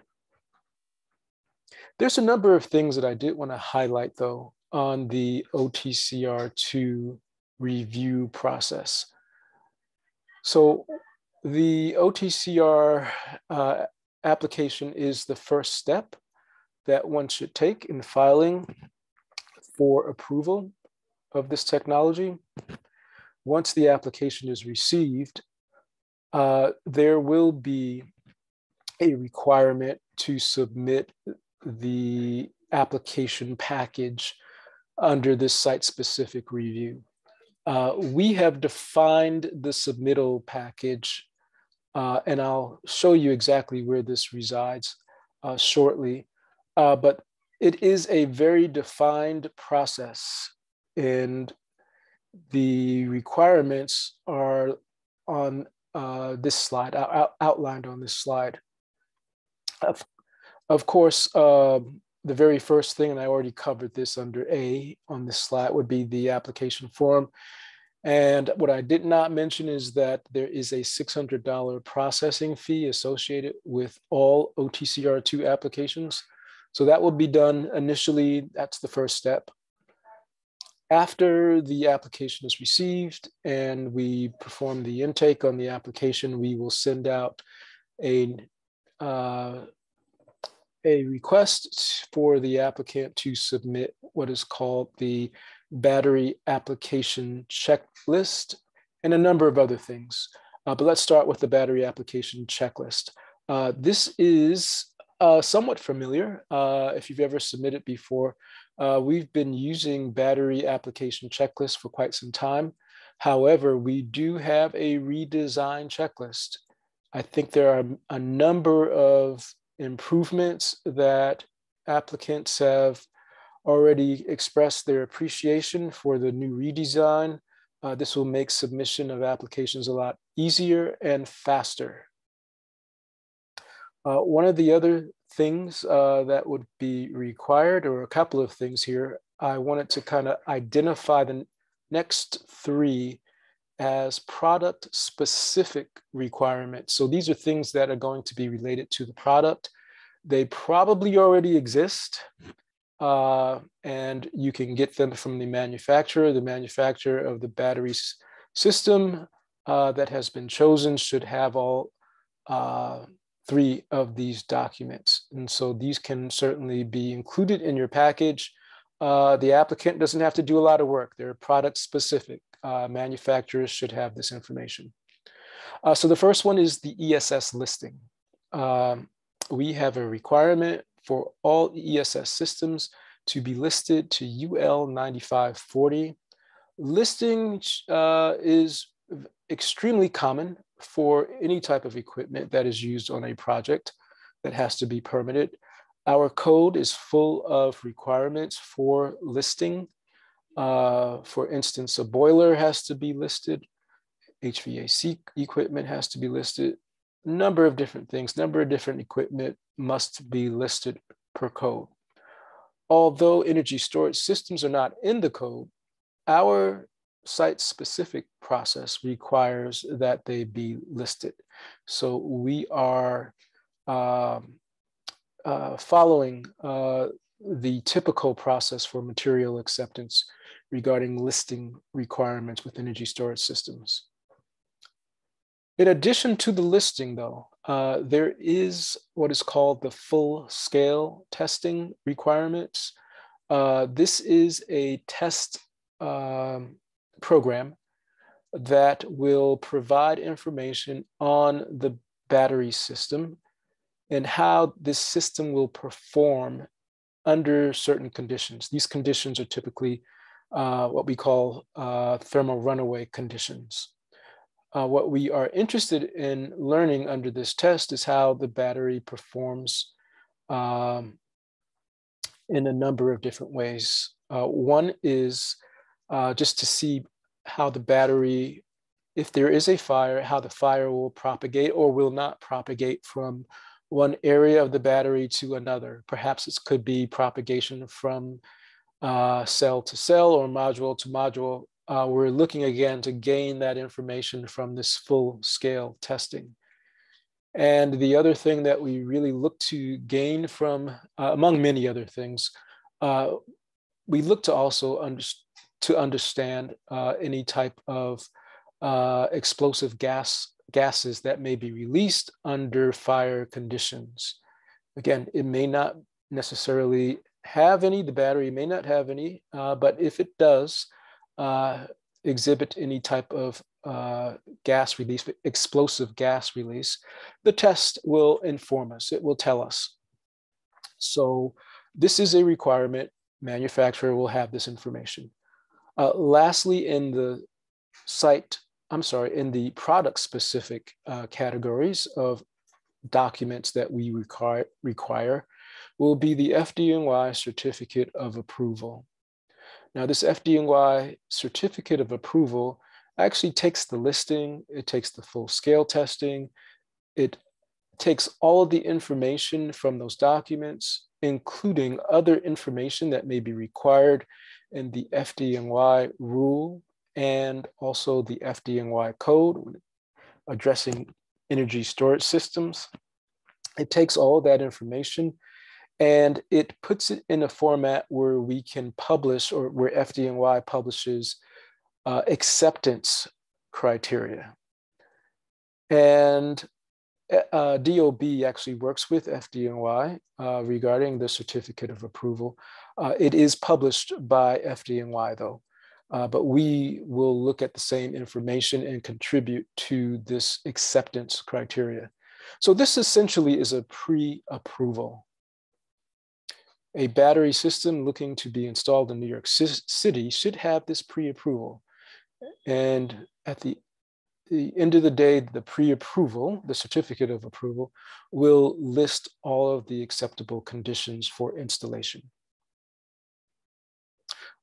There's a number of things that I did want to highlight, though, on the OTCR2 review process. So the OTCR application is the first step that one should take in filing for approval of this technology. Once the application is received, there will be a requirement to submit the application package under this site-specific review. We have defined the submittal package, and I'll show you exactly where this resides shortly. But it is a very defined process, and the requirements are on this slide, outlined on this slide. Of course, the very first thing, and I already covered this under A on this slide, would be the application form. And what I did not mention is that there is a $600 processing fee associated with all OTCR2 applications. So that will be done initially. That's the first step. After the application is received and we perform the intake on the application, we will send out a request for the applicant to submit what is called the battery application checklist and a number of other things. But let's start with the battery application checklist. This is somewhat familiar if you've ever submitted before. We've been using battery application checklists for quite some time. However, we do have a redesigned checklist. I think there are a number of improvements that applicants have already expressed their appreciation for the new redesign. This will make submission of applications a lot easier and faster. One of the other things that would be required, or a couple of things here, I wanted to kind of identify the next three as product specific requirements. So these are things that are going to be related to the product. They probably already exist, and you can get them from the manufacturer. The manufacturer of the battery system that has been chosen should have all three of these documents. And so these can certainly be included in your package. The applicant doesn't have to do a lot of work. They're product specific. Manufacturers should have this information. So the first one is the ESS listing. We have a requirement for all ESS systems to be listed to UL 9540. Listing is extremely common for any type of equipment that is used on a project that has to be permitted. Our code is full of requirements for listing. For instance, a boiler has to be listed, HVAC equipment has to be listed, number of different things, number of different equipment must be listed per code. Although energy storage systems are not in the code, our site-specific process requires that they be listed. So we are following the typical process for material acceptance regarding listing requirements with energy storage systems. In addition to the listing, though, there is what is called the full-scale testing requirements. This is a test program that will provide information on the battery system and how this system will perform under certain conditions. These conditions are typically what we call thermal runaway conditions. What we are interested in learning under this test is how the battery performs in a number of different ways. One is just to see how the battery, if there is a fire, how the fire will propagate or will not propagate from one area of the battery to another. Perhaps it could be propagation from cell to cell or module to module. We're looking again to gain that information from this full scale testing. And the other thing that we really look to gain from, among many other things, we look to also understand any type of explosive gases that may be released under fire conditions. Again, it may not necessarily have any, the battery may not have any, but if it does exhibit any type of gas release, explosive gas release, the test will inform us, it will tell us. So this is a requirement, manufacturer will have this information. Lastly, in the in the product specific categories of documents that we require will be the FDNY certificate of approval. Now, this FDNY certificate of approval actually takes the listing, it takes the full scale testing, it takes all of the information from those documents, including other information that may be required in the FDNY rule and also the FDNY code addressing energy storage systems. It takes all of that information and it puts it in a format where we can publish, or where FDNY publishes acceptance criteria. And DOB actually works with FDNY regarding the certificate of approval. It is published by FDNY though, but we will look at the same information and contribute to this acceptance criteria. So this essentially is a pre-approval. A battery system looking to be installed in New York City should have this pre-approval. And at the end of the day, the pre-approval, the certificate of approval, will list all of the acceptable conditions for installation.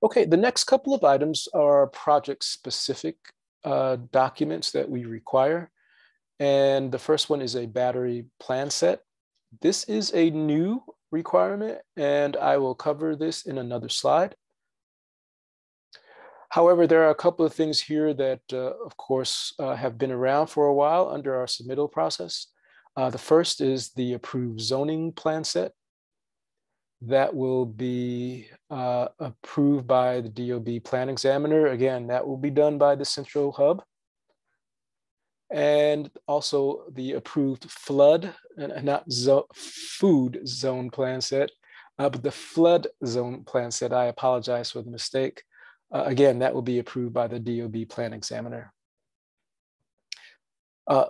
Okay, the next couple of items are project-specific documents that we require. And the first one is a battery plan set. This is a new requirement, and I will cover this in another slide. However, there are a couple of things here that, of course, have been around for a while under our submittal process. The first is the approved zoning plan set. That will be approved by the DOB plan examiner. Again, that will be done by the central hub. And also the approved flood, and not food zone plan set, but the flood zone plan set. I apologize for the mistake. Again, that will be approved by the DOB plan examiner.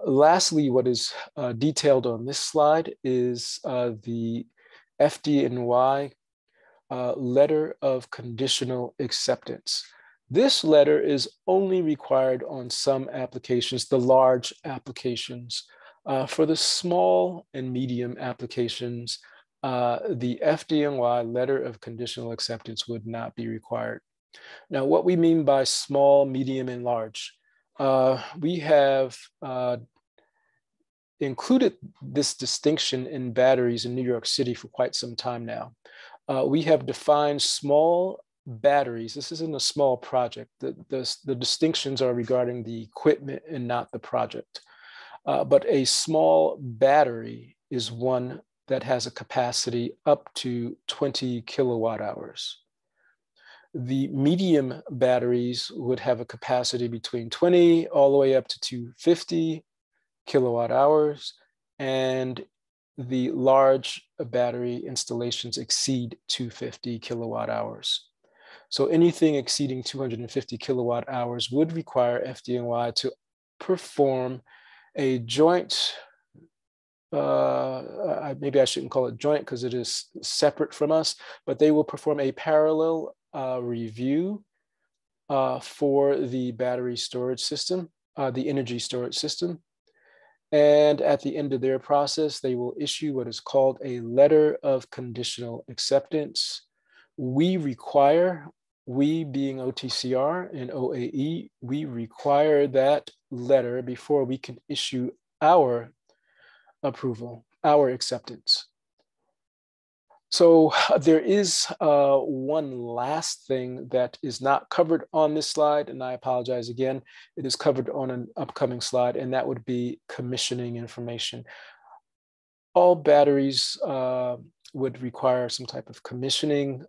Lastly, what is detailed on this slide is the FDNY letter of conditional acceptance. This letter is only required on some applications, the large applications. For the small and medium applications, the FDNY letter of conditional acceptance would not be required. Now, what we mean by small, medium, and large, we have included this distinction in batteries in New York City for quite some time now. We have defined small batteries. This isn't a small project. The distinctions are regarding the equipment and not the project. But a small battery is one that has a capacity up to 20 kilowatt hours. The medium batteries would have a capacity between 20 all the way up to 250 kilowatt hours, and the large battery installations exceed 250 kilowatt hours. So anything exceeding 250 kilowatt hours would require FDNY to perform a joint, maybe I shouldn't call it joint because it is separate from us, but they will perform a parallel review for the battery storage system, the energy storage system. And at the end of their process, they will issue what is called a letter of conditional acceptance. We being OTCR and OAE, we require that letter before we can issue our approval. our acceptance. So there is one last thing that is not covered on this slide, and I apologize again. It is covered on an upcoming slide, and that would be commissioning information. All batteries would require some type of commissioning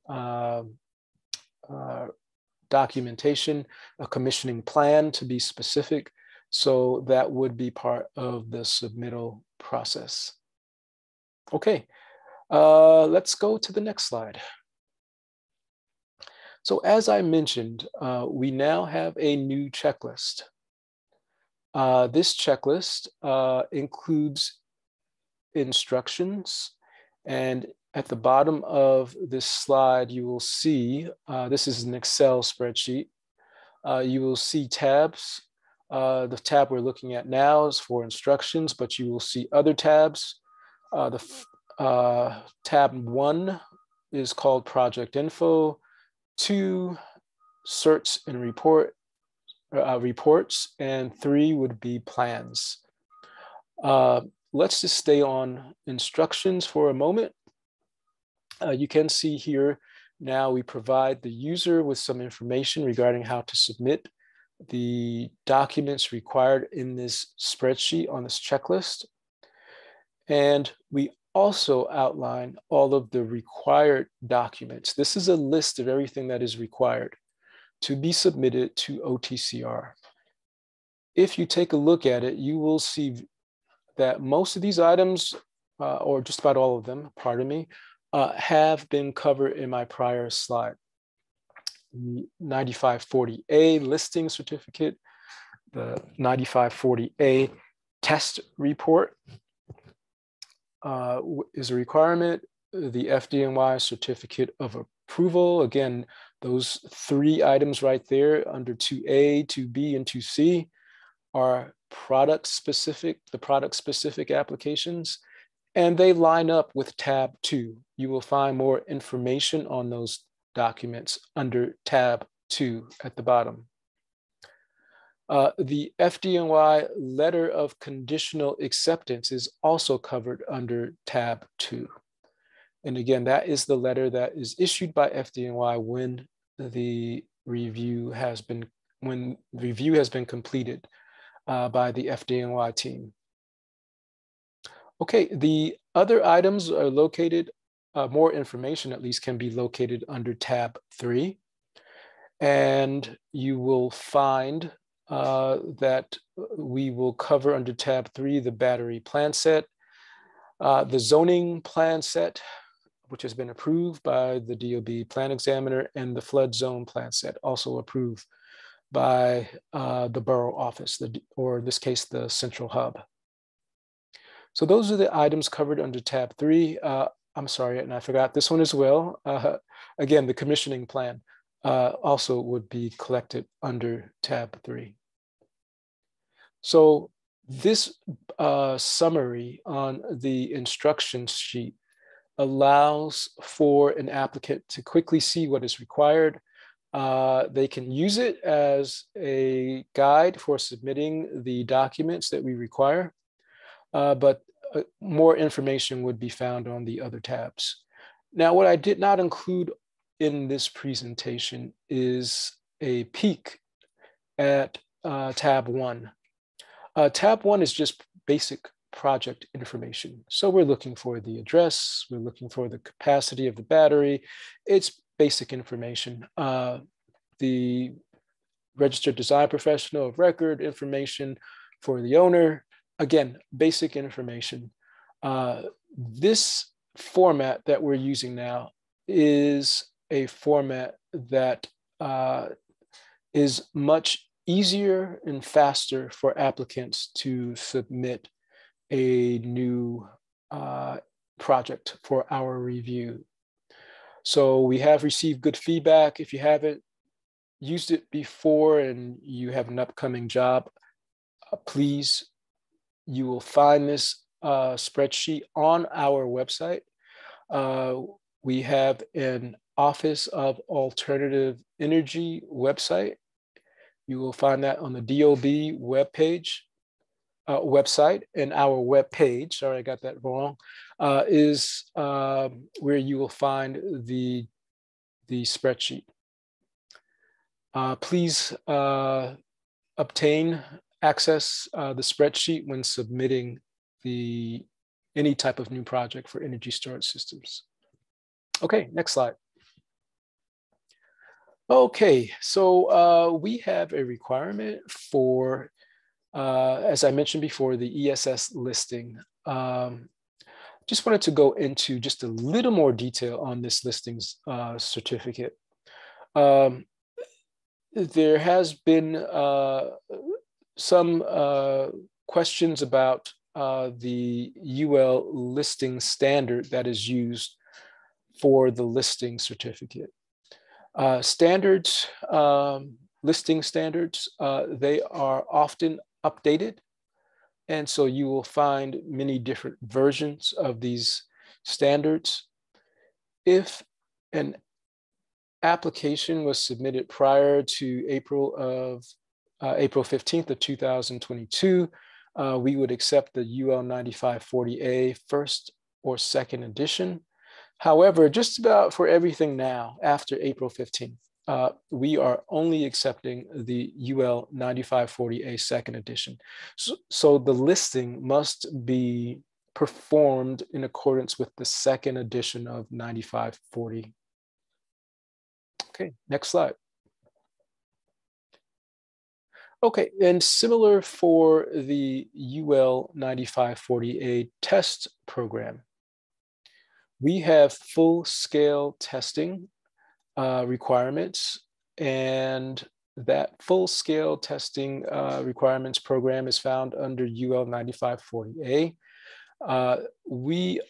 documentation, a commissioning plan to be specific. So that would be part of the submittal process. Okay. Let's go to the next slide. So as I mentioned, we now have a new checklist. This checklist includes instructions, and at the bottom of this slide, you will see, this is an Excel spreadsheet. You will see tabs. The tab we're looking at now is for instructions, but you will see other tabs. Tab 1 is called Project Info, 2, Certs and Reports, and 3 would be Plans. Let's just stay on instructions for a moment. You can see here now we provide the user with some information regarding how to submit the documents required in this spreadsheet on this checklist. And we also outline all of the required documents. This is a list of everything that is required to be submitted to OTCR. If you take a look at it, you will see that most of these items, or just about all of them, pardon me, have been covered in my prior slide. The 9540A listing certificate, the 9540A test report, is a requirement. The FDNY certificate of approval, again, those 3 items right there under 2A, 2B, and 2C are product specific, the product specific applications, and they line up with tab 2. You will find more information on those documents under tab 2 at the bottom. The FDNY letter of conditional acceptance is also covered under tab 2. And again, that is the letter that is issued by FDNY when the review has been completed by the FDNY team. Okay, the other items are located, more information at least can be located under tab 3. And you will find that we will cover under tab 3 the battery plan set, the zoning plan set, which has been approved by the DOB plan examiner, and the flood zone plan set, also approved by the borough office, or in this case, the central hub. So those are the items covered under tab 3. I'm sorry, and I forgot this one as well. Again, the commissioning plan also would be collected under tab 3. So this summary on the instruction sheet allows for an applicant to quickly see what is required. They can use it as a guide for submitting the documents that we require, but more information would be found on the other tabs. Now, what I did not include in this presentation is a peek at tab 1. Tab 1 is just basic project information. So we're looking for the address, we're looking for the capacity of the battery. It's basic information. The registered design professional of record information for the owner. Again, basic information. This format that we're using now is a format that is much easier and faster for applicants to submit a new project for our review. So we have received good feedback. If you haven't used it before and you have an upcoming job, please, you will find this spreadsheet on our website. We have an Office of Alternative Energy website. You will find that on the DOB webpage. website and our web page, sorry, I got that wrong, is where you will find the spreadsheet. Please obtain access the spreadsheet when submitting any type of new project for energy storage systems. Okay, next slide. Okay, so we have a requirement for, as I mentioned before, the ESS listing. Just wanted to go into just a little more detail on this listings certificate. There has been some questions about the UL listing standard that is used for the listing certificate. Listing standards, they are often updated. And so you will find many different versions of these standards. If an application was submitted prior to April 15th of 2022, we would accept the UL 9540A first or second edition. However, just about for everything now after April 15th, we are only accepting the UL 9540A second edition. So the listing must be performed in accordance with the second edition of 9540. Okay, next slide. Okay, and similar for the UL 9540A test program, we have full-scale testing requirements, and that full-scale testing requirements program is found under UL 9540A. We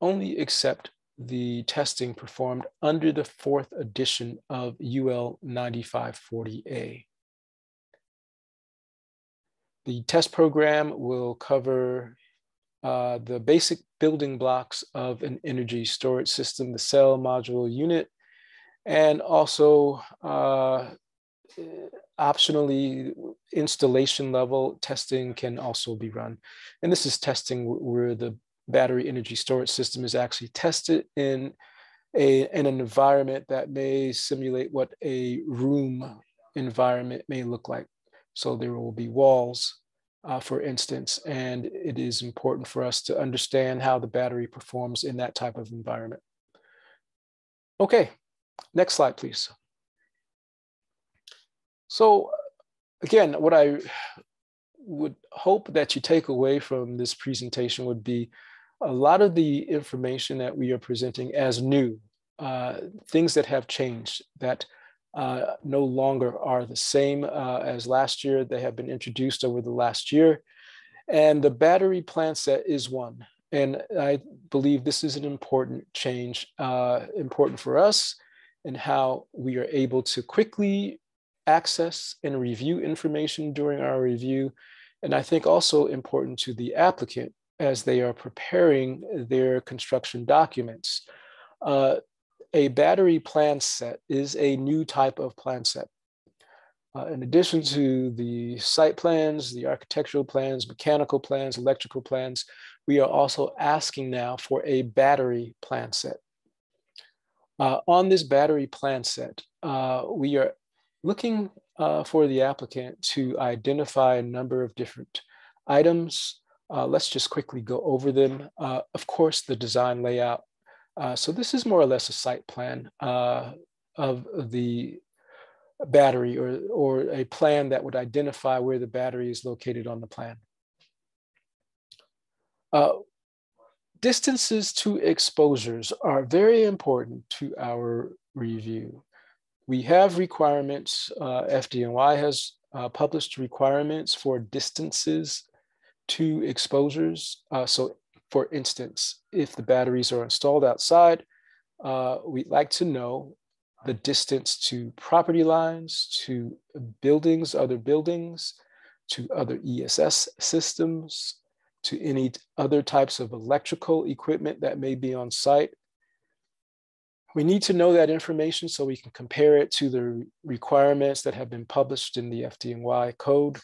only accept the testing performed under the fourth edition of UL 9540A. The test program will cover the basic building blocks of an energy storage system, the cell, module, unit, and also optionally installation level testing can also be run. And this is testing where the battery energy storage system is actually tested in an environment that may simulate what a room environment may look like. So there will be walls, for instance, and it is important for us to understand how the battery performs in that type of environment. Okay, next slide, please. So again, what I would hope that you take away from this presentation would be a lot of the information that we are presenting as new, things that have changed, that no longer are the same as last year. They have been introduced over the last year. And the battery plan set is one. And I believe this is an important change, important for us and how we are able to quickly access and review information during our review. And I think also important to the applicant as they are preparing their construction documents. A battery plan set is a new type of plan set. In addition to the site plans, the architectural plans, mechanical plans, electrical plans, we are also asking now for a battery plan set. On this battery plan set, we are looking for the applicant to identify a number of different items. Let's just quickly go over them. Of course, the design layout. So this is more or less a site plan of the battery or a plan that would identify where the battery is located on the plan. Distances to exposures are very important to our review. We have requirements, FDNY has published requirements for distances to exposures. So for instance, if the batteries are installed outside, we'd like to know the distance to property lines, to buildings, other buildings, to other ESS systems, to any other types of electrical equipment that may be on site. We need to know that information so we can compare it to the requirements that have been published in the FDNY code.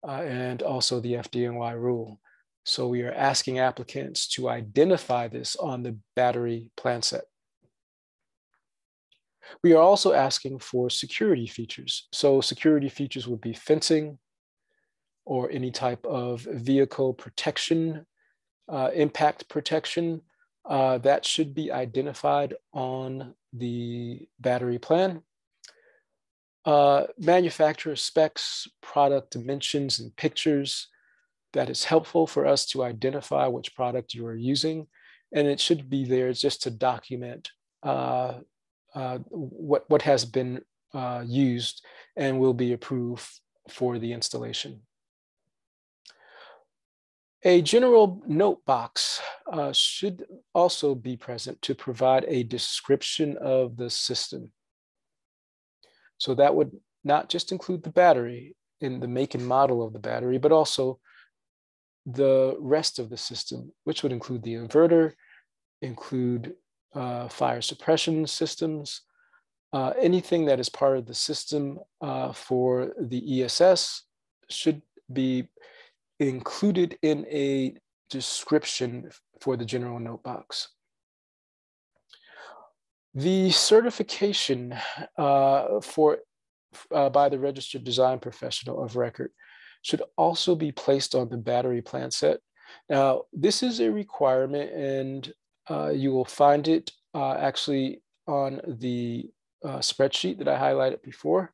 and also the FDNY rule. So we are asking applicants to identify this on the battery plan set. We are also asking for security features. So security features would be fencing or any type of vehicle protection, impact protection, that should be identified on the battery plan. Manufacturer specs, product dimensions, and pictures. That is helpful for us to identify which product you are using. And it should be there just to document what has been used and will be approved for the installation. A general note box should also be present to provide a description of the system. So that would not just include the battery in the make and model of the battery, but also the rest of the system, which would include the inverter, include fire suppression systems, anything that is part of the system for the ESS should be included in a description for the general note box. The certification by the registered design professional of record should also be placed on the battery plan set. Now, this is a requirement, and you will find it actually on the spreadsheet that I highlighted before.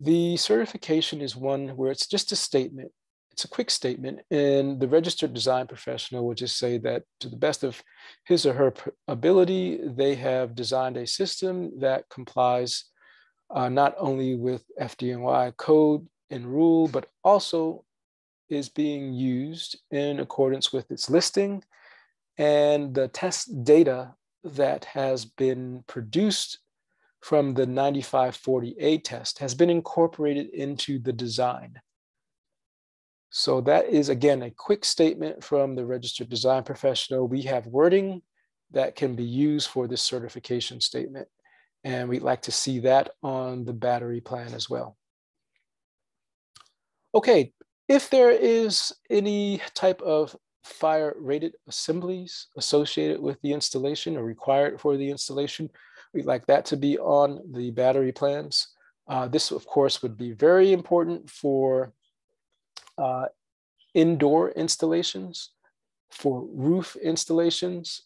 The certification is one where it's just a statement. It's a quick statement, and the registered design professional will just say that to the best of his or her ability, they have designed a system that complies not only with FDNY code and rule, but also is being used in accordance with its listing and the test data that has been produced from the 9540A test has been incorporated into the design. So that is, again, a quick statement from the registered design professional. We have wording that can be used for this certification statement, and we'd like to see that on the battery plan as well. Okay, if there is any type of fire rated assemblies associated with the installation or required for the installation, we'd like that to be on the battery plans. This, of course, would be very important for indoor installations, for roof installations,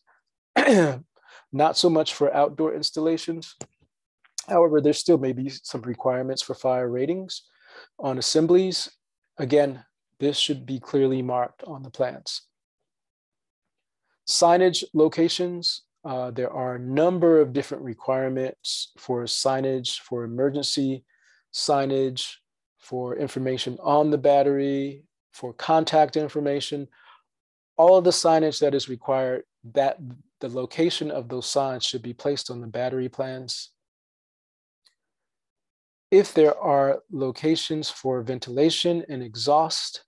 not so much for outdoor installations. However, there still may be some requirements for fire ratings on assemblies. Again, this should be clearly marked on the plans. Signage locations, there are a number of different requirements for signage, for emergency signage, for information on the battery, for contact information. All of the signage that is required, that the location of those signs should be placed on the battery plans. If there are locations for ventilation and exhaust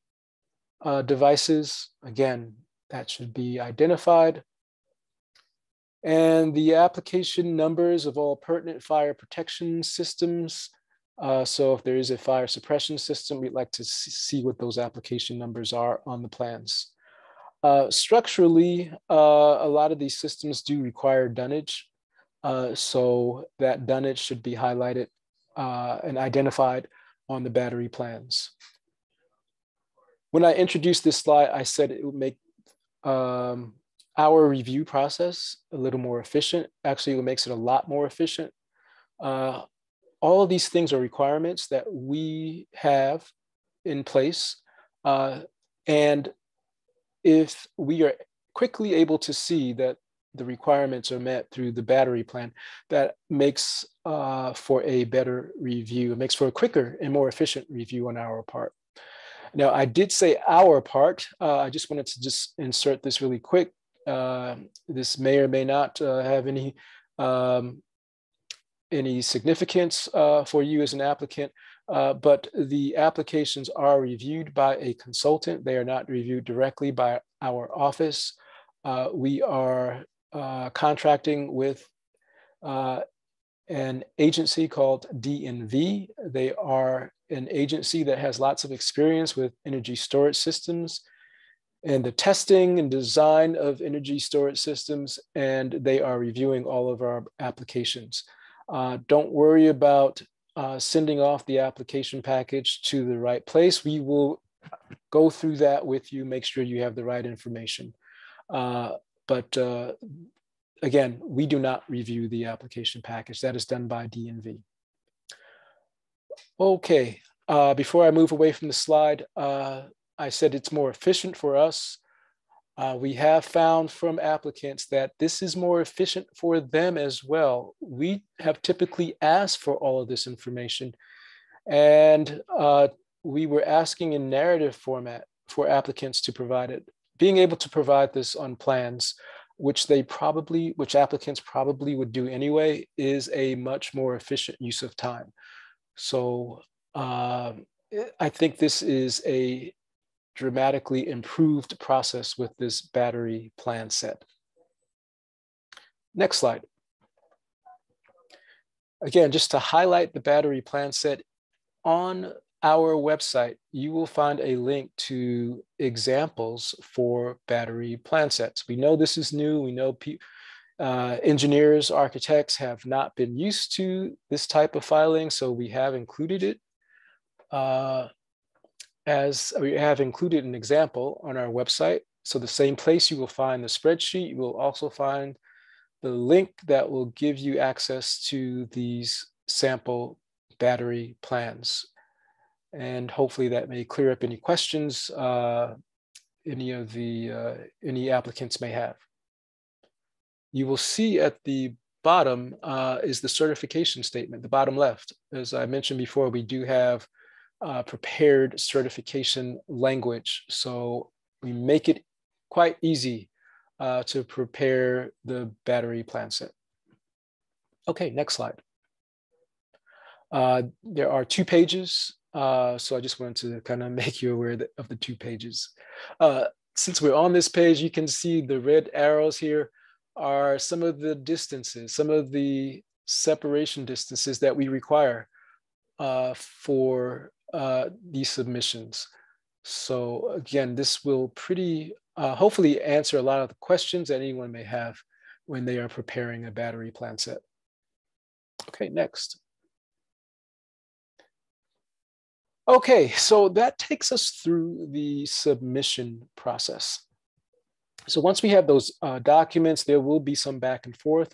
devices, again, that should be identified. And the application numbers of all pertinent fire protection systems. So if there is a fire suppression system, we'd like to see what those application numbers are on the plans. Structurally, a lot of these systems do require dunnage. So that dunnage should be highlighted and identified on the battery plans. When I introduced this slide, I said it would make our review process a little more efficient. Actually, it makes it a lot more efficient. All of these things are requirements that we have in place. And if we are quickly able to see that the requirements are met through the battery plan, that makes for a better review. It makes for a quicker and more efficient review on our part. Now, I did say our part. I just wanted to just insert this really quick. This may or may not have any significance for you as an applicant, but the applications are reviewed by a consultant. They are not reviewed directly by our office. We are contracting with an agency called DNV. They are an agency that has lots of experience with energy storage systems and the testing and design of energy storage systems, and they are reviewing all of our applications. Don't worry about sending off the application package to the right place. We will go through that with you, make sure you have the right information. But again, we do not review the application package. That is done by DNV. Okay, before I move away from the slide, I said it's more efficient for us. We have found from applicants that this is more efficient for them as well. We have typically asked for all of this information, and we were asking in narrative format for applicants to provide it. Being able to provide this on plans, which applicants probably would do anyway, is a much more efficient use of time. So I think this is a dramatically improved process with this battery plan set. Next slide. Again, just to highlight the battery plan set, on our website, you will find a link to examples for battery plan sets. We know this is new. We know engineers, architects have not been used to this type of filing, so we have included it. As we have included an example on our website. So the same place you will find the spreadsheet, you will also find the link that will give you access to these sample battery plans. And hopefully that may clear up any questions any applicants may have. You will see at the bottom is the certification statement, the bottom left. As I mentioned before, we do have prepared certification language. So we make it quite easy to prepare the battery plan set. Okay, next slide. There are 2 pages. So I just wanted to kind of make you aware of the 2 pages. Since we're on this page, you can see the red arrows here are some of the distances, some of the separation distances that we require for these submissions. So again, this will hopefully answer a lot of the questions that anyone may have when they are preparing a battery plan set. Okay, next. Okay, so that takes us through the submission process. So once we have those documents, there will be some back and forth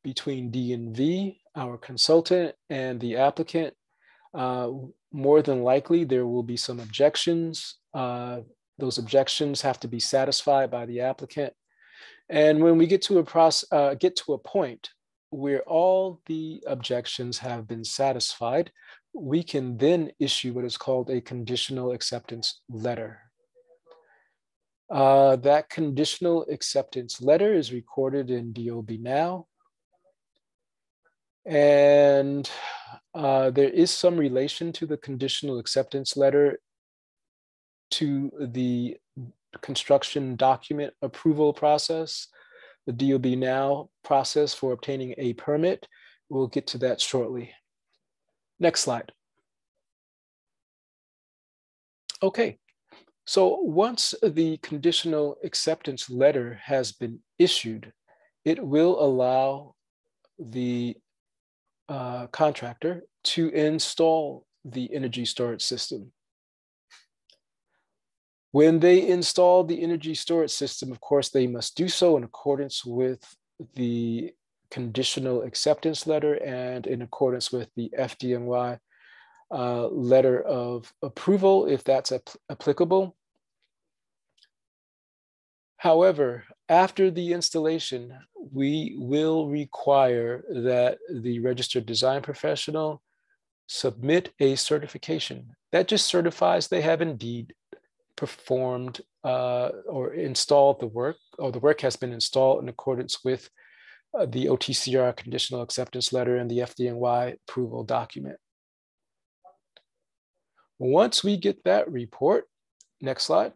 between DNV, our consultant, and the applicant. More than likely, there will be some objections. Those objections have to be satisfied by the applicant. And when we get to a point where all the objections have been satisfied, we can then issue what is called a conditional acceptance letter. That conditional acceptance letter is recorded in DOB Now. And there is some relation to the conditional acceptance letter to the construction document approval process, the DOB Now process for obtaining a permit. We'll get to that shortly. Next slide. Okay, so once the conditional acceptance letter has been issued, it will allow the contractor to install the energy storage system. When they install the energy storage system, of course, they must do so in accordance with the conditional acceptance letter and in accordance with the FDNY letter of approval, if that's applicable. However, after the installation, we will require that the registered design professional submit a certification that just certifies they have indeed performed or installed the work, or the work has been installed in accordance with the OTCR conditional acceptance letter and the FDNY approval document. Once we get that report, next slide,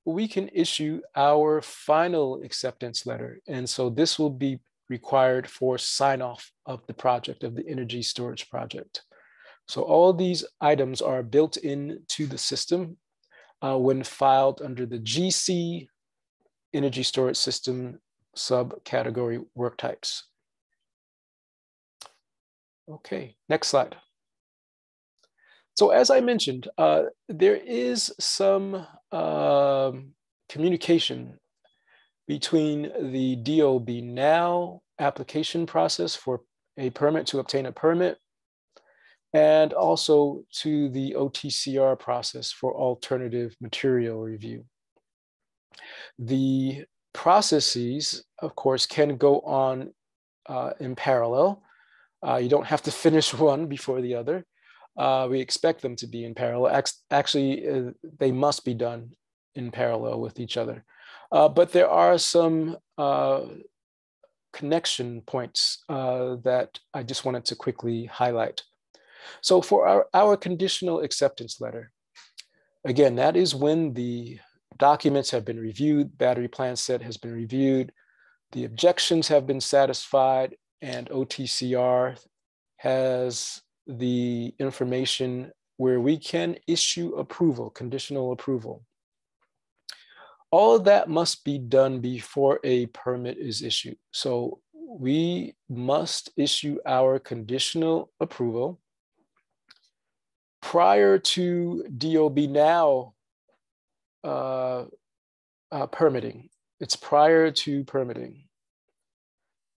we can issue our final acceptance letter. And so this will be required for sign off of the project, of the energy storage project. So all these items are built into the system when filed under the GC energy storage system subcategory work types. Okay, next slide. So as I mentioned, there is some communication between the DOB now application process for a permit to obtain a permit and also to the OTCR process for alternative material review. The processes, of course, can go on in parallel. You don't have to finish one before the other. We expect them to be in parallel. Actually, they must be done in parallel with each other. But there are some connection points that I just wanted to quickly highlight. So for our conditional acceptance letter, again, that is when the documents have been reviewed, battery plan set has been reviewed, the objections have been satisfied, and OTCR has the information where we can issue approval, conditional approval. All of that must be done before a permit is issued. So we must issue our conditional approval prior to DOB now permitting. It's prior to permitting.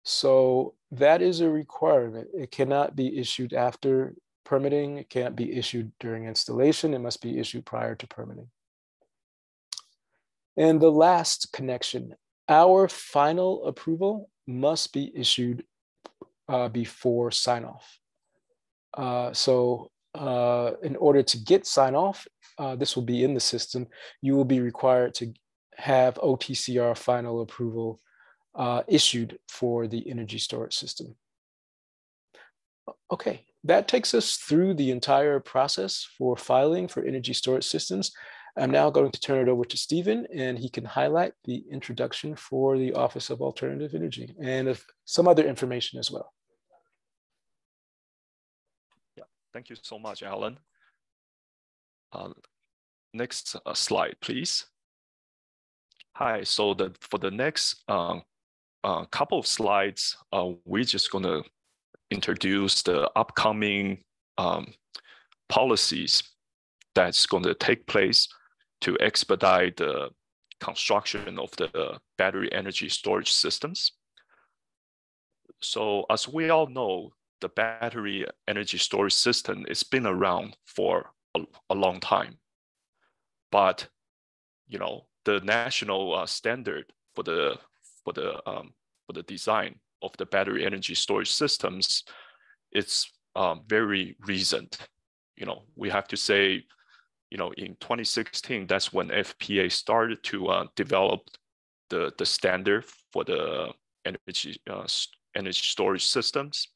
So that is a requirement. It cannot be issued after permitting. It can't be issued during installation. It must be issued prior to permitting. And the last connection, our final approval must be issued before sign off. In order to get sign off, this will be in the system, you will be required to have OTCR final approval issued for the energy storage system. Okay, that takes us through the entire process for filing for energy storage systems. I'm now going to turn it over to Stephen, and he can highlight the introduction for the Office of Alternative Energy and some other information as well. Yeah, thank you so much, Alan. Next slide, please. Hi, so for the next couple of slides, we're just going to introduce the upcoming policies that's going to take place to expedite the construction of the battery energy storage systems. So as we all know, the battery energy storage system has been around for a long time. But the national standard for the design of the battery energy storage systems, it's very recent. We have to say, in 2016, that's when FPA started to develop the standard for the energy storage systems.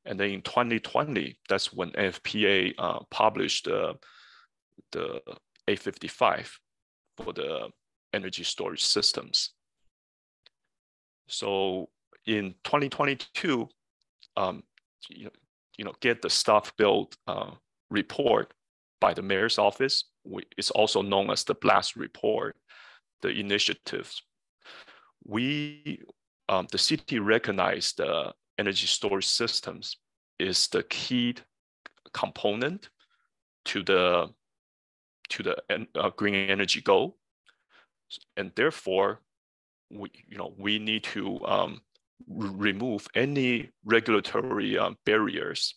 And then in 2020, that's when FPA published the 855 for the energy storage systems. So in 2022, get the stuff built report by the mayor's office. It's also known as the BLAST report, the initiatives. The city recognized the energy storage systems is the key component to the green energy goal, and therefore we need to remove any regulatory barriers.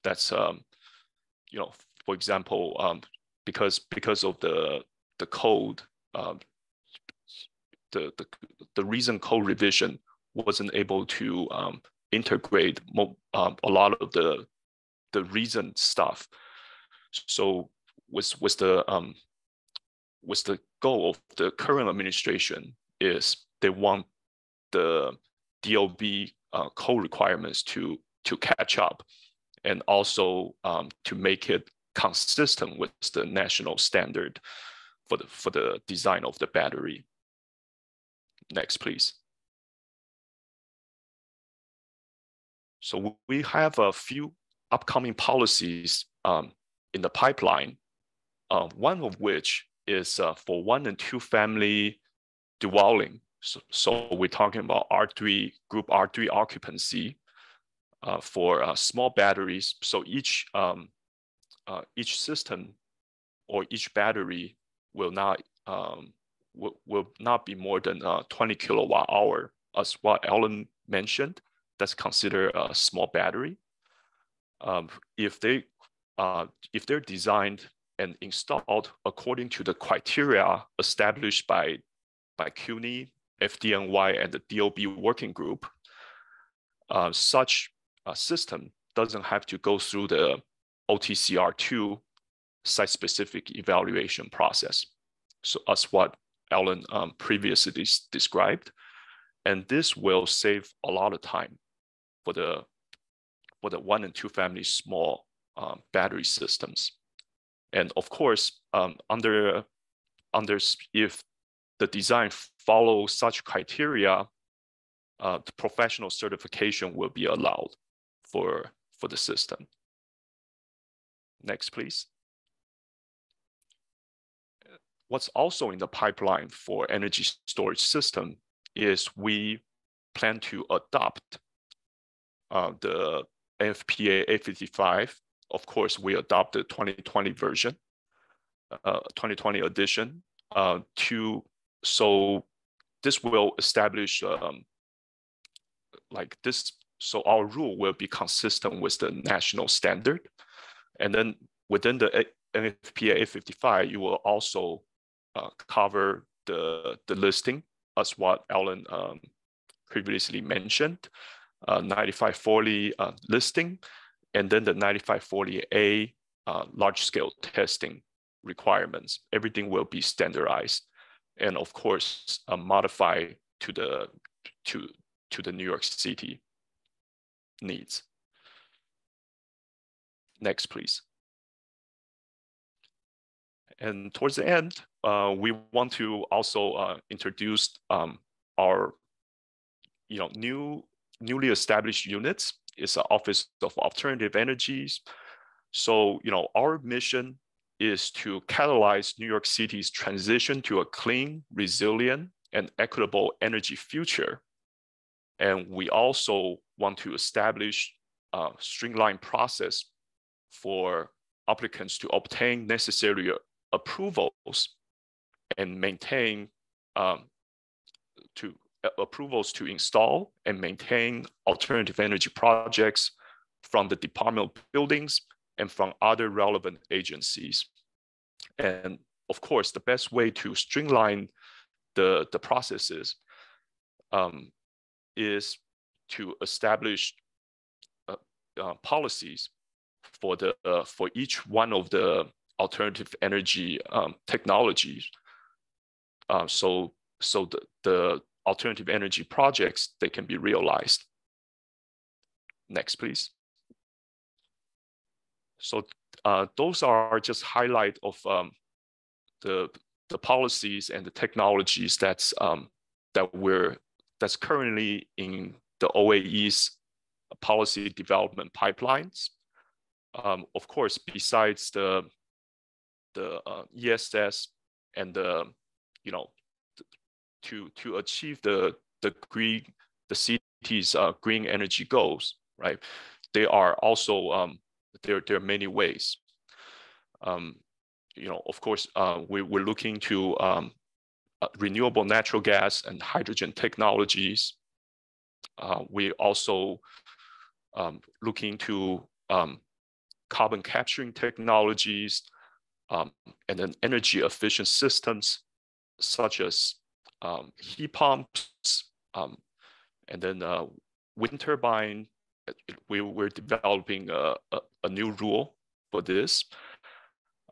That's for example, because of the code, the recent code revision wasn't able to integrate a lot of the recent stuff. So with the goal of the current administration is they want the DOB code requirements to catch up, and also to make it consistent with the national standard for the design of the battery. Next, please. So we have a few upcoming policies in the pipeline, one of which is for 1 and 2 family dwelling. So we're talking about R3, group R3 occupancy for small batteries. So each system or each battery will not be more than 20 kilowatt hour, as what Ellen mentioned. That's considered a small battery. If they're designed and installed according to the criteria established by CUNY, FDNY, and the DOB working group, such a system doesn't have to go through the OTCR2 site-specific evaluation process. So as what Ellen previously described, and this will save a lot of time for the 1 and 2 family small battery systems. And of course, if the design follows such criteria, the professional certification will be allowed for the system. Next, please. What's also in the pipeline for energy storage system is we plan to adopt the NFPA 855. Of course, we adopted 2020 version, 2020 edition, so this will establish like this. So our rule will be consistent with the national standard. And then within the NFPA 855, you will also cover the listing as what Ellen previously mentioned, 9540 listing, and then the 9540A large-scale testing requirements. Everything will be standardized, and of course modified to the New York City needs. Next, please. And towards the end, we want to also introduce our newly established units. It's the Office of Alternative Energies. So our mission is to catalyze New York City's transition to a clean, resilient, and equitable energy future. And we also want to establish a streamlined process for applicants to obtain necessary approvals and maintain approvals to install and maintain alternative energy projects from the Department of Buildings and from other relevant agencies. And of course, the best way to streamline the processes is to establish policies for each one of the alternative energy technologies. So the alternative energy projects, they can be realized. Next, please. So those are just highlight of the policies and the technologies that's currently in the OAE's policy development pipelines. Of course, besides the ESS and to achieve the city's green energy goals, right? They are also there are many ways. Of course, we're looking to renewable natural gas and hydrogen technologies. We also looking to carbon capturing technologies, and then energy efficient systems such as heat pumps, and then wind turbine. We're developing a new rule for this,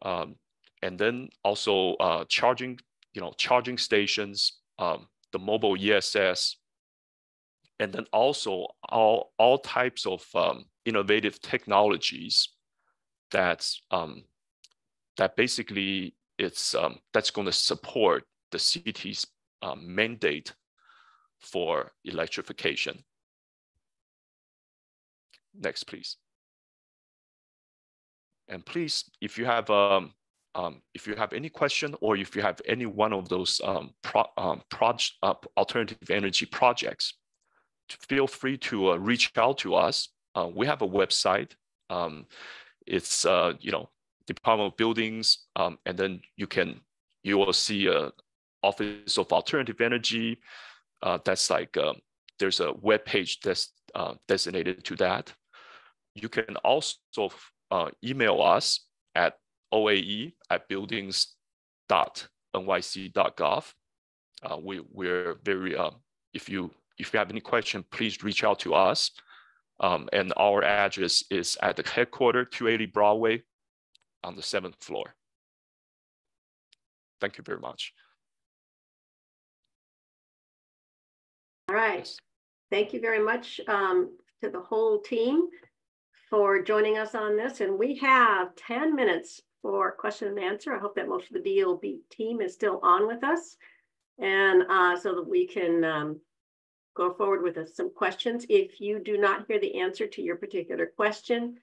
and then also charging stations, the mobile ESS, and then also all types of innovative technologies that basically that's going to support the city's mandate for electrification. Next, please. And please, if you have any question, or if you have any one of those alternative energy projects, feel free to reach out to us. We have a website. It's Department of Buildings, and then you will see Office of Alternative Energy. That's like there's a web page that's designated to that. You can also email us at oae@buildings.nyc.gov. We're very if you have any question, please reach out to us. And our address is at the headquarters, 280 Broadway, on the 7th floor. Thank you very much. All right. Thank you very much to the whole team for joining us on this. And we have 10 minutes for question and answer. I hope that most of the DOB team is still on with us, and so that we can go forward with some questions. If you do not hear the answer to your particular question,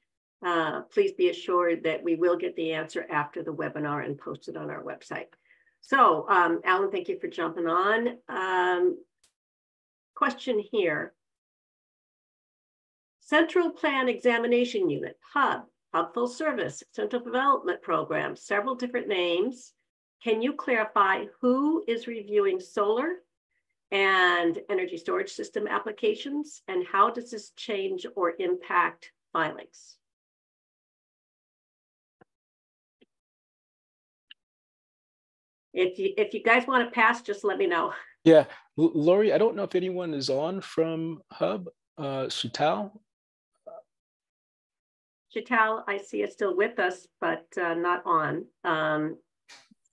please be assured that we will get the answer after the webinar and post it on our website. So Alan, thank you for jumping on. Question here. Central Plan Examination Unit, HUB Full Service, Central Development Program, several different names. Can you clarify who is reviewing solar and energy storage system applications, and how does this change or impact filings? If you guys want to pass, just let me know. Yeah, Lori, I don't know if anyone is on from HUB. Shital? Shital, I see is still with us, but not on.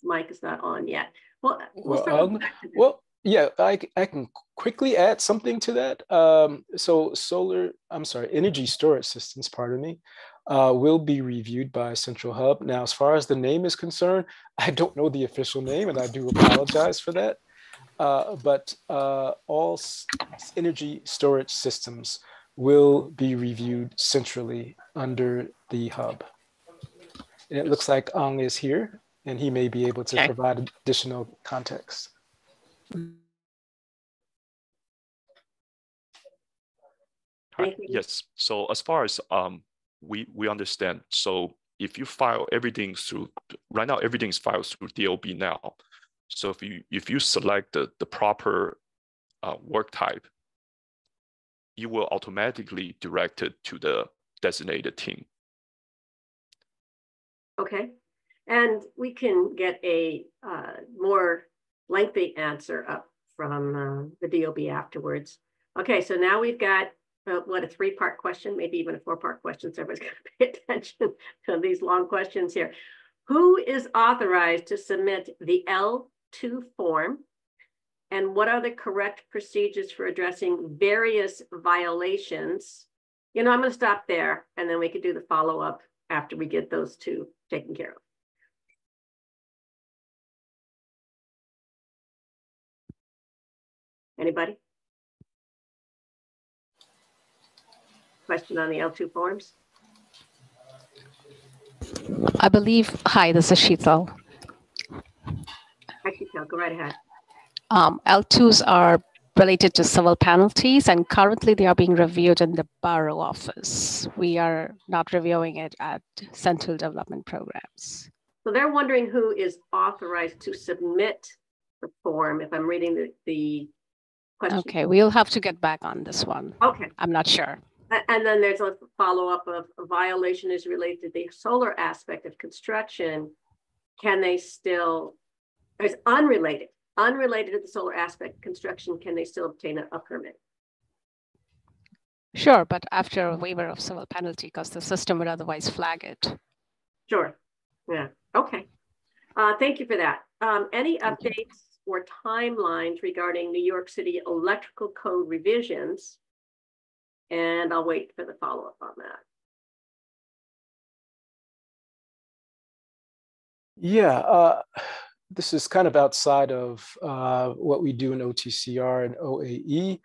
Mike is not on yet. Well, yeah, I can quickly add something to that. So energy storage systems, pardon me, will be reviewed by Central Hub. Now, as far as the name is concerned, I don't know the official name, and I do apologize for that. But all energy storage systems will be reviewed centrally under the hub. And it looks like Ang is here, and he may be able to provide additional context. Yes. So as far as we understand, so if you file everything through, right now everything's filed through DOB now. So if you select the proper work type, you will automatically direct it to the designated team. Okay, and we can get a more lengthy answer up from the DOB afterwards. Okay, so now we've got what, a 3-part question, maybe even a 4-part question. So everybody's got to pay attention to these long questions here. Who is authorized to submit the L2 form? And what are the correct procedures for addressing various violations? You know, I'm going to stop there, and then we could do the follow-up after we get those two taken care of. Anybody? Question on the L2 forms? I believe, hi, this is Sheetal. Hi, Sheetal, go right ahead. L2s are related to civil penalties, and currently they are being reviewed in the borough office. We are not reviewing it at central development programs. So they're wondering who is authorized to submit the form, if I'm reading the question. Okay, we'll have to get back on this one. Okay. I'm not sure. And then there's a follow-up of a violation is related to the solar aspect of construction. Can they still, it's unrelated to the solar aspect of construction, can they still obtain a permit? Sure, but after a waiver of civil penalty, because the system would otherwise flag it. Sure, yeah, okay. Thank you for that. Any updates or timelines regarding New York City electrical code revisions? And I'll wait for the follow-up on that. Yeah, this is kind of outside of what we do in OTCR and OAE.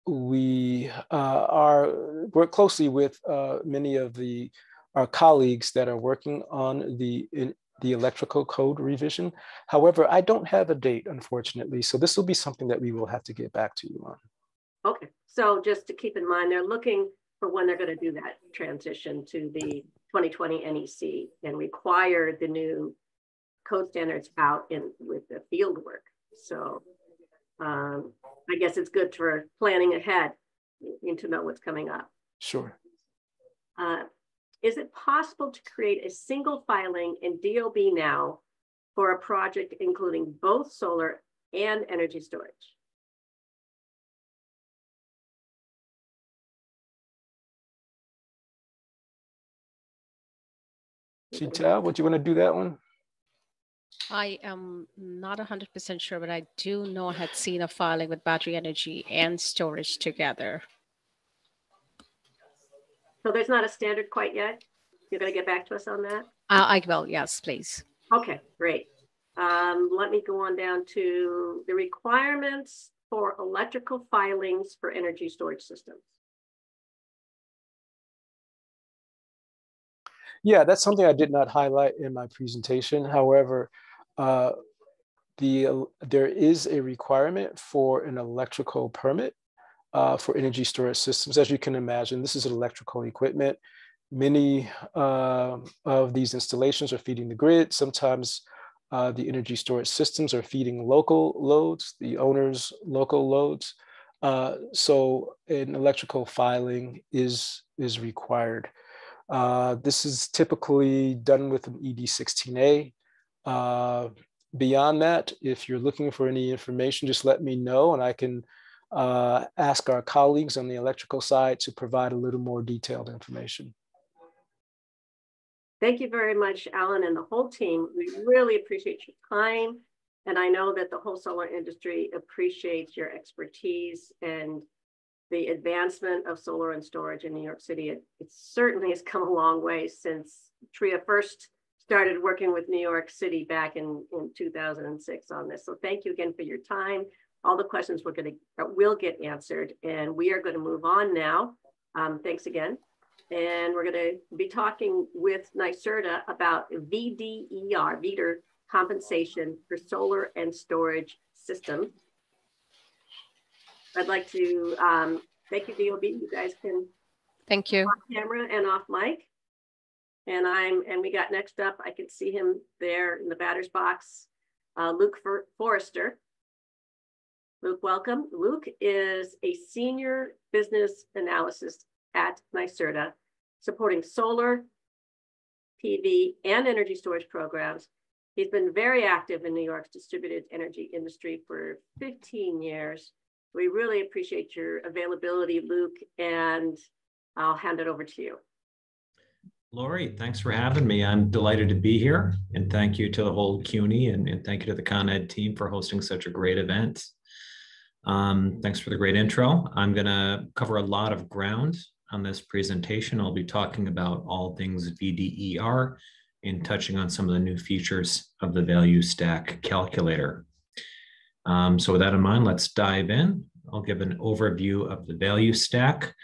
We work closely with many of the our colleagues that are working on the electrical code revision. However, I don't have a date, unfortunately. So this will be something that we will have to get back to you on. Okay, so just to keep in mind, they're looking for when they're going to do that transition to the 2020 NEC and require the new code standards out in with the field work. So I guess it's good for planning ahead to know what's coming up. Sure. Is it possible to create a single filing in DOB now for a project including both solar and energy storage? Chital, would you want to do that one? I am not 100% sure, but I do know I had seen a filing with battery energy and storage together. So there's not a standard quite yet? You're going to get back to us on that? I will, yes, please. Okay, great. Let me go on down to the requirements for electrical filings for energy storage systems. Yeah, that's something I did not highlight in my presentation. However, there is a requirement for an electrical permit for energy storage systems. As you can imagine, this is electrical equipment. Many of these installations are feeding the grid. Sometimes the energy storage systems are feeding local loads, the owner's local loads. So an electrical filing is required. This is typically done with an ED16A. Beyond that, if you're looking for any information, just let me know and I can ask our colleagues on the electrical side to provide a little more detailed information. Thank you very much, Alan, and the whole team. We really appreciate your time. And I know that the whole solar industry appreciates your expertise and the advancement of solar and storage in New York City. It certainly has come a long way since TRIA first started working with New York City back in 2006 on this. So thank you again for your time. All the questions will get answered, and we are going to move on now. Thanks again. And we're going to be talking with NYSERDA about VDER, VDER compensation for solar and storage systems. I'd like to thank you, DOB. You guys can thank you. Off camera and off mic. And we got next up, I can see him there in the batter's box, Luke Forrester. Luke, welcome. Luke is a senior business analyst at NYSERDA, supporting solar, PV, and energy storage programs. He's been very active in New York's distributed energy industry for 15 years. We really appreciate your availability, Luke, and I'll hand it over to you. Lori, thanks for having me. I'm delighted to be here, and thank you to the whole CUNY and thank you to the Con Ed team for hosting such a great event. Thanks for the great intro. I'm going to cover a lot of ground on this presentation. I'll be talking about all things VDER and touching on some of the new features of the value stack calculator. So with that in mind, let's dive in. I'll give an overview of the value stack.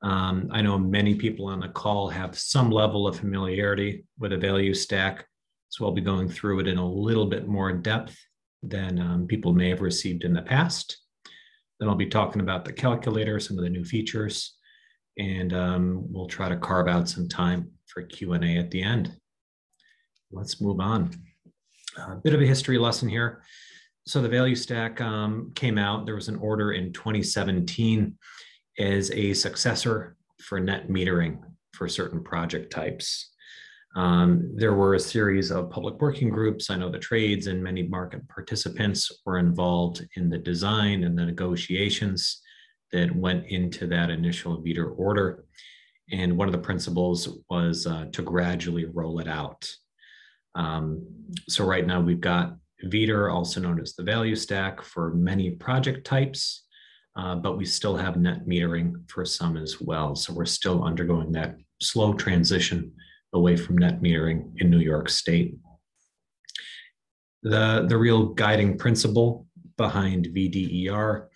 I know many people on the call have some level of familiarity with a value stack, so I'll be going through it in a little bit more depth than people may have received in the past. Then I'll be talking about the calculator, some of the new features, and we'll try to carve out some time for Q&A at the end. Let's move on. A bit of a history lesson here. So the value stack came out, there was an order in 2017 as a successor for net metering for certain project types. There were a series of public working groups. I know the trades and many market participants were involved in the design and the negotiations that went into that initial VDER order. And one of the principles was to gradually roll it out. So right now we've got VDER, also known as the value stack, for many project types, but we still have net metering for some as well. So we're still undergoing that slow transition away from net metering in New York State. The real guiding principle behind VDER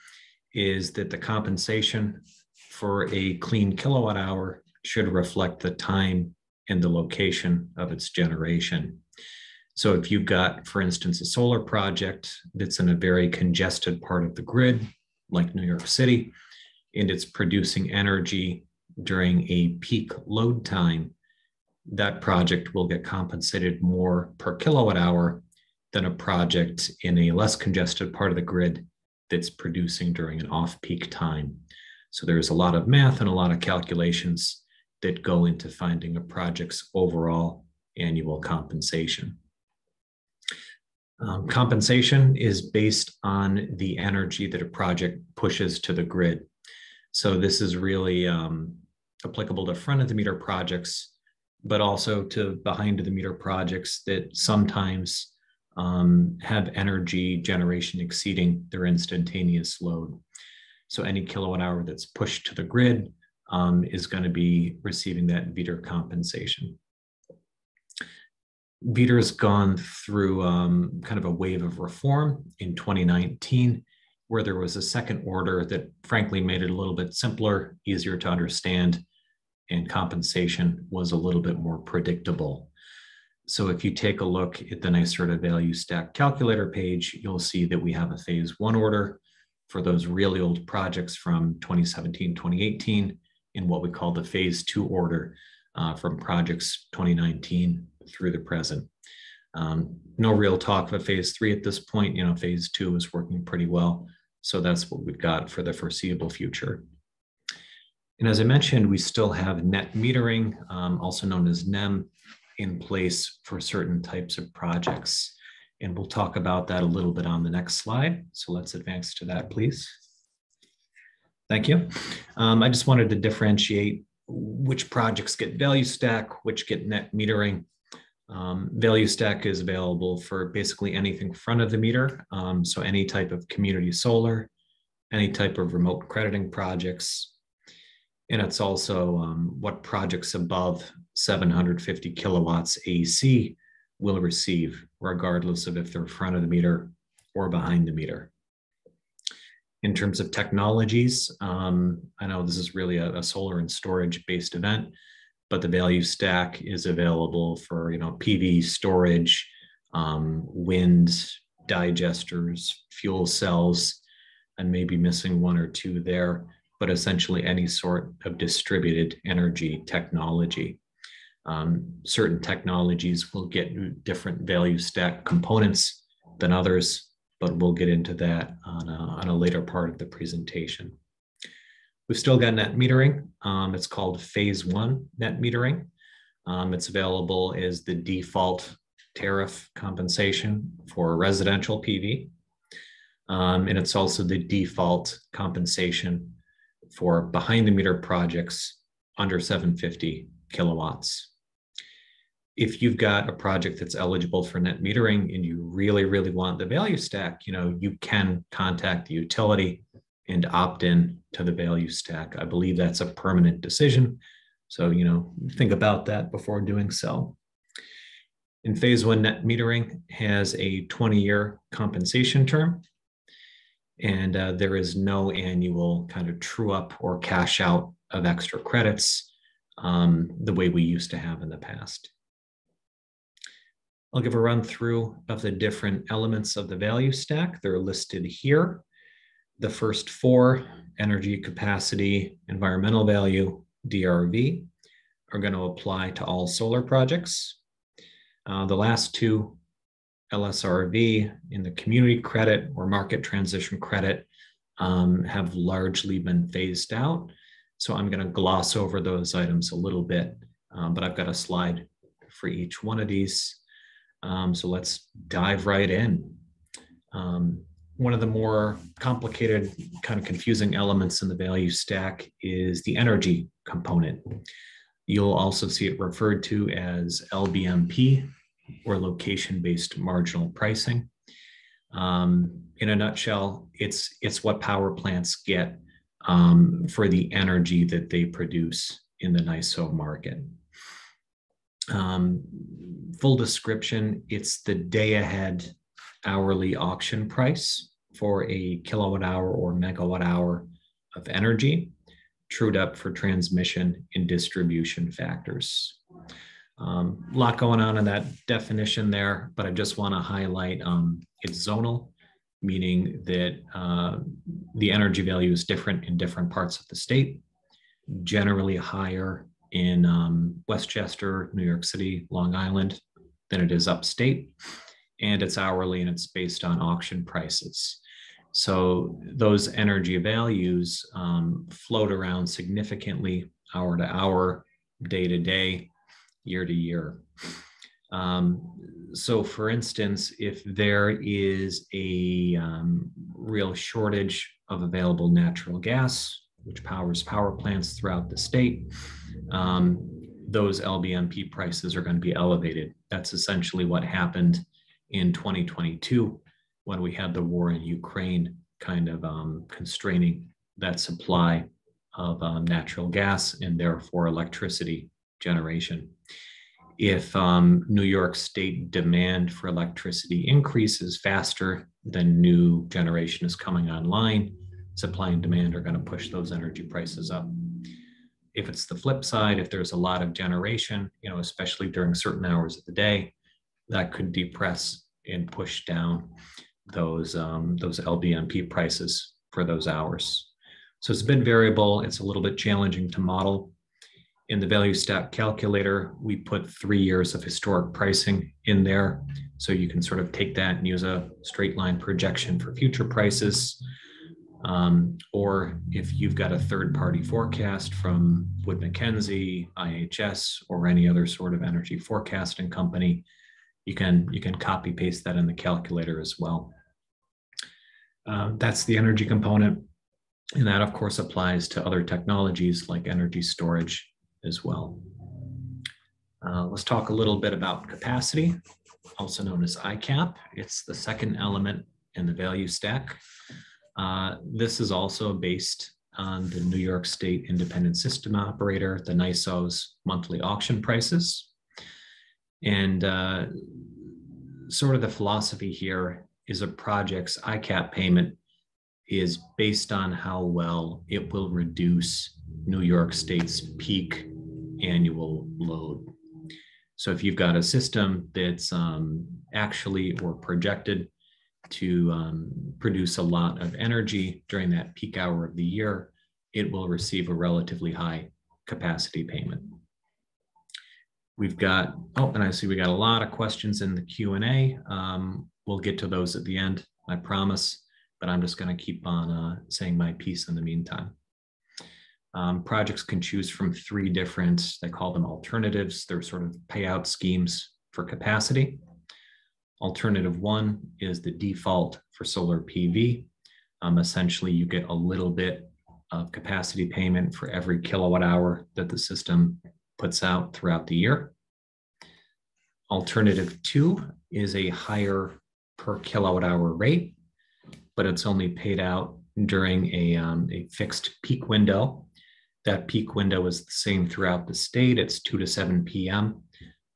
is that the compensation for a clean kilowatt hour should reflect the time and the location of its generation. So if you've got, for instance, a solar project that's in a very congested part of the grid, like New York City, and it's producing energy during a peak load time, that project will get compensated more per kilowatt hour than a project in a less congested part of the grid that's producing during an off-peak time. So there's a lot of math and a lot of calculations that go into finding a project's overall annual compensation. Compensation is based on the energy that a project pushes to the grid. So this is really applicable to front of the meter projects, but also to behind the meter projects that sometimes have energy generation exceeding their instantaneous load. So any kilowatt hour that's pushed to the grid is going to be receiving that VETR compensation. VETR's gone through kind of a wave of reform in 2019, where there was a second order that frankly made it a little bit simpler, easier to understand, and compensation was a little bit more predictable. So if you take a look at the NYSERDA value stack calculator page, you'll see that we have a phase 1 order for those really old projects from 2017, 2018, and what we call the phase 2 order from projects 2019 through the present. No real talk of a phase 3 at this point. Phase 2 is working pretty well. So that's what we've got for the foreseeable future. And as I mentioned, we still have net metering, also known as NEM, in place for certain types of projects. And we'll talk about that a little bit on the next slide. So let's advance to that, please. Thank you. I just wanted to differentiate which projects get value stack, which get net metering. Value stack is available for basically anything front of the meter. So any type of community solar, any type of remote crediting projects. And it's also what projects above 750 kilowatts AC will receive, regardless of if they're front of the meter or behind the meter. In terms of technologies, I know this is really a solar and storage based event, but the value stack is available for PV storage, wind, digesters, fuel cells, and maybe missing one or two there, but essentially any sort of distributed energy technology. Certain technologies will get different value stack components than others, but we'll get into that on a later part of the presentation. We've still got net metering. It's called phase 1 net metering. It's available as the default tariff compensation for residential PV. And it's also the default compensation for behind the meter projects under 750 kilowatts. If you've got a project that's eligible for net metering and you really, really want the value stack, you can contact the utility and opt in to the value stack. I believe that's a permanent decision. So, think about that before doing so. In phase 1, net metering has a 20-year compensation term. And there is no annual kind of true up or cash out of extra credits the way we used to have in the past. I'll give a run through of the different elements of the value stack. They're listed here. The first 4, energy capacity, environmental value, DRV, are going to apply to all solar projects. The last 2, LSRV in the community credit or market transition credit, have largely been phased out. So I'm going to gloss over those items a little bit, but I've got a slide for each one of these. So let's dive right in. One of the more complicated, kind of confusing elements in the value stack is the energy component. You'll also see it referred to as LBMP, or location-based marginal pricing. In a nutshell, it's what power plants get for the energy that they produce in the NYSO market. Full description, it's the day-ahead hourly auction price for a kilowatt hour or megawatt hour of energy, trued up for transmission and distribution factors. A lot going on in that definition there, but I just want to highlight it's zonal, meaning that the energy value is different in different parts of the state, generally higher in Westchester, New York City, Long Island than it is upstate, and it's hourly and it's based on auction prices. So those energy values float around significantly hour to hour, day to day, year to year. So for instance, if there is a real shortage of available natural gas, which powers power plants throughout the state, those LBMP prices are going to be elevated. That's essentially what happened in 2022 when we had the war in Ukraine kind of constraining that supply of natural gas and therefore electricity generation. If New York State demand for electricity increases faster than new generation is coming online, supply and demand are going to push those energy prices up. If it's the flip side, if there's a lot of generation, especially during certain hours of the day, that could depress and push down those LBMP prices for those hours. So it's a bit variable. It's a little bit challenging to model. In the value stack calculator, we put 3 years of historic pricing in there. So you can sort of take that and use a straight line projection for future prices. Or if you've got a third-party forecast from Wood Mackenzie, IHS, or any other sort of energy forecasting company, you can copy paste that in the calculator as well. That's the energy component. And that of course applies to other technologies like energy storage as well. Let's talk a little bit about capacity, also known as ICAP. It's the second element in the value stack. This is also based on the New York State Independent System Operator, the NYSO's monthly auction prices. And sort of the philosophy here is a project's ICAP payment is based on how well it will reduce New York State's peak annual load. So if you've got a system that's actually or projected to produce a lot of energy during that peak hour of the year, it will receive a relatively high capacity payment. We've got, and I see we got a lot of questions in the Q&A. We'll get to those at the end, I promise, but I'm just going to keep on saying my piece in the meantime. Projects can choose from 3 different, they call them alternatives. They're sort of payout schemes for capacity. Alternative 1 is the default for solar PV. Essentially, you get a little bit of capacity payment for every kilowatt hour that the system puts out throughout the year. Alternative 2 is a higher per kilowatt hour rate, but it's only paid out during a fixed peak window. That peak window is the same throughout the state. It's 2 to 7 p.m.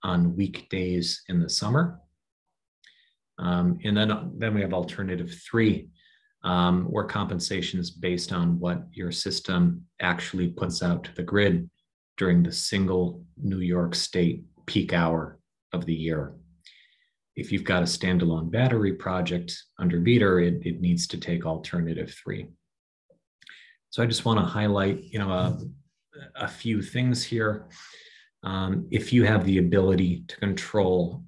on weekdays in the summer. And then we have alternative 3, where compensation is based on what your system actually puts out to the grid during the single New York State peak hour of the year. If you've got a standalone battery project under VETR, it needs to take alternative 3. So I just want to highlight, a few things here. If you have the ability to control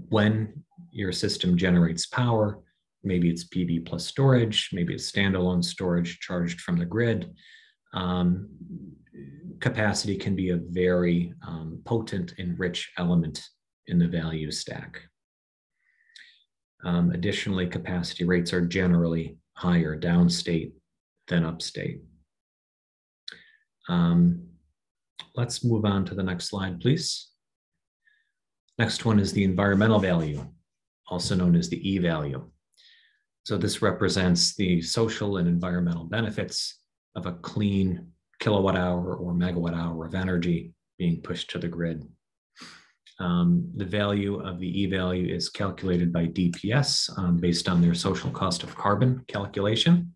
when your system generates power, maybe it's PV plus storage, maybe it's standalone storage charged from the grid, capacity can be a very potent and rich element in the value stack. Additionally, capacity rates are generally higher downstate than upstate. Let's move on to the next slide, please. Next one is the environmental value, also known as the E value. So this represents the social and environmental benefits of a clean kilowatt hour or megawatt hour of energy being pushed to the grid. The value of the E value is calculated by DPS based on their social cost of carbon calculation.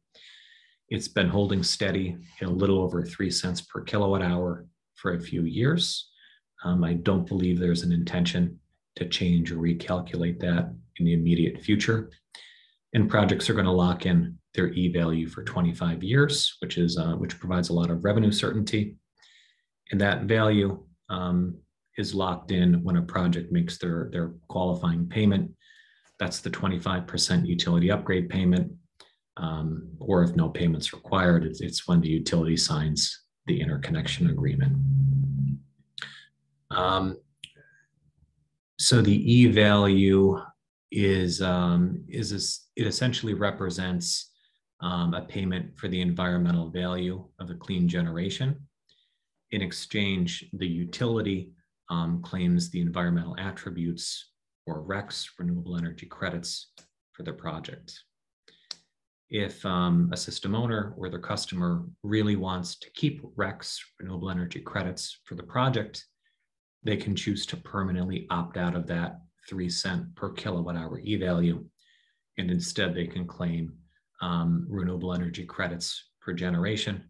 It's been holding steady at a little over 3 cents per kilowatt hour for a few years. I don't believe there's an intention to change or recalculate that in the immediate future. And projects are going to lock in their E-value for 25 years, which provides a lot of revenue certainty. And that value is locked in when a project makes their qualifying payment. That's the 25% utility upgrade payment, or if no payments required, it's when the utility signs the interconnection agreement. So the E-value it essentially represents a payment for the environmental value of a clean generation. In exchange, the utility claims the environmental attributes, or RECs, renewable energy credits, for the project. If a system owner or their customer really wants to keep RECs, renewable energy credits, for the project, they can choose to permanently opt out of that 3 cent per kilowatt hour E-value, and instead they can claim renewable energy credits per generation,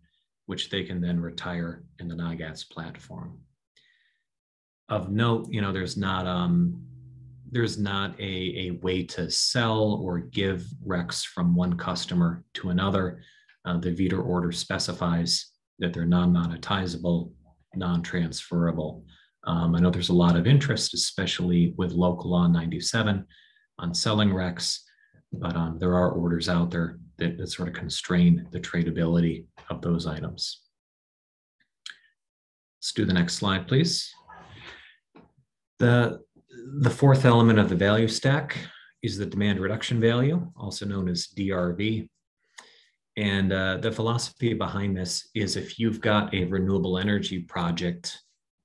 which they can then retire in the NIGATS platform. Of note, there's not a way to sell or give RECs from one customer to another. The VETR order specifies that they're non-monetizable, non-transferable. I know there's a lot of interest, especially with Local Law 97, on selling RECs, but there are orders out there that sort of constrain the tradability of those items. Let's do the next slide, please. The fourth element of the value stack is the demand reduction value, also known as DRV. And the philosophy behind this is if you've got a renewable energy project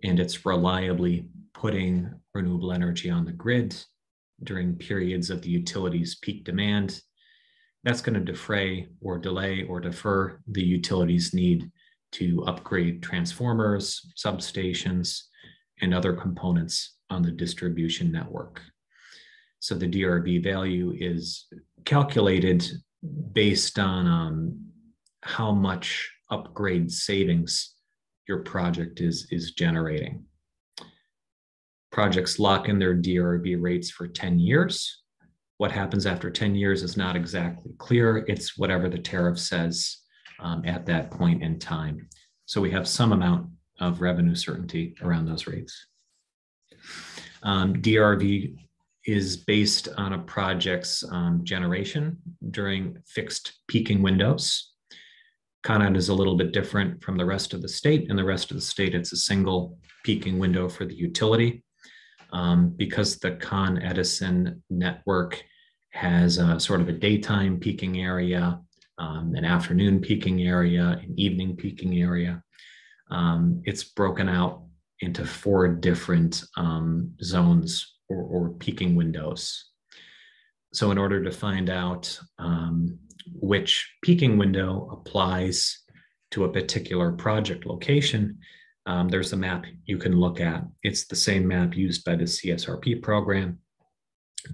and it's reliably putting renewable energy on the grid during periods of the utility's peak demand, that's going to defray or delay or defer the utility's need to upgrade transformers, substations, and other components on the distribution network. So the DRV value is calculated based on how much upgrade savings your project is generating. Projects lock in their DRV rates for 10 years. What happens after 10 years is not exactly clear. It's whatever the tariff says at that point in time. So we have some amount of revenue certainty around those rates. DRV is based on a project's generation during fixed peaking windows. Con Ed is a little bit different from the rest of the state. In the rest of the state, it's a single peaking window for the utility. Because the Con Edison network has sort of a daytime peaking area, an afternoon peaking area, an evening peaking area. It's broken out into 4 different zones or peaking windows. So in order to find out which peaking window applies to a particular project location, there's a map you can look at. It's the same map used by the CSRP program.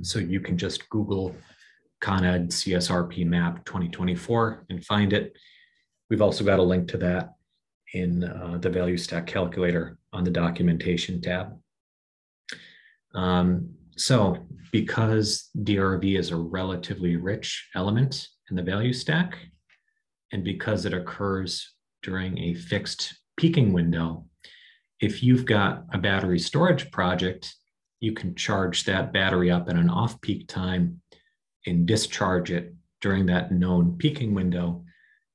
So you can just Google Con Ed CSRP map 2024 and find it. We've also got a link to that in the value stack calculator on the documentation tab. So because DRV is a relatively rich element in the value stack, and because it occurs during a fixed peaking window, if you've got a battery storage project, you can charge that battery up in an off-peak time and discharge it during that known peaking window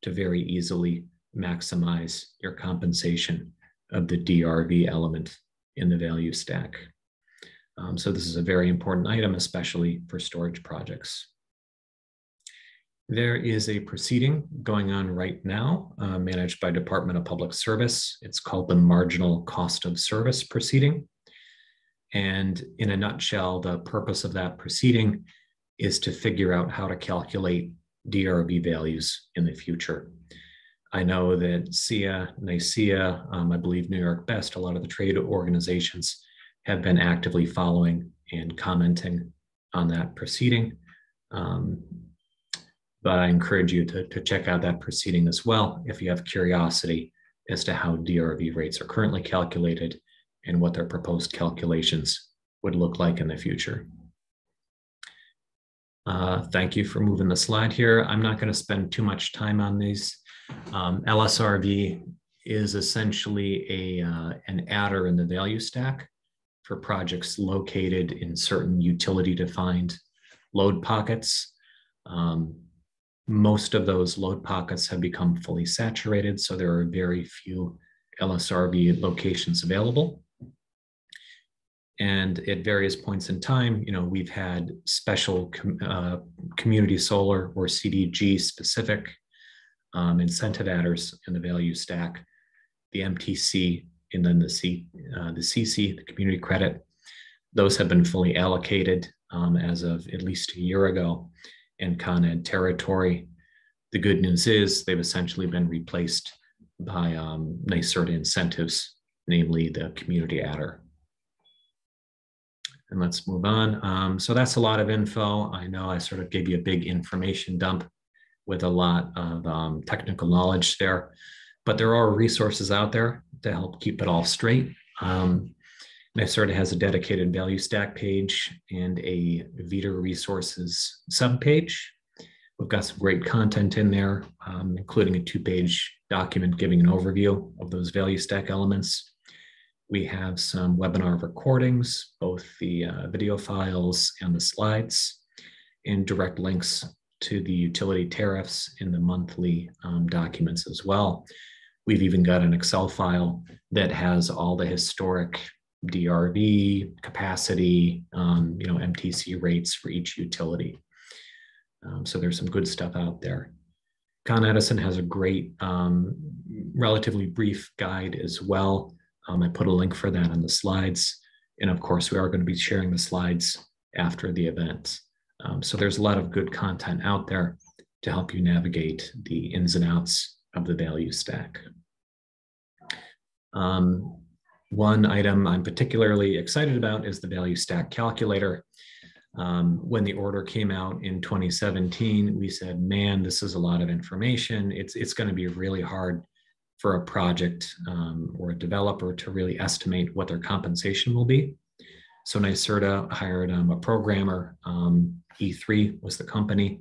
to very easily maximize your compensation of the DRV element in the value stack. So this is a very important item, especially for storage projects. There is a proceeding going on right now, managed by Department of Public Service. It's called the Marginal Cost of Service proceeding. And in a nutshell, the purpose of that proceeding is to figure out how to calculate DRV values in the future. I know that SEIA, NYC, I believe New York Best, a lot of the trade organizations have been actively following and commenting on that proceeding. But I encourage you to check out that proceeding as well if you have curiosity as to how DRV rates are currently calculated and what their proposed calculations would look like in the future. Thank you for moving the slide here. I'm not going to spend too much time on these. LSRV is essentially an adder in the value stack for projects located in certain utility-defined load pockets. Most of those load pockets have become fully saturated, so there are very few LSRV locations available. And at various points in time, we've had special community solar or CDG specific incentive adders in the value stack, the MTC, and then the CC, the community credit. Those have been fully allocated as of at least a year ago in Con Ed territory. The good news is they've essentially been replaced by NYCERDA incentives, namely the community adder. And let's move on. So that's a lot of info. I know I sort of gave you a big information dump with a lot of technical knowledge there, but there are resources out there to help keep it all straight. NYCERDA has a dedicated value stack page and a VEDA resources subpage. We've got some great content in there, including a 2-page document giving an overview of those value stack elements. We have some webinar recordings, both the video files and the slides, and direct links to the utility tariffs in the monthly documents as well. We've even got an Excel file that has all the historic DRV, capacity, MTC rates for each utility. So there's some good stuff out there. Con Edison has a great, relatively brief guide as well. I put a link for that in the slides. And of course, we are going to be sharing the slides after the event. So there's a lot of good content out there to help you navigate the ins and outs of the value stack. One item I'm particularly excited about is the value stack calculator. When the order came out in 2017, we said, man, this is a lot of information. It's going to be really hard for a project or a developer to really estimate what their compensation will be. So NYCERDA hired a programmer, E3 was the company,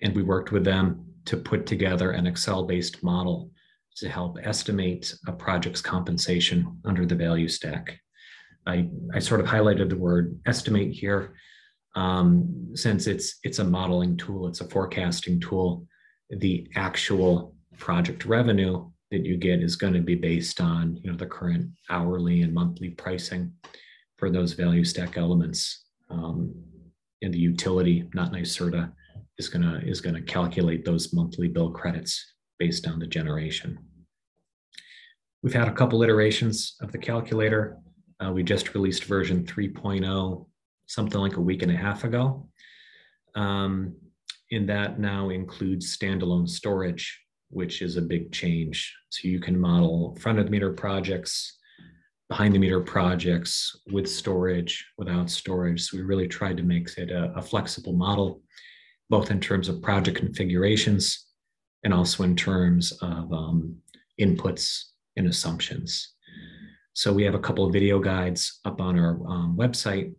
and we worked with them to put together an Excel-based model to help estimate a project's compensation under the value stack. I sort of highlighted the word estimate here since it's a modeling tool, it's a forecasting tool. The actual project revenue that you get is going to be based on the current hourly and monthly pricing for those value stack elements. And the utility, not NYCERDA, is gonna calculate those monthly bill credits based on the generation. We've had a couple iterations of the calculator. We just released version 3.0 something like a week and a half ago. And that now includes standalone storage, which is a big change. So you can model front of the meter projects, behind the meter projects with storage, without storage. So we really tried to make it a flexible model, both in terms of project configurations and also in terms of inputs and assumptions. So we have a couple of video guides up on our website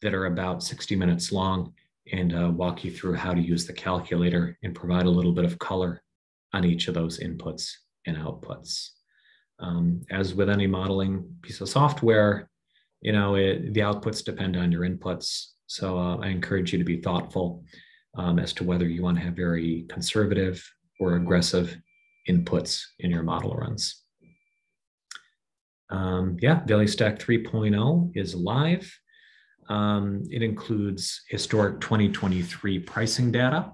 that are about 60 minutes long and walk you through how to use the calculator and provide a little bit of color on each of those inputs and outputs. As with any modeling piece of software, the outputs depend on your inputs. So I encourage you to be thoughtful as to whether you want to have very conservative or aggressive inputs in your model runs. Value Stack 3.0 is live. It includes historic 2023 pricing data.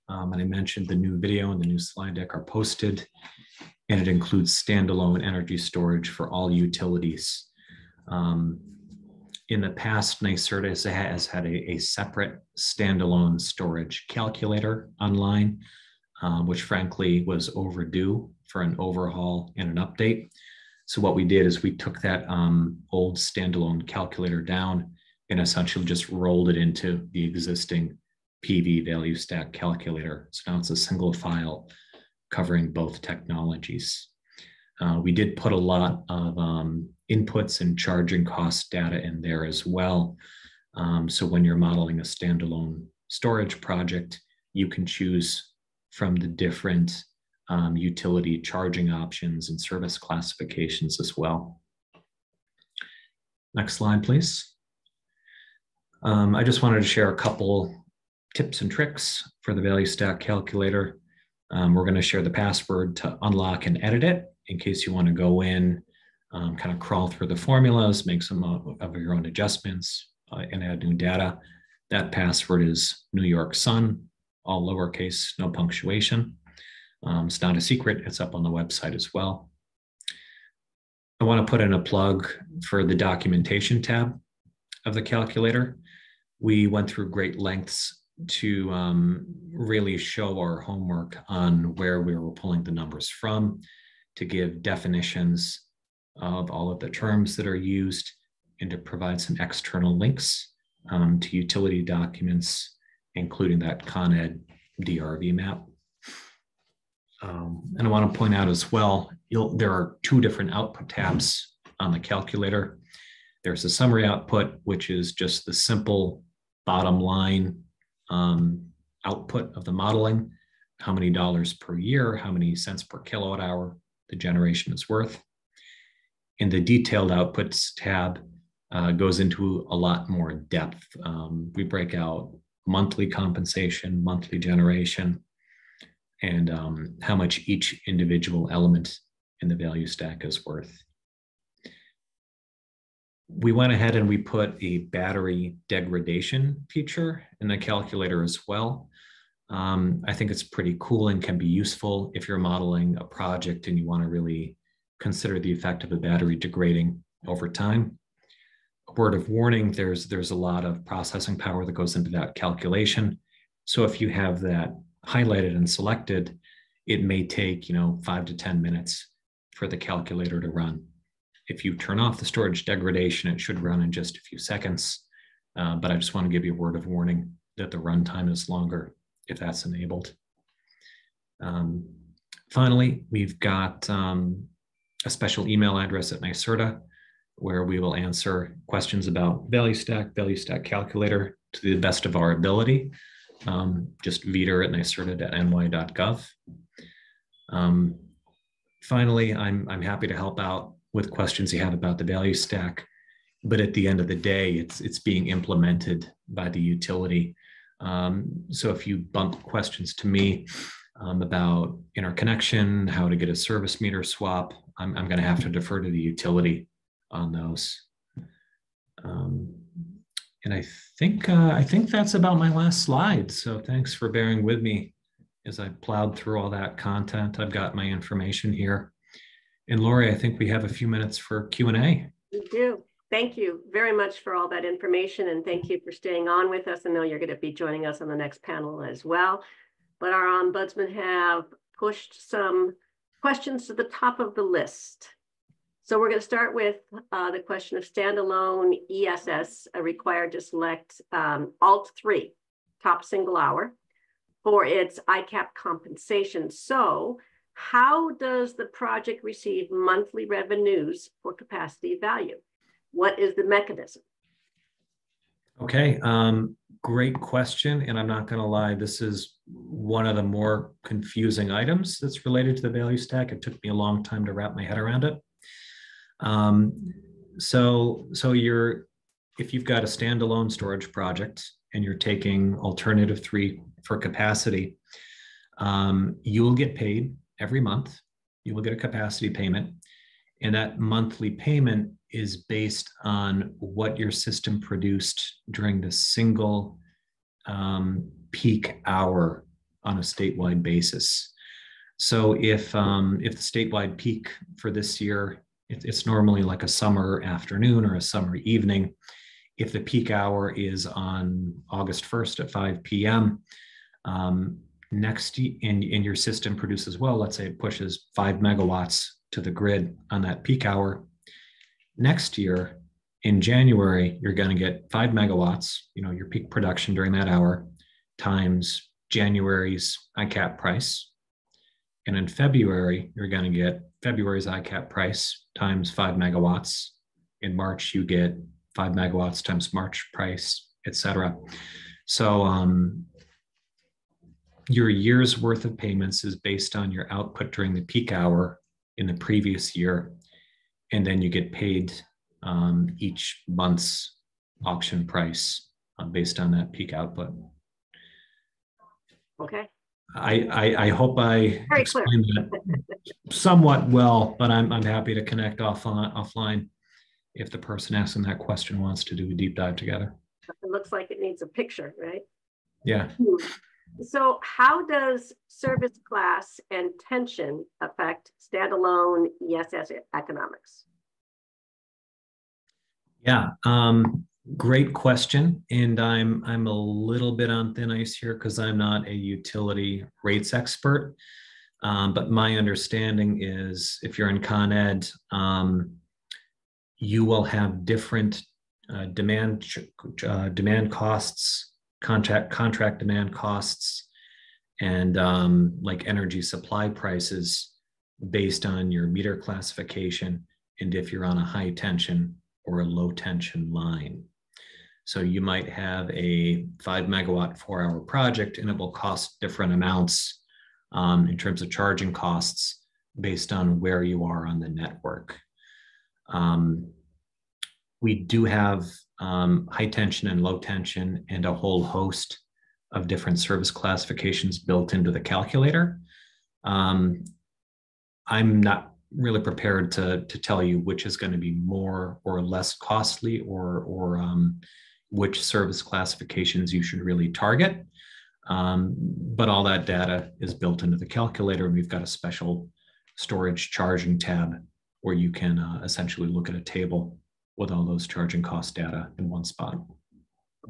And I mentioned the new video and the new slide deck are posted, and it includes standalone energy storage for all utilities. In the past, NYCERDA has had a separate standalone storage calculator online, which frankly was overdue for an overhaul and an update. So what we did is we took that old standalone calculator down and essentially just rolled it into the existing PV value stack calculator. So now it's a single file covering both technologies. We did put a lot of inputs and charging cost data in there as well. So when you're modeling a standalone storage project, you can choose from the different utility charging options and service classifications as well. Next slide, please. I just wanted to share a couple tips and tricks for the value stack calculator. We're going to share the password to unlock and edit it in case you want to go in, kind of crawl through the formulas, make some of your own adjustments, and add new data. That password is New York Sun, all lowercase, no punctuation. It's not a secret, it's up on the website as well. I want to put in a plug for the documentation tab of the calculator. We went through great lengths to really show our homework on where we were pulling the numbers from, to give definitions of all of the terms that are used, and to provide some external links to utility documents, including that Con Ed DRV map. And I want to point out as well, there are two different output tabs on the calculator. There's a summary output, which is just the simple bottom line output of the modeling, how many dollars per year, how many cents per kilowatt hour the generation is worth. And the detailed outputs tab goes into a lot more depth. We break out monthly compensation, monthly generation, and how much each individual element in the value stack is worth. We went ahead and we put a battery degradation feature in the calculator as well. I think it's pretty cool and can be useful if you're modeling a project and you want to really consider the effect of a battery degrading over time. A word of warning, there's a lot of processing power that goes into that calculation. So if you have that highlighted and selected, it may take 5 to 10 minutes for the calculator to run. If you turn off the storage degradation, it should run in just a few seconds. But I just want to give you a word of warning that the runtime is longer if that's enabled. Finally, we've got a special email address at NYCERDA where we will answer questions about value stack calculator to the best of our ability. Just veeder@nycerda.ny.gov. Finally, I'm happy to help out with questions you have about the value stack, but at the end of the day, it's being implemented by the utility. So if you bump questions to me about interconnection, how to get a service meter swap, I'm going to have to defer to the utility on those. And I think that's about my last slide. So thanks for bearing with me as I plowed through all that content. I've got my information here. And Lori, I think we have a few minutes for Q&A. We do. Thank you very much for all that information, and thank you for staying on with us. I know you're going to be joining us on the next panel as well. But our ombudsman have pushed some questions to the top of the list. So we're going to start with the question of standalone ESS required to select Alt 3, top single hour, for its ICAP compensation. So how does the project receive monthly revenues for capacity value? What is the mechanism? Okay, great question. And I'm not going to lie, this is one of the more confusing items that's related to the value stack. It took me a long time to wrap my head around it. So if you've got a standalone storage project and you're taking alternative 3 for capacity, you will get paid every month. You will get a capacity payment, and that monthly payment is based on what your system produced during the single peak hour on a statewide basis. So if the statewide peak for this year, it's normally like a summer afternoon or a summer evening. If the peak hour is on August 1st at 5 p.m., and your system produces, well, let's say it pushes 5 megawatts to the grid on that peak hour. Next year, in January, you're going to get 5 megawatts, your peak production during that hour, times January's ICAP price. And in February, you're going to get February's ICAP price times 5 megawatts In March, you get 5 megawatts times March price, et cetera. So your year's worth of payments is based on your output during the peak hour in the previous year. And then you get paid each month's auction price based on that peak output. Okay. I hope I explained that somewhat well, but I'm happy to connect offline if the person asking that question wants to do a deep dive together. It looks like it needs a picture, right? Yeah. So how does service class and tension affect standalone ESS economics? Yeah, great question. And I'm a little bit on thin ice here because I'm not a utility rates expert. But my understanding is if you're in Con Ed, you will have different demand costs, contract demand costs, and like energy supply prices based on your meter classification and if you're on a high tension or a low tension line. So you might have a 5 megawatt 4-hour project and it will cost different amounts in terms of charging costs based on where you are on the network. We do have high tension and low tension and a whole host of different service classifications built into the calculator. I'm not really prepared to tell you which is going to be more or less costly or which service classifications you should really target. But all that data is built into the calculator, and we've got a special storage charging tab where you can essentially look at a table with all those charging cost data in one spot.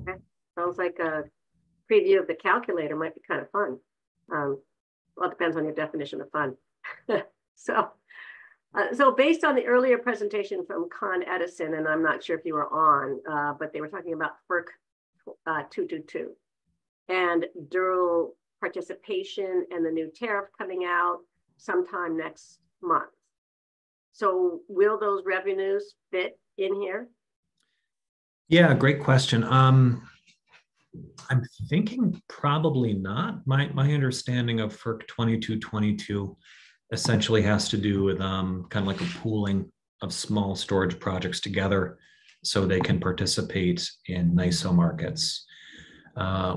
Okay. Sounds like a preview of the calculator might be kind of fun. Well, it depends on your definition of fun. So based on the earlier presentation from Con Edison, and I'm not sure if you were on, but they were talking about FERC 222 and dual participation and the new tariff coming out sometime next month. So will those revenues fit in here? Yeah, great question. I'm thinking probably not. My understanding of FERC 2222 essentially has to do with kind of like a pooling of small storage projects together so they can participate in NYSO markets.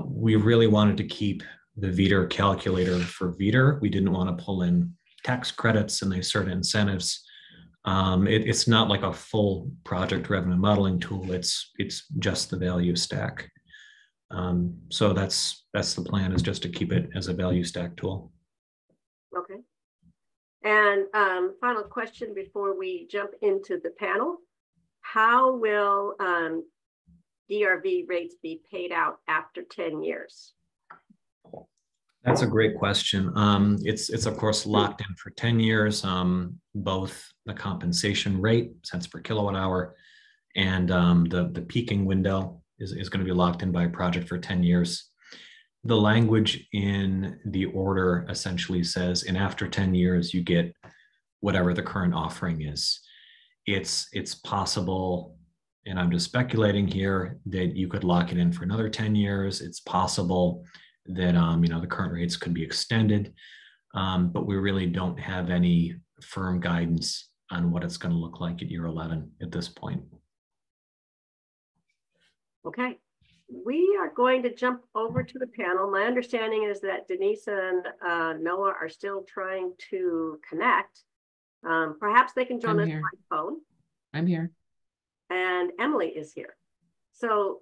We really wanted to keep the VETR calculator for VETR. We didn't want to pull in tax credits and these certain incentives. It's not like a full project revenue modeling tool. It's just the value stack. So that's the plan, is just to keep it as a value stack tool. Okay. And final question before we jump into the panel. How will DRV rates be paid out after 10 years? That's a great question. It's of course locked in for 10 years, both the compensation rate, cents per kilowatt hour, and the peaking window is going to be locked in by a project for 10 years. The language in the order essentially says, and after 10 years, you get whatever the current offering is. It's possible, and I'm just speculating here, that you could lock it in for another 10 years. It's possible that the current rates could be extended, but we really don't have any firm guidance on what it's going to look like at year 11 at this point. Okay, we are going to jump over to the panel. My understanding is that Denise and Noah are still trying to connect. Perhaps they can join us by phone. I'm here. And Emily is here. So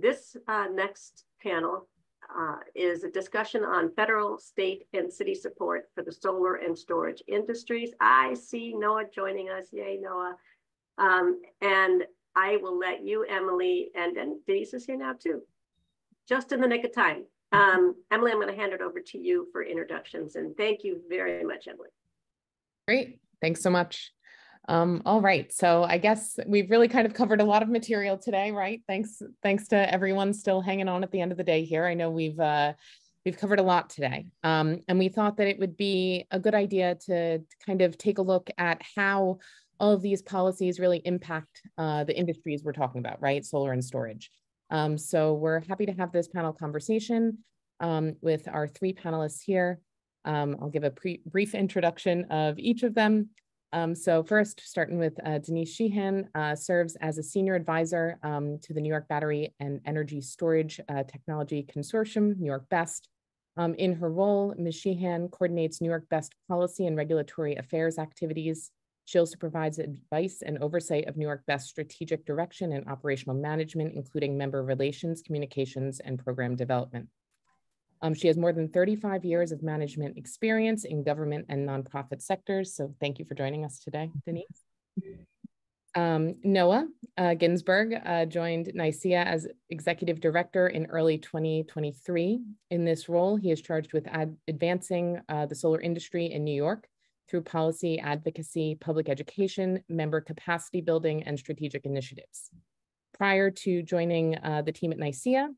this next panel is a discussion on federal, state, and city support for the solar and storage industries. I see Noah joining us. Yay, Noah. And I will let you, Emily, and Denise is here now too, just in the nick of time. Emily, I'm going to hand it over to you for introductions, and thank you very much, Emily. Great, thanks so much. All right, so I guess we've really kind of covered a lot of material today, right? Thanks to everyone still hanging on at the end of the day here. I know we've covered a lot today, and we thought that it would be a good idea to kind of take a look at how all of these policies really impact the industries we're talking about, right? Solar and storage. So we're happy to have this panel conversation with our three panelists here. I'll give a brief introduction of each of them. So first, starting with Denise Sheehan, serves as a senior advisor to the New York Battery and Energy Storage Technology Consortium, New York BEST. In her role, Ms. Sheehan coordinates New York BEST policy and regulatory affairs activities. She also provides advice and oversight of New York BEST strategic direction and operational management, including member relations, communications, and program development. She has more than 35 years of management experience in government and nonprofit sectors. So thank you for joining us today, Denise. Noah Ginsberg joined NYCIA as executive director in early 2023. In this role, he is charged with advancing the solar industry in New York through policy, advocacy, public education, member capacity building, and strategic initiatives. Prior to joining the team at NYCIA,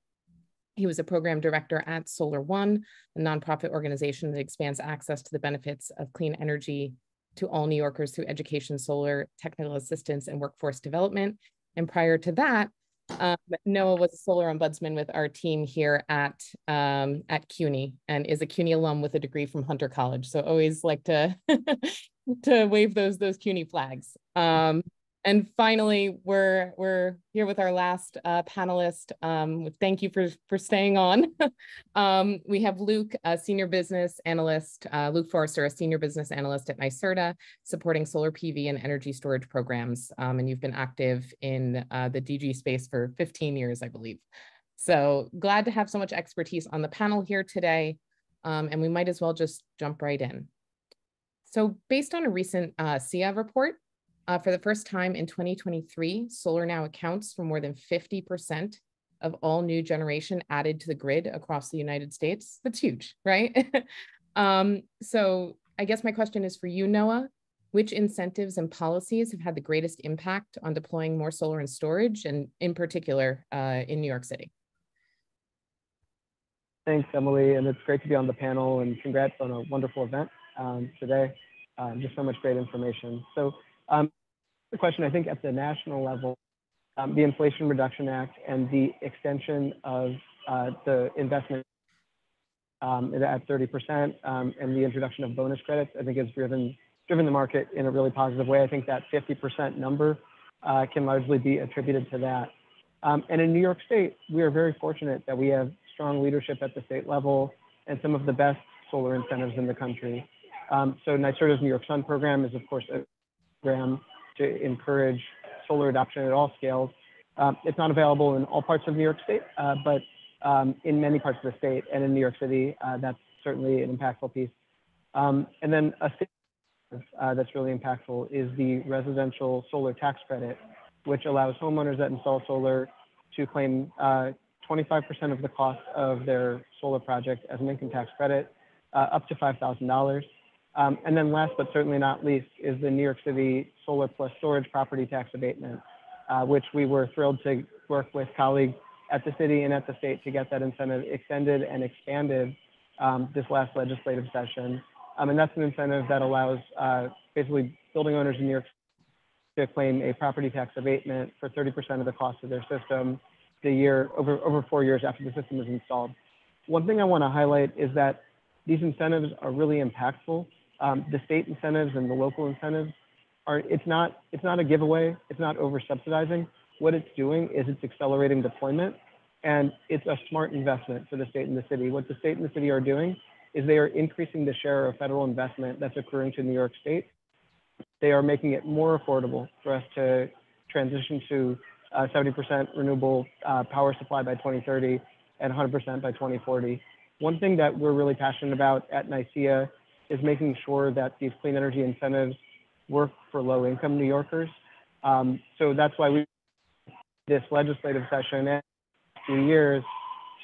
he was a program director at Solar One, a nonprofit organization that expands access to the benefits of clean energy to all New Yorkers through education, solar, technical assistance, and workforce development. And prior to that, Noah was a solar ombudsman with our team here at CUNY and is a CUNY alum with a degree from Hunter College. So always like to to wave those CUNY flags. And finally, we're here with our last panelist. Thank you for staying on. We have Luke, a senior business analyst, Luke Forrester, a senior business analyst at NYSERDA, supporting solar PV and energy storage programs. And you've been active in the DG space for 15 years, I believe. So glad to have so much expertise on the panel here today. And we might as well just jump right in. So based on a recent SIA report, for the first time in 2023, solar now accounts for more than 50% of all new generation added to the grid across the United States. That's huge, right? So I guess my question is for you, Noah. Which incentives and policies have had the greatest impact on deploying more solar and storage, and in particular in New York City? Thanks, Emily, and it's great to be on the panel, and congrats on a wonderful event today. Just so much great information. So the question, I think at the national level, the Inflation Reduction Act and the extension of the investment at 30% and the introduction of bonus credits, I think has driven the market in a really positive way. I think that 50% number can largely be attributed to that. And in New York State, we are very fortunate that we have strong leadership at the state level and some of the best solar incentives in the country. So NYSERDA's New York Sun program is, of course, a program to encourage solar adoption at all scales. It's not available in all parts of New York State, but in many parts of the state and in New York City, that's certainly an impactful piece. And then a state that's really impactful is the residential solar tax credit, which allows homeowners that install solar to claim 25% of the cost of their solar project as an income tax credit, up to $5,000. And then last but certainly not least is the New York City Solar Plus Storage Property Tax Abatement, which we were thrilled to work with colleagues at the city and at the state to get that incentive extended and expanded this last legislative session. And that's an incentive that allows basically building owners in New York to claim a property tax abatement for 30% of the cost of their system over 4 years after the system is installed. One thing I want to highlight is that these incentives are really impactful. The state incentives and the local incentives it's not a giveaway. It's not over subsidizing. What it's doing is it's accelerating deployment, and it's a smart investment for the state and the city. What the state and the city are doing is they are increasing the share of federal investment that's accruing to New York State. They are making it more affordable for us to transition to 70% renewable power supply by 2030 and 100% by 2040. One thing that we're really passionate about at NYCIA is making sure that these clean energy incentives work for low-income New Yorkers. So that's why we this legislative session in 2 years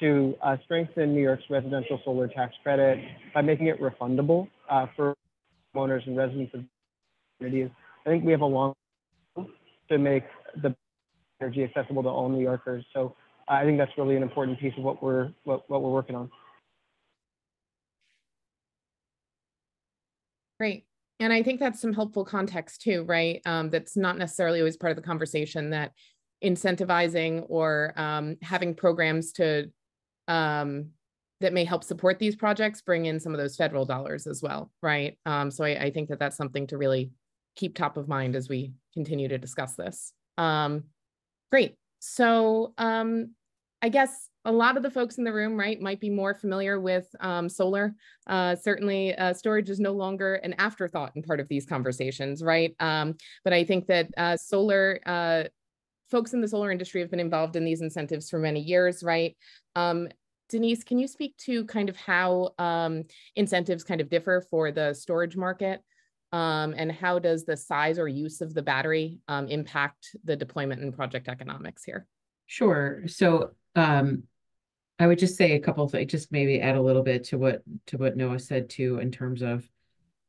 to strengthen New York's residential solar tax credit by making it refundable for owners and residents of communities. I think we have a long to make the energy accessible to all New Yorkers. So I think that's really an important piece of what we're working on. Great. And I think that's some helpful context too, right? That's not necessarily always part of the conversation, that incentivizing or having programs to that may help support these projects bring in some of those federal dollars as well, right? So I think that that's something to really keep top of mind as we continue to discuss this. Great. So I guess a lot of the folks in the room, right, might be more familiar with solar. Certainly storage is no longer an afterthought in part of these conversations, right? But I think that solar, folks in the solar industry have been involved in these incentives for many years, right? Denise, can you speak to kind of how incentives kind of differ for the storage market? And how does the size or use of the battery impact the deployment and project economics here? Sure. So I would just say a couple of things, just maybe add a little bit to what Noah said too, in terms of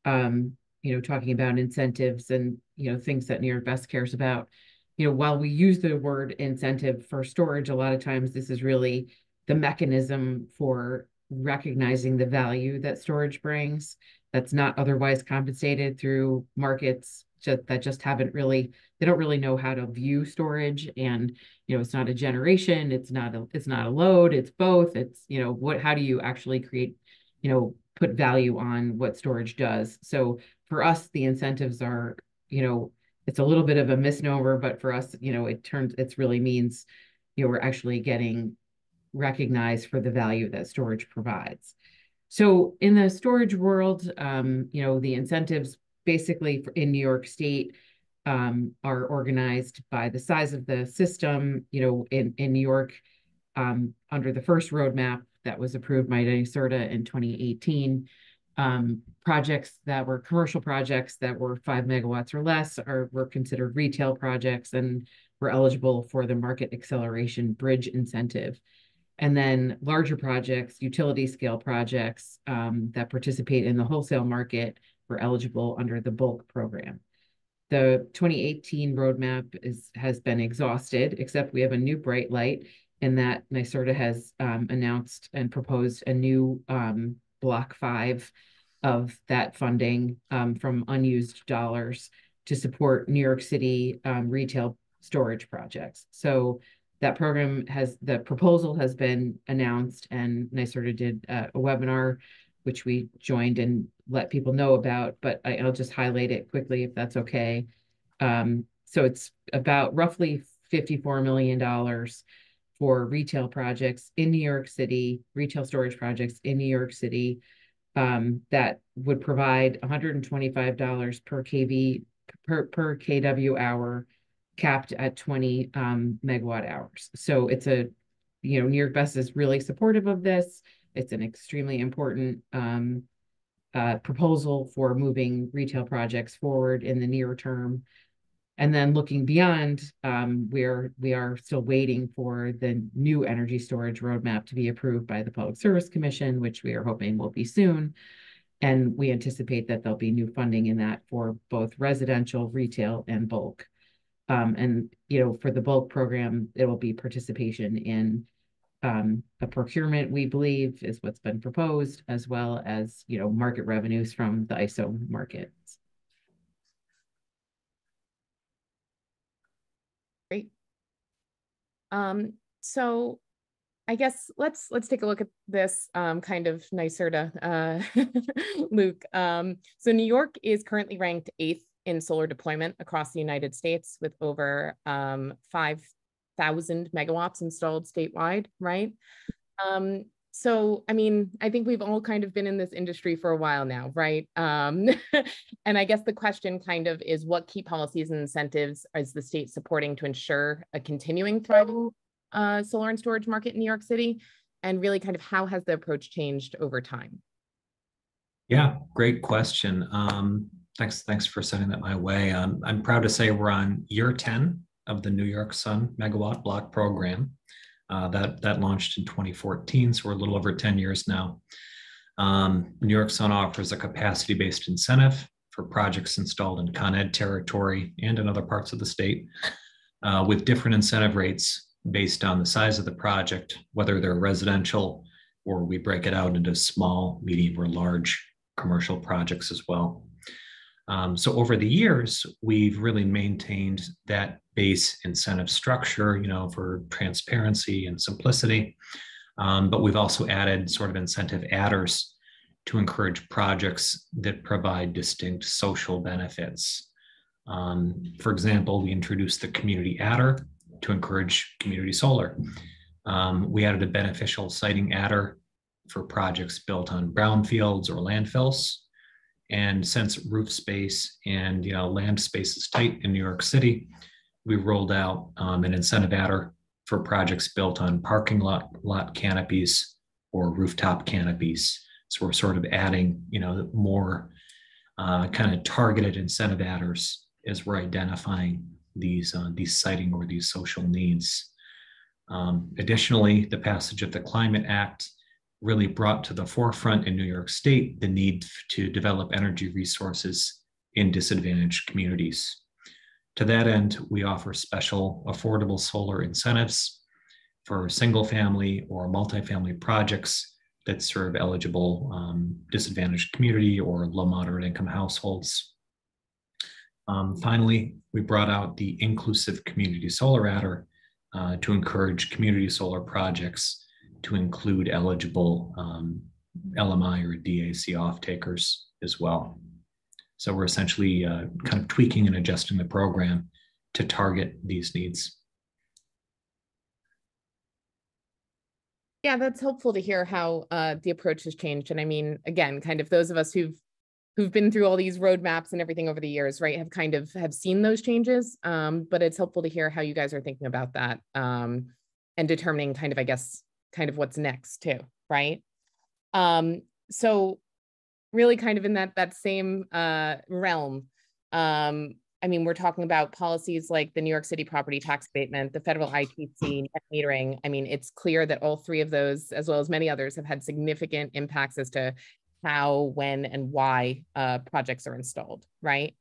talking about incentives and things that New York Best cares about. While we use the word incentive for storage, a lot of times this is really the mechanism for recognizing the value that storage brings that's not otherwise compensated through markets that just haven't really, they don't really know how to view storage. And it's not a generation, it's not a load, it's both. It's how do you actually create, put value on what storage does. So for us, the incentives are, it's a little bit of a misnomer, but for us, it really means we're actually getting recognized for the value that storage provides. So in the storage world, the incentives basically in New York State are organized by the size of the system. In New York, under the first roadmap that was approved by NYSERDA in 2018, projects that were commercial projects that were 5 megawatts or less were considered retail projects and were eligible for the Market Acceleration Bridge Incentive. And then larger projects, utility scale projects that participate in the wholesale market were eligible under the bulk program. The 2018 roadmap has been exhausted, except we have a new bright light in that NYSERDA has announced and proposed a new Block 5 of that funding from unused dollars to support New York City retail storage projects. So that program the proposal has been announced, and NYSERDA did a webinar, which we joined and let people know about, but I'll just highlight it quickly if that's okay. So it's about roughly $54 million for retail projects in New York City, retail storage projects in New York City, that would provide $125 per kW hour, capped at 20 megawatt hours. So it's New York Best is really supportive of this. It's an extremely important proposal for moving retail projects forward in the near term. And then looking beyond, we are still waiting for the new energy storage roadmap to be approved by the Public Service Commission, which we are hoping will be soon. And we anticipate that there'll be new funding in that for both residential, retail, and bulk. And for the bulk program, it will be participation in a procurement, we believe, is what's been proposed, as well as market revenues from the ISO markets. Great. So I guess let's take a look at this kind of NYSERDA, Luke. So New York is currently ranked 8th in solar deployment across the United States, with over 5,000 megawatts installed statewide, right? So, I mean, I think we've all kind of been in this industry for a while now, right? And I guess the question kind of is, what key policies and incentives is the state supporting to ensure a continuing thriving solar and storage market in New York City? And really kind of how has the approach changed over time? Yeah, great question. Thanks for sending that my way. I'm proud to say we're on year 10 of the New York Sun Megawatt Block Program. That launched in 2014, so we're a little over 10 years now. New York Sun offers a capacity-based incentive for projects installed in Con Ed territory and in other parts of the state, with different incentive rates based on the size of the project, whether they're residential or we break it out into small, medium, or large commercial projects as well. So over the years, we've really maintained that base incentive structure, you know, for transparency and simplicity. But we've also added sort of incentive adders to encourage projects that provide distinct social benefits. For example, we introduced the community adder to encourage community solar. We added a beneficial siting adder for projects built on brownfields or landfills. And since roof space and land space is tight in New York City, we rolled out an incentive adder for projects built on parking lot canopies or rooftop canopies. So we're sort of adding, more kind of targeted incentive adders as we're identifying these siting or these social needs. Additionally, the passage of the Climate Act really brought to the forefront in New York State the need to develop energy resources in disadvantaged communities. To that end, we offer special affordable solar incentives for single family or multifamily projects that serve eligible disadvantaged community or low moderate income households. Finally, we brought out the inclusive community solar adder to encourage community solar projects to include eligible LMI or DAC off-takers as well. So we're essentially kind of tweaking and adjusting the program to target these needs. Yeah, that's helpful to hear how the approach has changed. And I mean, again, kind of those of us who've been through all these roadmaps and everything over the years, right, have seen those changes. But it's helpful to hear how you guys are thinking about that and determining kind of, I guess, kind of what's next too, right? So really kind of in that same realm, I mean, we're talking about policies like the New York City property tax abatement, the federal ITC, net metering. I mean, it's clear that all three of those, as well as many others, have had significant impacts as to how, when, and why projects are installed, right?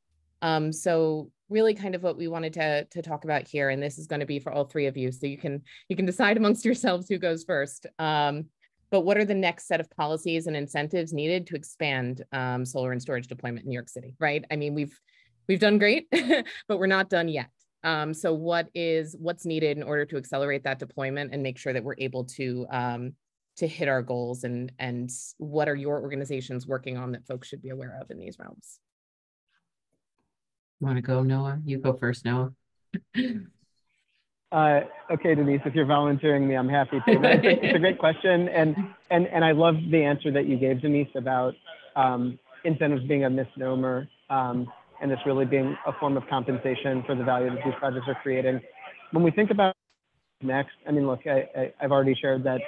So really kind of what we wanted to talk about here, and this is going to be for all three of you, so you can decide amongst yourselves who goes first. But what are the next set of policies and incentives needed to expand solar and storage deployment in New York City, right? I mean, we've done great, but we're not done yet. So what's needed in order to accelerate that deployment and make sure that we're able to hit our goals, and what are your organizations working on that folks should be aware of in these realms? Want to go, Noah? You go first, Noah. Okay, Denise, if you're volunteering me, I'm happy to. No, it's a great question, and I love the answer that you gave, Denise, about incentives being a misnomer, and this really being a form of compensation for the value that these projects are creating. When we think about next, I mean, look, I've already shared that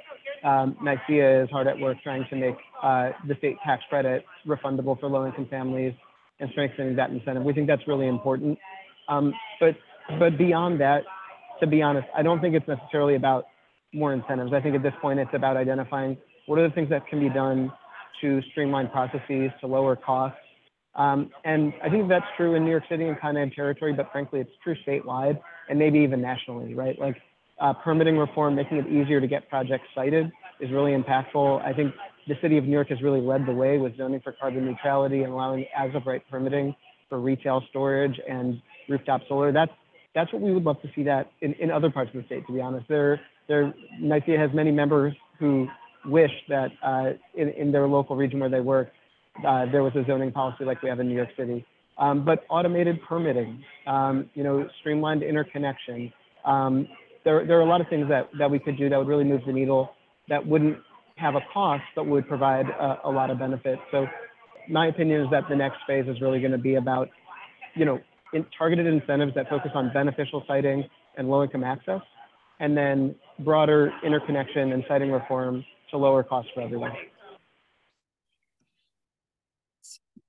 NYC is hard at work trying to make the state tax credit refundable for low-income families and strengthening that incentive. We think that's really important. But beyond that, to be honest, I don't think it's necessarily about more incentives. I think at this point, it's about identifying what are the things that can be done to streamline processes, to lower costs. And I think that's true in New York City and Con Ed territory, but frankly, it's true statewide and maybe even nationally, right? Like permitting reform, making it easier to get projects cited is really impactful. I think the city of New York has really led the way with zoning for carbon neutrality and allowing as-of-right permitting for retail storage and rooftop solar. That's what we would love to see that in other parts of the state, to be honest. NYC has many members who wish that in their local region where they work, there was a zoning policy like we have in New York City. But automated permitting, streamlined interconnection. There are a lot of things that we could do that would really move the needle, that wouldn't have a cost, but would provide a lot of benefit. So my opinion is that the next phase is really going to be about, targeted incentives that focus on beneficial siting and low-income access, and then broader interconnection and siting reform to lower costs for everyone.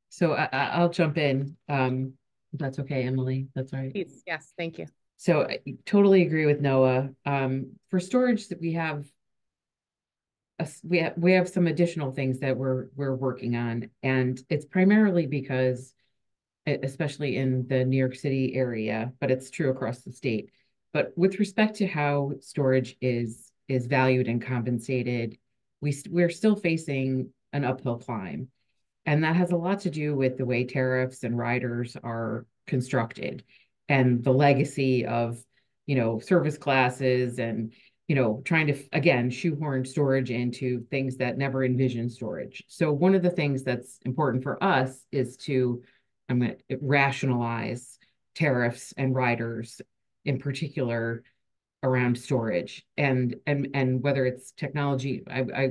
So I'll jump in. If that's okay, Emily. That's all right. Please. Yes, thank you. So I totally agree with Noah. For storage, that we have some additional things that we're working on, and it's primarily because, especially in the New York City area, but it's true across the state. But with respect to how storage is valued and compensated, we're still facing an uphill climb. And that has a lot to do with the way tariffs and riders are constructed and the legacy of, service classes and, trying to, again, shoehorn storage into things that never envisioned storage. So one of the things that's important for us is to rationalize tariffs and riders in particular around storage and whether it's technology,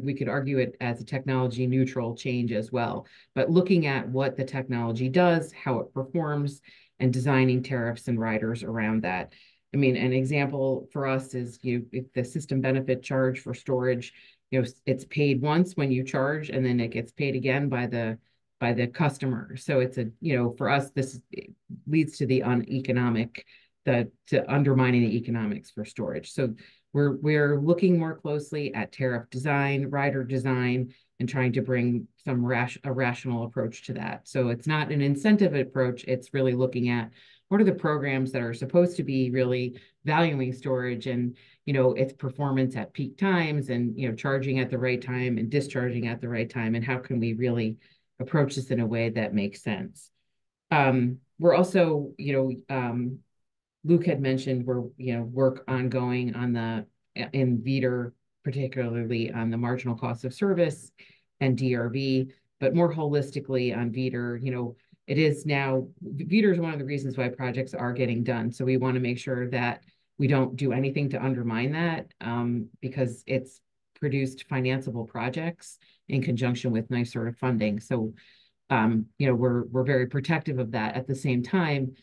we could argue it as a technology neutral change as well, but looking at what the technology does, how it performs, and designing tariffs and riders around that. I mean, an example for us is if the system benefit charge for storage, it's paid once when you charge, and then it gets paid again by the customer. So it's for us, this leads to the uneconomic, to undermining the economics for storage. So we're looking more closely at tariff design, rider design, and trying to bring a rational approach to that. So it's not an incentive approach. It's really looking at what are the programs that are supposed to be really valuing storage and its performance at peak times and charging at the right time and discharging at the right time, and how can we really approach this in a way that makes sense. We're also, Luke had mentioned work ongoing in VEDR, particularly on the marginal cost of service and DRV, but more holistically on VEDR. It is now, VEDR is one of the reasons why projects are getting done. So we want to make sure that we don't do anything to undermine that, because it's produced financeable projects in conjunction with NYSERDA funding. So, we're very protective of that. At the same time,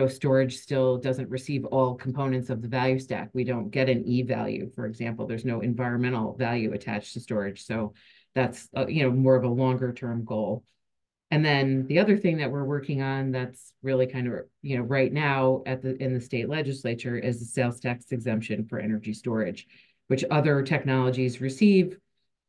storage still doesn't receive all components of the value stack. We don't get an E value, for example. There's no environmental value attached to storage. So that's, more of a longer term goal. And then the other thing that we're working on that's really kind of, right now in the state legislature is the sales tax exemption for energy storage, which other technologies receive,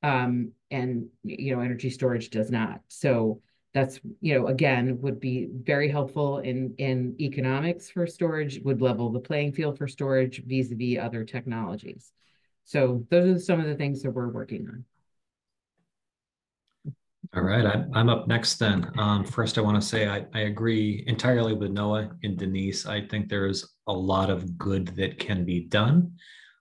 and, energy storage does not. So that's, again, would be very helpful in economics for storage, would level the playing field for storage vis-a-vis other technologies. So those are some of the things that we're working on. All right, I'm up next then. First, I want to say I agree entirely with Noah and Denise. I think there's a lot of good that can be done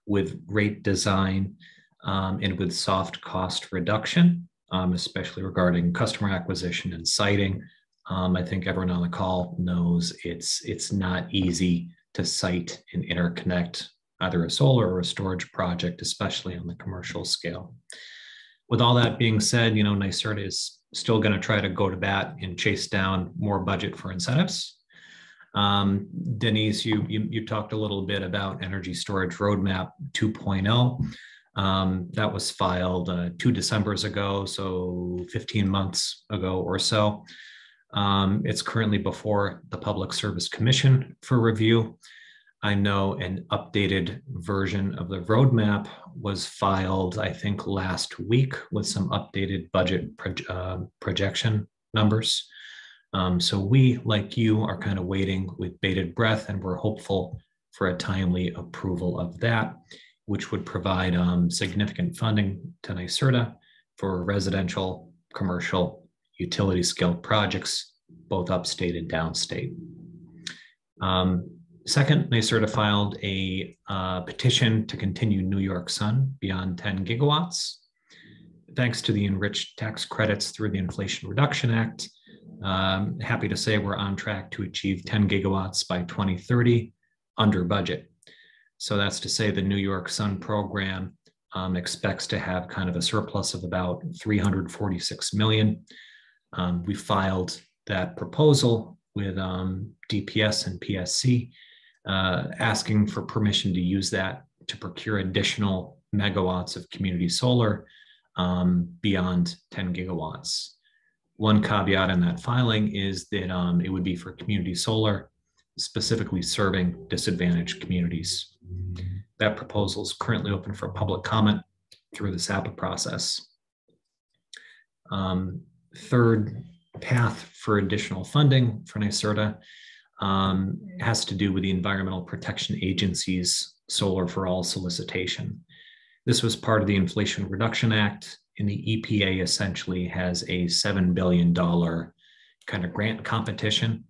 with rate design and with soft cost reduction, especially regarding customer acquisition and siting. I think everyone on the call knows it's not easy to site and interconnect either a solar or a storage project, especially on the commercial scale. With all that being said, NYSERDA is still going to try to go to bat and chase down more budget for incentives. Denise, you talked a little bit about Energy Storage Roadmap 2.0. That was filed 2 Decembers ago, so 15 months ago or so. It's currently before the Public Service Commission for review. I know an updated version of the roadmap was filed, I think, last week with some updated budget projection numbers. So we, like you, are kind of waiting with bated breath, and we're hopeful for a timely approval of that, which would provide significant funding to NYSERDA for residential, commercial, utility scale projects, both upstate and downstate. Second, NYSERDA filed a petition to continue New York Sun beyond 10 gigawatts. Thanks to the enriched tax credits through the Inflation Reduction Act, happy to say we're on track to achieve 10 gigawatts by 2030 under budget. So that's to say the New York Sun program expects to have kind of a surplus of about 346 million. We filed that proposal with DPS and PSC, asking for permission to use that to procure additional megawatts of community solar beyond 10 gigawatts. One caveat in that filing is that it would be for community solar, specifically serving disadvantaged communities. That proposal is currently open for public comment through the SAPA process. Third path for additional funding for NYSERDA has to do with the Environmental Protection Agency's Solar for All solicitation. This was part of the Inflation Reduction Act And the EPA essentially has a $7 billion kind of grant competition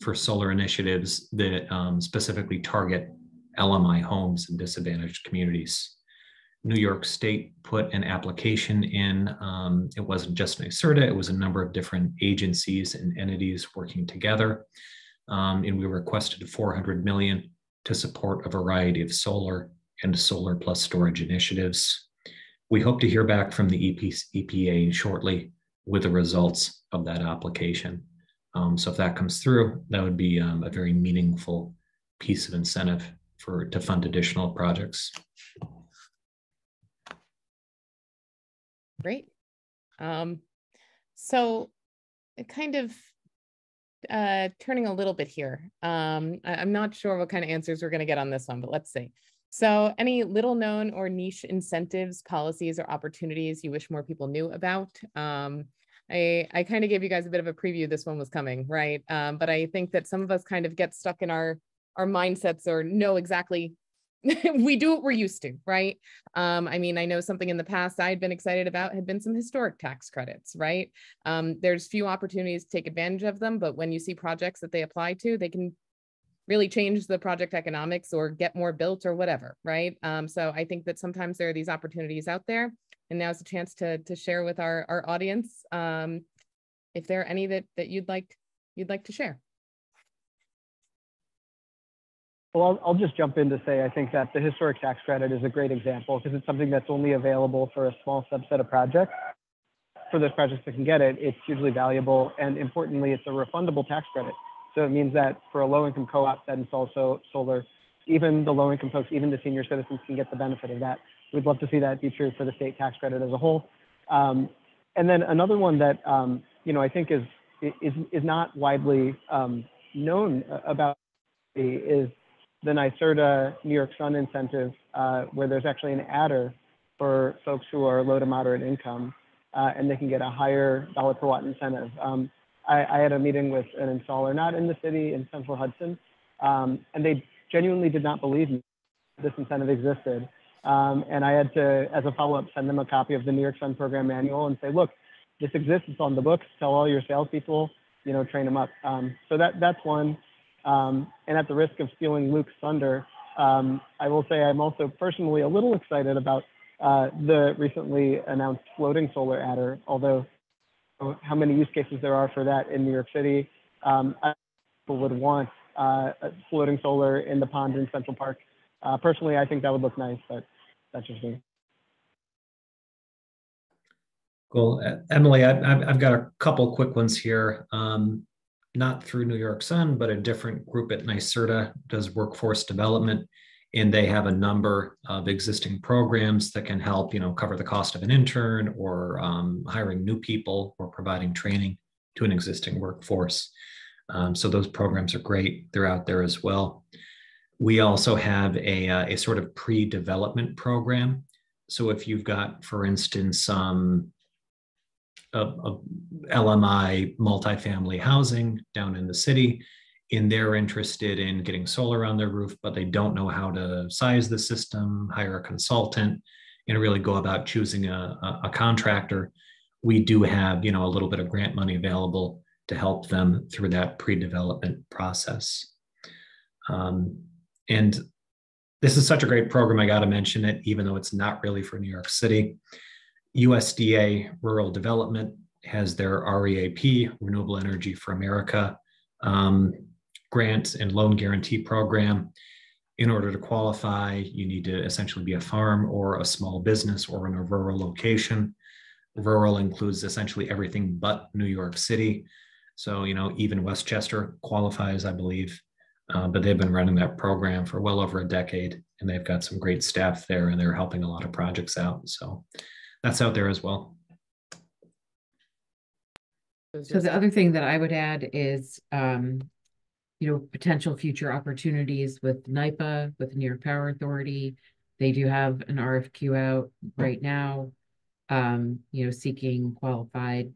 for solar initiatives that specifically target LMI homes in disadvantaged communities. New York State put an application in. It wasn't just NYSERDA, it was a number of different agencies and entities working together. And we requested $400 million to support a variety of solar and solar plus storage initiatives. We hope to hear back from the EPA shortly with the results of that application. So if that comes through, that would be a very meaningful piece of incentive to fund additional projects. Great. So kind of turning a little bit here. I'm not sure what kind of answers we're going to get on this one, but let's see. So any little known or niche incentives, policies, or opportunities you wish more people knew about? I kind of gave you guys a bit of a preview. This one was coming, right? But I think that some of us kind of get stuck in our mindsets or know exactly we do what we're used to, right? I mean, I know something in the past I'd been excited about had been some historic tax credits, right? There's few opportunities to take advantage of them, but when you see projects that they apply to, they can really change the project economics or get more built or whatever, right? So I think that sometimes there are these opportunities out there, and now's a chance to share with our audience if there are any that you'd like to share. Well, I'll just jump in to say I think that the historic tax credit is a great example because it's something that's only available for a small subset of projects. For those projects that can get it, it's hugely valuable, and importantly, it's a refundable tax credit. So it means that for a low-income co-op that installs solar, even the low-income folks, even the senior citizens can get the benefit of that. We'd love to see that be true for the state tax credit as a whole. And then another one that I think is not widely known about is the NYSERDA New York Sun incentive, where there's actually an adder for folks who are low to moderate income, and they can get a higher dollar per watt incentive. I had a meeting with an installer, not in the city, in Central Hudson, and they genuinely did not believe me this incentive existed. And I had to, as a follow-up, send them a copy of the New York Sun program manual and say, look, this exists, it's on the books, tell all your salespeople, train them up. So that's one. And at the risk of stealing Luke's thunder, I will say I'm also personally a little excited about the recently announced floating solar adder, although how many use cases there are for that in New York City. People would want floating solar in the pond in Central Park. Personally, I think that would look nice, but that's just me. Cool. Emily, I've got a couple quick ones here. Not through New York Sun, but a different group at NYSERDA does workforce development, and they have a number of existing programs that can help, cover the cost of an intern or hiring new people or providing training to an existing workforce. So those programs are great. They're out there as well. We also have a sort of pre-development program. So if you've got, for instance, of LMI multifamily housing down in the city, and they're interested in getting solar on their roof, but they don't know how to size the system, hire a consultant, and really go about choosing a contractor. We do have, a little bit of grant money available to help them through that pre-development process. And this is such a great program, I got to mention it, even though it's not really for New York City. USDA Rural Development has their REAP, Renewable Energy for America, grant and loan guarantee program. In order to qualify, you need to essentially be a farm or a small business or in a rural location. Rural includes essentially everything but New York City. So, even Westchester qualifies, I believe, but they've been running that program for well over a decade, and they've got some great staff there, and they're helping a lot of projects out. So that's out there as well. So the other thing that I would add is, potential future opportunities with NYPA, with the New York Power Authority. They do have an RFQ out right now, seeking qualified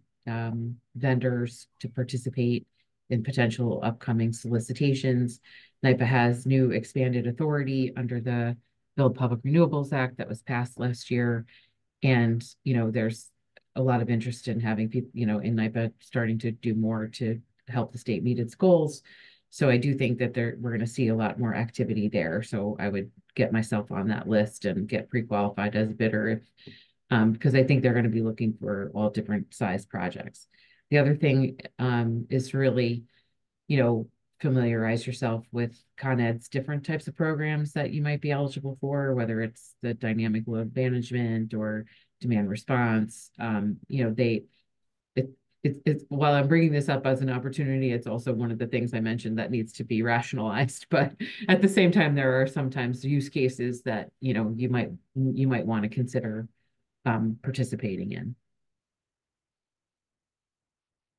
vendors to participate in potential upcoming solicitations. NYPA has new expanded authority under the Build Public Renewables Act that was passed last year. And, there's a lot of interest in having people, in NYPA starting to do more to help the state meet its goals. So I do think that we're going to see a lot more activity there. So I would get myself on that list and get pre-qualified as a bidder because I think they're going to be looking for all different size projects. The other thing is really, familiarize yourself with Con Ed's different types of programs that you might be eligible for, whether it's the dynamic load management or demand response. It's while I'm bringing this up as an opportunity, it's also one of the things I mentioned that needs to be rationalized. But at the same time, there are sometimes use cases that you might want to consider participating in.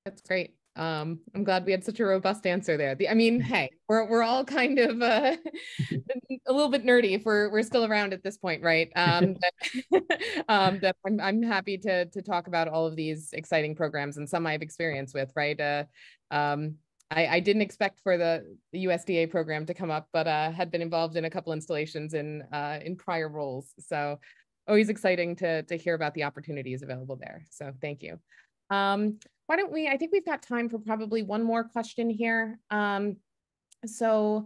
That's great. I'm glad we had such a robust answer there. I mean, hey, we're all kind of a little bit nerdy if we're still around at this point, right? That I'm happy to talk about all of these exciting programs, and some I've experienced with, right? I didn't expect for the USDA program to come up, but had been involved in a couple installations in prior roles. So always exciting to hear about the opportunities available there. So thank you. Why don't I think we've got time for probably one more question here. So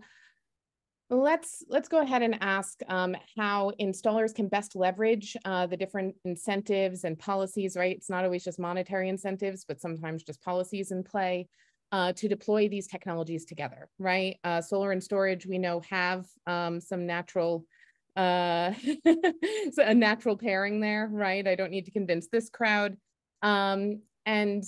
let's go ahead and ask how installers can best leverage the different incentives and policies, right? It's not always just monetary incentives, but sometimes just policies in play to deploy these technologies together, right? Solar and storage, we know, have some natural so a natural pairing there, right? I don't need to convince this crowd. And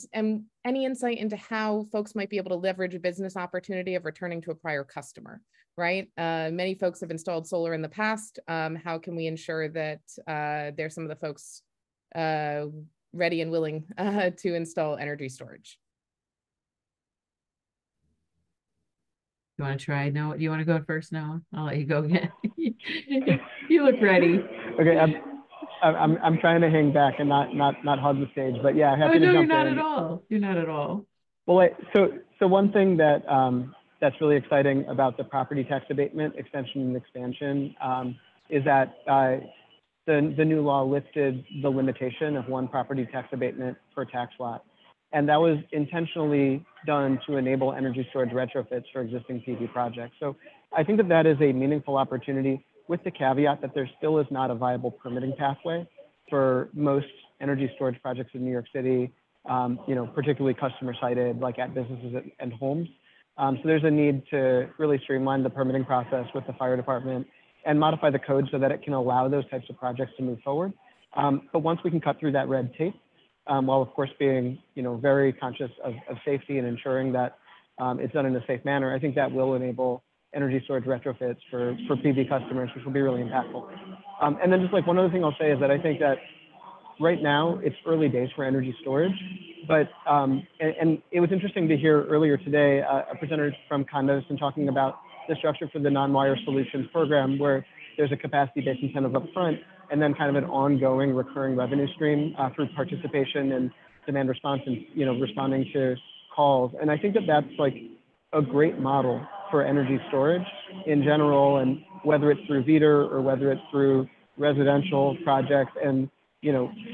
any insight into how folks might be able to leverage a business opportunity of returning to a prior customer, right? Many folks have installed solar in the past. How can we ensure that there's some of the folks ready and willing to install energy storage? You want to try? No, you want to go first, Noah? I'll let you go again. You look ready. Okay, I'm trying to hang back and not hog the stage, but yeah, happy to jump in. No, you're not at all. You're not at all. Well, so one thing that that's really exciting about the property tax abatement extension and expansion is that the new law lifted the limitation of one property tax abatement per tax lot, and that was intentionally done to enable energy storage retrofits for existing PV projects. So I think that is a meaningful opportunity, with the caveat that there still is not a viable permitting pathway for most energy storage projects in New York City, particularly customer sited, like at businesses and homes. So there's a need to really streamline the permitting process with the fire department and modify the code so that it can allow those types of projects to move forward. But once we can cut through that red tape, while of course being very conscious of safety and ensuring that it's done in a safe manner, I think that will enable energy storage retrofits for PV customers, which will be really impactful. And then just like one other thing I'll say is that I think that right now it's early days for energy storage, but and it was interesting to hear earlier today a presenter from Con Edison talking about the structure for the non-wire solutions program, where there's a capacity-based incentive up front and then kind of an ongoing recurring revenue stream through participation and demand response and responding to calls. And I think that that's like a great model for energy storage in general, and whether it's through VEDR or whether it's through residential projects and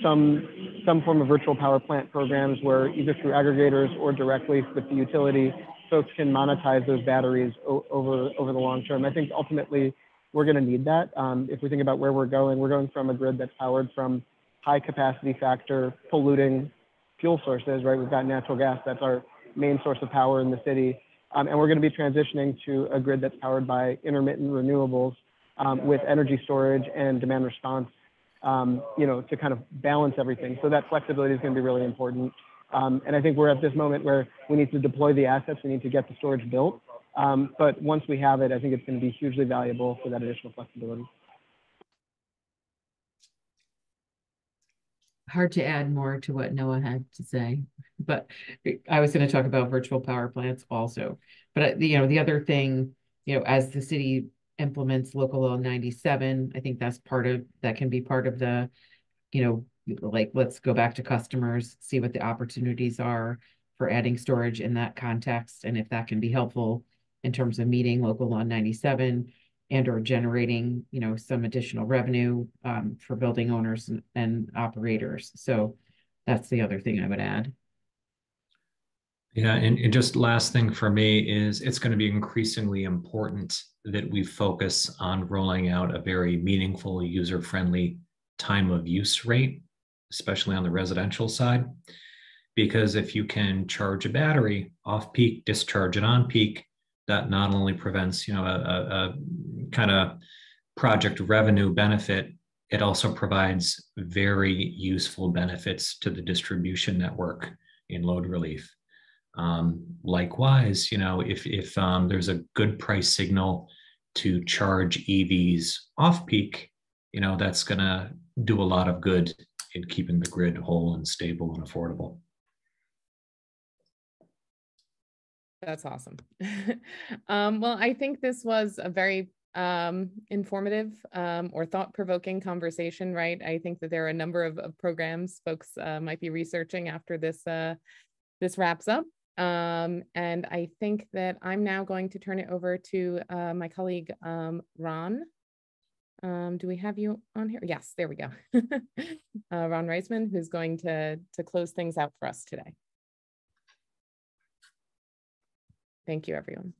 some form of virtual power plant programs where either through aggregators or directly with the utility, folks can monetize those batteries over the long term. I think ultimately we're going to need that. If we think about where we're going from a grid that's powered from high capacity factor polluting fuel sources, right? We've got natural gas, that's our main source of power in the city. And we're going to be transitioning to a grid that's powered by intermittent renewables with energy storage and demand response, to kind of balance everything. So that flexibility is going to be really important. And I think we're at this moment where we need to deploy the assets, we need to get the storage built. But once we have it, I think it's going to be hugely valuable for that additional flexibility. Hard to add more to what Noah had to say, but I was going to talk about virtual power plants also. But the other thing, as the city implements local law 97, I think that can be part of the, like, let's go back to customers, see what the opportunities are for adding storage in that context, and if that can be helpful in terms of meeting local law 97. and or generating, some additional revenue for building owners and operators. So that's the other thing I would add. Yeah, and just last thing for me is it's going to be increasingly important that we focus on rolling out a very meaningful, user-friendly time of use rate, especially on the residential side. Because if you can charge a battery off peak, discharge it on peak, that not only prevents, a kind of project revenue benefit, it also provides very useful benefits to the distribution network in load relief. Likewise, if there's a good price signal to charge EVs off peak, that's going to do a lot of good in keeping the grid whole and stable and affordable. That's awesome. Well, I think this was a very informative or thought-provoking conversation, right? I think that there are a number of programs folks might be researching after this this wraps up. And I think that I'm now going to turn it over to my colleague, Ron. Do we have you on here? Yes, there we go. Ron Reisman, who's going to close things out for us today. Thank you, everyone.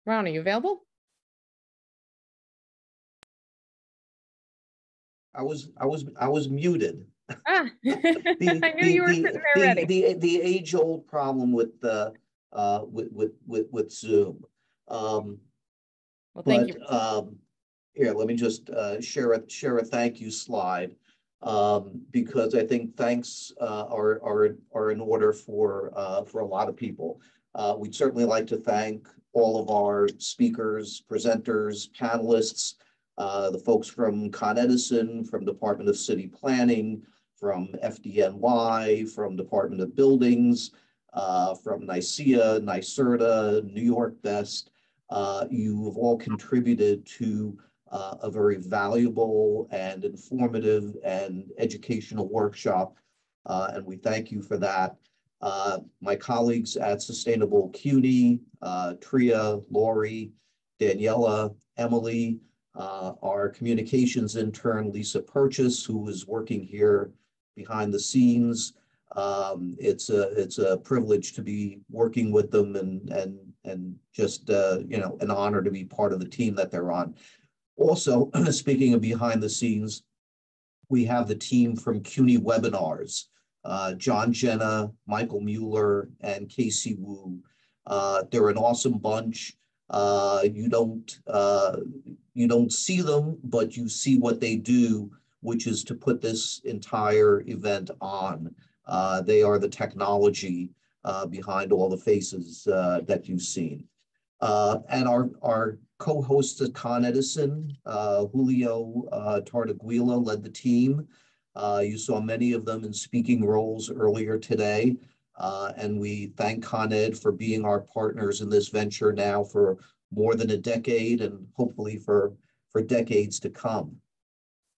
Ron, are you available? I was muted. Ah, I knew you were sitting there ready. The age-old problem with the with Zoom. Well, thank you. Here, let me just share a thank you slide, because I think thanks are in order for a lot of people. We'd certainly like to thank all of our speakers, presenters, panelists, the folks from Con Edison, from Department of City Planning, from FDNY, from Department of Buildings, from NYCEA, NYSERDA, New York Best. You have all contributed to a very valuable and informative and educational workshop, and we thank you for that. My colleagues at Sustainable CUNY, Tria, Lori, Daniela, Emily, our communications intern, Lisa Purchase, who is working here behind the scenes. It's a privilege to be working with them and just an honor to be part of the team that they're on. Also, speaking of behind the scenes, we have the team from CUNY Webinars, John Jenna, Michael Mueller, and Casey Wu. They're an awesome bunch. You don't see them, but you see what they do, which is to put this entire event on. They are the technology behind all the faces that you've seen. And our co-hosts at Con Edison, Julio Tartaguila led the team. You saw many of them in speaking roles earlier today. And we thank Con Ed for being our partners in this venture now for more than a decade and hopefully for decades to come.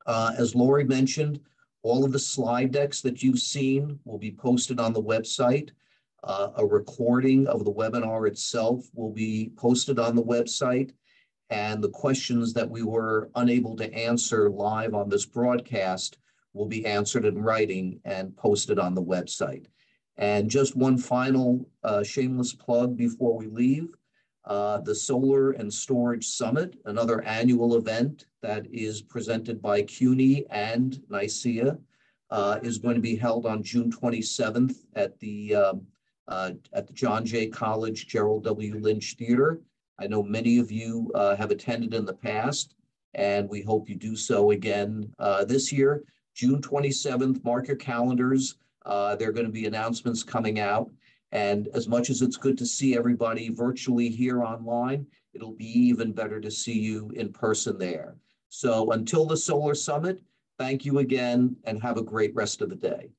As Lori mentioned, all of the slide decks that you've seen will be posted on the website. A recording of the webinar itself will be posted on the website, and the questions that we were unable to answer live on this broadcast will be answered in writing and posted on the website. And just one final shameless plug before we leave. The Solar and Storage Summit, another annual event that is presented by CUNY and NYCEA, is going to be held on June 27th at the John Jay College Gerald W. Lynch Theater. I know many of you have attended in the past, and we hope you do so again this year. June 27th, mark your calendars. There are going to be announcements coming out. And as much as it's good to see everybody virtually here online, it'll be even better to see you in person there. So until the Solar Summit, thank you again and have a great rest of the day.